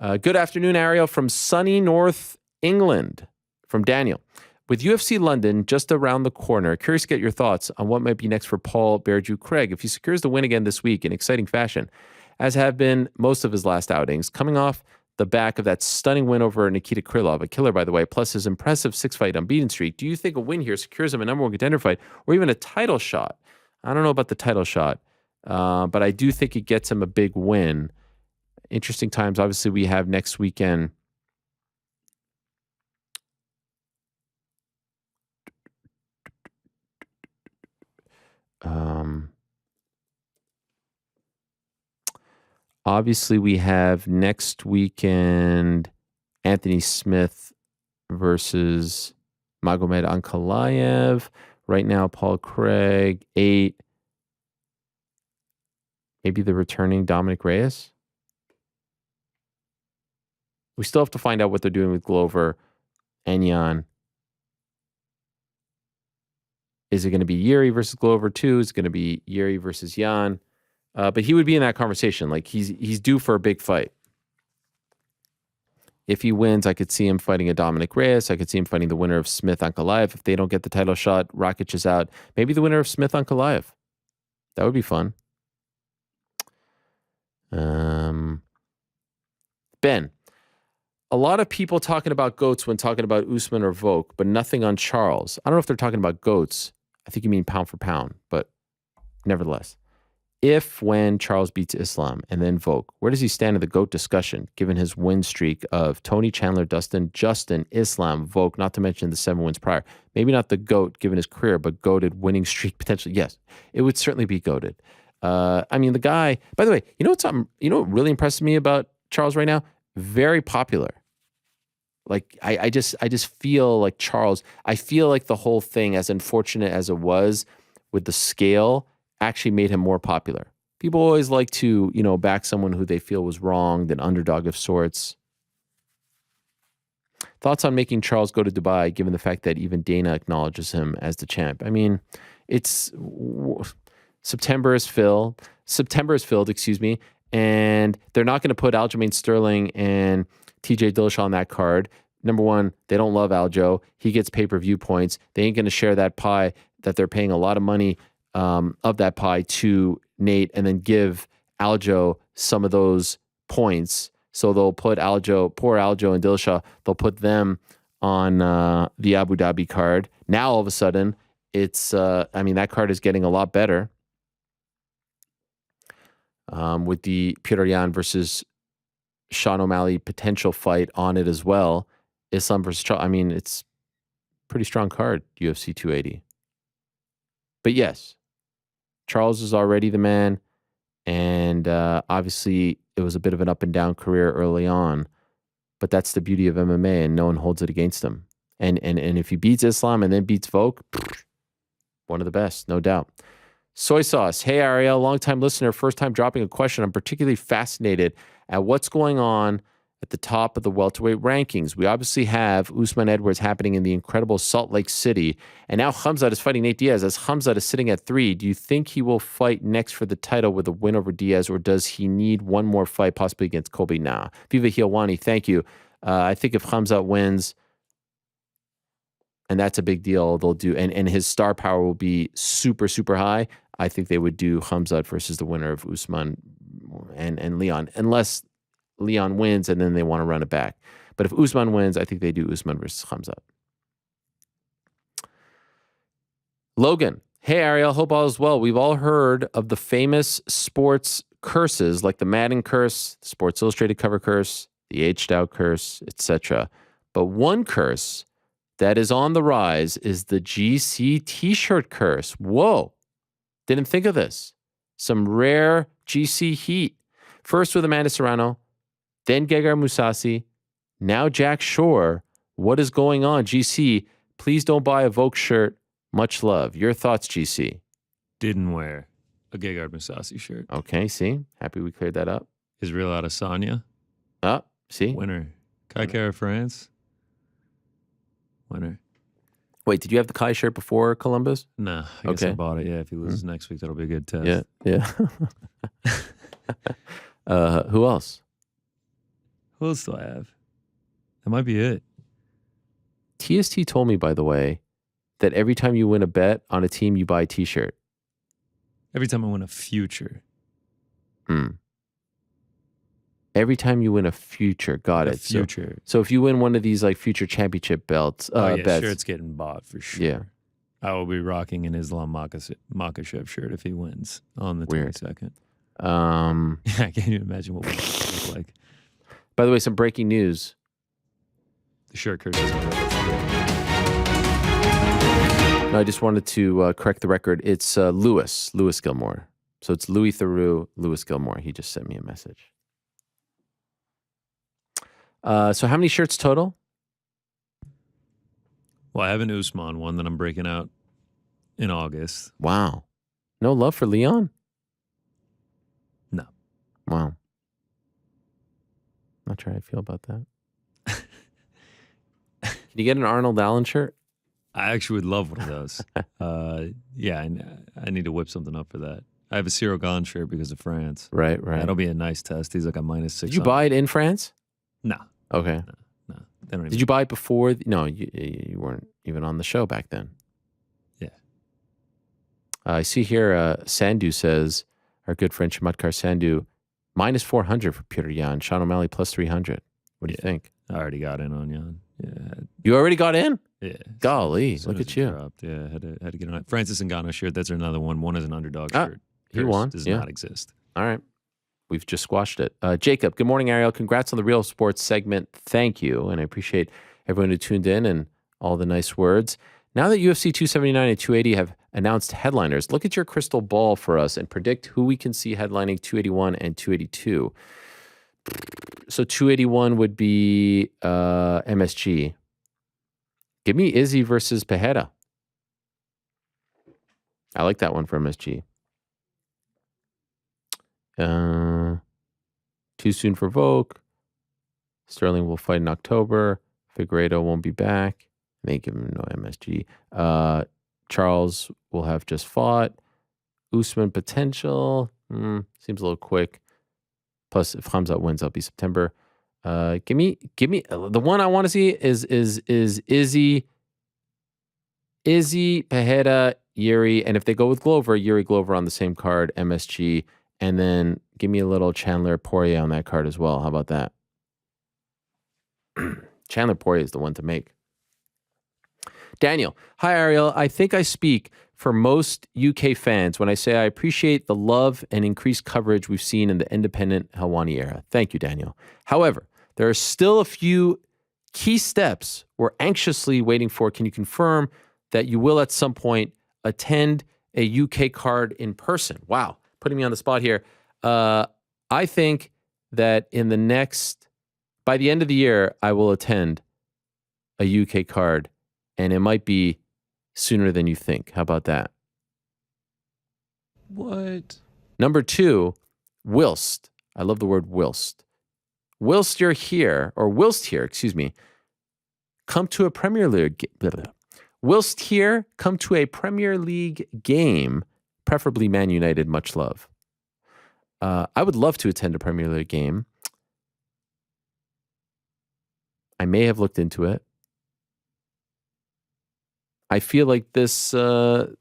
Speaker 2: Good afternoon, Ariel, from sunny North England, from Daniel. With UFC London just around the corner, curious to get your thoughts on what might be next for Paul Beardew-Craig if he secures the win again this week in exciting fashion, as have been most of his last outings, coming off the back of that stunning win over Nikita Krylov, a killer, by the way, plus his impressive 6-fight unbeaten streak. Do you think a win here secures him a number one contender fight or even a title shot? I don't know about the title shot, but I do think it gets him a big win. Interesting times. Obviously, we have next weekend obviously we have next weekend Anthony Smith versus Magomed Ankalaev. Right now, Paul Craig, 8. Maybe the returning Dominic Reyes. We still have to find out what they're doing with Glover and Jan. Is it going to be Yuri versus Glover too? Is it going to be Yuri versus Jan? But he would be in that conversation. Like, he's due for a big fight. If he wins, I could see him fighting a Dominic Reyes. I could see him fighting the winner of Smith Ankalaev. If they don't get the title shot, Rakic is out. Maybe the winner of Smith Ankalaev. That would be fun. Ben, a lot of people talking about GOATs when talking about Usman or Volk, but nothing on Charles. I don't know if they're talking about GOATs. I think you mean pound for pound, but nevertheless. If when Charles beats Islam and then Volk, where does he stand in the GOAT discussion, given his win streak of Tony, Chandler, Dustin, Justin, Islam, Volk, not to mention the 7 wins prior? Maybe not the GOAT given his career, but GOATed winning streak potentially. Yes, it would certainly be GOATed. I mean, the guy, by the way, you know what really impresses me about Charles right now? Very popular. Like, I just feel like Charles, I feel like the whole thing, as unfortunate as it was with the scale, actually made him more popular. People always like to, back someone who they feel was wronged, an underdog of sorts. Thoughts on making Charles go to Dubai, given the fact that even Dana acknowledges him as the champ? I mean, September is filled, and they're not going to put Aljamain Sterling and TJ Dillashaw on that card. Number one, they don't love Aljo. He gets pay-per-view points. They ain't going to share that pie that they're paying a lot of money of that pie to Nate and then give Aljo some of those points. So they'll put poor Aljo and Dillashaw, they'll put them on the Abu Dhabi card. Now, all of a sudden, it's, that card is getting a lot better with the Petr Yan versus Sean O'Malley potential fight on it as well. Islam versus Charles. I mean, it's pretty strong card, UFC 280. But yes, Charles is already the man, and obviously it was a bit of an up and down career early on, but that's the beauty of MMA, and no one holds it against him. And if he beats Islam and then beats Volk, one of the best, no doubt. Soy Sauce. Hey, Ariel, longtime listener, first time dropping a question. I'm particularly fascinated at what's going on at the top of the welterweight rankings. We obviously have Usman Edwards happening in the incredible Salt Lake City, and now Khamzat is fighting Nate Diaz as Khamzat is sitting at 3. Do you think he will fight next for the title with a win over Diaz, or does he need one more fight, possibly against Colby? Nah. Viva Helwani, thank you. I think if Khamzat wins, and that's a big deal, they'll do, and his star power will be super, super high. I think they would do Khamzat versus the winner of Usman and Leon, unless Leon wins and then they want to run it back. But if Usman wins, I think they do Usman versus Khamzat. Logan. Hey, Ariel. Hope all is well. We've all heard of the famous sports curses like the Madden curse, the Sports Illustrated cover curse, the aged out curse, etc. But one curse that is on the rise is the GC t-shirt curse. Whoa. Didn't think of this. Some rare GC heat. First with Amanda Serrano, then Gegard Mousasi, now Jack Shore. What is going on? GC, please don't buy a Volk shirt. Much love. Your thoughts, GC?
Speaker 9: Didn't wear a Gegard Mousasi shirt.
Speaker 2: Okay, see? Happy we cleared that up.
Speaker 9: Israel Adesanya.
Speaker 2: See?
Speaker 9: Winner. Kai Kara France. Winner.
Speaker 2: Wait, did you have the Kai shirt before Columbus?
Speaker 9: No, I guess I bought it. Yeah, if he loses next week, that'll be a good test.
Speaker 2: Yeah. Who else?
Speaker 9: Who else do I have? That might be it.
Speaker 2: TST told me, by the way, that every time you win a bet on a team, you buy a t-shirt.
Speaker 9: Every time I win a future.
Speaker 2: Every time you win a future. Got it.
Speaker 9: Future.
Speaker 2: So if you win one of these like future championship belts, bets.
Speaker 9: Shirt's getting bought for sure.
Speaker 2: Yeah.
Speaker 9: I will be rocking an Islam Makhachev shirt if he wins on the 22nd. I can't even imagine what it would look like.
Speaker 2: By the way, some breaking news.
Speaker 9: The shirt curse is
Speaker 2: No, I just wanted to correct the record. It's Lewis Gilmore. So it's Louis Theroux, Lewis Gilmore. He just sent me a message. So how many shirts total?
Speaker 9: Well, I have an Usman one that I'm breaking out in August.
Speaker 2: Wow. No love for Leon?
Speaker 9: No.
Speaker 2: Wow. Not sure how I feel about that. Can you get an Arnold Allen shirt?
Speaker 9: I actually would love one of those. Yeah, I need to whip something up for that. I have a Cyril Gahn shirt because of France.
Speaker 2: Right.
Speaker 9: That'll be a nice test. He's like a -6.
Speaker 2: Did you buy it in France?
Speaker 9: No.
Speaker 2: Okay.
Speaker 9: No.
Speaker 2: Did you buy it before? No, you weren't even on the show back then.
Speaker 9: Yeah.
Speaker 2: I see here Sandhu says, our good friend Chamatkar Sandhu, -400 for Petr Yan. Sean O'Malley +300. What do you think?
Speaker 9: I already got in on Jan. Yeah.
Speaker 2: You already got in?
Speaker 9: Yeah.
Speaker 2: Golly, look at you.
Speaker 9: Dropped. Yeah, had to get on. Francis Ngannou shirt. That's another one. One is an underdog shirt.
Speaker 2: He won.
Speaker 9: Does not exist.
Speaker 2: All right. We've just squashed it. Jacob, good morning, Ariel. Congrats on the Real Sports segment. Thank you. And I appreciate everyone who tuned in and all the nice words. Now that UFC 279 and 280 have announced headliners, look at your crystal ball for us and predict who we can see headlining 281 and 282. So 281 would be MSG. Give me Izzy versus Pereira. I like that one for MSG. Too soon for Volk. Sterling will fight in October. Figueiredo won't be back. May give him no MSG. Charles will have just fought. Usman potential. Seems a little quick. Plus, if Khamzat wins, that'll be September. Give me the one I want to see is Izzy, Pereira, Yuri, and if they go with Glover, Yuri Glover on the same card, MSG, and then give me a little Chandler Poirier on that card as well. How about that? Chandler Poirier is the one to make. Daniel, hi Ariel. I think I speak for most UK fans when I say I appreciate the love and increased coverage we've seen in the independent Helwani era. Thank you, Daniel. However, there are still a few key steps we're anxiously waiting for. Can you confirm that you will at some point attend a UK card in person? Wow, putting me on the spot here. I think that by the end of the year, I will attend a UK card, and it might be sooner than you think. How about that?
Speaker 8: What?
Speaker 2: Number 2, whilst. I love the word whilst. Whilst you're here, or whilst here, excuse me, come to a Premier League. Whilst here, come to a Premier League game, preferably Man United. Much love. I would love to attend a Premier League game. I may have looked into it. I feel like this little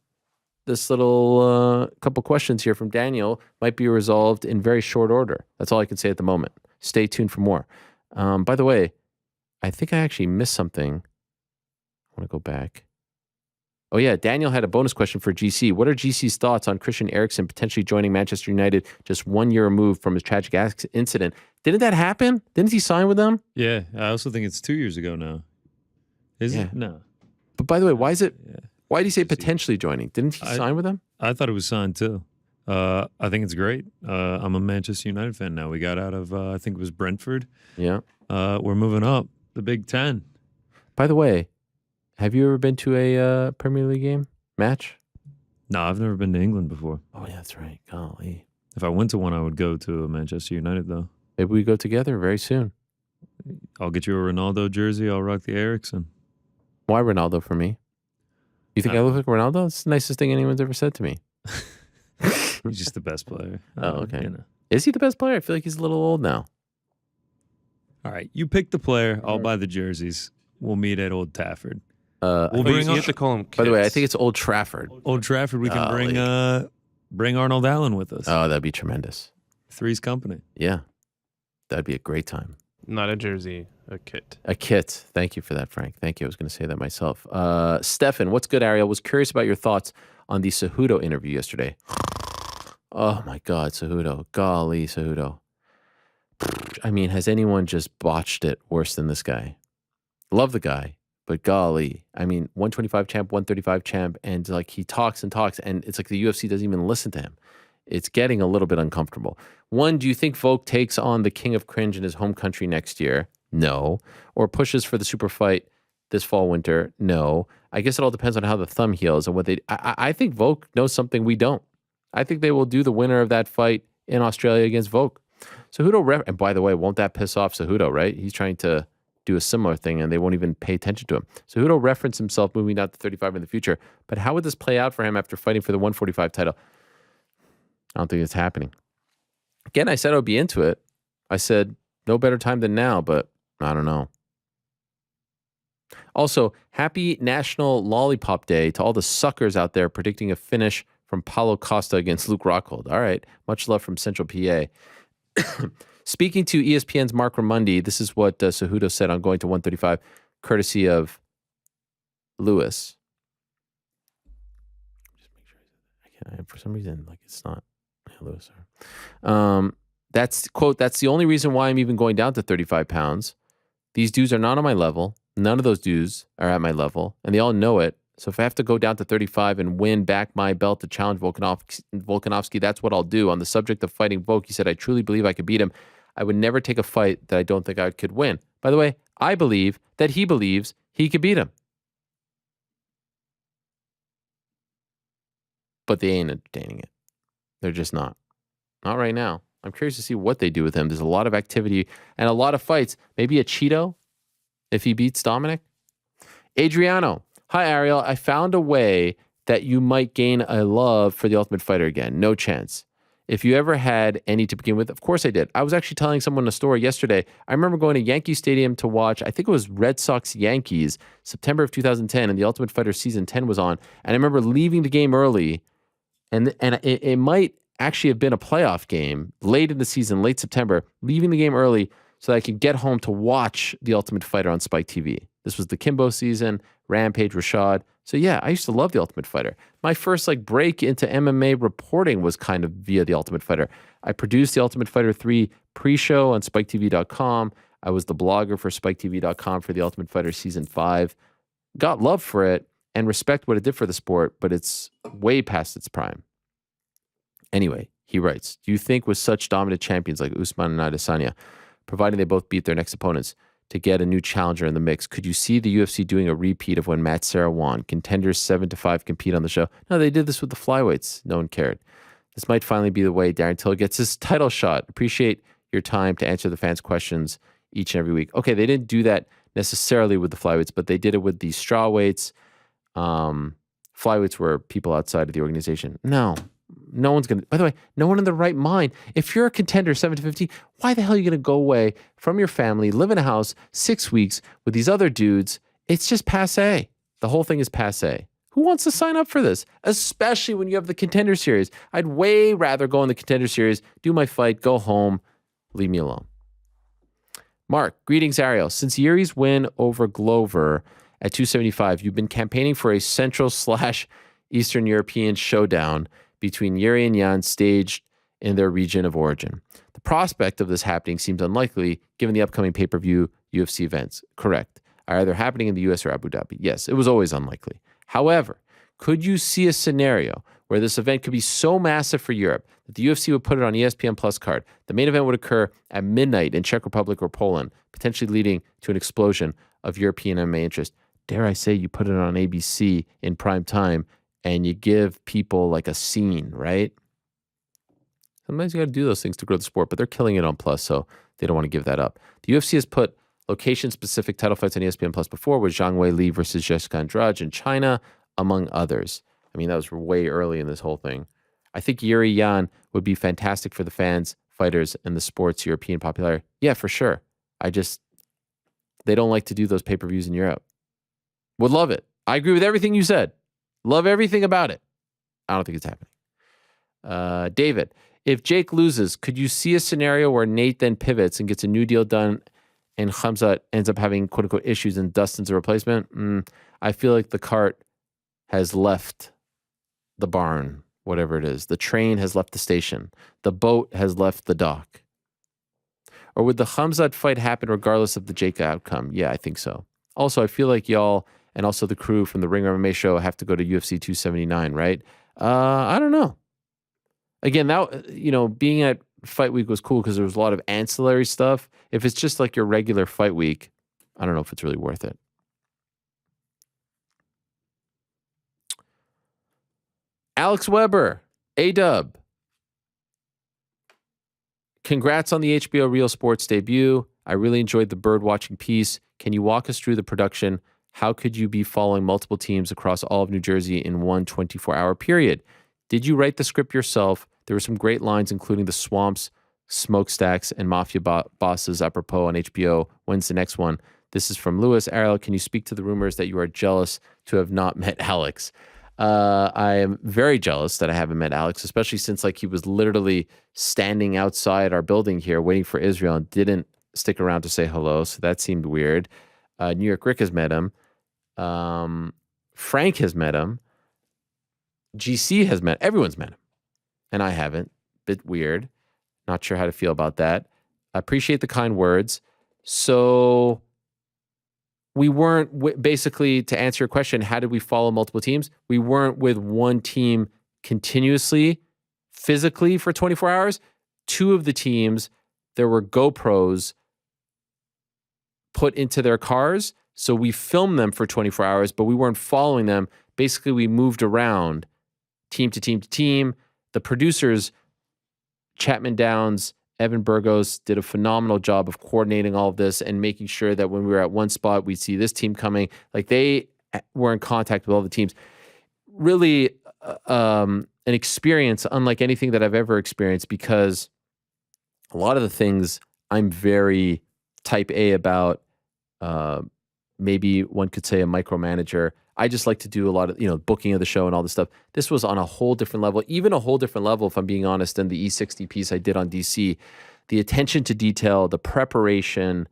Speaker 2: couple questions here from Daniel might be resolved in very short order. That's all I can say at the moment. Stay tuned for more. By the way, I think I actually missed something. I want to go back. Oh yeah, Daniel had a bonus question for GC. What are GC's thoughts on Christian Eriksen potentially joining Manchester United just 1 year removed from his tragic incident? Didn't that happen? Didn't he sign with them?
Speaker 9: Yeah, I also think it's 2 years ago now. Is it? No.
Speaker 2: But by the way, why did he say potentially joining? Didn't he sign with them?
Speaker 9: I thought it was signed too. I think it's great. I'm a Manchester United fan now. We got out of, I think it was Brentford.
Speaker 2: Yeah.
Speaker 9: We're moving up, the Big Ten.
Speaker 2: By the way, have you ever been to a Premier League game match?
Speaker 9: No, I've never been to England before.
Speaker 2: Oh, yeah, that's right. Golly.
Speaker 9: If I went to one, I would go to a Manchester United, though.
Speaker 2: Maybe we go together very soon.
Speaker 9: I'll get you a Ronaldo jersey. I'll rock the Eriksen.
Speaker 2: Why Ronaldo for me? You think I look like Ronaldo? It's the nicest thing anyone's ever said to me.
Speaker 9: He's just the best player.
Speaker 2: Oh, okay. You know. Is he the best player? I feel like he's a little old now.
Speaker 9: All right. You pick the player. I'll buy the jerseys. We'll meet at Old Trafford.
Speaker 8: We'll bring you have to call him Kits.
Speaker 2: By the way, I think it's Old Trafford.
Speaker 9: Old Trafford. We can bring Arnold Allen with us.
Speaker 2: Oh, that'd be tremendous.
Speaker 9: Three's company.
Speaker 2: Yeah. That'd be a great time.
Speaker 8: Not a jersey, a kit.
Speaker 2: A kit. Thank you for that, Frank. Thank you. I was going to say that myself. Stefan, what's good, Ariel? Was curious about your thoughts on the Cejudo interview yesterday. Oh, my God, Cejudo. Golly, Cejudo. I mean, has anyone just botched it worse than this guy? Love the guy, but golly. I mean, 125 champ, 135 champ, and like he talks and talks, and it's like the UFC doesn't even listen to him. It's getting a little bit uncomfortable. One, do you think Volk takes on the king of cringe in his home country next year? No. Or pushes for the super fight this fall, winter? No. I guess it all depends on how the thumb heals and what they... I think Volk knows something we don't. I think they will do the winner of that fight in Australia against Volk. Cejudo, and by the way, won't that piss off Cejudo, right? He's trying to do a similar thing and they won't even pay attention to him. Cejudo referenced himself moving down to 35 in the future, but how would this play out for him after fighting for the 145 title? I don't think it's happening. Again, I said I would be into it. I said no better time than now, but I don't know. Also, happy National Lollipop Day to all the suckers out there predicting a finish from Paulo Costa against Luke Rockhold. All right. Much love from Central PA. Speaking to ESPN's Mark Ramundi, this is what Cejudo said on going to 135, courtesy of Lewis. Just make sure for some reason, like it's not Lewis. That's quote. That's the only reason why I'm even going down to 35 pounds. These dudes are not on my level. None of those dudes are at my level, and they all know it. So if I have to go down to 35 and win back my belt to challenge Volkanovski, that's what I'll do. On the subject of fighting Volk, he said, I truly believe I could beat him. I would never take a fight that I don't think I could win. By the way, I believe that he believes he could beat him. But they ain't entertaining it. They're just not. Not right now. I'm curious to see what they do with him. There's a lot of activity and a lot of fights. Maybe a Cheeto if he beats Dominic. Adriano. Hi, Ariel. I found a way that you might gain a love for The Ultimate Fighter again. No chance. If you ever had any to begin with, of course I did. I was actually telling someone a story yesterday. I remember going to Yankee Stadium to watch, I think it was Red Sox Yankees, September of 2010, and The Ultimate Fighter Season 10 was on. And I remember leaving the game early, and it might actually have been a playoff game late in the season, late September, leaving the game early so that I could get home to watch The Ultimate Fighter on Spike TV. This was the Kimbo season, Rampage, Rashad. So yeah, I used to love The Ultimate Fighter. My first break into MMA reporting was kind of via The Ultimate Fighter. I produced The Ultimate Fighter 3 pre-show on SpikeTV.com. I was the blogger for SpikeTV.com for The Ultimate Fighter Season 5. Got love for it and respect what it did for the sport, but it's way past its prime. Anyway, he writes, do you think with such dominant champions like Usman and Adesanya, providing they both beat their next opponents, to get a new challenger in the mix, could you see the UFC doing a repeat of when Matt Serra won? Contenders 7-5 compete on the show. No, they did this with the flyweights. No one cared. This might finally be the way Darren Till gets his title shot. Appreciate your time to answer the fans' questions each and every week. Okay, they didn't do that necessarily with the flyweights, but they did it with the strawweights. Flyweights were people outside of the organization. No one's going to, by the way, no one in the right mind. If you're a contender 7-15, why the hell are you going to go away from your family, live in a house 6 weeks with these other dudes? It's just passé. The whole thing is passé. Who wants to sign up for this? Especially when you have the Contender Series. I'd way rather go in the Contender Series, do my fight, go home, leave me alone. Mark, greetings, Ariel. Since Yuri's win over Glover at 275, you've been campaigning for a Central/Eastern European showdown between Yuri and Jan staged in their region of origin. The prospect of this happening seems unlikely given the upcoming pay-per-view UFC events. Correct. Are either happening in the US or Abu Dhabi? Yes, it was always unlikely. However, could you see a scenario where this event could be so massive for Europe that the UFC would put it on ESPN Plus card? The main event would occur at midnight in Czech Republic or Poland, potentially leading to an explosion of European MMA interest. Dare I say you put it on ABC in prime time and you give people a scene, right? Sometimes you got to do those things to grow the sport, but they're killing it on Plus, so they don't want to give that up. The UFC has put location-specific title fights on ESPN Plus before with Zhang Wei Li versus Jessica Andrade in China, among others. I mean, that was way early in this whole thing. I think Yuri Yan would be fantastic for the fans, fighters, and the sport's European popularity. Yeah, for sure. They don't like to do those pay-per-views in Europe. Would love it. I agree with everything you said. Love everything about it. I don't think it's happening. David, if Jake loses, could you see a scenario where Nate then pivots and gets a new deal done and Khamzat ends up having quote-unquote issues and Dustin's a replacement? I feel like the cart has left the barn, whatever it is. The train has left the station. The boat has left the dock. Or would the Khamzat fight happen regardless of the Jake outcome? Yeah, I think so. Also, I feel like y'all and also the crew from the Ringer MMA show have to go to UFC 279, right? I don't know. Again, being at Fight Week was cool because there was a lot of ancillary stuff. If it's just like your regular Fight Week, I don't know if it's really worth it. Alex Weber, A-Dub. Congrats on the HBO Real Sports debut. I really enjoyed the bird watching piece. Can you walk us through the production? How could you be following multiple teams across all of New Jersey in one 24-hour period? Did you write the script yourself? There were some great lines, including the swamps, smokestacks, and mafia bosses apropos on HBO. When's the next one? This is from Lewis. Ariel, can you speak to the rumors that you are jealous to have not met Alex? I am very jealous that I haven't met Alex, especially since like he was literally standing outside our building here waiting for Israel and didn't stick around to say hello. So that seemed weird. New York Rick has met him. Frank has met him. GC has met. Everyone's met him, and I haven't. Bit weird. Not sure how to feel about that. I appreciate the kind words. So we weren't basically, to answer your question, how did we follow multiple teams? We weren't with one team continuously, physically for 24 hours. Two of the teams, there were GoPros put into their cars. So we filmed them for 24 hours, but we weren't following them. Basically, we moved around team to team to team. The producers, Chapman Downs, Evan Burgos, did a phenomenal job of coordinating all of this and making sure that when we were at one spot, we'd see this team coming. Like they were in contact with all the teams. Really an experience unlike anything that I've ever experienced, because a lot of the things I'm very type A about, maybe one could say a micromanager. I just like to do a lot of, booking of the show and all this stuff. This was on a whole different level, even a whole different level, if I'm being honest, than the E60 piece I did on DC. The attention to detail, the preparation,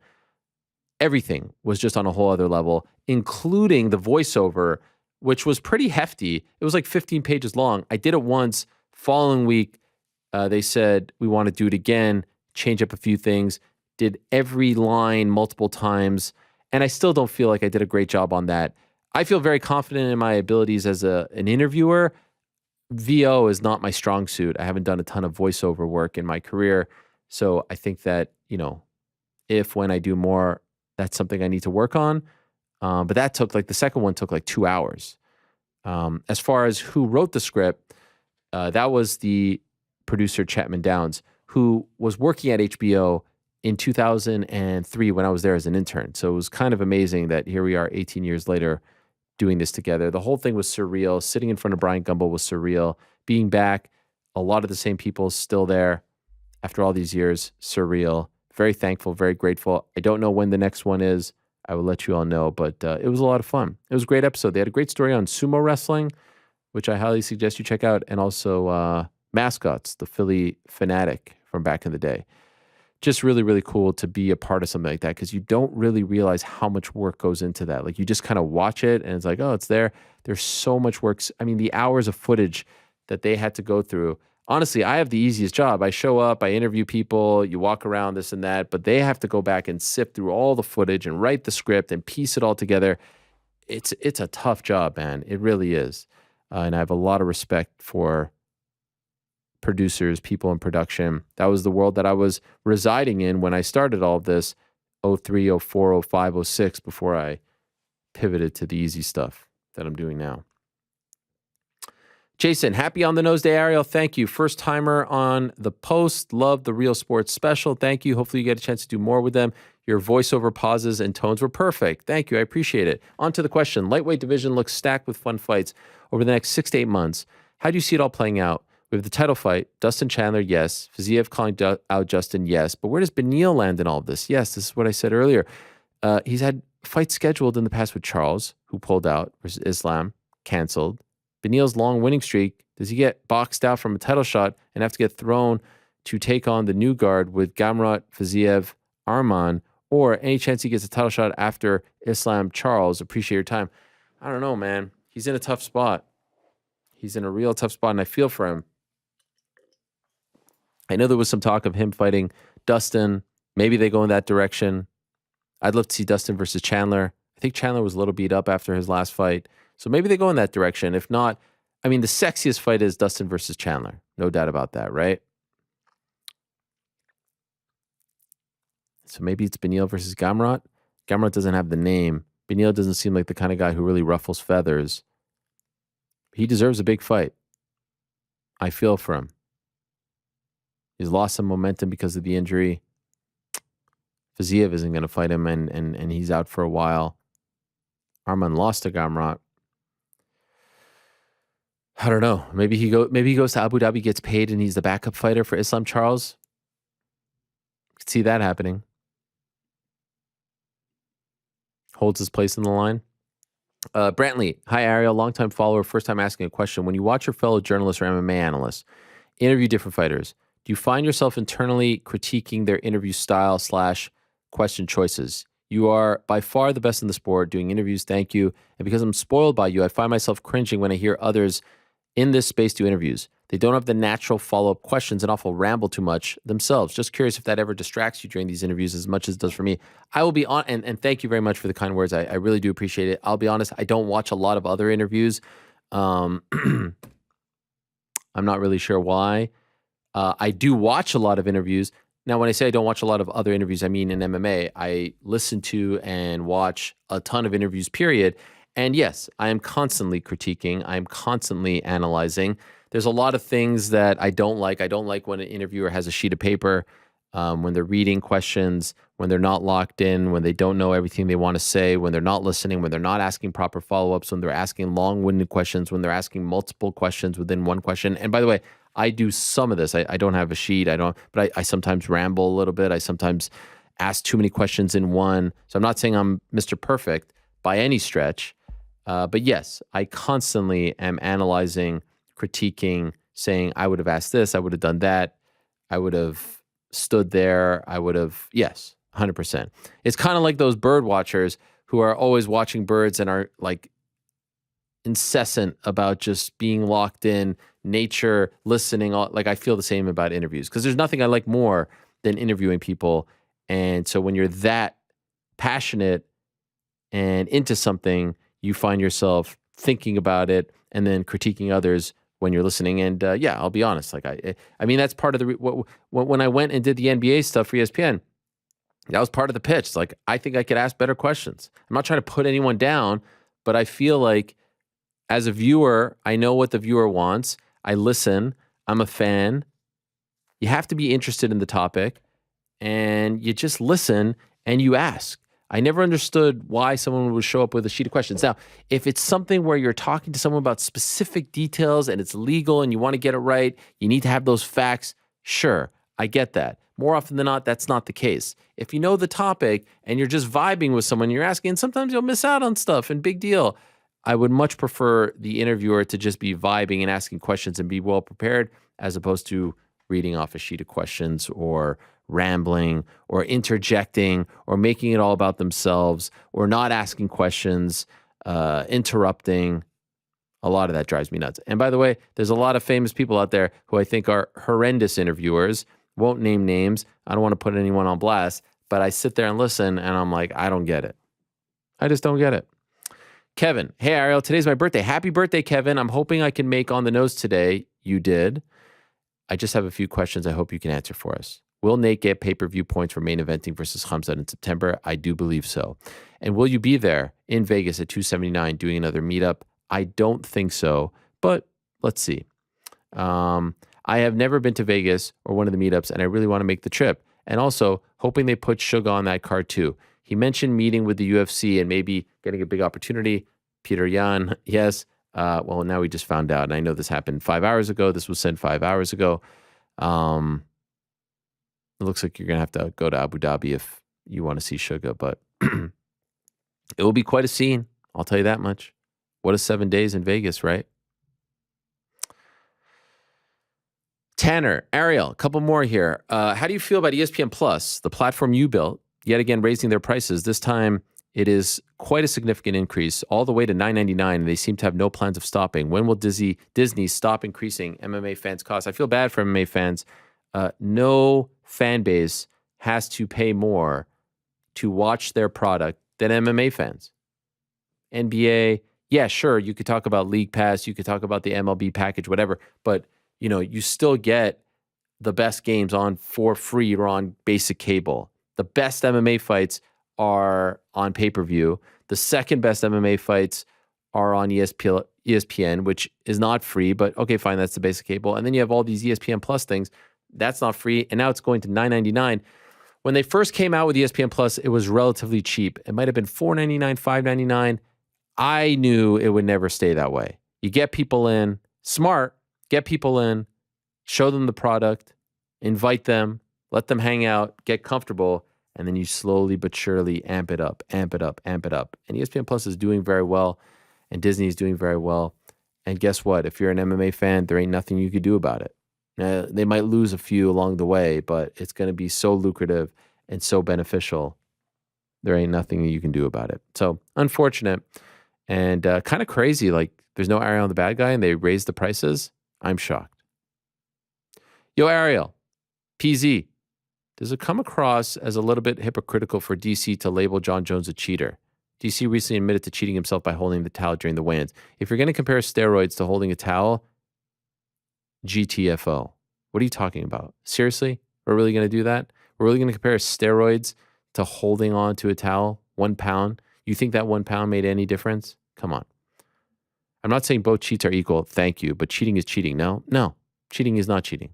Speaker 2: everything was just on a whole other level, including the voiceover, which was pretty hefty. It was like 15 pages long. I did it once. Following week, they said, we want to do it again, change up a few things, did every line multiple times. And I still don't feel like I did a great job on that. I feel very confident in my abilities as an interviewer. VO is not my strong suit. I haven't done a ton of voiceover work in my career. So I think that, when I do more, that's something I need to work on. But that took the second one took 2 hours. As far as who wrote the script, that was the producer Chapman Downs, who was working at HBO in 2003 when I was there as an intern. So it was kind of amazing that here we are 18 years later doing this together. The whole thing was surreal. Sitting in front of Brian Gumbel was surreal. Being back, a lot of the same people still there after all these years, surreal. Very thankful, very grateful. I don't know when the next one is. I will let you all know, but it was a lot of fun. It was a great episode. They had a great story on sumo wrestling, which I highly suggest you check out, and also Mascots, the Philly Fanatic from back in the day. Just really, really cool to be a part of something like that, because you don't really realize how much work goes into that. Like, you just kind of watch it and it's like, oh, it's there. There's so much work. I mean, the hours of footage that they had to go through. Honestly, I have the easiest job. I show up, I interview people, you walk around, this and that, but they have to go back and sift through all the footage and write the script and piece it all together. It's a tough job, man. It really is. And I have a lot of respect for producers, people in production. That was the world that I was residing in when I started all of this, 03, 04, 05, 06, before I pivoted to the easy stuff that I'm doing now. Jason, happy on the nose day, Ariel. Thank you. First timer on the post. Love the Real Sports special. Thank you. Hopefully you get a chance to do more with them. Your voiceover pauses and tones were perfect. Thank you. I appreciate it. On to the question. Lightweight division looks stacked with fun fights over the next 6 to 8 months. How do you see it all playing out? We have the title fight. Dustin Chandler, yes. Fiziev calling out Justin, yes. But where does Beneil land in all of this? Yes, this is what I said earlier. He's had fights scheduled in the past with Charles, who pulled out, versus Islam, canceled. Beneil's long winning streak, does he get boxed out from a title shot and have to get thrown to take on the new guard with Khamzat, Fiziev, Arman, or any chance he gets a title shot after Islam, Charles? Appreciate your time. I don't know, man. He's in a tough spot. He's in a real tough spot, and I feel for him. I know there was some talk of him fighting Dustin. Maybe they go in that direction. I'd love to see Dustin versus Chandler. I think Chandler was a little beat up after his last fight. So maybe they go in that direction. If not, I mean, the sexiest fight is Dustin versus Chandler. No doubt about that, right? So maybe it's Beneil versus Khamzat. Khamzat doesn't have the name. Beneil doesn't seem like the kind of guy who really ruffles feathers. He deserves a big fight. I feel for him. He's lost some momentum because of the injury. Fiziev isn't going to fight him, and he's out for a while. Arman lost to Khamzat. I don't know. Maybe he goes to Abu Dhabi, gets paid, and he's the backup fighter for Islam Charles. Could see that happening. Holds his place in the line. Brantley, hi Ariel, longtime follower, first time asking a question. When you watch your fellow journalists or MMA analysts interview different fighters, do you find yourself internally critiquing their interview style / question choices? You are by far the best in the sport doing interviews. Thank you. And because I'm spoiled by you, I find myself cringing when I hear others in this space do interviews. They don't have the natural follow-up questions and often ramble too much themselves. Just curious if that ever distracts you during these interviews as much as it does for me. I will be on, and thank you very much for the kind words. I really do appreciate it. I'll be honest, I don't watch a lot of other interviews. I'm not really sure why. I do watch a lot of interviews. Now, when I say I don't watch a lot of other interviews, I mean in MMA. I listen to and watch a ton of interviews, period. And yes, I am constantly critiquing. I am constantly analyzing. There's a lot of things that I don't like. I don't like when an interviewer has a sheet of paper, when they're reading questions, when they're not locked in, when they don't know everything they want to say, when they're not listening, when they're not asking proper follow-ups, when they're asking long-winded questions, when they're asking multiple questions within one question. And by the way, I do some of this. I don't have a sheet. But I sometimes ramble a little bit. I sometimes ask too many questions in one. So I'm not saying I'm Mr. Perfect by any stretch. But yes, I constantly am analyzing, critiquing, saying, I would have asked this, I would have done that, I would have stood there, yes, 100%. It's kind of like those bird watchers who are always watching birds and are like incessant about just being locked in, nature, listening. Like I feel the same about interviews because there's nothing I like more than interviewing people. And so when you're that passionate and into something, you find yourself thinking about it and then critiquing others when you're listening. And yeah, I'll be honest. Like I mean, that's part of the when I went and did the NBA stuff for ESPN. That was part of the pitch. It's like I think I could ask better questions. I'm not trying to put anyone down, but I feel like as a viewer, I know what the viewer wants. I listen. I'm a fan. You have to be interested in the topic, and you just listen and you ask. I never understood why someone would show up with a sheet of questions. Now, if it's something where you're talking to someone about specific details and it's legal and you want to get it right, you need to have those facts, sure, I get that. More often than not, that's not the case. If you know the topic and you're just vibing with someone you're asking, sometimes you'll miss out on stuff and big deal. I would much prefer the interviewer to just be vibing and asking questions and be well prepared as opposed to reading off a sheet of questions or rambling or interjecting or making it all about themselves or not asking questions, interrupting. A lot of that drives me nuts. And by the way, there's a lot of famous people out there who I think are horrendous interviewers. Won't name names. I don't want to put anyone on blast, but I sit there and listen and I'm like, I don't get it. I just don't get it. Kevin, hey Ariel, today's my birthday. Happy birthday, Kevin. I'm hoping I can make on the nose today. You did. I just have a few questions I hope you can answer for us. Will Nate get pay-per-view points for main eventing versus Khamzat in September? I do believe so. And will you be there in Vegas at 279 doing another meetup? I don't think so, but let's see. I have never been to Vegas or one of the meetups, and I really want to make the trip. And also, hoping they put Suga on that card too. He mentioned meeting with the UFC and maybe getting a big opportunity. Peter Yan, yes. Well, now we just found out, and I know this happened 5 hours ago. This was sent 5 hours ago. It looks like you're going to have to go to Abu Dhabi if you want to see Suga, but it will be quite a scene. I'll tell you that much. What a 7 days in Vegas, right? Tanner, Ariel, a couple more here. How do you feel about ESPN Plus, the platform you built, yet again raising their prices? This time it is quite a significant increase, all the way to $9.99, and they seem to have no plans of stopping. When will Disney stop increasing MMA fans' costs? I feel bad for MMA fans. No fan base has to pay more to watch their product than MMA fans. NBA, yeah, sure, you could talk about League Pass, you could talk about the MLB package, whatever, but you know, you still get the best games on for free or on basic cable. The best MMA fights are on pay-per-view. The second best MMA fights are on ESPN, which is not free, but okay, fine, that's the basic cable. And then you have all these ESPN Plus things. That's not free, and now it's going to $9.99. When they first came out with ESPN Plus, it was relatively cheap. It might have been $4.99, $5.99. I knew it would never stay that way. You get people in, smart, get people in, show them the product, invite them, let them hang out, get comfortable, and then you slowly but surely amp it up, amp it up, amp it up. And ESPN Plus is doing very well, and Disney is doing very well. And guess what? If you're an MMA fan, there ain't nothing you could do about it. They might lose a few along the way, but it's going to be so lucrative and so beneficial. There ain't nothing you can do about it. So unfortunate and kind of crazy. Like there's no Ariel the bad guy, and they raised the prices. I'm shocked. Yo, Ariel, PZ, does it come across as a little bit hypocritical for DC to label Jon Jones a cheater? DC recently admitted to cheating himself by holding the towel during the weigh-ins. If you're going to compare steroids to holding a towel, GTFO. What are you talking about? Seriously? We're really going to do that? We're really going to compare steroids to holding on to a towel? 1 pound? You think that 1 pound made any difference? Come on. I'm not saying both cheats are equal. Thank you. But cheating is cheating. No. Cheating is not cheating.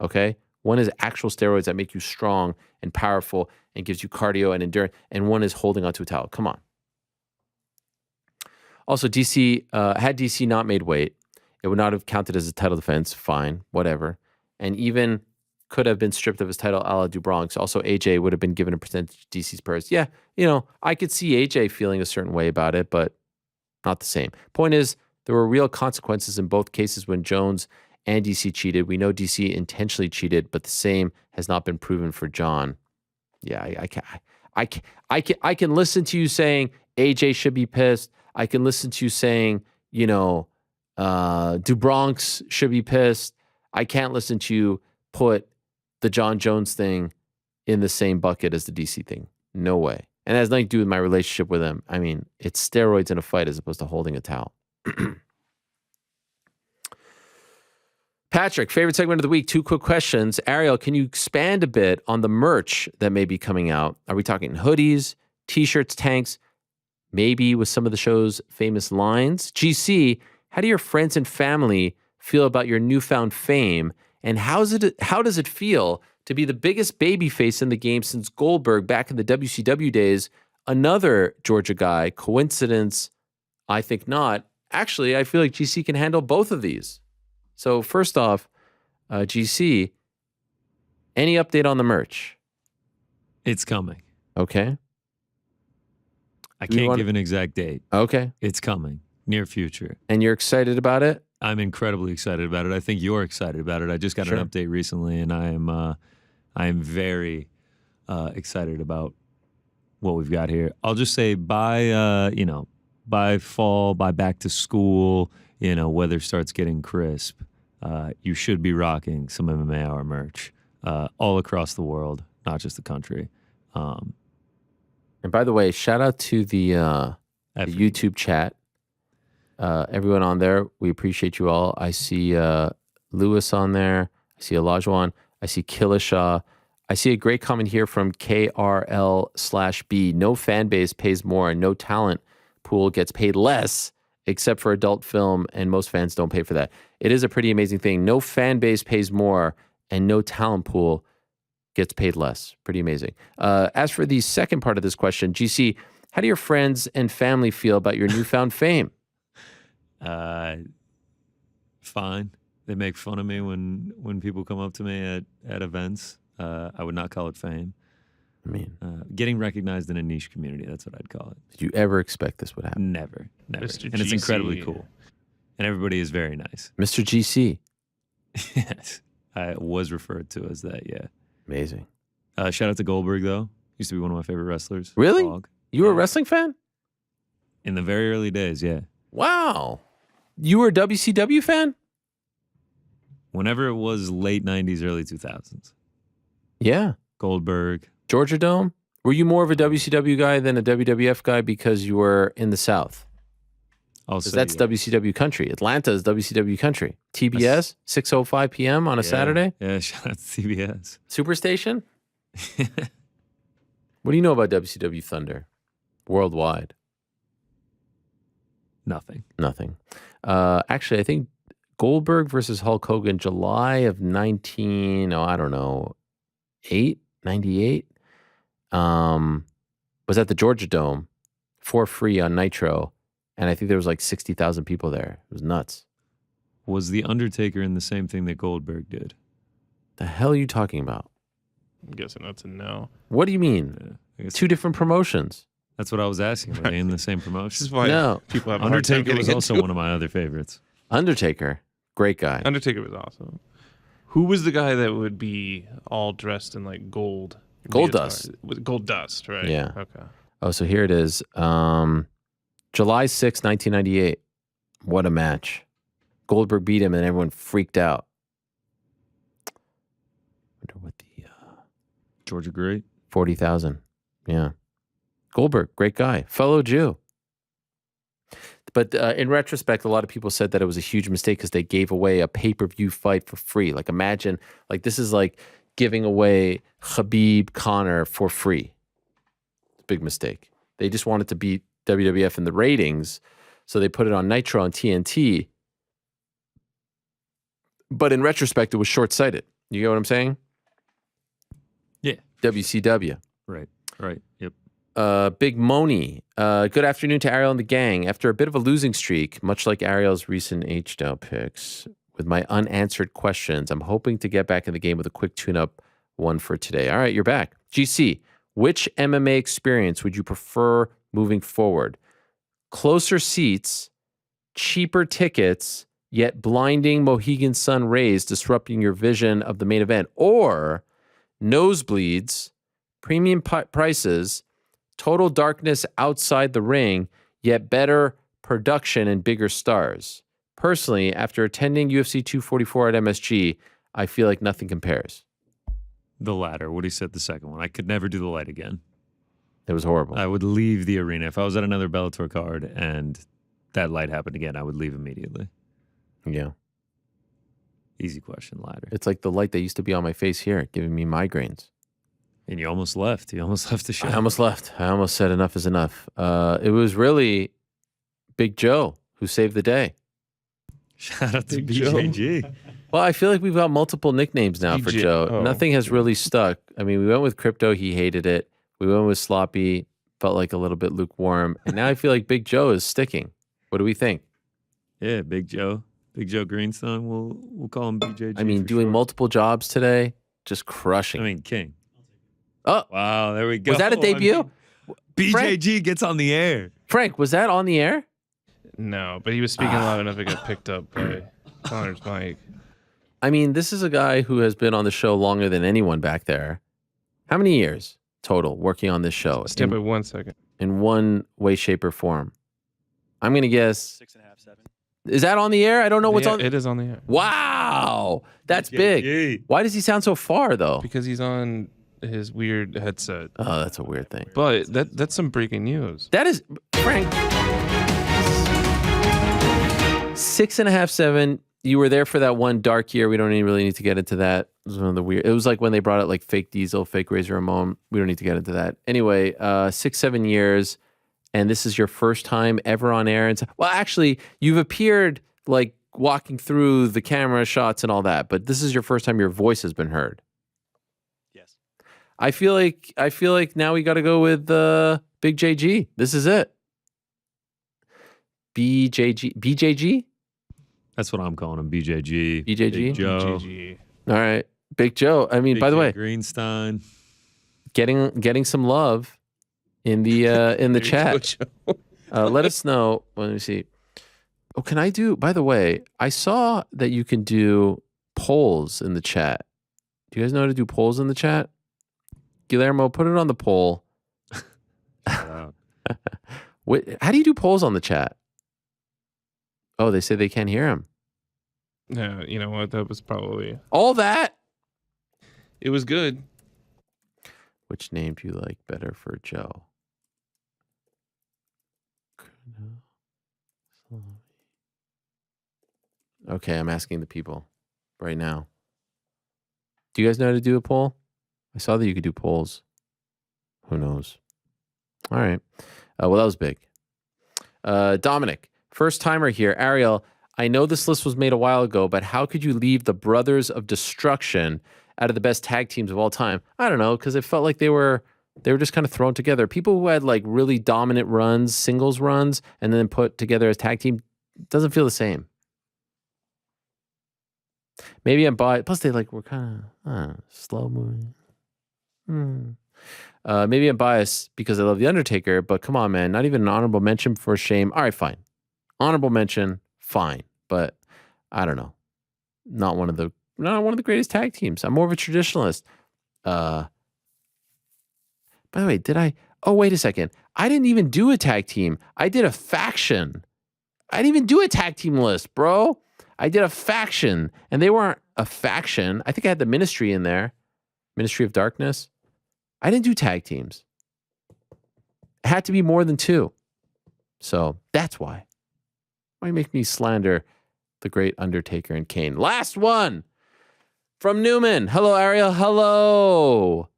Speaker 2: Okay? One is actual steroids that make you strong and powerful and gives you cardio and endurance. And one is holding onto a towel. Come on. Also, DC, had DC not made weight, it would not have counted as a title defense. Fine, whatever. And even could have been stripped of his title a la DuBronx. Also, AJ would have been given a percentage of DC's purse. Yeah, I could see AJ feeling a certain way about it, but not the same. Point is, there were real consequences in both cases when Jones and DC cheated. We know DC intentionally cheated, but the same has not been proven for Jon. Yeah, I can listen to you saying AJ should be pissed. I can listen to you saying, DuBronx should be pissed. I can't listen to you put the Jon Jones thing in the same bucket as the DC thing. No way. And it has nothing to do with my relationship with him. I mean, it's steroids in a fight as opposed to holding a towel. Patrick, favorite segment of the week. 2 quick questions. Ariel, can you expand a bit on the merch that may be coming out? Are we talking hoodies, t-shirts, tanks, maybe with some of the show's famous lines? GC, how do your friends and family feel about your newfound fame? And how does it feel to be the biggest babyface in the game since Goldberg back in the WCW days? Another Georgia guy. Coincidence? I think not. Actually, I feel like GC can handle both of these. So first off, GC, any update on the merch?
Speaker 9: It's coming.
Speaker 2: Okay.
Speaker 9: I can't give an exact date.
Speaker 2: Okay.
Speaker 9: It's coming. Near future.
Speaker 2: And you're excited about it?
Speaker 9: I'm incredibly excited about it. I think you're excited about it. I just got an update recently, and I am very excited about what we've got here. I'll just say by fall, by back to school, weather starts getting crisp. You should be rocking some MMA Hour merch all across the world, not just the country.
Speaker 2: And by the way, shout out to the YouTube chat. Everyone on there, we appreciate you all. I see Lewis on there. I see Olajuwon. I see Killishaw. I see a great comment here from KRL/B. No fan base pays more and no talent pool gets paid less except for adult film, and most fans don't pay for that. It is a pretty amazing thing. No fan base pays more and no talent pool gets paid less. Pretty amazing. As for the second part of this question, GC, how do your friends and family feel about your newfound fame?
Speaker 9: Fine. They make fun of me when people come up to me at events. I would not call it fame.
Speaker 2: I mean,
Speaker 9: getting recognized in a niche community, that's what I'd call it.
Speaker 2: Did you ever expect this would happen?
Speaker 9: Never.
Speaker 8: Mr.
Speaker 9: And it's incredibly cool. And everybody is very nice.
Speaker 2: Mr. GC.
Speaker 9: Yes. I was referred to as that, yeah.
Speaker 2: Amazing.
Speaker 9: Shout out to Goldberg, though. Used to be one of my favorite wrestlers.
Speaker 2: Really?
Speaker 9: Dog.
Speaker 2: You were a wrestling fan?
Speaker 9: In the very early days, yeah.
Speaker 2: Wow. You were a WCW fan?
Speaker 9: Whenever it was late 90s, early 2000s.
Speaker 2: Yeah.
Speaker 9: Goldberg.
Speaker 2: Georgia Dome? Were you more of a WCW guy than a WWF guy because you were in the South? Because that's WCW country. Atlanta is WCW country. TBS, 6:05 p.m. on a Saturday?
Speaker 9: Yeah, shout out to TBS.
Speaker 2: Superstation? What do you know about WCW Thunder? Worldwide.
Speaker 9: Nothing.
Speaker 2: Actually, I think Goldberg versus Hulk Hogan, July of 98, was at the Georgia Dome for free on Nitro. And I think there was like 60,000 people there. It was nuts.
Speaker 9: Was The Undertaker in the same thing that Goldberg did?
Speaker 2: The hell are you talking about?
Speaker 8: I'm guessing that's a no.
Speaker 2: What do you mean? Two different promotions.
Speaker 9: That's what I was asking. Were they in the same promotion?
Speaker 8: This is why
Speaker 2: No.
Speaker 8: people have a hard time
Speaker 9: Undertaker was
Speaker 8: getting
Speaker 9: also
Speaker 8: into
Speaker 9: one of my other favorites.
Speaker 2: Undertaker, great guy.
Speaker 8: Undertaker was awesome. Who was the guy that would be all dressed in like gold?
Speaker 2: Gold
Speaker 8: leotard?
Speaker 2: Dust.
Speaker 8: With Gold Dust, right?
Speaker 2: Yeah.
Speaker 8: Okay.
Speaker 2: Oh, so here it is. July 6, 1998. What a match. Goldberg beat him and everyone freaked out. Wonder what the
Speaker 9: Georgia Great.
Speaker 2: 40,000. Yeah. Goldberg, great guy. Fellow Jew. But in retrospect, a lot of people said that it was a huge mistake because they gave away a pay-per-view fight for free. Like imagine, like this is like giving away Khabib Conor for free. It's a big mistake. They just wanted to beat WWF in the ratings, so they put it on Nitro and TNT. But in retrospect, it was short-sighted. You get what I'm saying?
Speaker 9: Yeah.
Speaker 2: WCW.
Speaker 9: Right. Yep.
Speaker 2: Big Moni. Good afternoon to Ariel and the gang. After a bit of a losing streak, much like Ariel's recent H-Down picks, with my unanswered questions, I'm hoping to get back in the game with a quick tune-up one for today. All right, you're back. GC, which MMA experience would you prefer moving forward? Closer seats, cheaper tickets, yet blinding Mohegan Sun rays disrupting your vision of the main event, or nosebleeds, premium prices, total darkness outside the ring, yet better production and bigger stars. Personally, after attending UFC 244 at MSG, I feel like nothing compares.
Speaker 9: The latter. What he said the second one. I could never do the light again.
Speaker 2: It was horrible.
Speaker 9: I would leave the arena. If I was at another Bellator card and that light happened again, I would leave immediately.
Speaker 2: Yeah.
Speaker 9: Easy question, ladder.
Speaker 2: It's like the light that used to be on my face here, giving me migraines.
Speaker 9: And you almost left. You almost left the show.
Speaker 2: I almost left. I almost said enough is enough. It was really Big Joe who saved the day.
Speaker 9: Shout out to BJG.
Speaker 2: Well, I feel like we've got multiple nicknames now for Joe.
Speaker 8: Oh.
Speaker 2: Nothing has really stuck. I mean, we went with Crypto. He hated it. We went with Sloppy. Felt like a little bit lukewarm. And now I feel like Big Joe is sticking. What do we think?
Speaker 9: Yeah, Big Joe. Big Joe Greenstone. We'll call him BJG.
Speaker 2: I mean, doing multiple jobs today, just crushing.
Speaker 9: I mean, King.
Speaker 2: Oh,
Speaker 9: wow, there we go.
Speaker 2: Was that a debut?
Speaker 9: BJG
Speaker 2: Frank,
Speaker 9: gets on the air.
Speaker 2: Frank, was that on the air?
Speaker 8: No, but he was speaking loud enough it got picked up by Connor's mic.
Speaker 2: I mean, this is a guy who has been on the show longer than anyone back there. How many years total working on this show?
Speaker 8: Stand by 1 second.
Speaker 2: In one way, shape, or form. I'm going to guess 6.5, 7. Is that on the air? I don't know what's on.
Speaker 8: It is on the air.
Speaker 2: Wow. That's big. Why does he sound so far, though?
Speaker 8: Because he's on his weird headset.
Speaker 2: Oh, that's a weird thing.
Speaker 8: But that's some breaking news.
Speaker 2: That is, Frank. 6.5, 7. You were there for that one dark year. We don't really need to get into that. It was one of the weird. It was like when they brought out like fake Diesel, fake Razor Ramon. We don't need to get into that. Anyway, 6, 7 years, and this is your first time ever on air. And well, actually, you've appeared like walking through the camera shots and all that, but this is your first time your voice has been heard.
Speaker 13: Yes.
Speaker 2: I feel like now we got to go with Big JG. This is it. BJG.
Speaker 9: That's what I'm calling him. BJG.
Speaker 2: BJG.
Speaker 9: Big Joe.
Speaker 8: BJG.
Speaker 2: All right, Big Joe. I mean,
Speaker 9: Big
Speaker 2: by the
Speaker 9: Joe
Speaker 2: way,
Speaker 9: Greenstein.
Speaker 2: getting some love in the chat. Let us know. Let me see. Oh, can I do? By the way, I saw that you can do polls in the chat. Do you guys know how to do polls in the chat? Guillermo, put it on the poll. How do you do polls on the chat? Oh, they say they can't hear him.
Speaker 8: Yeah, you know what? That was probably
Speaker 2: all that.
Speaker 8: It was good.
Speaker 2: Which name do you like better for Joe? Okay, I'm asking the people right now. Do you guys know how to do a poll? I saw that you could do polls. Who knows? All right. Well, that was big. Dominic, first timer here. Ariel, I know this list was made a while ago, but how could you leave the Brothers of Destruction out of the best tag teams of all time? I don't know, because it felt like they were just kind of thrown together. People who had like really dominant runs, singles runs, and then put together as tag team doesn't feel the same. Maybe I'm biased. Plus, they like were kind of slow moving. Maybe I'm biased because I love The Undertaker, but come on, man. Not even an honorable mention for Shame. All right, fine. Honorable mention, fine. But I don't know. Not one of the greatest tag teams. I'm more of a traditionalist. By the way, did I? Oh, wait a second. I didn't even do a tag team. I did a faction. I didn't even do a tag team list, bro. I did a faction, and they weren't a faction. I think I had the Ministry in there. Ministry of Darkness. I didn't do tag teams. It had to be more than 2. So that's why. Why make me slander the great Undertaker and Kane? Last one from Newman. Hello, Ariel. Hello,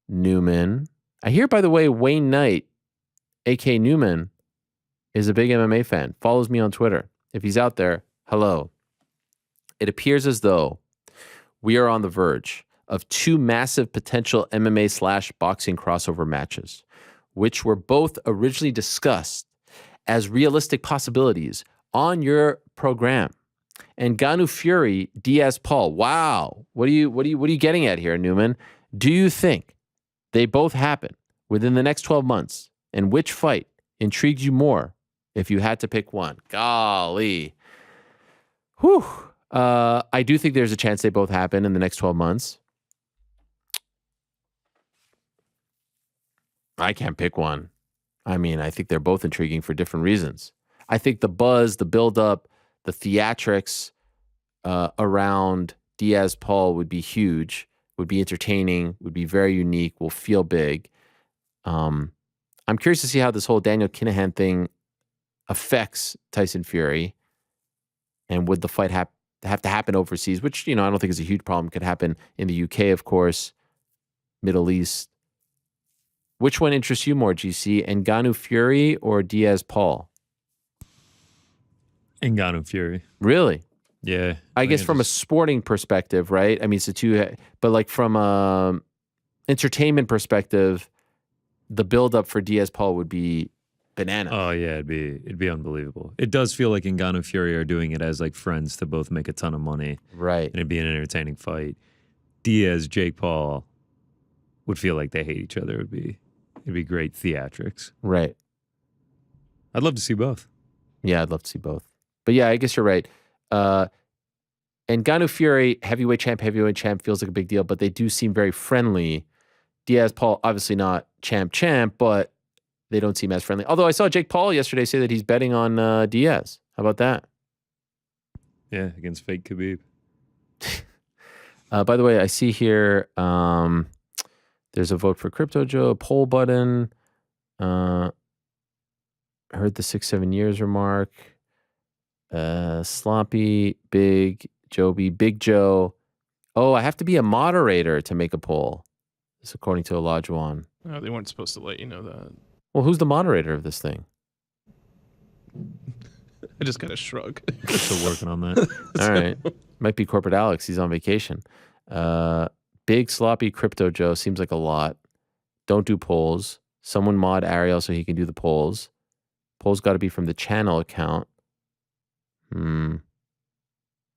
Speaker 2: Newman. I hear, by the way, Wayne Knight, a.k.a. Newman, is a big MMA fan. Follows me on Twitter. If he's out there, hello. It appears as though we are on the verge of 2 massive potential MMA/boxing crossover matches, which were both originally discussed as realistic possibilities on your program. And Ngannou Fury, Diaz Paul. Wow. What are you getting at here, Newman? Do you think they both happen within the next 12 months? And which fight intrigues you more if you had to pick one? Golly. Whew. I do think there's a chance they both happen in the next 12 months. I can't pick one. I mean, I think they're both intriguing for different reasons. I think the buzz, the buildup, the theatrics around Diaz-Paul would be huge, would be entertaining, would be very unique, will feel big. I'm curious to see how this whole Daniel Kinahan thing affects Tyson Fury, and would the fight have to happen overseas, which, I don't think is a huge problem. Could happen in the UK, of course, Middle East. Which one interests you more, GC? Ngannou Fury or Diaz-Paul?
Speaker 9: Ngannou Fury.
Speaker 2: Really?
Speaker 9: Yeah.
Speaker 2: I guess from a sporting perspective, right? I mean, it's the two, but like from a entertainment perspective, the buildup for Diaz-Paul would be bananas.
Speaker 9: Oh yeah, it'd be unbelievable. It does feel like Ngannou Fury are doing it as like friends to both make a ton of money,
Speaker 2: right?
Speaker 9: And it'd be an entertaining fight. Diaz, Jake Paul would feel like they hate each other. It'd be great theatrics,
Speaker 2: right?
Speaker 9: I'd love to see both.
Speaker 2: Yeah, I'd love to see both. But yeah, I guess you're right. Ngannou Fury, heavyweight champ feels like a big deal, but they do seem very friendly. Diaz-Paul, obviously not champ, but they don't seem as friendly. Although I saw Jake Paul yesterday say that he's betting on Diaz. How about that?
Speaker 9: Yeah, against fake Khabib.
Speaker 2: By the way, I see here there's a vote for Crypto Joe, poll button. Heard the 6-7 years remark. Sloppy, Big, Joby, Big Joe. Oh, I have to be a moderator to make a poll. This according to Olajuwon.
Speaker 8: Oh, they weren't supposed to let you know that.
Speaker 2: Well, who's the moderator of this thing?
Speaker 8: I just got to shrug.
Speaker 9: Still working on that.
Speaker 2: All right. Might be Corporate Alex. He's on vacation. Big, sloppy Crypto Joe. Seems like a lot. Don't do polls. Someone mod Ariel so he can do the polls. Polls got to be from the channel account.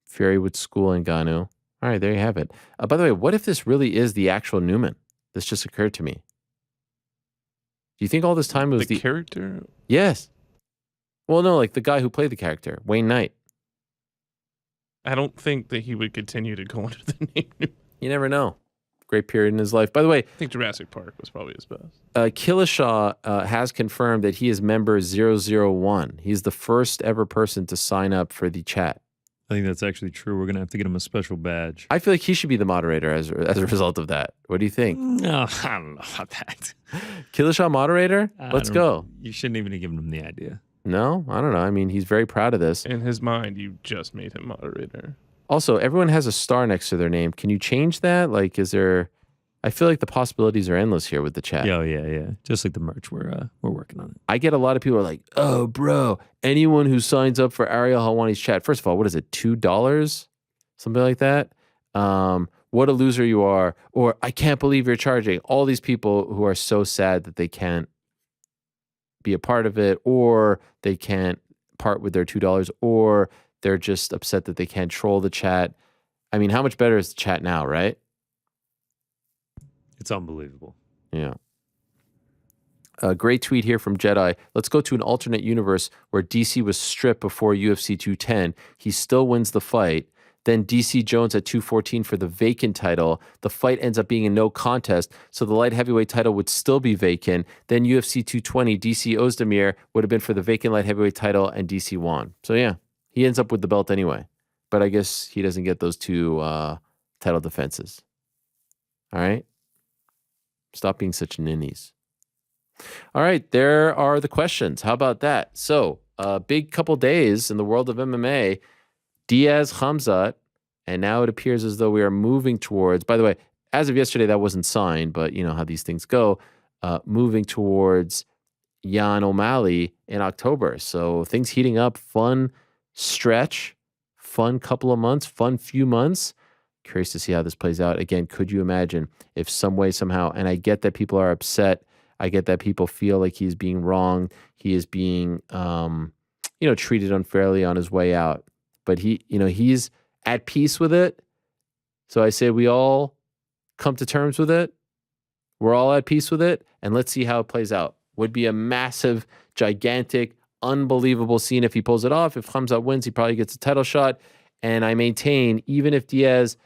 Speaker 2: Fury would school Ngannou. All right, there you have it. By the way, what if this really is the actual Newman? This just occurred to me. Do you think all this time it was the
Speaker 8: character?
Speaker 2: Yes. Well, no, like the guy who played the character, Wayne Knight.
Speaker 8: I don't think that he would continue to go under the name Newman.
Speaker 2: You never know. Great period in his life. By the way,
Speaker 8: I think Jurassic Park was probably his best.
Speaker 2: Killishaw has confirmed that he is member 001. He's the first ever person to sign up for the chat.
Speaker 9: I think that's actually true. We're going to have to get him a special badge.
Speaker 2: I feel like he should be the moderator as a result of that. What do you think?
Speaker 9: No, I don't know about that.
Speaker 2: Killishaw moderator? Let's go.
Speaker 9: You shouldn't even have given him the idea.
Speaker 2: No, I don't know. I mean, he's very proud of this.
Speaker 8: In his mind, you just made him moderator.
Speaker 2: Also, everyone has a star next to their name. Can you change that? Like, is there... I feel like the possibilities are endless here with the chat.
Speaker 9: Yeah. Just like the merch, we're working on it.
Speaker 2: I get a lot of people who are like, oh, bro, anyone who signs up for Ariel Helwani's chat, first of all, what is it, $2? Something like that? What a loser you are. Or I can't believe you're charging. All these people who are so sad that they can't be a part of it, or they can't part with their $2, or they're just upset that they can't troll the chat. I mean, how much better is the chat now, right?
Speaker 9: It's unbelievable.
Speaker 2: Yeah. A great tweet here from Jedi. Let's go to an alternate universe where DC was stripped before UFC 210. He still wins the fight. Then DC Jones at 214 for the vacant title. The fight ends up being a no contest, so the light heavyweight title would still be vacant. Then UFC 220, DC Ozdemir would have been for the vacant light heavyweight title, and DC won. So yeah, he ends up with the belt anyway. But I guess he doesn't get those two title defenses. All right? Stop being such ninnies. All right, there are the questions. How about that? So, a big couple days in the world of MMA. Diaz, Khamzat, and now it appears as though we are moving towards, by the way, as of yesterday, that wasn't signed, but you know how these things go, moving towards Jan O'Malley in October. So things heating up, fun stretch, fun couple of months, fun few months. Curious to see how this plays out. Again, could you imagine if some way, somehow, and I get that people are upset, I get that people feel like he's being wronged, he is being, treated unfairly on his way out. But he's at peace with it. So I say we all come to terms with it. We're all at peace with it. And let's see how it plays out. Would be a massive, gigantic, unbelievable scene if he pulls it off. If Khamzat wins, he probably gets a title shot. And I maintain, even if Diaz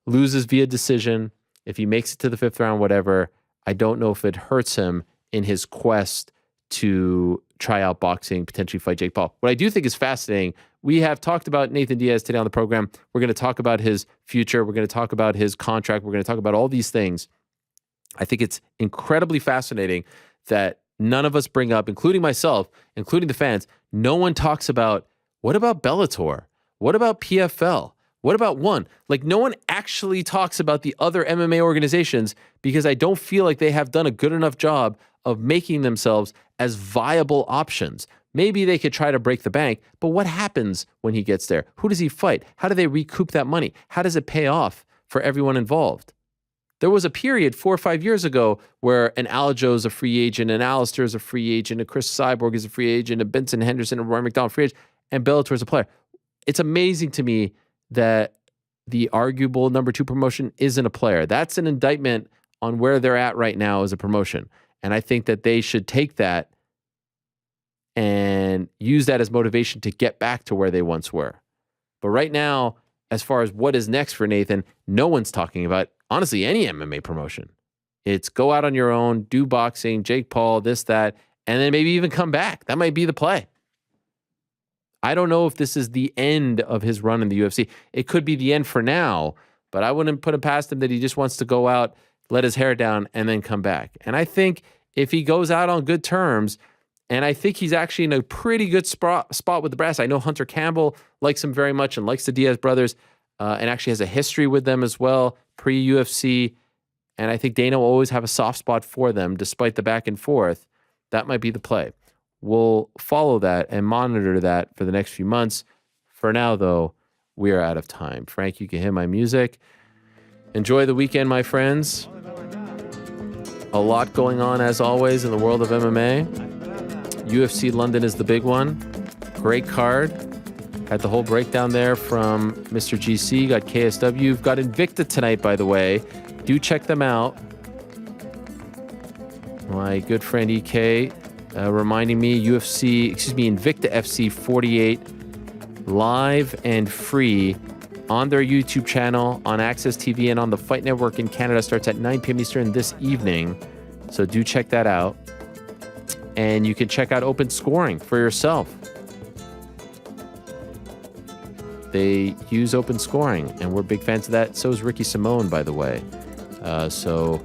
Speaker 2: loses via decision, if he makes it to the 5th round, whatever, I don't know if it hurts him in his quest to try out boxing, potentially fight Jake Paul. What I do think is fascinating, we have talked about Nathan Diaz today on the program. We're going to talk about his future. We're going to talk about his contract. We're going to talk about all these things. I think it's incredibly fascinating that none of us bring up, including myself, including the fans, no one talks about, what about Bellator? What about PFL? What about ONE? Like, no one actually talks about the other MMA organizations because I don't feel like they have done a good enough job of making themselves as viable options. Maybe they could try to break the bank, but what happens when he gets there? Who does he fight? How do they recoup that money? How does it pay off for everyone involved? There was a period 4 or 5 years ago where an Aljo is a free agent, an Alistair is a free agent, a Chris Cyborg is a free agent, a Benson Henderson, a Roy McDonald free agent, and Bellator is a player. It's amazing to me that the arguable number 2 promotion isn't a player. That's an indictment on where they're at right now as a promotion. And I think that they should take that and use that as motivation to get back to where they once were. But right now, as far as what is next for Nathan, no one's talking about, honestly, any MMA promotion. It's go out on your own, do boxing, Jake Paul, this, that, and then maybe even come back. That might be the play. I don't know if this is the end of his run in the UFC. It could be the end for now, but I wouldn't put it past him that he just wants to go out, let his hair down, and then come back. And I think if he goes out on good terms, and I think he's actually in a pretty good spot with the brass. I know Hunter Campbell likes him very much and likes the Diaz brothers and actually has a history with them as well, pre-UFC. And I think Dana will always have a soft spot for them despite the back and forth. That might be the play. We'll follow that and monitor that for the next few months. For now, though, we are out of time. Frank, you can hit my music. Enjoy the weekend, my friends. A lot going on, as always, in the world of MMA. UFC London is the big one. Great card. Had the whole breakdown there from Mr. GC. Got KSW. You've got Invicta tonight, by the way. Do check them out. My good friend EK reminding me, Invicta FC 48 live and free on their YouTube channel, on Access TV, and on the Fight Network in Canada. Starts at 9 p.m. Eastern this evening. So do check that out. And you can check out Open Scoring for yourself. They use Open Scoring, and we're big fans of that. So is Ricky Simone, by the way. So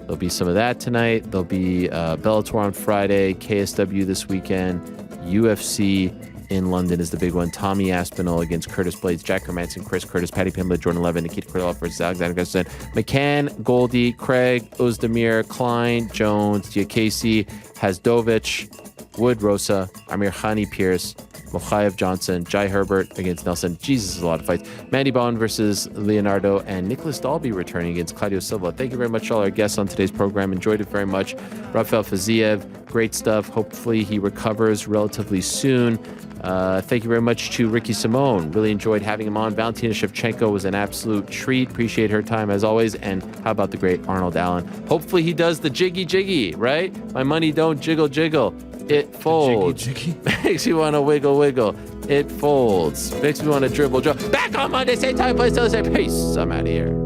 Speaker 2: there'll be some of that tonight. There'll be Bellator on Friday, KSW this weekend, UFC in London is the big one. Tommy Aspinall against Curtis Blades, Jack Hermanson, Chris Curtis, Paddy Pimblett, Jordan Levin, Nikita Krylov versus Alexander Gustafsson, McCann, Goldie, Craig, Ozdemir, Klein, Jones, Diakasi, Hasdovich, Wood, Rosa, Amir Khani, Pierce, Mochaev, Johnson, Jai Herbert against Nelson. Jesus, a lot of fights. Mandy Bowen versus Leonardo, and Nicholas Dalby returning against Claudio Silva. Thank you very much to all our guests on today's program. Enjoyed it very much. Rafael Fiziev, great stuff. Hopefully he recovers relatively soon. Thank you very much to Ricky Simone. Really enjoyed having him on. Valentina Shevchenko was an absolute treat. Appreciate her time as always. And how about the great Arnold Allen? Hopefully he does the jiggy, right? My money don't jiggle. It folds.
Speaker 8: Jiggy.
Speaker 2: Makes you want to wiggle. It folds. Makes me want to dribble. Back on Monday, same time, place, Tuesday. Peace. I'm out of here.